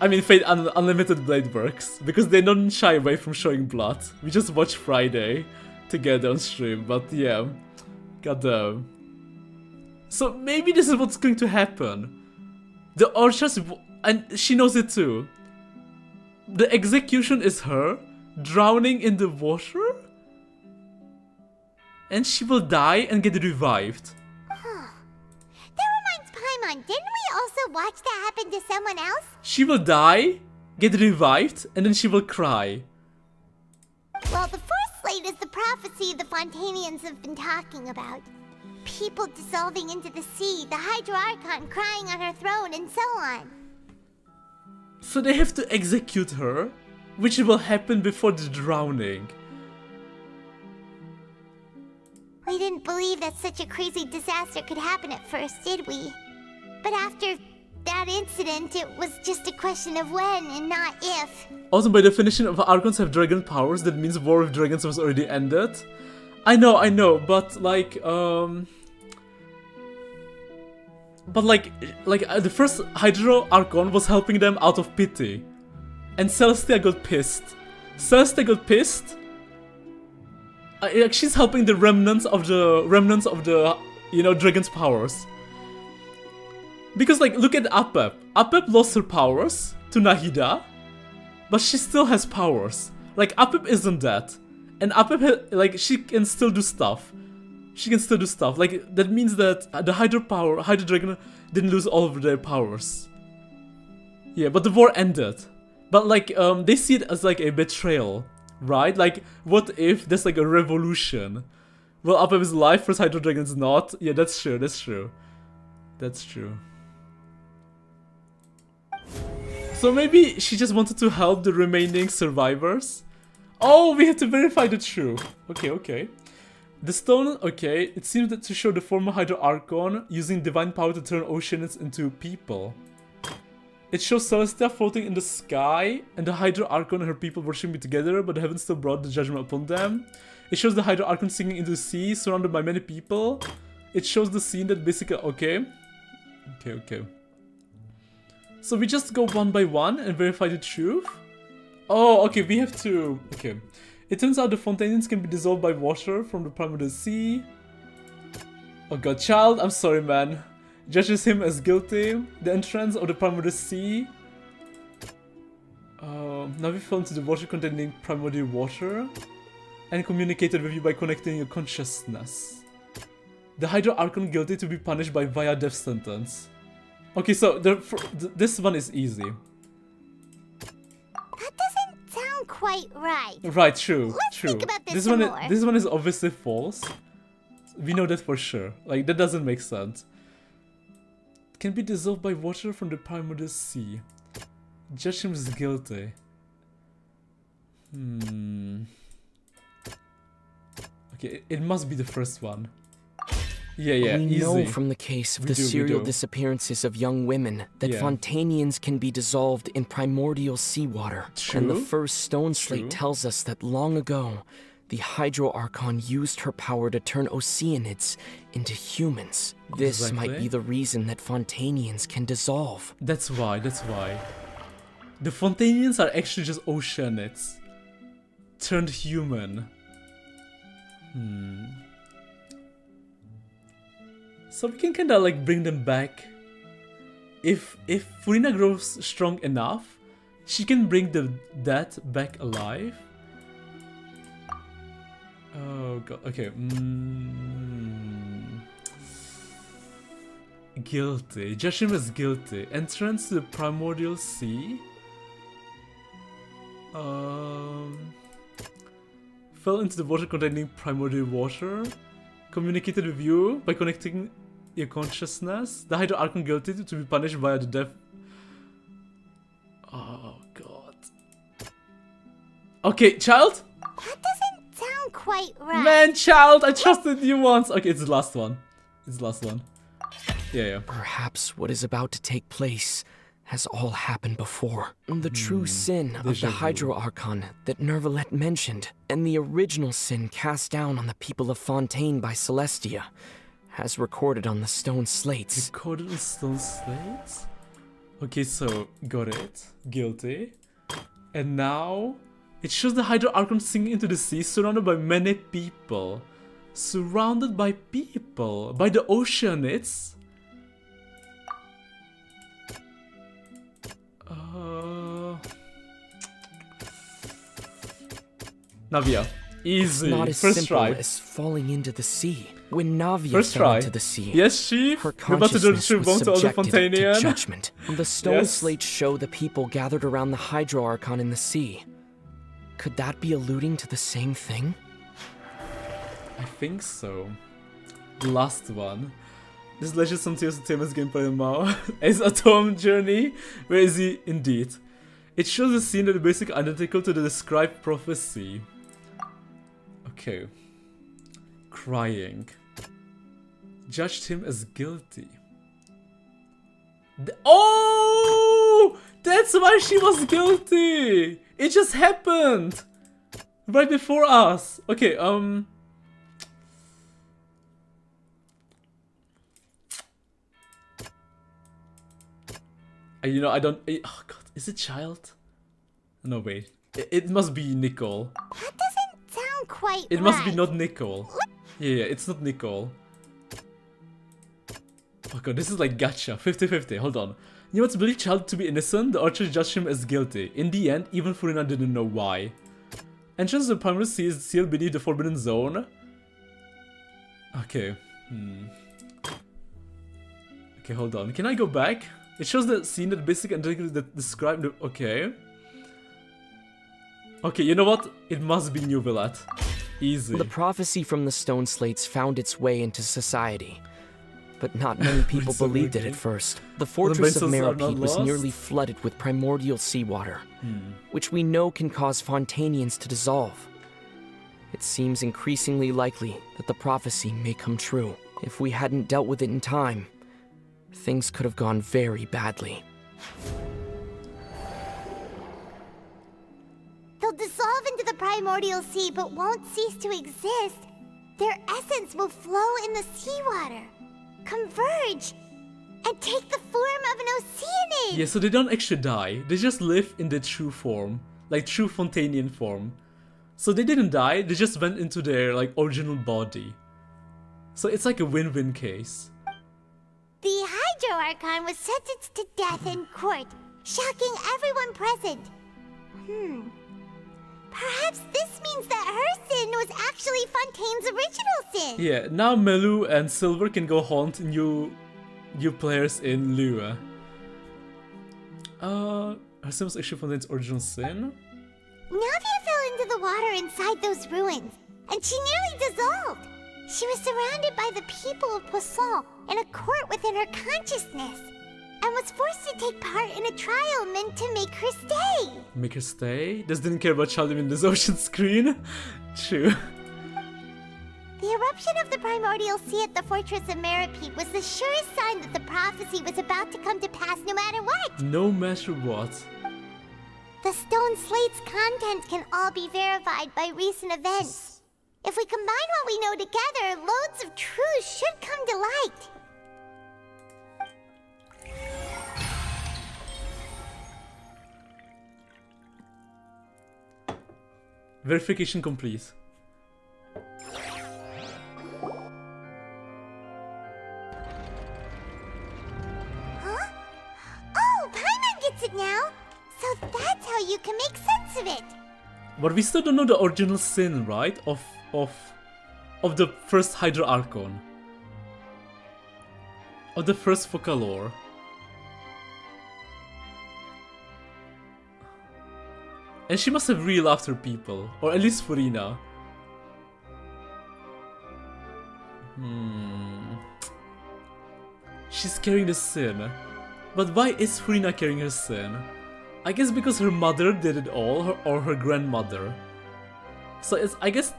I mean, Fate Unlimited Blade works. Because they don't shy away from showing blood. We just watched Friday together on stream, but yeah, goddamn. So maybe this is what's going to happen. The Orchard, and she knows it too. The execution is her drowning in the water, and she will die and get revived. That reminds Paimon, didn't we also watch that happen to someone else? She will die, get revived, and then she will cry. Well, the fourth slate is the prophecy the Fontainians have been talking about. People dissolving into the sea, the Hydro Archon crying on her throne, and so on. So they have to execute her, which will happen before the drowning. We didn't believe that such a crazy disaster could happen at first, did we? But after that incident, it was just a question of when and not if. Also, by definition, if Archons have dragon powers, that means War with Dragons was already ended. I know, but like, the first Hydro Archon was helping them out of pity. And Celestia got pissed. She's helping the remnants of the, you know, dragon's powers. Because, like, look at Apep. Apep lost her powers to Nahida, but she still has powers. Like, Apep isn't dead. And Apep, like, she can still do stuff. Like, that means that the Hydro Dragon didn't lose all of their powers. Yeah, but the war ended. But, like, they see it as, like, a betrayal, right? Like, what if there's, like, a revolution? Well, Apep is alive, first Hydro Dragon is not. Yeah, that's true. So maybe she just wanted to help the remaining survivors? Oh, we have to verify the truth. Okay. The stone, okay, it seems that to show the former Hydro Archon using divine power to turn oceans into people. It shows Celestia floating in the sky, and the Hydro Archon and her people worshiping together, but the heavens still brought the judgment upon them. It shows the Hydro Archon sinking into the sea, surrounded by many people. It shows the scene that basically, okay. So we just go one by one and verify the truth? Oh, okay, we have to... Okay. It turns out the Fontainians can be dissolved by water from the primordial sea. Oh god, child, I'm sorry, man. Judges him as guilty. The entrance of the primordial sea. Now we fell into the water containing primordial water. And communicated with you by connecting your consciousness. The Hydro Archon guilty to be punished by via death sentence. Okay, so this one is easy. That doesn't sound quite right. Right, true, Let's true. think about this some more. This one is obviously false. We know that for sure. Like, that doesn't make sense. Can be dissolved by water from the primordial sea. Judge him as guilty. Okay, it must be the first one. Yeah, we easy. know from the case of the serial disappearances of young women that Fontainians can be dissolved in primordial seawater. And the first stone slate tells us that long ago, the Hydro Archon used her power to turn Oceanids into humans. This might be the reason that Fontainians can dissolve. That's why. The Fontainians are actually just Oceanids. Turned human. So we can kinda like bring them back. If Furina grows strong enough, she can bring the dead back alive. Oh god, okay. Guilty. Judge him as guilty. Entrance to the primordial sea. Fell into the water containing primordial water. Communicated with you by connecting your consciousness. The Hydro Archon guilty to be punished via the death. Oh god. Okay, child? That doesn't sound quite right. Man, child, I trusted you once. Okay, it's the last one. Yeah. Perhaps what is about to take place has all happened before. The true sin of the Hydro Archon that Neuvillette mentioned, and the original sin cast down on the people of Fontaine by Celestia, has recorded on the stone slates. Recorded on stone slates? Okay, so, got it. Guilty. And now, it shows the Hydro Archon sinking into the sea, surrounded by many people. Surrounded by people? By the Oceanids? Navia. Easy. It's not as First simple try. as falling into the sea. When Navia First fell try. into the sea, Yes, Chief. her We're about to do the consciousness true was bone to all the subjected to Fontainian. judgment. The stone Yes. slates show the people gathered around the Hydro Archon in the sea. Could that be alluding to the same thing? I think so. The last one. This legend sometimes famous gameplay now. Is Atom Journey? Where is he? Indeed. It shows a scene that is basically identical to the described prophecy. Okay. Crying. Judged him as guilty. Oh! That's why she was guilty! It just happened! Right before us. Okay, you know, I don't... Oh god, is it child? No, wait. It must be Nicole. That doesn't sound quite It must be not Nicole. Yeah, it's not Nicole. Oh god, this is like gacha. 50-50, hold on. You want to believe child to be innocent? The archer judged him as guilty. In the end, even Furina didn't know why. Entrance to the primary sea is sealed beneath the forbidden zone. Okay. Okay, hold on. Can I go back? It shows the scene that basically that described the... Okay. Okay, you know what? It must be Neuvillette. Easy. The prophecy from the stone slates found its way into society. But not many people believed it at first. The fortress of Meropide was nearly flooded with primordial seawater, which we know can cause Fontainians to dissolve. It seems increasingly likely that the prophecy may come true. If we hadn't dealt with it in time, things could have gone very badly. They'll dissolve into the primordial sea but won't cease to exist. Their essence will flow in the seawater, converge, and take the form of an Oceanid. Yeah, so they don't actually die. They just live in their true form, like true Fontainian form. So they didn't die, they just went into their like original body. So it's like a win-win case. The Hydro Archon was sentenced to death in court, shocking everyone present. Perhaps this means that her sin was actually Fontaine's original sin. Yeah, now Melu and Silver can go haunt new players in Lua. Her sin was actually Fontaine's original sin? Navia fell into the water inside those ruins, and she nearly dissolved. She was surrounded by the people of Poisson in a court within her consciousness, and was forced to take part in a trial meant to make her stay. Make her stay? Just didn't care about Charlie in this ocean screen? True. The eruption of the primordial sea at the fortress of Meripede was the surest sign that the prophecy was about to come to pass no matter what. No matter what. The stone slate's contents can all be verified by recent events. If we combine what we know together, loads of truths should come to light. Verification complete. Huh? Oh, Paimon gets it now! So that's how you can make sense of it! But we still don't know the original sin, right? Of the first Hydra Archon. Of the first Focalor. And she must have really loved her people. Or at least Furina. She's carrying the sin. But why is Furina carrying her sin? I guess because her mother did it all, or her grandmother. So it's, I guess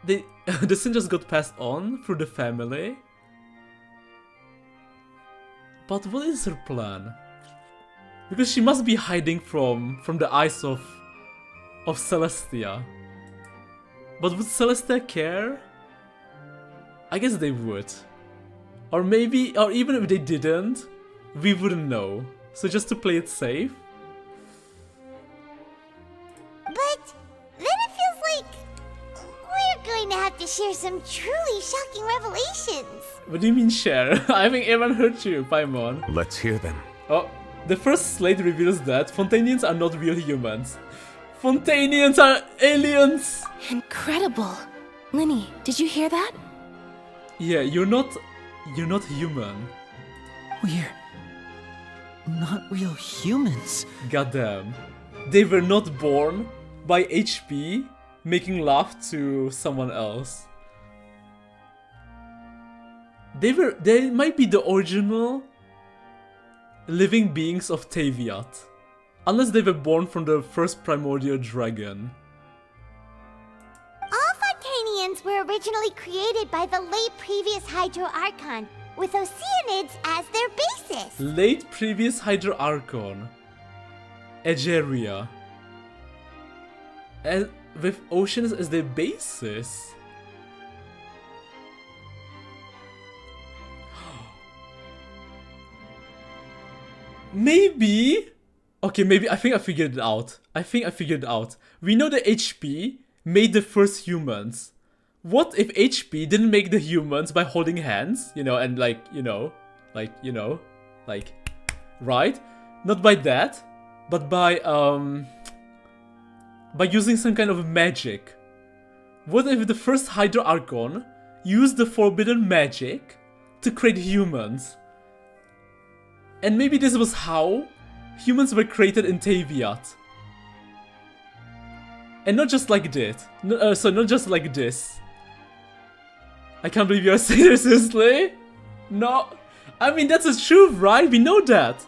the sin just got passed on through the family. But what is her plan? Because she must be hiding from the eyes of Celestia. But would Celestia care? I guess they would. Or maybe, or even if they didn't, we wouldn't know. So just to play it safe. But then it feels like we're going to have to share some truly shocking revelations. What do you mean share? I think everyone heard you, Paimon. Let's hear them. Oh, the first slate reveals that Fontainians are not real humans. Fontainians are aliens! Incredible. Linny, did you hear that? Yeah, you're not human. We're not real humans. Goddamn. They were not born by HP making love to someone else. They might be the original living beings of Teviat. Unless they were born from the first primordial dragon. All Fontainians were originally created by the late previous Hydro Archon, with Oceanids as their basis. Late previous Hydro Archon. Egeria. With oceans as their basis. Maybe. Okay, maybe I think I figured it out. We know that HP made the first humans. What if HP didn't make the humans by holding hands? You know, and right? Not by that, but by using some kind of magic. What if the first Hydro Archon used the forbidden magic to create humans? And maybe this was how humans were created in Teviat. And not just like this. Not just like this. I can't believe you're saying this seriously. No. I mean, that's the truth, right? We know that.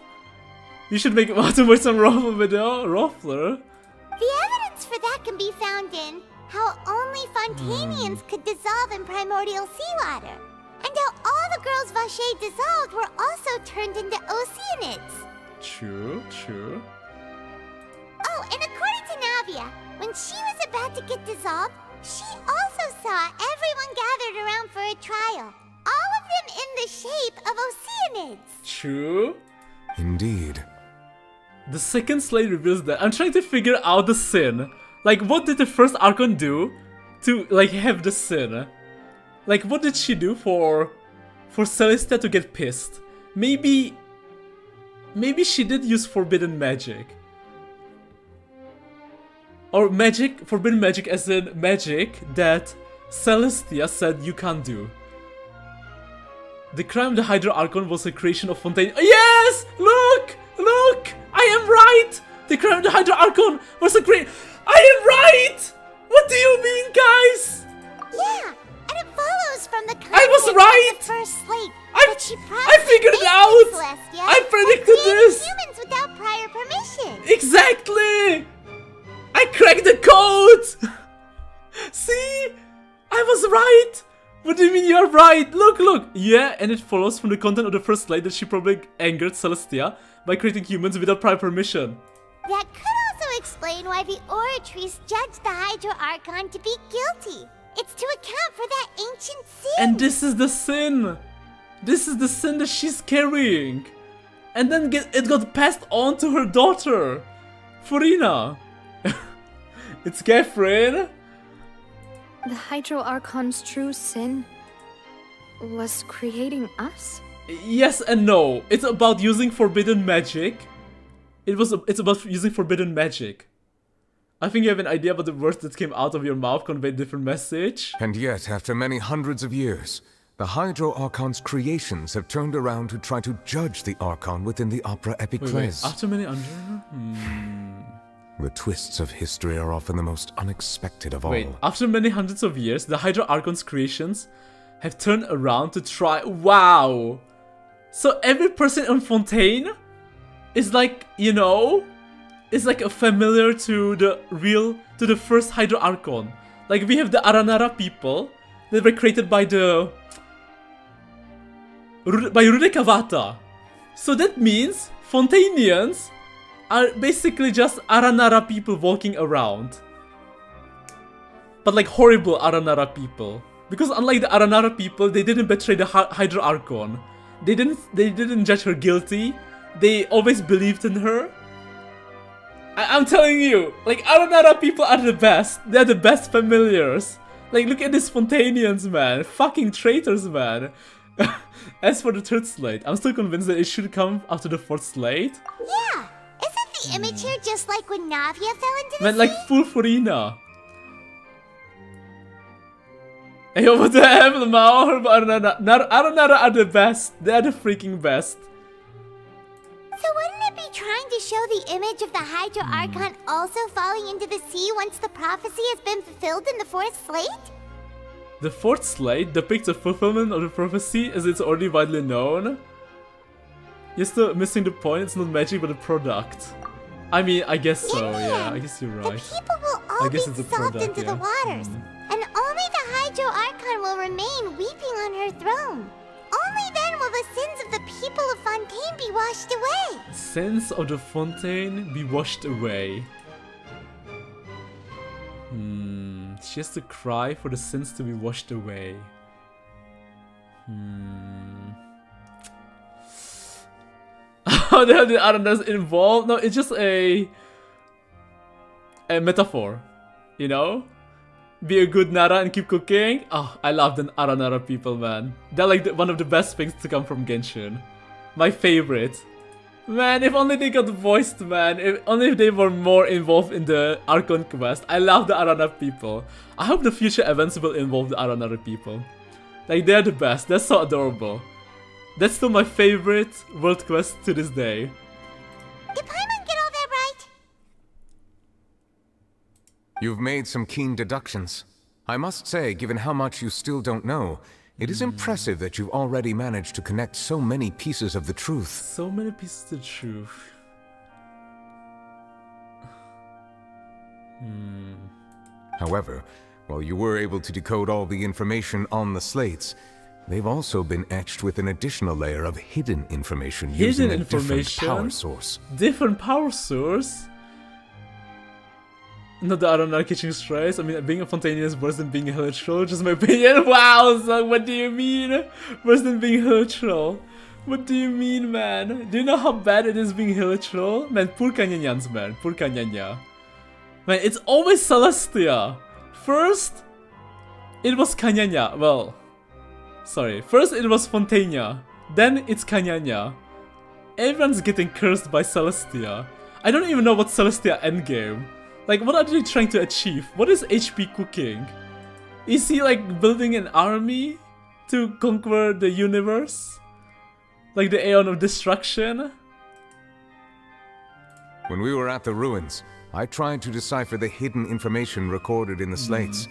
You should make Autumn some Ruffle video. Ruffler. The evidence for that can be found in how only Fontainians could dissolve in primordial seawater. And how all the girls Vacher dissolved were also turned into Oceanids. True. Oh, and according to Navia, when she was about to get dissolved, she also saw everyone gathered around for a trial. All of them in the shape of Oceanids. True. Indeed. The second slate reveals that. I'm trying to figure out the sin. Like, what did the first Archon do to, like, have the sin? Like, what did she do for Celestia to get pissed? Maybe she did use forbidden magic. Or magic, forbidden magic as in magic that Celestia said you can't do. The crime of the Hydro Archon was a creation of Fontaine. Yes! Look! Look! I am right! The crime of the Hydro Archon was a great. I am right! What do you mean, guys? Yeah, and it follows from the I was right! of the first slate. I figured it out! Celestia I predicted this! Humans without prior permission. Exactly! I cracked the code! See? I was right! What do you mean you're right? Look, look! Yeah, and it follows from the content of the first slide that she probably angered Celestia by creating humans without prior permission. That could also explain why the Oratrice judged the Hydro Archon to be guilty. It's to account for that ancient sin. And this is the sin! This is the sin that she's carrying! And then it got passed on to her daughter, Furina. It's Catherine. The Hydro Archon's true sin was creating us? Yes and no. It's about using forbidden magic. It's about using forbidden magic. I think you have an idea about the words that came out of your mouth convey a different message. And yet, after many hundreds of years, the Hydro Archon's creations have turned around to try to judge the Archon within the Opera Epiclese. Wait, after many hundreds? The twists of history are often the most unexpected of all. Wait, after many hundreds of years, the Hydro Archon's creations have turned around to try. Wow! So every person on Fontaine is like, you know, is like a familiar to the first Hydro Archon. Like we have the Aranara people that were created by Rudekavata. So that means Fontainians are basically just Aranara people walking around. But like horrible Aranara people. Because unlike the Aranara people, they didn't betray the Hydro Archon. They didn't judge her guilty. They always believed in her. I'm telling you, like Aranara people are the best. They're the best familiars. Like look at these Fontainians, man. Fucking traitors, man. As for the third slate, I'm still convinced that it should come after the fourth slate. Yeah. Isn't the image here just like when Navia fell into the Man, sea? like full Furina. Hey, what the hell, Lamau? Aranara are the best. They are the freaking best. So wouldn't it be trying to show the image of the Hydro Archon also falling into the sea once the prophecy has been fulfilled in the fourth slate? The fourth slate depicts a fulfillment of the prophecy as it's already widely known. You're still missing the point, it's not magic but a product. I mean, I guess so, yeah, I guess you're right. The people will all be it's a dissolved product, into the waters, and only the Hydro Archon will remain weeping on her throne. Only then will the sins of the people of Fontaine be washed away. Sins of the Fontaine be washed away. She has to cry for the sins to be washed away. How the hell did Arana's involved? No, it's just a metaphor, you know? Be a good Nara and keep cooking. Oh, I love the Aranara people, man. They're like one of the best things to come from Genshin. My favorite. Man, if only they got voiced, man. If only if they were more involved in the Archon quest. I love the Arana people. I hope the future events will involve the Aranara people. Like, they're the best. They're so adorable. That's still my favorite world quest to this day. Did Paimon get all that right? You've made some keen deductions. I must say, given how much you still don't know, it is impressive that you've already managed to connect so many pieces of the truth. So many pieces of truth. However, while you were able to decode all the information on the slates, they've also been etched with an additional layer of hidden information using a different power source. Different power source? Not the Arana catching strays. I mean, being a Fontainian is worse than being a troll, just my opinion. Wow, so what do you mean? Worse than being a troll. What do you mean, man? Do you know how bad it is being Hilichurl? Man, poor Kanyanyans, man. Poor Kanyanya. Man, it's always Celestia. First, it was Kanyanya. Well, sorry. First, it was Fontaine. Then, it's Kanyanya. Everyone's getting cursed by Celestia. I don't even know what Celestia endgame. Like, what are they trying to achieve? What is HP cooking? Is he, like, building an army to conquer the universe? Like the Aeon of Destruction? When we were at the ruins, I tried to decipher the hidden information recorded in the slates.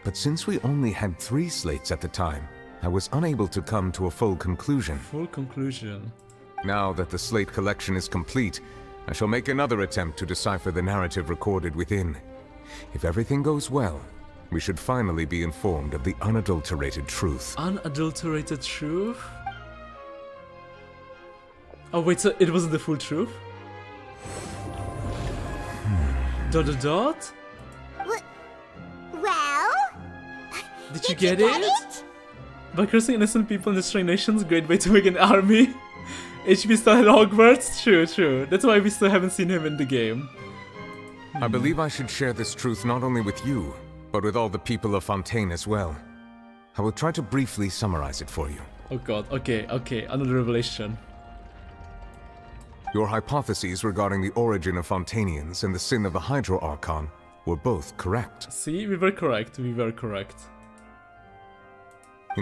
But since we only had 3 slates at the time, I was unable to come to a full conclusion. Full conclusion. Now that the slate collection is complete, I shall make another attempt to decipher the narrative recorded within. If everything goes well, we should finally be informed of the unadulterated truth. Unadulterated truth? Oh wait, so it wasn't the full truth? Dot? Well? Did you get it? By cursing innocent people and destroying nations, great way to make an army. HP still had Hogwarts? True. That's why we still haven't seen him in the game. I believe I should share this truth not only with you, but with all the people of Fontaine as well. I will try to briefly summarize it for you. Oh god, okay, another revelation. Your hypotheses regarding the origin of Fontainians and the sin of the Hydro Archon were both correct. See, we were correct. In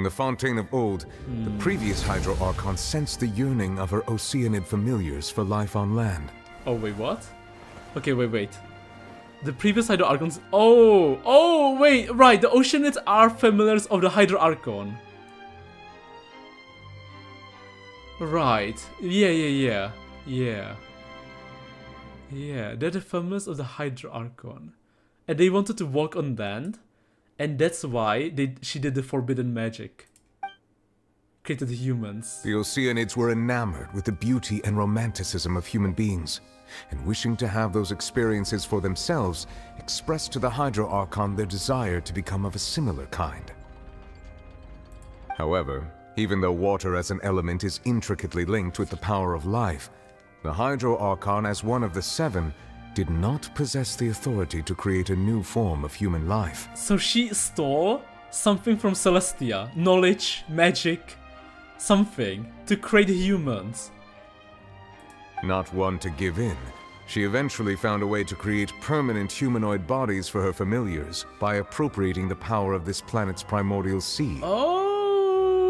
the Fontaine of old, the previous Hydro Archon sensed the yearning of her Oceanid familiars for life on land. Oh, wait, what? Okay, wait. The previous Hydro Archons... Oh, wait, right, the Oceanids are familiars of the Hydro Archon. Right, yeah. Yeah, they're the familiars of the Hydro Archon. And they wanted to walk on land, and that's why she did the forbidden magic. Created humans. The Oceanids were enamored with the beauty and romanticism of human beings, and wishing to have those experiences for themselves, expressed to the Hydro Archon their desire to become of a similar kind. However, even though water as an element is intricately linked with the power of life, the Hydro Archon, as one of the 7, did not possess the authority to create a new form of human life. So she stole something from Celestia. Knowledge, magic, something, to create humans. Not one to give in, she eventually found a way to create permanent humanoid bodies for her familiars by appropriating the power of this planet's primordial sea. Oh,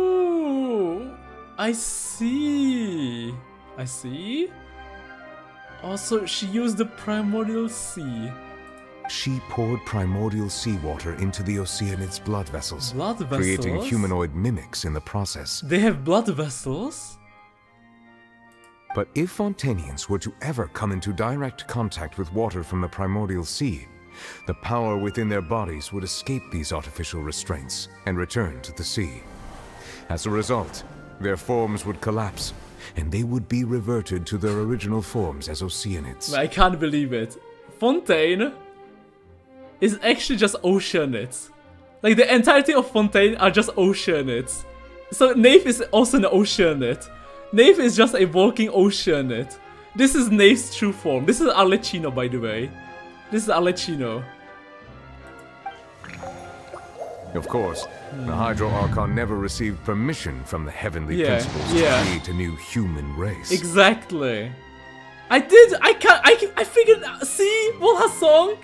I see. Also, she used the primordial sea. She poured primordial seawater into the Oceanids' blood vessels, creating humanoid mimics in the process. They have blood vessels? But if Fontainians were to ever come into direct contact with water from the primordial sea, the power within their bodies would escape these artificial restraints and return to the sea. As a result, their forms would collapse, and they would be reverted to their original forms as Oceanids. I can't believe it. Fontaine is actually just Oceanids. Like, the entirety of Fontaine are just Oceanids. So Knave is also an Oceanid. Knave is just a walking Oceanid. This is Knave's true form. This is Arlecchino, by the way. This is Arlecchino. Of course, the Hydro Archon never received permission from the heavenly principles to create a new human race. Exactly. I figured, see, Volha song?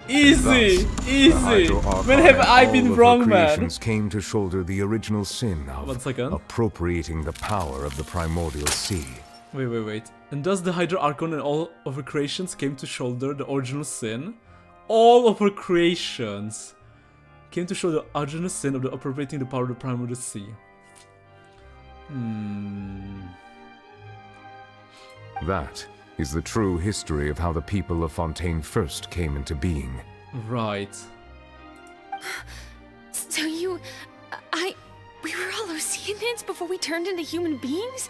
Easy. When have I been wrong, man? Creations came to shoulder the original sin of appropriating the power of the primordial sea. Wait. And does the Hydro Archon and all of her creations came to shoulder the original sin? All of her creations came to show the original sin of the appropriating the power of the primordial sea. That is the true history of how the people of Fontaine first came into being. Right. So we were all Oceanids before we turned into human beings?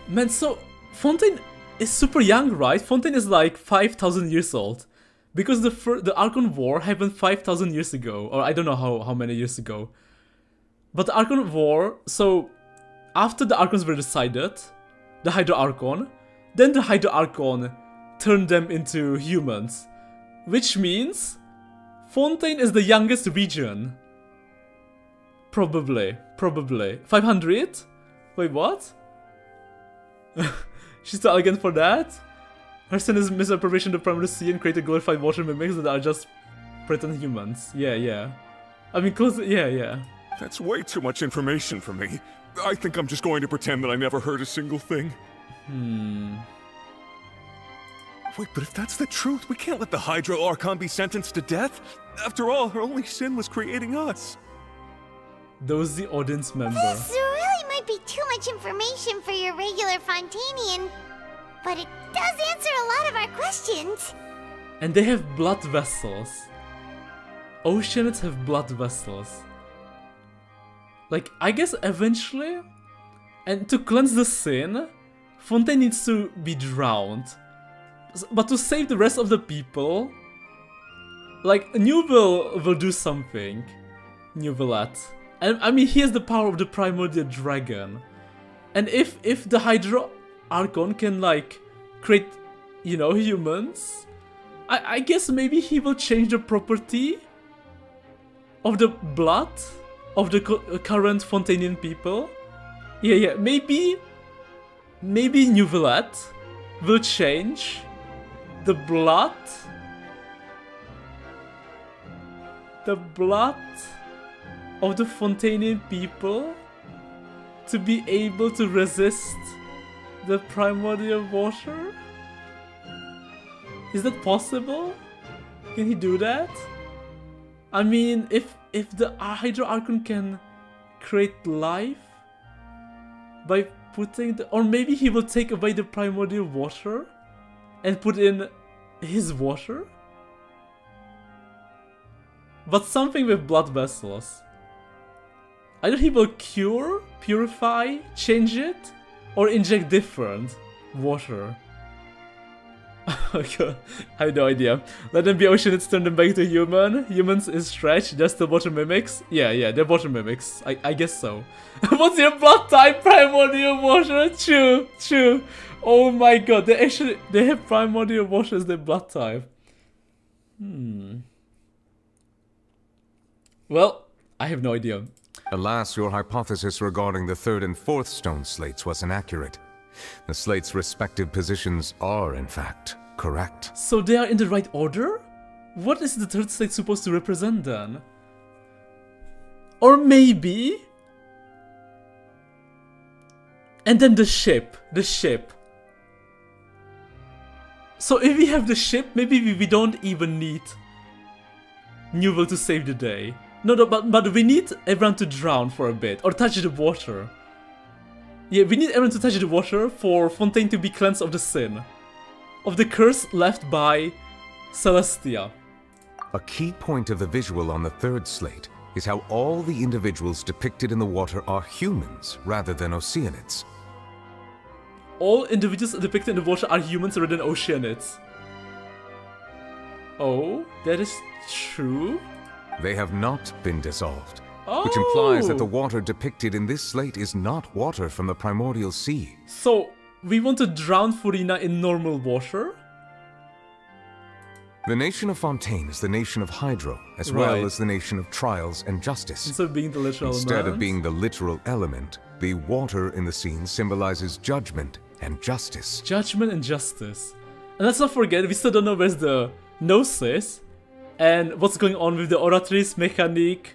Man, so Fontaine is super young, right? Fontaine is like 5,000 years old. Because the Archon War happened 5,000 years ago, or I don't know how many years ago. But the Archon War, so after the Archons were decided, the Hydro Archon, then the Hydro Archon turned them into humans. Which means Fontaine is the youngest region. Probably. 500? Wait, what? She's too elegant for that? Her sin is misappropriation of the primary sea and created glorified water mimics that are just pretend humans. Yeah. I mean, close. Yeah. That's way too much information for me. I think I'm just going to pretend that I never heard a single thing. Wait, but if that's the truth, we can't let the Hydro Archon be sentenced to death. After all, her only sin was creating us. Those the audience member. This really might be too much information for your regular Fontainian, but it does answer a lot of our questions. And they have blood vessels. Oceanids have blood vessels. Like, I guess eventually, and to cleanse the sin, Fontaine needs to be drowned. But to save the rest of the people, like, Neuvillette will do something. Neuvillette. And I mean, he has the power of the primordial dragon. And if the Hydro Archon can, like, create, you know, humans, I guess maybe he will change the property of the blood of the current Fontainian people. Yeah, maybe Neuvillette will change the blood of the Fontainian people to be able to resist the primordial water? Is that possible? Can he do that? I mean, if the Hydro Archon can create life by putting the... Or maybe he will take away the primordial water and put in his water? But something with blood vessels. Either he will cure, purify, change it, or inject different water. I have no idea. Let them be oceanids, turn them back to human. Humans is stretch, just the water mimics. Yeah, they're water mimics. I guess so. What's your blood type? Primordial water? True. Oh my god, they have primordial water as their blood type. Well, I have no idea. Alas, your hypothesis regarding the third and fourth stone slates was inaccurate. The slates' respective positions are, in fact, correct. So they are in the right order? What is the third slate supposed to represent then? Or maybe... And then the ship. So if we have the ship, maybe we don't even need Neuvillette to save the day. No, but we need everyone to drown for a bit, or touch the water. Yeah, we need everyone to touch the water for Fontaine to be cleansed of the sin. Of the curse left by Celestia. A key point of the visual on the third slate is how all the individuals depicted in the water are humans rather than oceanids. All individuals depicted in the water are humans rather than oceanids. Oh, that is true? They have not been dissolved, which implies that the water depicted in this slate is not water from the primordial sea. So, we want to drown Furina in normal water? The nation of Fontaine is the nation of Hydro, as well as the nation of trials and justice. Instead of being the literal Instead of being the literal element, the water in the scene symbolizes judgment and justice. Judgment and justice. And let's not forget, we still don't know where's the Gnosis and what's going on with the Oratrice Mécanique.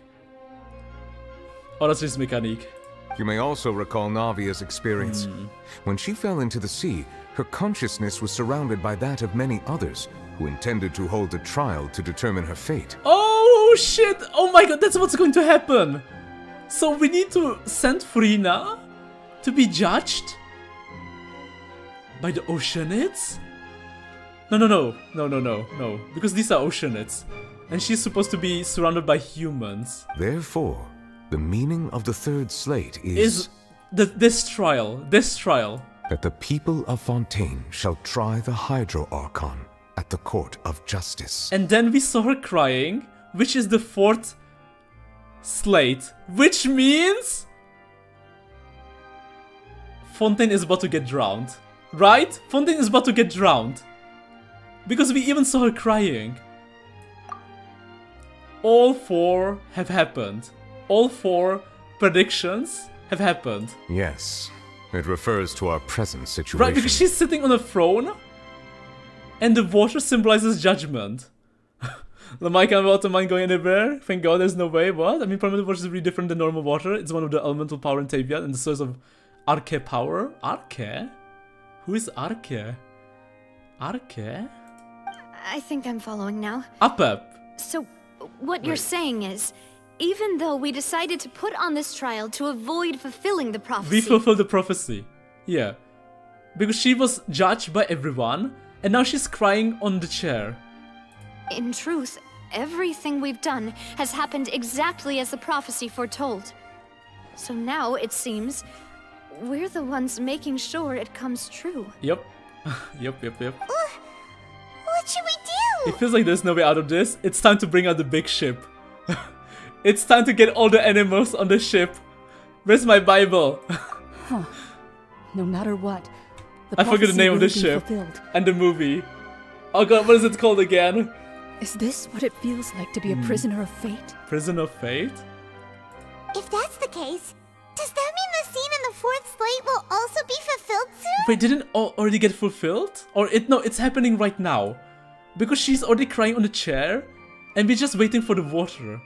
You may also recall Navia's experience. When she fell into the sea, her consciousness was surrounded by that of many others who intended to hold a trial to determine her fate. Oh shit! Oh my god, that's what's going to happen! So we need to send Furina to be judged by the Oceanids? No, because these are Oceanids, and she's supposed to be surrounded by humans. Therefore, the meaning of the third slate is this trial. That the people of Fontaine shall try the Hydro Archon at the court of justice. And then we saw her crying, which is the fourth slate, which means Fontaine is about to get drowned. Right? Fontaine is about to get drowned. Because we even saw her crying. All 4 have happened. All 4 predictions have happened. Yes. It refers to our present situation. Right, because she's sitting on a throne. And the water symbolizes judgment. Like, I'm about to mind going anywhere. Thank God there's no way. What? I mean, primordial water is really different than normal water. It's one of the elemental power in Navia and the source of Arche power. Arche? Who is Arche? Arche? I think I'm following now. Up. So, what you're saying is, even though we decided to put on this trial to avoid fulfilling the prophecy... We fulfilled the prophecy. Yeah. Because she was judged by everyone, and now she's crying on the chair. In truth, everything we've done has happened exactly as the prophecy foretold. So now, it seems, we're the ones making sure it comes true. Yep. Yep. What should we do? It feels like there's no way out of this. It's time to bring out the big ship. It's time to get all the animals on the ship. Where's my Bible? Huh. No matter what, I forget the name of the ship. And the movie. Oh god, what is it called again? Is this what it feels like to be a prisoner of fate? Prisoner of fate? If that's the case, does that mean the scene in the 4th slate will also be fulfilled soon? Wait, didn't it already get fulfilled? Or no, it's happening right now. Because she's already crying on the chair, and we're just waiting for the water.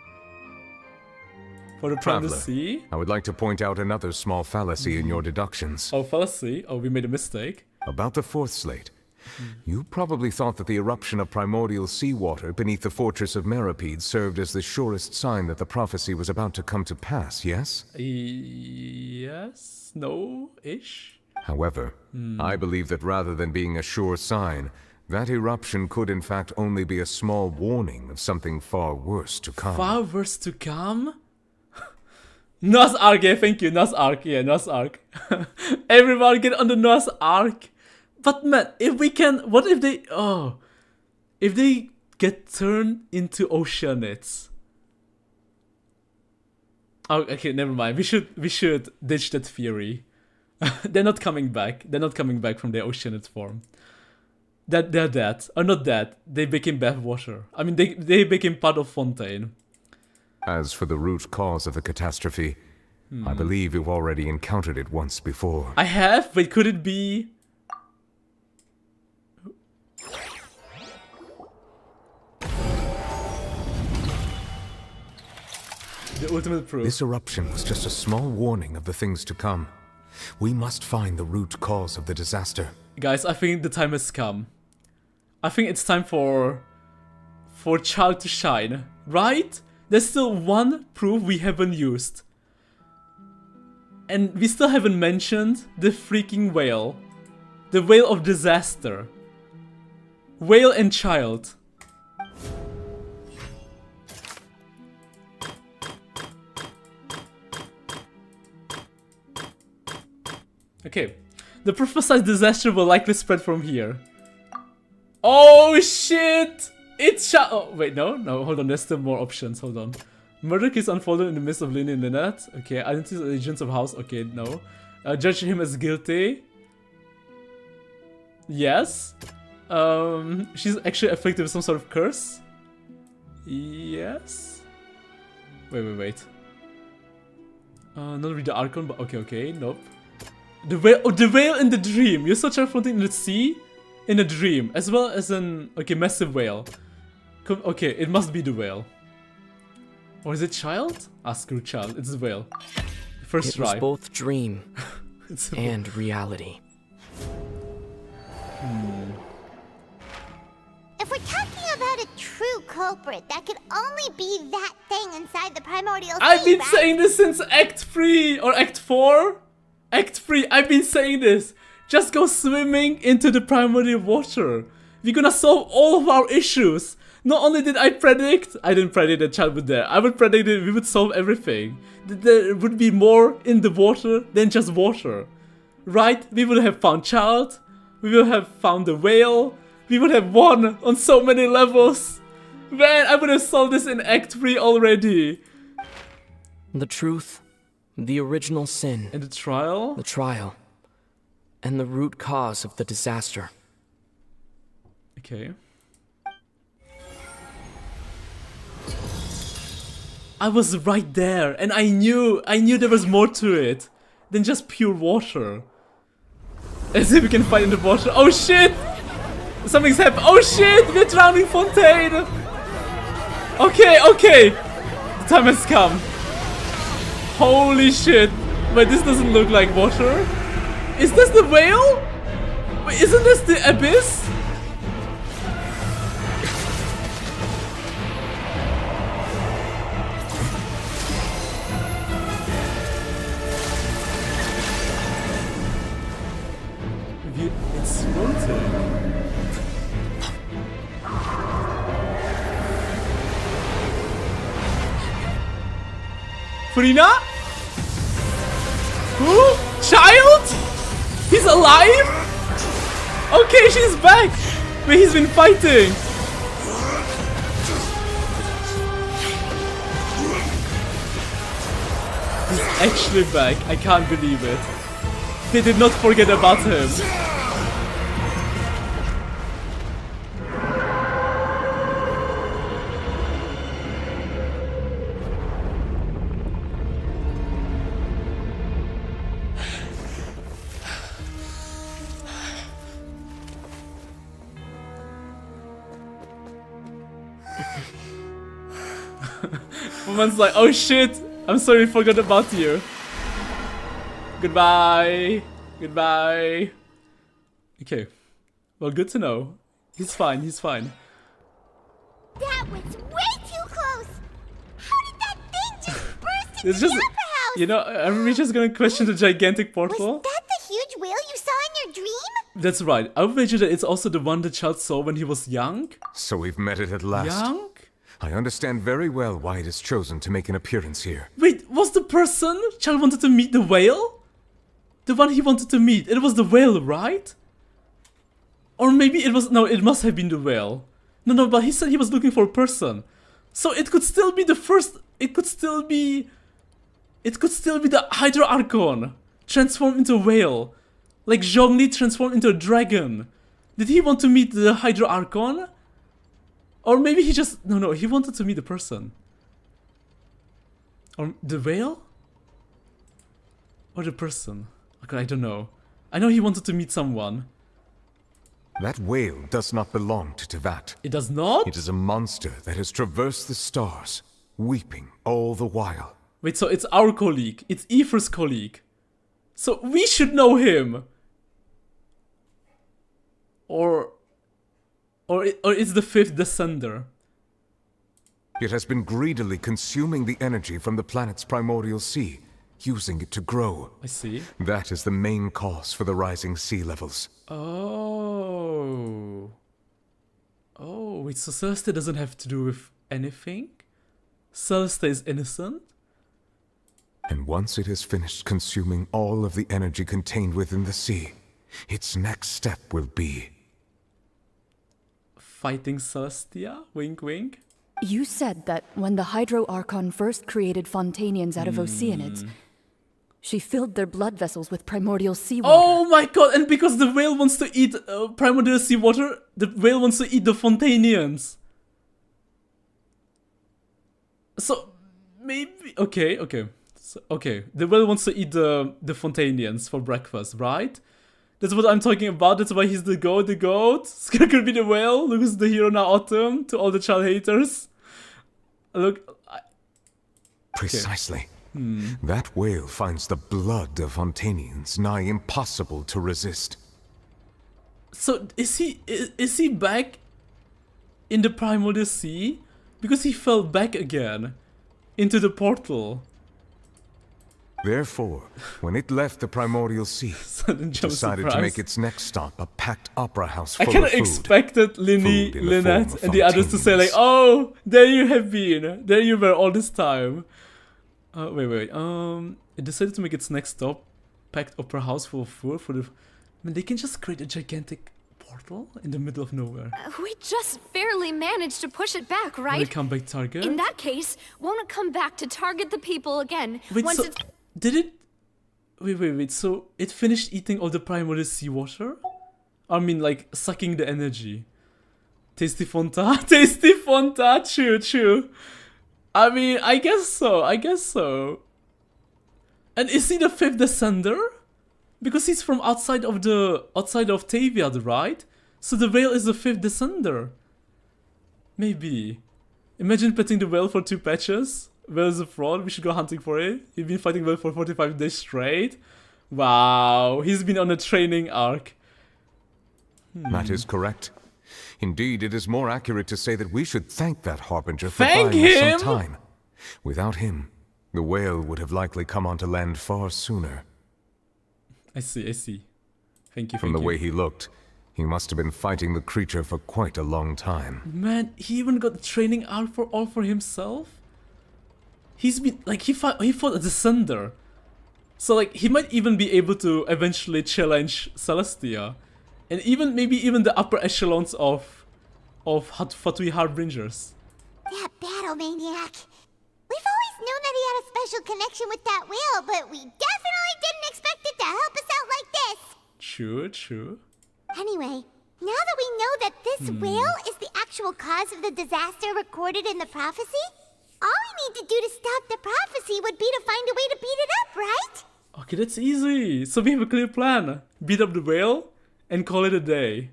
For the prophecy. I would like to point out another small fallacy in your deductions. Oh, fallacy? Oh, we made a mistake. About the 4th slate. You probably thought that the eruption of primordial seawater beneath the fortress of Meripede served as the surest sign that the prophecy was about to come to pass, yes? Yes? No-ish? However, I believe that rather than being a sure sign, that eruption could in fact only be a small warning of something far worse to come. Far worse to come? Nos Ark, yeah, thank you, Nos Ark, yeah, Nos Ark. Everyone get on the Nos Ark. But man, if we can, what if they, if they get turned into oceanids? Oh, okay, never mind. We should ditch that theory. They're not coming back. They're not coming back from their oceanid form. They're dead. Or not dead. They became bathwater. I mean, they became part of Fontaine. As for the root cause of the catastrophe, I believe you've already encountered it once before. I have, but could it be... The ultimate proof. This eruption was just a small warning of the things to come. We must find the root cause of the disaster. Guys, I think the time has come. I think it's time for Child to shine, right? There's still one proof we haven't used. And we still haven't mentioned the freaking whale. The whale of disaster. Whale and child. Okay. The prophesied disaster will likely spread from here. Oh shit! It's oh wait, no, hold on, there's still more options, hold on. Murder case unfolded in the midst of Lynn and Lynette. Okay, identities of agents of house, okay, no. Judge him as guilty. Yes. She's actually afflicted with some sort of curse. Yes. Wait. Not read the Archon, but okay, nope. The whale in the dream. You saw Child floating in the sea in a dream, as well as an massive whale. Okay, it must be the whale. Or is it Child? Screw Child. It's the whale. First try. It was both dream and reality. If we're talking about a true culprit, that could only be that thing inside the primordial sea, I've been right? saying this since Act 3 or Act 4. Act 3, I've been saying this. Just go swimming into the primordial water. We're gonna solve all of our issues. Not only did I didn't predict that Child would there. I would predict that we would solve everything. There would be more in the water than just water. Right? We would have found Child. We would have found the whale. We would have won on so many levels. Man, I would have solved this in Act 3 already. The truth, the original sin. And the trial? The trial. and the root cause of the disaster. Okay. I was right there, and I knew there was more to it than just pure water. As if we can fight in the water. Oh shit! Something's happened. Oh shit! We're drowning Fontaine! Okay, okay! The time has come. Holy shit! Wait, this doesn't look like water. Is this the whale? Wait, isn't this the abyss? It's floating. Furina? Who? Child? He's alive? Okay, she's back. Wait, he's been fighting. He's actually back. I can't believe it. They did not forget about him. Woman's like, oh shit, I'm sorry, I forgot about you. Goodbye. Goodbye. Okay. Well, good to know. He's fine, he's fine. That was way too close! How did that thing just burst into It's just, the upper house? you know, are we just gonna question the gigantic portal? Was that the huge whale you saw in your dream? That's right. I would wager that it's also the one the child saw when he was young. So we've met it at last. Young? I understand very well why it has chosen to make an appearance here. Wait, was the person child wanted to meet the whale? The one he wanted to meet. It was the whale, right? Or maybe it was... No, it must have been the whale. No, but he said he was looking for a person. So it could still be the first... It could still be the Hydro Archon transformed into a whale. Like Zhongli transformed into a dragon. Did he want to meet the Hydro Archon? Or maybe he just... No, he wanted to meet the person. Or the whale? Or the person? Okay, I don't know. I know he wanted to meet someone. That whale does not belong to Tevat. It does not? It is a monster that has traversed the stars, weeping all the while. Wait, so it's our colleague. It's Aether's colleague. So we should know him. Or it's the fifth descender. It has been greedily consuming the energy from the planet's primordial sea, using it to grow. I see. That is the main cause for the rising sea levels. Oh. Oh, wait, so Celeste doesn't have to do with anything? Celeste is innocent? And once it has finished consuming all of the energy contained within the sea, its next step will be... fighting Celestia? Wink, wink. You said that when the Hydro Archon first created Fontanians out of Oceanids, she filled their blood vessels with primordial seawater. Oh my god, and because the whale wants to eat primordial seawater, the whale wants to eat the Fontanians. So, maybe... Okay. So, okay, the whale wants to eat the Fontanians for breakfast, right? That's what I'm talking about. That's why he's the goat. The goat. It's gonna be the whale. Look who's the hero now, Autumn. To all the child haters. Look. Precisely. That whale finds the blood of Fontanians nigh impossible to resist. So is he back in the Primordial Sea? Because he fell back again into the portal. Therefore, when it left the Primordial Sea, it decided to make its next stop a packed opera house full I kind of of food. expected Linny, Lynette, and the others to say like, "Oh, there you have been. There you were all this time." Wait. It decided to make its next stop packed opera house full of food for the... I mean, they can just create a gigantic portal in the middle of nowhere. We just barely managed to push it back, right? Will it come back target? In that case, won't it come back to target the people again? Wait, once so it's... did it... Wait. So it finished eating all the primordial seawater? I mean, like, sucking the energy. Tasty Fonta. Tasty Fonta. True. I mean, I guess so. And is he the 5th Descender? Because he's from outside of Navia, right? So the whale is the 5th Descender. Maybe. Imagine petting the whale for 2 patches. Whale is a fraud, we should go hunting for it. He's been fighting whale for 45 days straight. Wow, he's been on a training arc. That is correct. Indeed, it is more accurate to say that we should thank that Harbinger for Thank buying us him? some time. Without him, the whale would have likely come onto land far sooner. I see. Thank you. From the way he looked, he must have been fighting the creature for quite a long time. Man, he even got the training arc all for himself? He's been, like, he fought a Descender. So, like, he might even be able to eventually challenge Celestia. And maybe even the upper echelons of Fatui Harbingers. That battle maniac. We've always known that he had a special connection with that whale, but we definitely didn't expect it to help us out like this. True. Anyway, now that we know that this whale is the actual cause of the disaster recorded in the prophecy, all we need to do to stop the prophecy would be to find a way to beat it up, right? Okay, that's easy. So we have a clear plan. Beat up the whale and call it a day.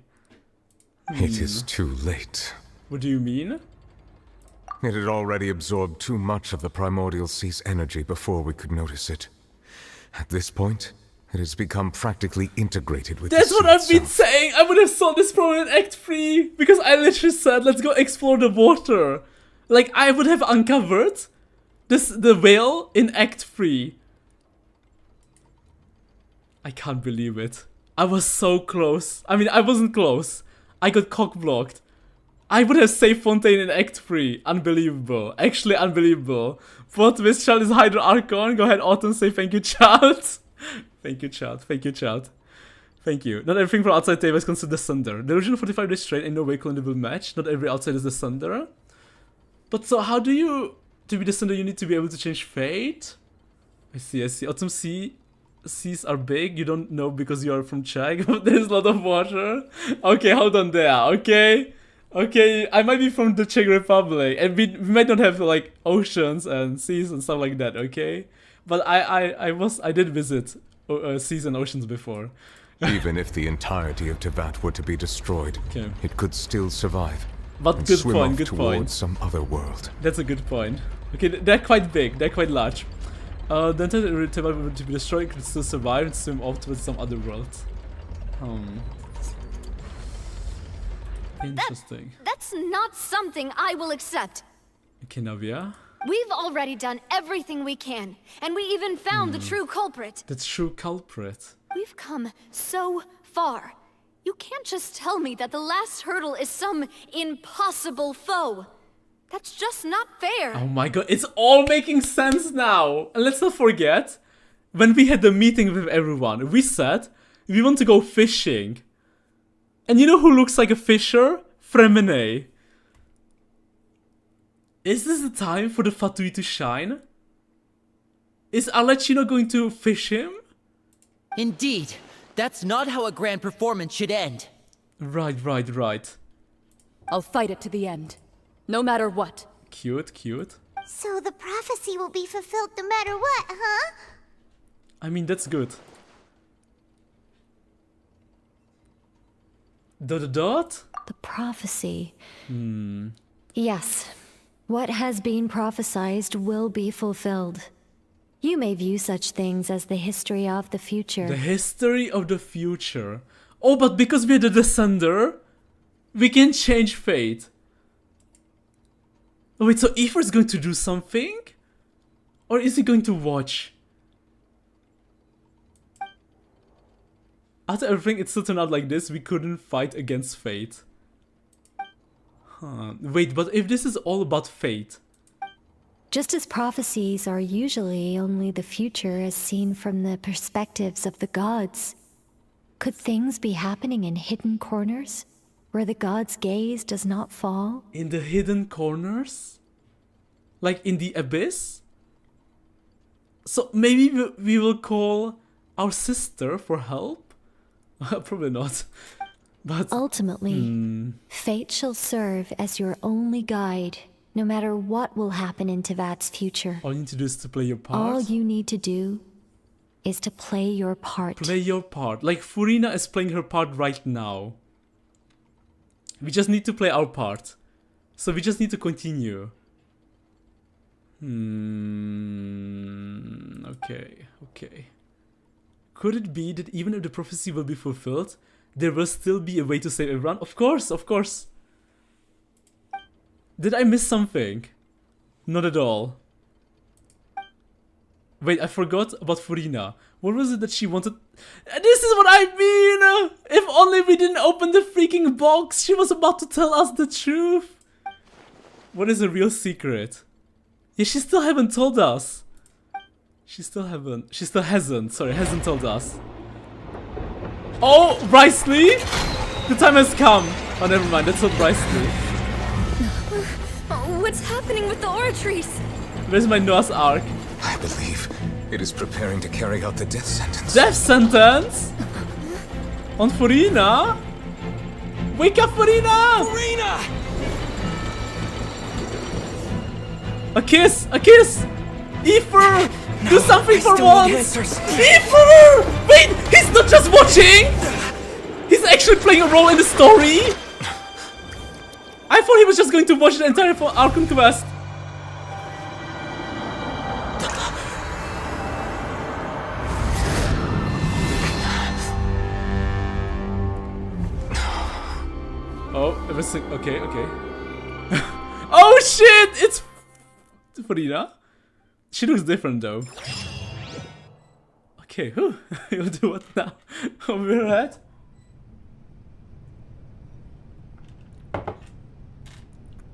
It is too late. What do you mean? It had already absorbed too much of the primordial sea's energy before we could notice it. At this point, it has become practically integrated with That's the what sea I've been itself. saying! I would have saw this problem in Act 3! Because I literally said, let's go explore the water! Like, I would have uncovered the whale in Act 3. I can't believe it. I was so close. I mean, I wasn't close. I got cock-blocked. I would have saved Fontaine in Act 3. Unbelievable. Actually unbelievable. Plot twist, child is Hydro Archon. Go ahead, Autumn, say thank you, child. Thank you, child. Thank you. Not everything from outside Navia is considered Descender. The original 45 days straight and no way clone will match. Not every outside is Descender. But so how do you... To be Descender, you need to be able to change fate? I see. Autumn seas are big. You don't know because you are from Czech. But there's a lot of water. Okay, hold on there. Okay, I might be from the Czech Republic, and we might not have like oceans and seas and stuff like that. Okay, but I did visit seas and oceans before. Even if the entirety of Tevat were to be destroyed, it could still survive. But and good swim point. off Good towards point. some other world. That's a good point. Okay, they're quite big. They're quite large. The entire Tevat were to be destroyed, could still survive and swim off towards some other world. Interesting. That's not something I will accept. Okay, Navia. We've already done everything we can, and we even found the true culprit. The true culprit. We've come so far. You can't just tell me that the last hurdle is some impossible foe. That's just not fair. Oh my god, it's all making sense now. And let's not forget, when we had the meeting with everyone, we said we want to go fishing. And you know who looks like a fisher? Fremene. Is this the time for the Fatui to shine? Is Alecchino going to fish him? Indeed. That's not how a grand performance should end. Right. I'll fight it to the end. No matter what. Cute. So the prophecy will be fulfilled no matter what, huh? I mean, that's good. Dot? The prophecy. Yes. What has been prophesied will be fulfilled. You may view such things as the history of the future. The history of the future. Oh, but because we're the Descender, we can change fate. Oh, wait, so Aether is going to do something? Or is he going to watch? After everything, it still turned out like this. We couldn't fight against fate. Huh. Wait, but if this is all about fate... Just as prophecies are usually only the future as seen from the perspectives of the gods, could things be happening in hidden corners, where the gods' gaze does not fall? In the hidden corners? Like in the abyss? So maybe we will call our sister for help? Probably not. But ultimately, fate shall serve as your only guide, no matter what will happen in Tevat's future. all you need to do is to play your part. All you need to do is to play your part. Play your part. Like Furina is playing her part right now. We just need to play our part. So we just need to continue. Okay, okay. Could it be that even if the prophecy will be fulfilled, there will still be a way to save everyone? Of course, of course. Did I miss something? Not at all. Wait, I forgot about Furina. What was it that she wanted? This is what I mean! If only we didn't open the freaking box! She was about to tell us the truth! What is a real secret? Yeah, she still haven't told us. She still hasn't told us. Oh, Brycely! The time has come! Oh, never mind, that's not Brycely. What's happening with the oratories? Where's my Noah's Ark? I believe it is preparing to carry out the death sentence. Death sentence? On Furina? Wake up, Furina! Furina! A kiss! A kiss! Ether! Do something for still need once! answers. Ether! Wait! He's not just watching! He's actually playing a role in the story! I thought he was just going to watch the entire Archon quest. Oh, everything. Okay, okay. Oh shit! It's Furina. She looks different though. Okay, whew. You'll do what now? We're at.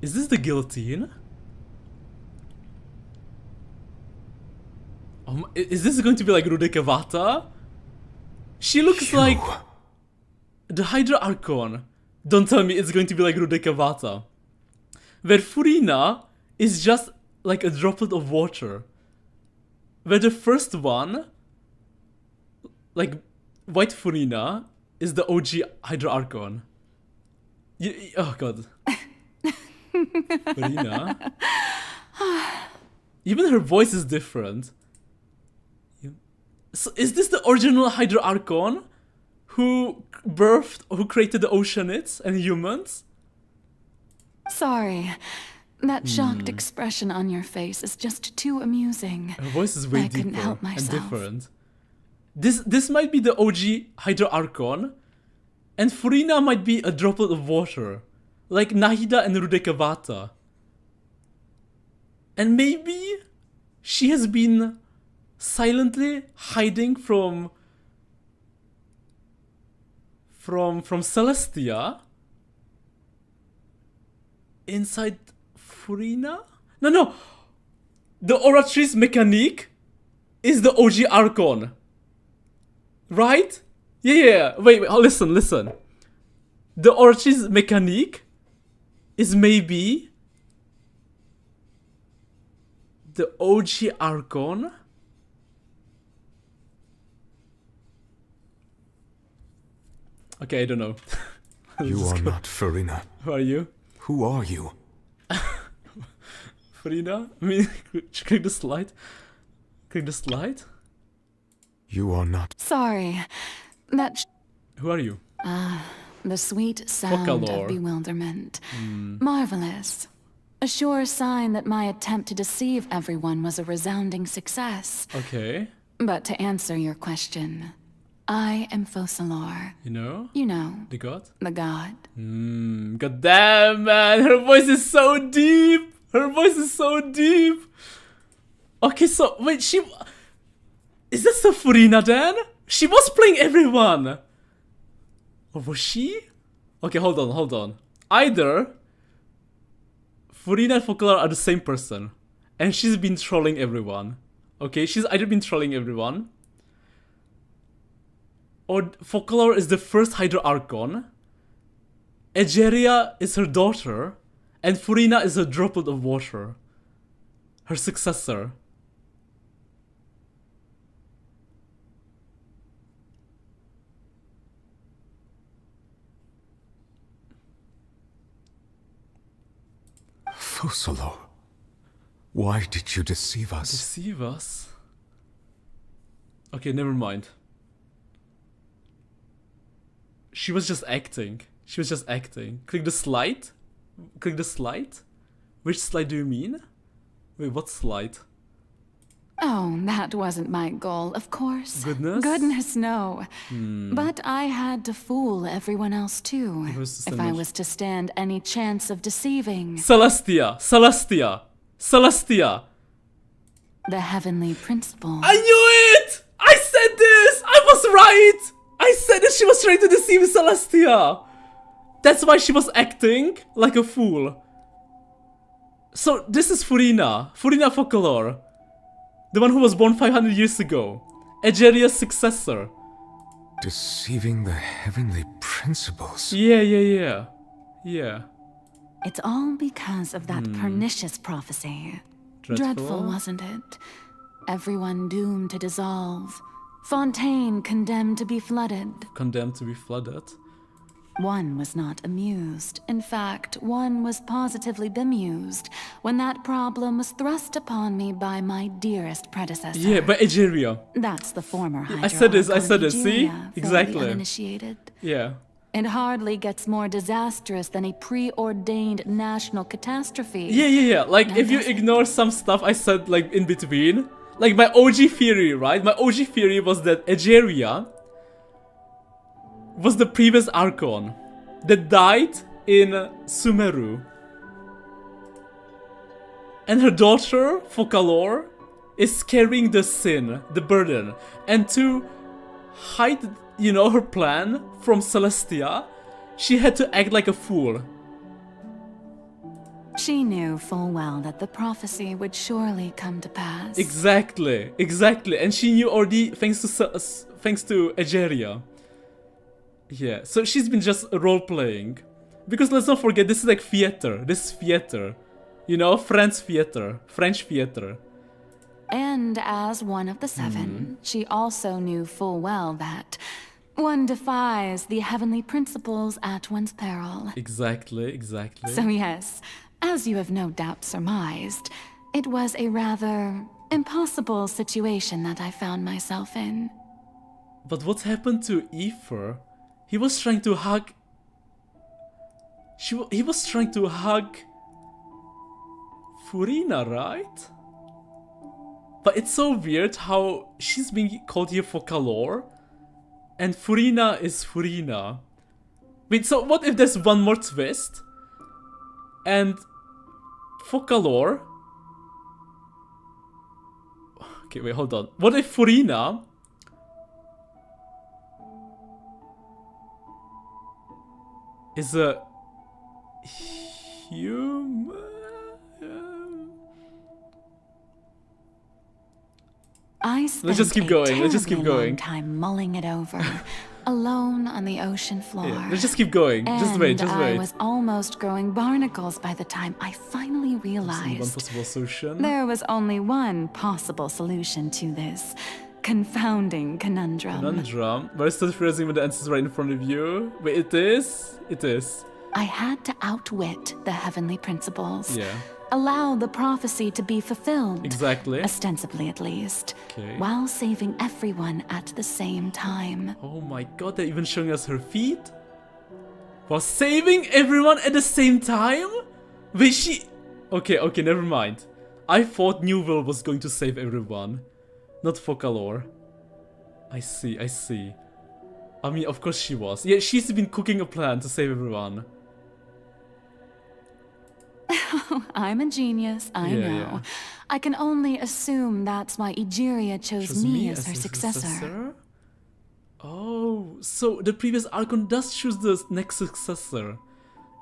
Is this the guillotine? Is this going to be like Rudekavata? She looks like the Hydra Archon. Don't tell me it's going to be like Rudekavata. Where Furina is just like a droplet of water. Where the first one, like White Furina, is the OG Hydra Archon. Oh god. Furina. Even her voice is different. So is this the original Hydra Archon who created the Oceanids and humans? Sorry. That shocked expression on your face is just too amusing. Her voice is way I couldn't deeper help and myself. different. This might be the OG Hydra Archon, and Furina might be a droplet of water, like Nahida and Rudekavata. And maybe she has been silently hiding from Celestia inside Furina? No. The Oratrice Mécanique is the OG Archon. Right? Yeah. Wait, listen. The Oratrice Mécanique is maybe the OG Archon. Okay, I don't know. You are not Furina. Who are you? Who are you? Furina? I mean, click the slide. Click the slide. You are not. Sorry. That. Who are you? The sweet sound Focalor. of bewilderment. Marvelous. A sure sign that my attempt to deceive everyone was a resounding success. Okay. But to answer your question, I am Focalor. You know? You know. The god? The god. God damn, man. Her voice is so deep. Okay, so, wait, is that the Furina then? She was playing everyone. Or was she? Okay, hold on. Either Furina and Focalor are the same person, and she's been trolling everyone. Okay, she's either been trolling everyone, or Focalor is the first Hydra Archon, Egeria is her daughter, and Furina is a droplet of water. Her successor. Fusalo, why did you deceive us? Deceive us? Okay, never mind. She was just acting. She was just acting. Click the slide. Click the slide. Which slide do you mean? Wait, what slide? Oh, that wasn't my goal, of course. Goodness? Goodness, no. But I had to fool everyone else too, if I was to stand any chance of deceiving. Celestia! Celestia! Celestia! The heavenly principle. I knew it! I said this! I was right! I said that she was trying to deceive Celestia! That's why she was acting like a fool. So, this is Furina. Furina Focolor. The one who was born 500 years ago. Egeria's successor. Deceiving the heavenly principles. Yeah. It's all because of that pernicious prophecy. Dreadful, wasn't it? Everyone doomed to dissolve. Fontaine condemned to be flooded. Condemned to be flooded. One was not amused. In fact, one was positively bemused when that problem was thrust upon me by my dearest predecessor. Yeah, by Egeria. That's the former Hydra. I said this, see? Egeria, Exactly. for the uninitiated. Yeah. It hardly gets more disastrous than a preordained national catastrophe. Yeah. Like, if you ignore some stuff I said, like, in between. Like, my OG theory, right? My OG theory was that Egeria was the previous Archon that died in Sumeru. And her daughter, Focalor, is carrying the sin, the burden. And to hide, you know, her plan from Celestia, she had to act like a fool. She knew full well that the prophecy would surely come to pass. Exactly. And she knew already thanks to Egeria. Yeah, so she's been just role-playing. Because let's not forget, this is like theater. This is theater. You know, French theater. And as one of the seven, she also knew full well that one defies the heavenly principles at one's peril. Exactly. So yes, as you have no doubt surmised, it was a rather impossible situation that I found myself in. But what happened to Ether? He was trying to hug... He was trying to hug... Furina, right? But it's so weird how she's being called here for Calor, and Furina is Furina. Wait, so what if there's one more twist? And... Focalor... Okay, wait, hold on. What if Furina... is a human. I spent Let's just keep going. long time mulling it over, alone on the ocean floor. Yeah, let's just keep going. Just wait. I was almost growing barnacles by the time I finally realized one possible solution. There was only one possible solution to this confounding conundrum. Why is that phrasing when the answer is right in front of you? Wait, it is? It is. I had to outwit the heavenly principles. Yeah. Allow the prophecy to be fulfilled. Exactly. Ostensibly, at least. Okay. While saving everyone at the same time. Oh my god, they're even showing us her feet? While saving everyone at the same time? Wait, she... Okay, never mind. I thought Neuvillette was going to save everyone. Not Focalor. I see. I mean, of course she was. Yeah, she's been cooking a plan to save everyone. I'm a genius, I know. Yeah. I can only assume that's why Egeria chose me as her successor. Oh, so the previous Archon does choose the next successor.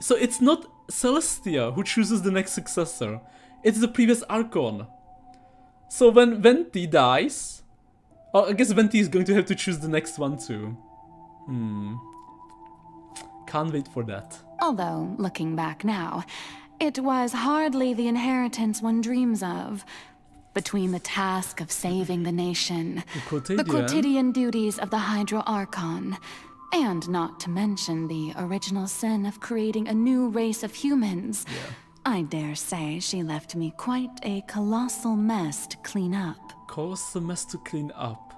So it's not Celestia who chooses the next successor. It's the previous Archon. So when Venti dies... Oh, I guess Venti is going to have to choose the next one too. Can't wait for that. Although, looking back now, it was hardly the inheritance one dreams of. Between the task of saving the nation, the quotidian duties of the Hydro Archon, and not to mention the original sin of creating a new race of humans, I dare say she left me quite a colossal mess to clean up. Colossal mess to clean up.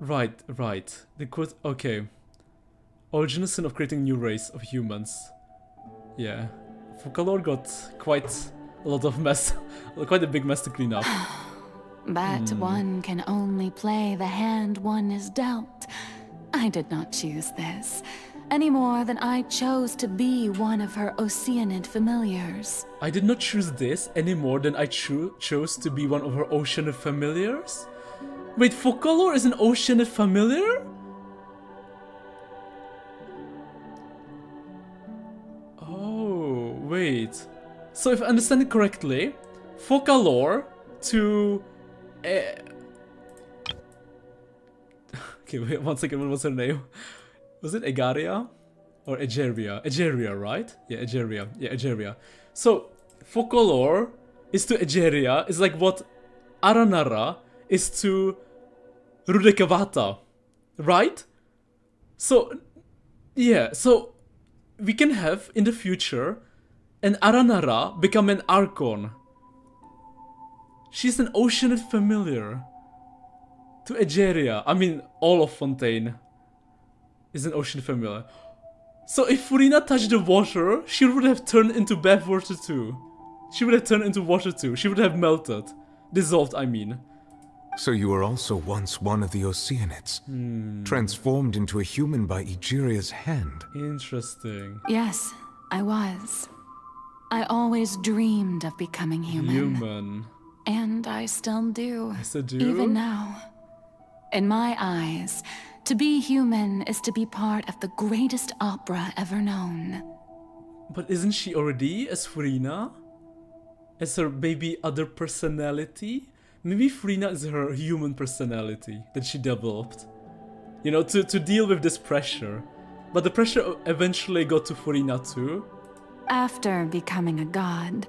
Right. The quote. Okay. Original sin of creating a new race of humans. Yeah. Focalor got quite a lot of mess, quite a big mess to clean up. But one can only play the hand one is dealt. I did not choose this, any more than I chose to be one of her Oceanid familiars. I did not choose this any more than I chose to be one of her Oceanid familiars? Wait, Focalor is an Oceanid familiar? Oh, wait. So if I understand it correctly, Focalor to... Okay, wait, 1 second, what was her name? Was it Egaria? Or Egeria? Egeria, right? Yeah, Egeria. Yeah, Egeria. So, Focalor is to Egeria, is like what Aranara is to Rudekavata, right? So, yeah, so we can have, in the future, an Aranara become an Archon. She's an Oceanid familiar. To Egeria, I mean, all of Fontaine is an Oceanid familiar. So if Furina touched the water, she would have turned into bath water too. She would have turned into water too. She would have melted. Dissolved, I mean. So you were also once one of the Oceanids, transformed into a human by Egeria's hand. Interesting. Yes, I was. I always dreamed of becoming human. And I still do. Even now. In my eyes, to be human is to be part of the greatest opera ever known. But isn't she already as Furina? As her baby other personality? Maybe Furina is her human personality that she developed. You know, to deal with this pressure. But the pressure eventually got to Furina too. After becoming a god,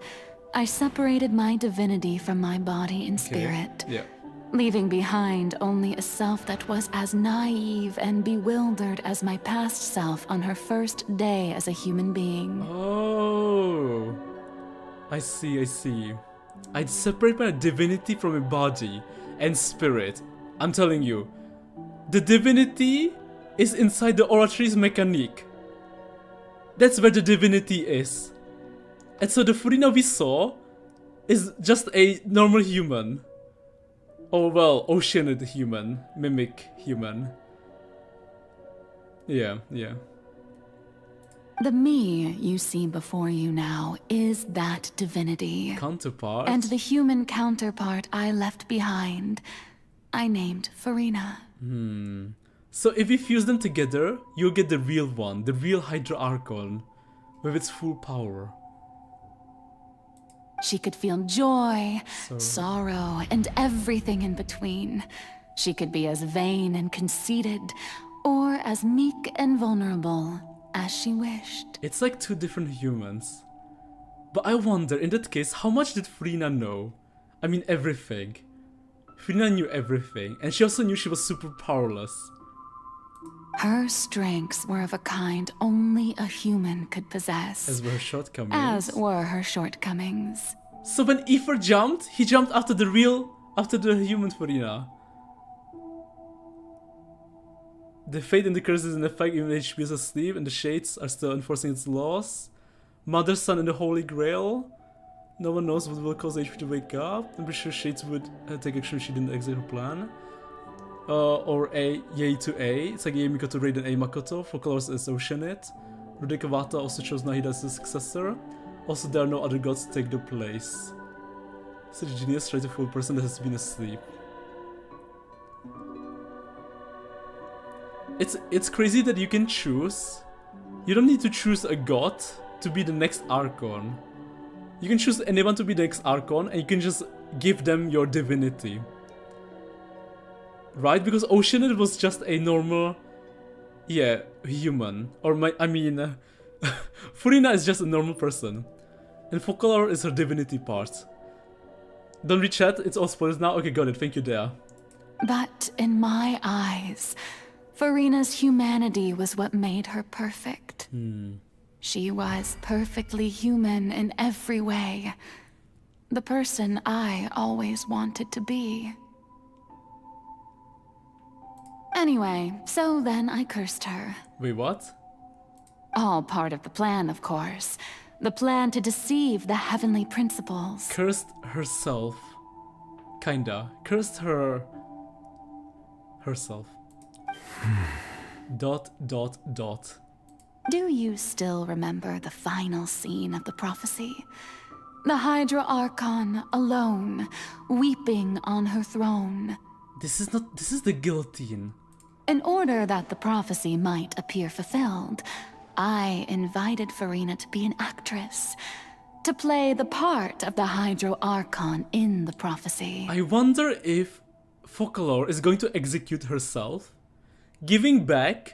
I separated my divinity from my body and spirit. Yeah. Leaving behind only a self that was as naive and bewildered as my past self on her first day as a human being. Oh, I see. I'd separate my divinity from my body and spirit. I'm telling you, the divinity is inside the Oratrice Mécanique. That's where the divinity is. And so the Furina we saw is just a normal human. Oh well, Oceanid human, mimic human. Yeah. The me you see before you now is that divinity. Counterpart? And the human counterpart I left behind, I named Furina. So if we fuse them together, you'll get the real one, the real Hydra Archon, with its full power. She could feel joy, sorrow, and everything in between. She could be as vain and conceited, or as meek and vulnerable as she wished. It's like two different humans. But I wonder, in that case, how much did Furina know? I mean, everything. Furina knew everything, and she also knew she was super powerless. Her strengths were of a kind only a human could possess. As were her shortcomings. As were her shortcomings. So when Aether jumped, he jumped after the human Furina. The fate and the curse is in effect even when HP is asleep and the shades are still enforcing its laws. Mother, Son, and the Holy Grail. No one knows what will cause HP to wake up. I'm pretty sure Shades would take action if she didn't execute her plan. Or A, Yei to A. It's like Yei Mikoto Raiden A Makoto. Focalor is Oceanid. Rudekavata also chose Nahida as the successor. Also, there are no other gods to take their place. Such a genius tries to fool a person that has been asleep. It's crazy that you can choose. You don't need to choose a god to be the next Archon. You can choose anyone to be the next Archon and you can just give them your divinity. Right? Because Oceanid was just a normal, human. Or Furina is just a normal person. And Focalor is her divinity part. Don't read chat, it's all spoilers now? Okay, got it, thank you, Dea. But in my eyes, Furina's humanity was what made her perfect. She was perfectly human in every way. The person I always wanted to be. Anyway, so then I cursed her. Wait, what? All part of the plan, of course. The plan to deceive the heavenly principles. Cursed herself. Kinda. Cursed her... herself. Dot. Do you still remember the final scene of the prophecy? The Hydra Archon, alone, weeping on her throne. This is the guillotine. In order that the prophecy might appear fulfilled, I invited Furina to be an actress, to play the part of the Hydro Archon in the prophecy. I wonder if Focalor is going to execute herself, giving back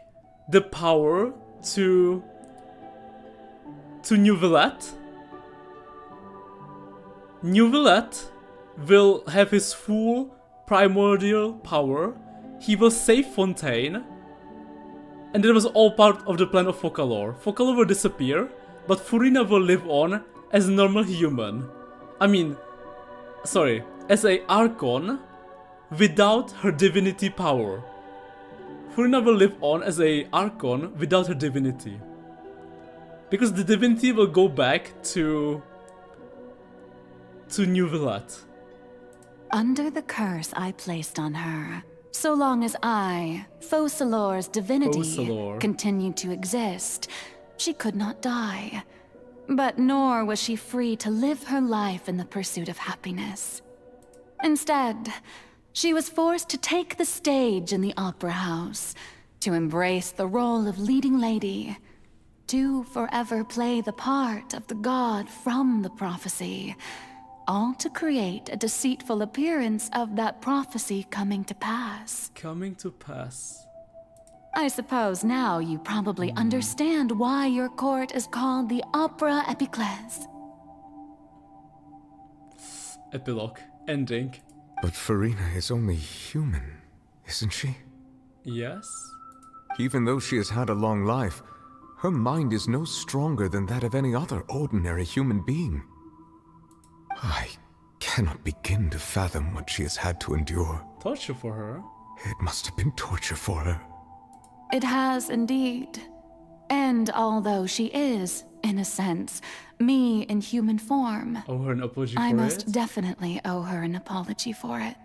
the power to Neuvillette. Neuvillette will have his full primordial power. He will save Fontaine. And that was all part of the plan of Focalor. Focalor will disappear, but Furina will live on as a normal human. I mean, sorry, as a Archon without her divinity power. Furina will live on as a Archon without her divinity. Because the divinity will go back to Neuvillette. Under the curse I placed on her, so long as I, Focalor's divinity, continued to exist, she could not die. But nor was she free to live her life in the pursuit of happiness. Instead, she was forced to take the stage in the opera house, to embrace the role of leading lady, to forever play the part of the god from the prophecy, all to create a deceitful appearance of that prophecy coming to pass. Coming to pass. I suppose now you probably understand why your court is called the Opera Epiclese. Epilogue. Ending. But Furina is only human, isn't she? Yes. Even though she has had a long life, her mind is no stronger than that of any other ordinary human being. I cannot begin to fathom what she has had to endure. Torture for her? It must have been torture for her. It has indeed. And although she is, in a sense, me in human form, owe her an apology I for must it? definitely owe her an apology for it.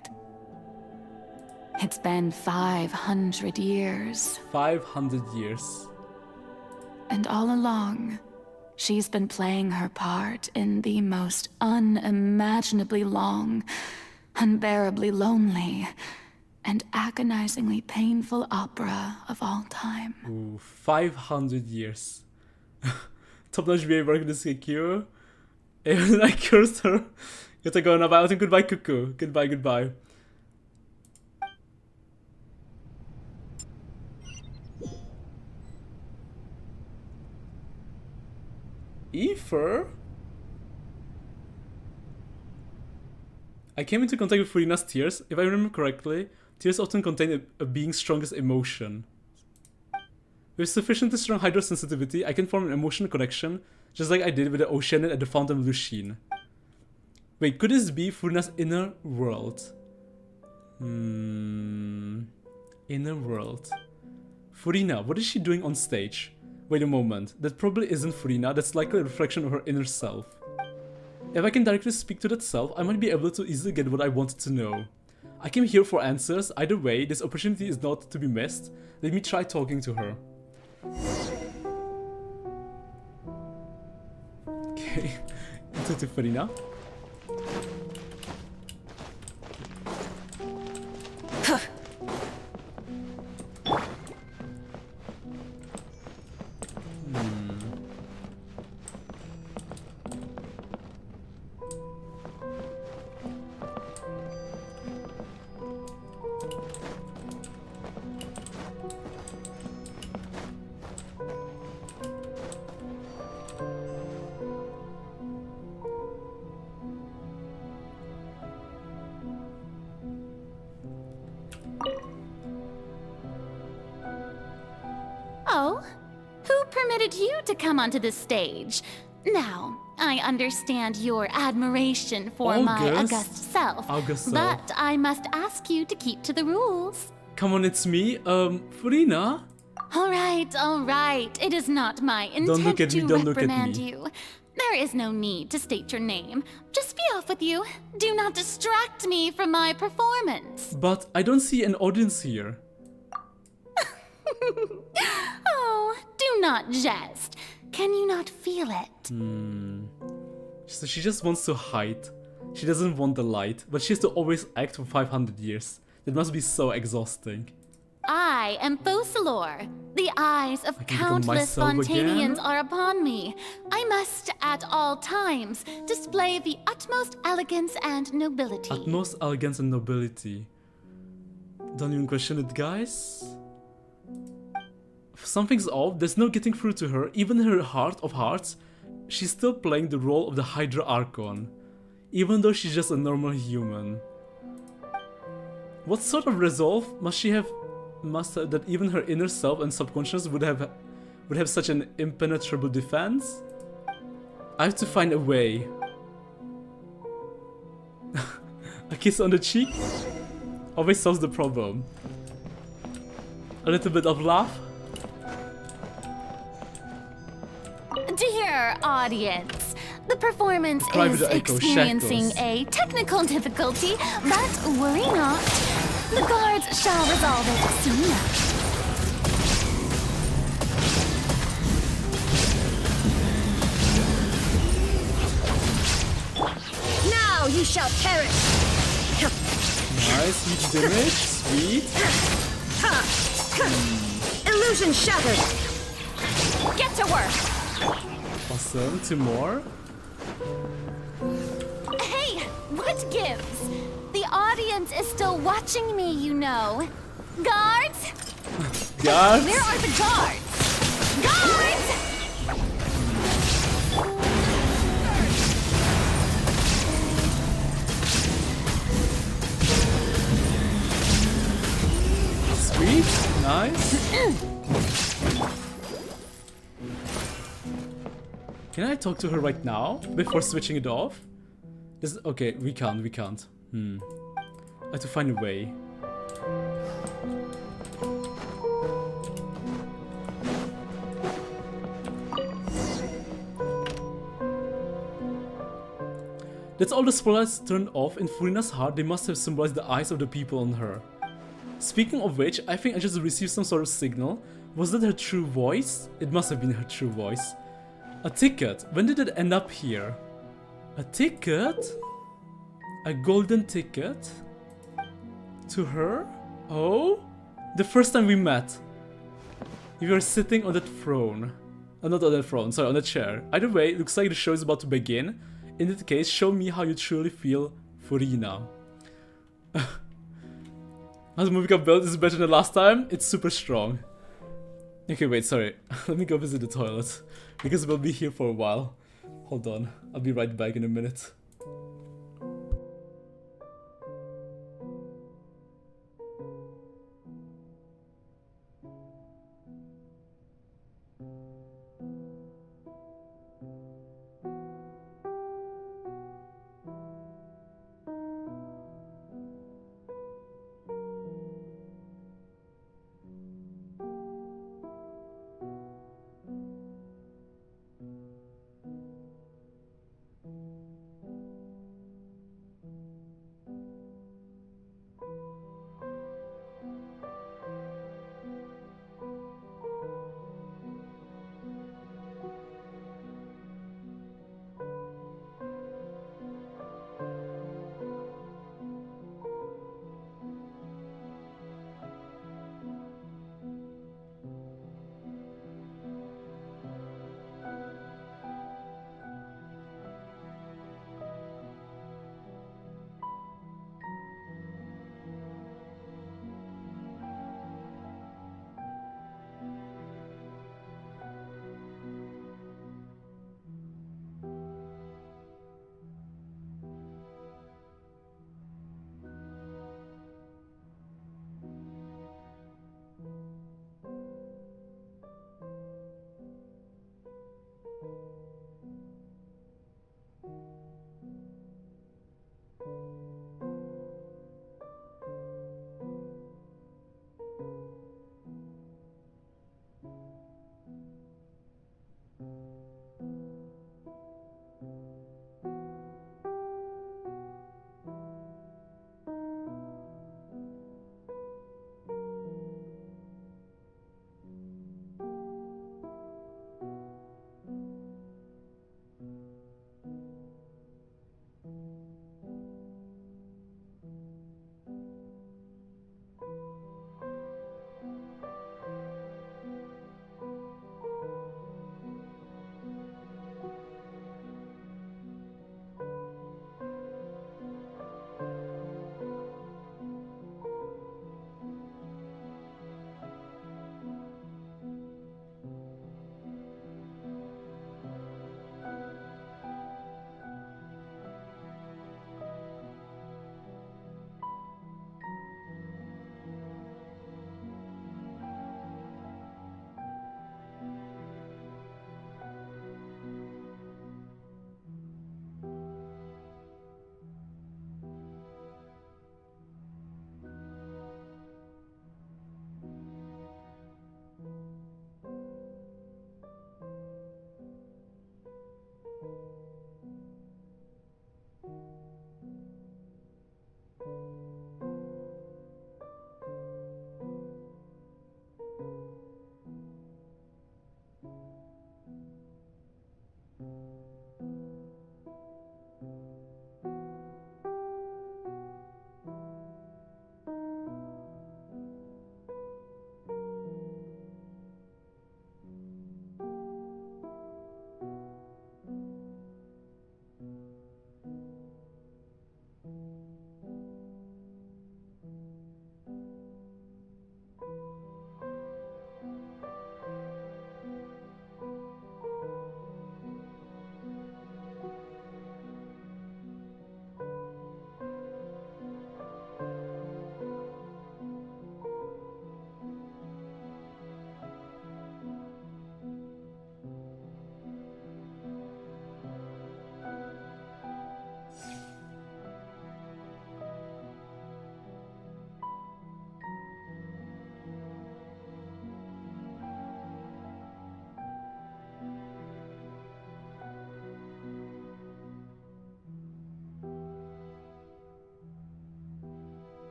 It's been 500 years. 500 years. And all along, she's been playing her part in the most unimaginably long, unbearably lonely, and agonizingly painful opera of all time. Ooh, 500 years. Top-notch behavior in this queue. And I cursed her. Gotta go now. Bye. Goodbye, Cuckoo. Goodbye. Ether? I came into contact with Furina's tears. If I remember correctly, tears often contain a being's strongest emotion. With sufficiently strong hydrosensitivity, I can form an emotional connection, just like I did with the Oceanian at the Fountain of Lucine. Wait, could this be Furina's inner world? Inner world. Furina, what is she doing on stage? Wait a moment, that probably isn't Furina, that's likely a reflection of her inner self. If I can directly speak to that self, I might be able to easily get what I wanted to know. I came here for answers. Either way, this opportunity is not to be missed. Let me try talking to her. Okay, into Furina. invited you to come onto the stage. Now, I understand your admiration for my august self, but I must ask you to keep to the rules. Come on, it's me, Furina. All right. It is not my intent to reprimand you. There is no need to state your name. Just be off with you. Do not distract me from my performance. But I don't see an audience here. Oh, do not jest. Can you not feel it? So she just wants to hide. She doesn't want the light, but she has to always act for 500 years. That must be so exhausting. I am Focalor. The eyes of countless Fontainians are upon me. I must at all times display the utmost elegance and nobility. Utmost elegance and nobility. Don't even question it, guys. Something's off. There's no getting through to her. Even in her heart of hearts, she's still playing the role of the Hydra Archon, even though she's just a normal human. What sort of resolve must she have? That even her inner self and subconscious would have such an impenetrable defense? I have to find a way. A kiss on the cheek always solves the problem. A little bit of laugh. Dear audience, the performance is experiencing a technical difficulty, but worry not. The guards shall resolve it soon enough. Now you shall perish! Nice, huge damage, sweet. Illusion shattered! Get to work! Awesome, 2 more. Hey, what gives? The audience is still watching me, you know. Guards? Guards? Where are the guards? Guards! Sweet, nice. Can I talk to her right now before switching it off? Okay, we can't. I have to find a way. That's all the spotlights turned off in Furina's heart. They must have symbolized the eyes of the people on her. Speaking of which, I think I just received some sort of signal. Was that her true voice? It must have been her true voice. A ticket. When did it end up here? A ticket? A golden ticket? To her? Oh? The first time we met. You were sitting on that throne. Not on that throne, sorry, on that chair. Either way, it looks like the show is about to begin. In that case, show me how you truly feel, Furina. How's the movie got built? Is it better than last time? It's super strong. Okay, wait, sorry. Let me go visit the toilet. Because we'll be here for a while. Hold on. I'll be right back in a minute.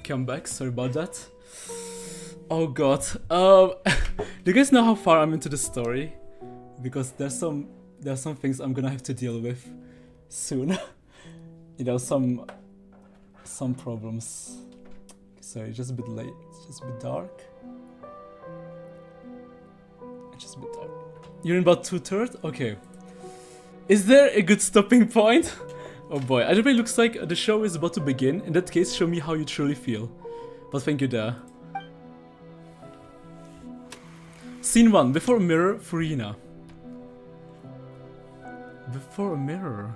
come back. Sorry about that. Oh god. Do you guys know how far I'm into the story? Because there's some things I'm gonna have to deal with soon. You know, some problems. Sorry, just a bit late. It's just a bit dark. It's just a bit dark. You're in about 2/3? Okay. Is there a good stopping point? Oh boy, either way, looks like the show is about to begin. In that case, show me how you truly feel. But thank you there. Scene 1. Before a mirror, Furina. Before a mirror.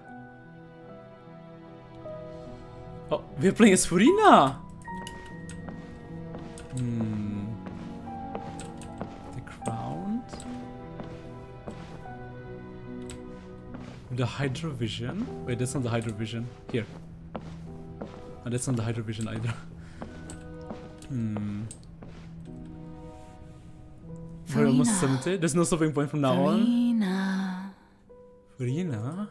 Oh, we're playing as Furina! The crown. The Hydrovision. Wait, that's not the Hydrovision. Here. Oh, that's not the Hydrovision either. We're almost 70. There's no stopping point from now on. Furina?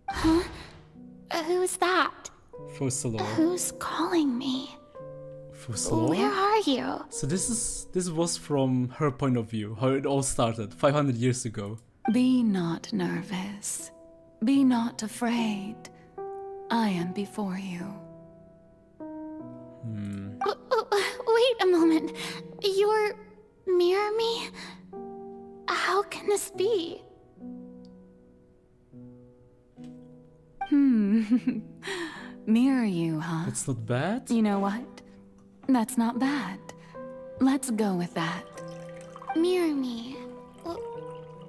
Huh? Who's that? Fossilor. Who's calling me? Fossilor? Where are you? So this was from her point of view, how it all started 500 years ago. Be not nervous. Be not afraid. I am before you. Wait a moment. You're mirror me? How can this be? Mirror you, huh? That's not bad. You know what? That's not bad. Let's go with that. Mirror me.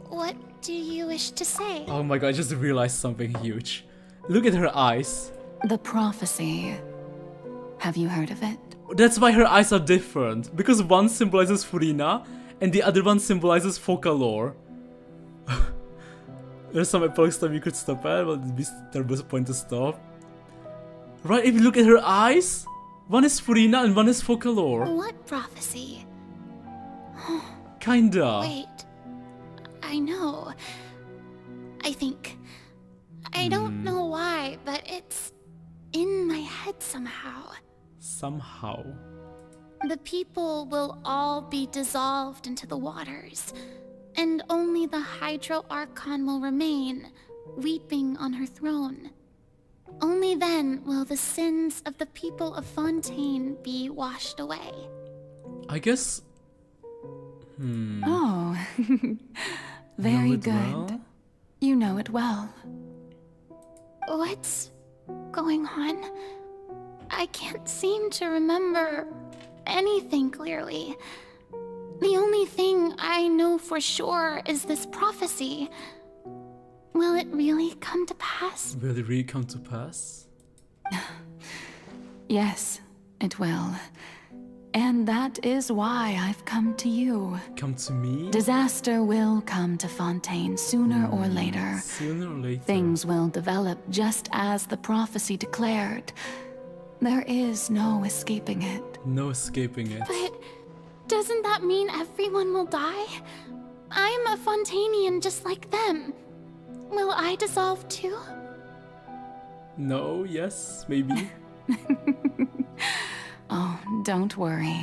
What do you wish to say? Oh my god, I just realized something huge. Look at her eyes. The prophecy. Have you heard of it? That's why her eyes are different. Because one symbolizes Furina and the other one symbolizes Focalor. There's some epochs time you could stop at, but it'd be terrible point to stop. Right, if you look at her eyes, one is Furina and one is Focalor. What prophecy? Kinda. Wait. I know. I think. I don't know why, but it's in my head somehow. Somehow. The people will all be dissolved into the waters, and only the Hydro Archon will remain, weeping on her throne. Only then will the sins of the people of Fontaine be washed away. I guess... Oh, very good. Well? You know it well. What's going on? I can't seem to remember anything clearly. The only thing I know for sure is this prophecy. Will it really come to pass? Will it really come to pass? Yes, it will. And that is why I've come to you. Come to me? Disaster will come to Fontaine sooner or later. Sooner or later. Things will develop just as the prophecy declared. There is no escaping it. No escaping it. But doesn't that mean everyone will die? I'm a Fontainian just like them. Will I dissolve too? No, yes, maybe. Oh, don't worry.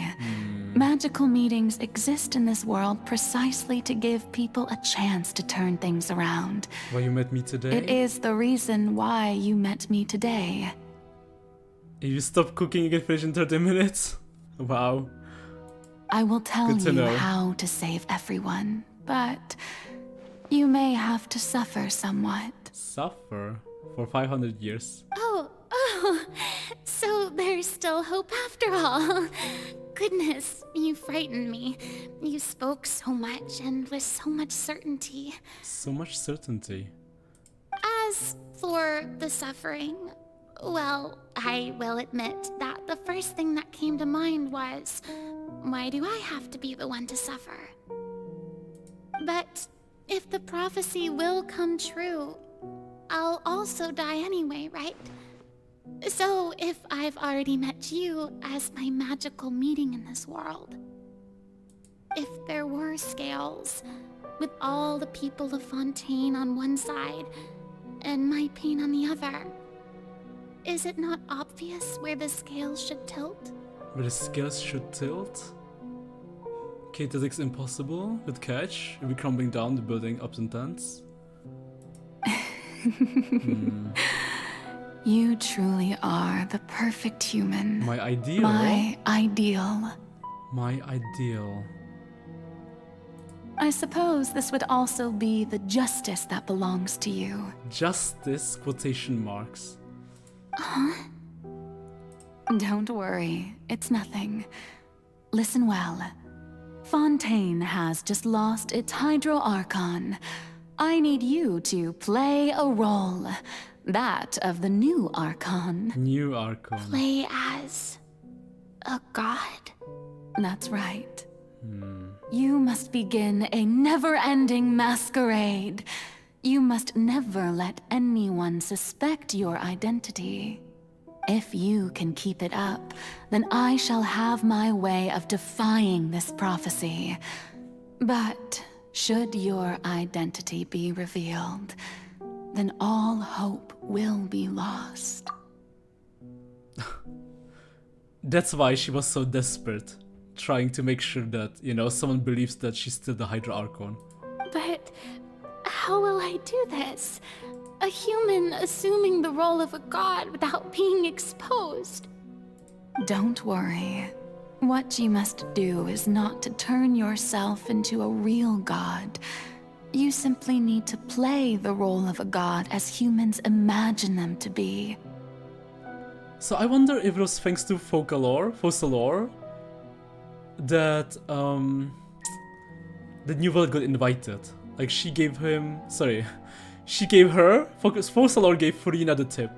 Magical meetings exist in this world precisely to give people a chance to turn things around. Why you met me today? It is the reason why you met me today. If you stop cooking, you can finish in 30 minutes? Wow. I will tell Good to you know. how to save everyone, but you may have to suffer somewhat. Suffer? For 500 years. Oh, so there's still hope after all. Goodness, you frightened me. You spoke so much and with so much certainty. So much certainty. As for the suffering, well, I will admit that the first thing that came to mind was, why do I have to be the one to suffer? But if the prophecy will come true, I'll also die anyway, right? So if I've already met you as my magical meeting in this world, if there were scales, with all the people of Fontaine on one side and my pain on the other, is it not obvious where the scales should tilt? Where the scales should tilt? K-Tactics impossible with catch. We'll be crumbling down the building ups and downs. You truly are the perfect human. My ideal? My ideal. My ideal. I suppose this would also be the justice that belongs to you. Justice? Quotation marks. Huh? Don't worry, it's nothing. Listen well. Fontaine has just lost its Hydro Archon. I need you to play a role. That of the new Archon. New Archon. Play as a god? That's right. You must begin a never-ending masquerade. You must never let anyone suspect your identity. If you can keep it up, then I shall have my way of defying this prophecy. But should your identity be revealed, then all hope will be lost. That's why she was so desperate, trying to make sure that, you know, someone believes that she's still the Hydra Archon. But how will I do this? A human assuming the role of a god without being exposed. Don't worry. What you must do is not to turn yourself into a real god. You simply need to play the role of a god as humans imagine them to be. So I wonder if it was thanks to Focalor, that the Neuvillette got invited. Like she gave her, Focalor gave Furina the tip.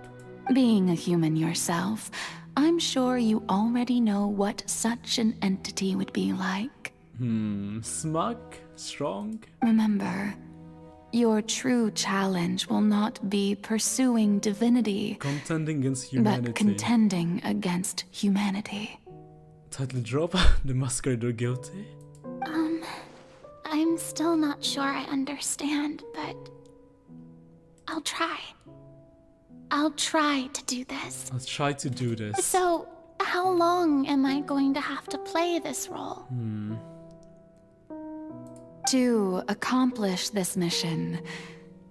Being a human yourself, I'm sure you already know what such an entity would be like. Smug? Strong? Remember, your true challenge will not be pursuing divinity, contending against humanity, but contending against humanity. Title drop? The Masquerader guilty? I'm still not sure I understand, but I'll try. I'll try to do this. I'll try to do this. So, how long am I going to have to play this role? To accomplish this mission,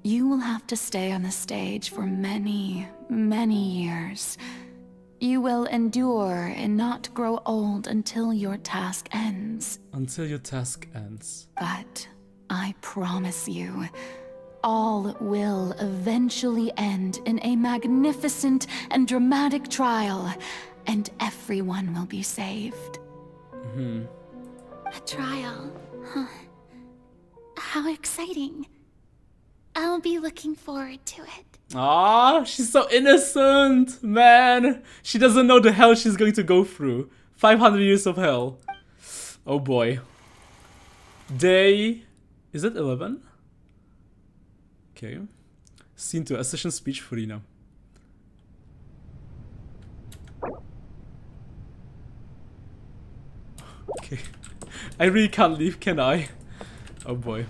you will have to stay on the stage for many, many years. You will endure and not grow old until your task ends. Until your task ends. But I promise you, all will eventually end in a magnificent and dramatic trial, and everyone will be saved. A trial, huh? How exciting. I'll be looking forward to it. Ah, she's so innocent, man. She doesn't know the hell she's going to go through. 500 years of hell. Oh boy. Day... Is it 11? Okay. Scene 2. Accession speech, Furina. Okay. I really can't leave, can I? Oh boy.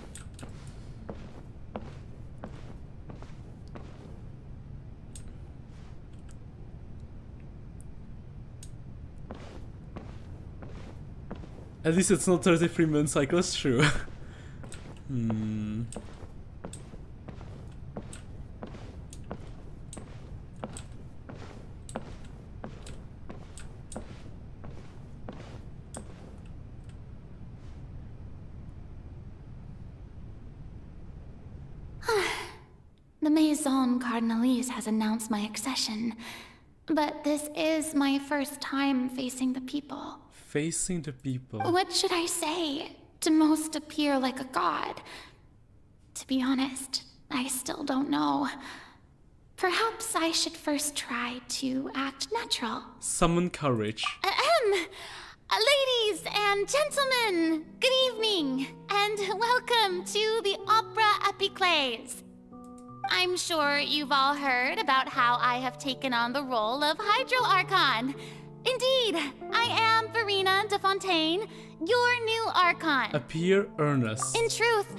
At least it's not 33 moon cycles, true. The Maison Cardinalise has announced my accession, but this is my first time facing the people. Facing the people. What should I say to most appear like a god? To be honest, I still don't know. Perhaps I should first try to act natural. Summon courage. Ladies and gentlemen, good evening, and welcome to the Opera Epiclese. I'm sure you've all heard about how I have taken on the role of Hydro Archon. Indeed, I am Furina de Fontaine, your new Archon. Appear earnest. In truth,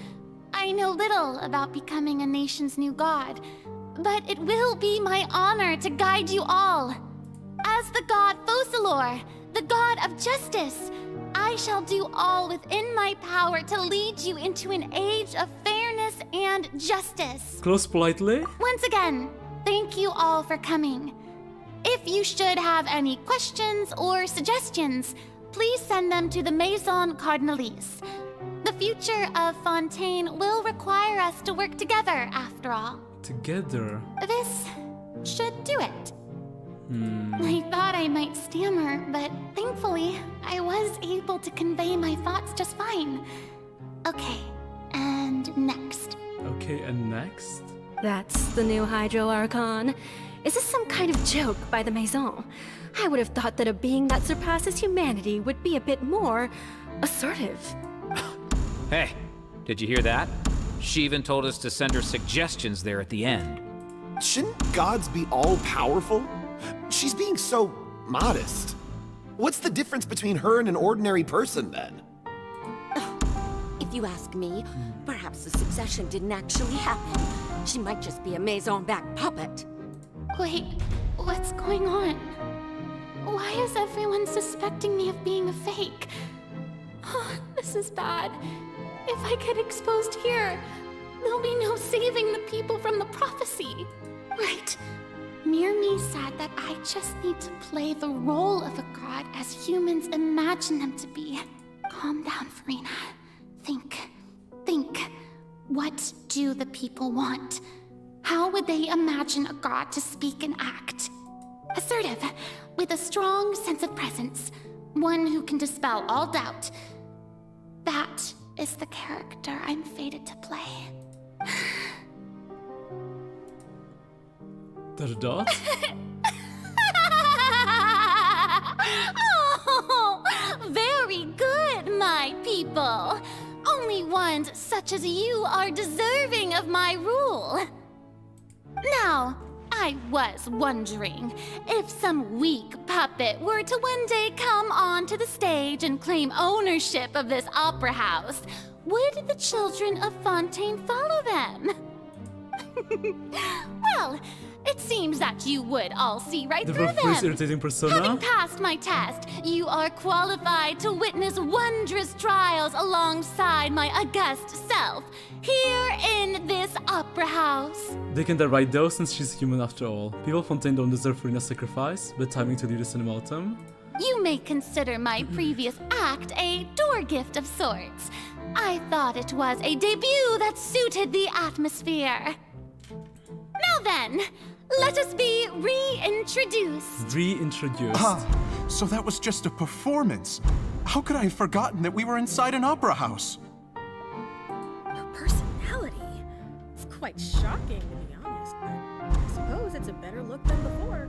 I know little about becoming a nation's new god, but it will be my honor to guide you all. As the god Focalor, the god of justice, I shall do all within my power to lead you into an age of fairness and justice. Close politely. Once again, thank you all for coming. If you should have any questions or suggestions, please send them to the Maison Cardinalise. The future of Fontaine will require us to work together, after all. Together? This should do it. I thought I might stammer, but thankfully, I was able to convey my thoughts just fine. Okay, and next. Okay, and next? That's the new Hydro Archon. Is this some kind of joke by the Maison? I would have thought that a being that surpasses humanity would be a bit more assertive. Hey, did you hear that? She even told us to send her suggestions there at the end. Shouldn't gods be all-powerful? She's being so modest. What's the difference between her and an ordinary person, then? If you ask me, perhaps the succession didn't actually happen. She might just be a Maison-back puppet. Wait, what's going on? Why is everyone suspecting me of being a fake? This is bad. If I get exposed here, there'll be no saving the people from the prophecy. Right. Mirmi said that I just need to play the role of a god as humans imagine them to be. Calm down, Furina. Think. What do the people want? How would they imagine a god to speak and act? Assertive, with a strong sense of presence. One who can dispel all doubt. That is the character I'm fated to play. Dot? Oh, very good, my people. Only ones such as you are deserving of my rule. Now, I was wondering if some weak puppet were to one day come onto the stage and claim ownership of this opera house, would the children of Fontaine follow them? Well, it seems that you would all see right through them. Irritating persona. Having passed my test, you are qualified to witness wondrous trials alongside my august self, here in this opera house. They can die right though, since she's human after all. People of Fontaine don't deserve Furina's sacrifice, but timing to lead a cinematum. You may consider my previous act a door gift of sorts. I thought it was a debut that suited the atmosphere. Now then, let us be reintroduced. Reintroduced. So that was just a performance. How could I have forgotten that we were inside an opera house? Her personality. It's quite shocking, to be honest, but I suppose it's a better look than before.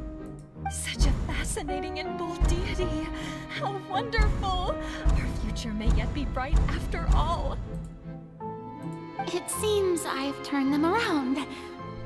Such a fascinating and bold deity. How wonderful. Our future may yet be bright after all. It seems I've turned them around.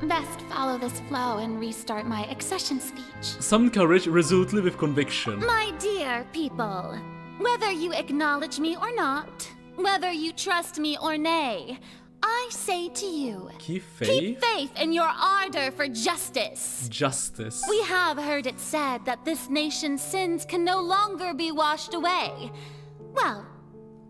Best follow this flow and restart my accession speech. Summon courage resolutely with conviction. My dear people, whether you acknowledge me or not, whether you trust me or nay, I say to you, keep faith in your ardor for justice. Justice. We have heard it said that this nation's sins can no longer be washed away. Well,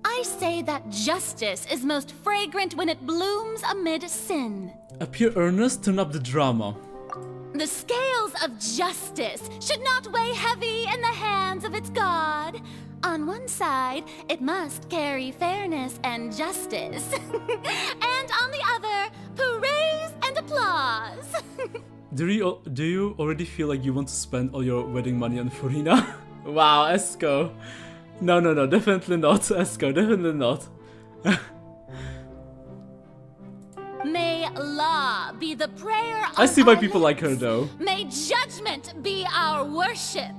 I say that justice is most fragrant when it blooms amid sin. Appear earnest, turn up the drama. The scales of justice should not weigh heavy in the hands of its god. On one side, it must carry fairness and justice. And on the other, praise and applause. Do you already feel like you want to spend all your wedding money on Furina? Wow, Esco. No, definitely not, Esco, definitely not. May law be the prayer of I see why our people like her though. May judgment be our worship.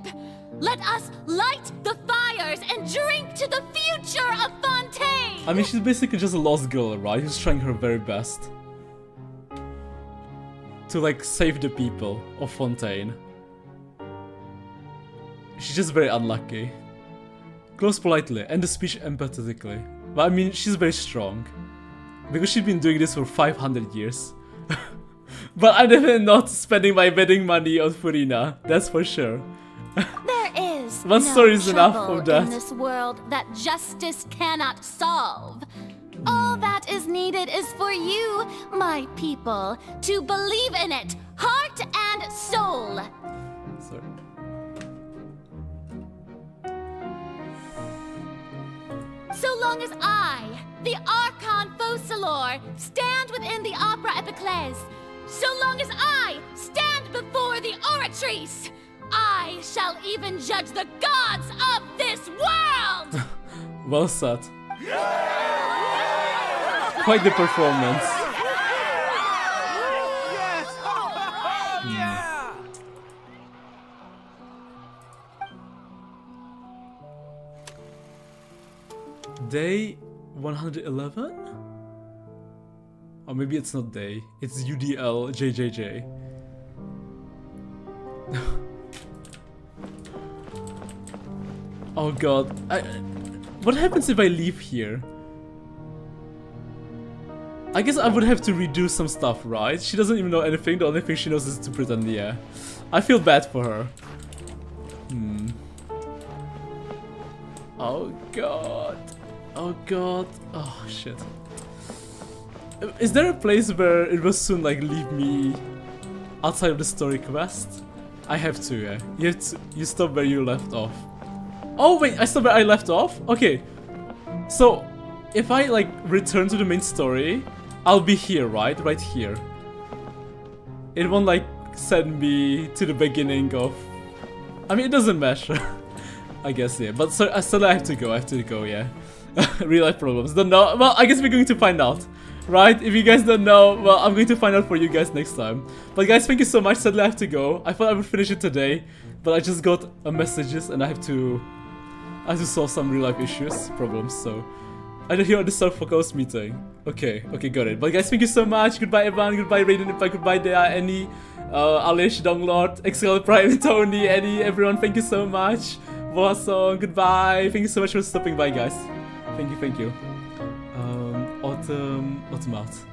Let us light the fires and drink to the future of Fontaine! I mean, she's basically just a lost girl, right? Who's trying her very best to, like, save the people of Fontaine. She's just very unlucky. Close politely, end the speech empathetically. But I mean, she's very strong. Because she's been doing this for 500 years. But I'm definitely not spending my wedding money on Furina. That's for sure. There is One no story is enough trouble of that. in this world that justice cannot solve. All that is needed is for you, my people, to believe in it, heart and soul. Sorry. So long as I, the Archon Focalor, stand within the Opera Epiclese, so long as I stand before the Oratrice, I shall even judge the gods of this world! Well said. Quite the performance. Day 111? Or maybe it's not day. It's UDL JJJ. Oh god. What happens if I leave here? I guess I would have to redo some stuff, right? She doesn't even know anything. The only thing she knows is to pretend, yeah. I feel bad for her. Oh god. Oh god. Oh shit. Is there a place where it will soon like leave me outside of the story quest? I have to, yeah. You stop where you left off. Oh wait, I stopped where I left off? Okay. So if I like return to the main story, I'll be here, right? Right here. It won't like send me to the beginning of... I mean, it doesn't matter. I guess, yeah. But so, I still have to go, yeah. Real life problems. Don't know. Well, I guess we're going to find out. Right? If you guys don't know, well, I'm going to find out for you guys next time. But guys, thank you so much. Sadly, I have to go. I thought I would finish it today, but I just got messages and I have to solve some real life problems, so I don't hear the Star Focus meeting. Okay, got it. But guys, thank you so much. Goodbye, everyone. Goodbye, Raiden. Goodbye, Dea, Annie, Alish, Donglord, Excel Prime, Tony, Eddie, everyone. Thank you so much. Poisson, goodbye. Thank you so much for stopping by, guys. Thank you. Autumn out.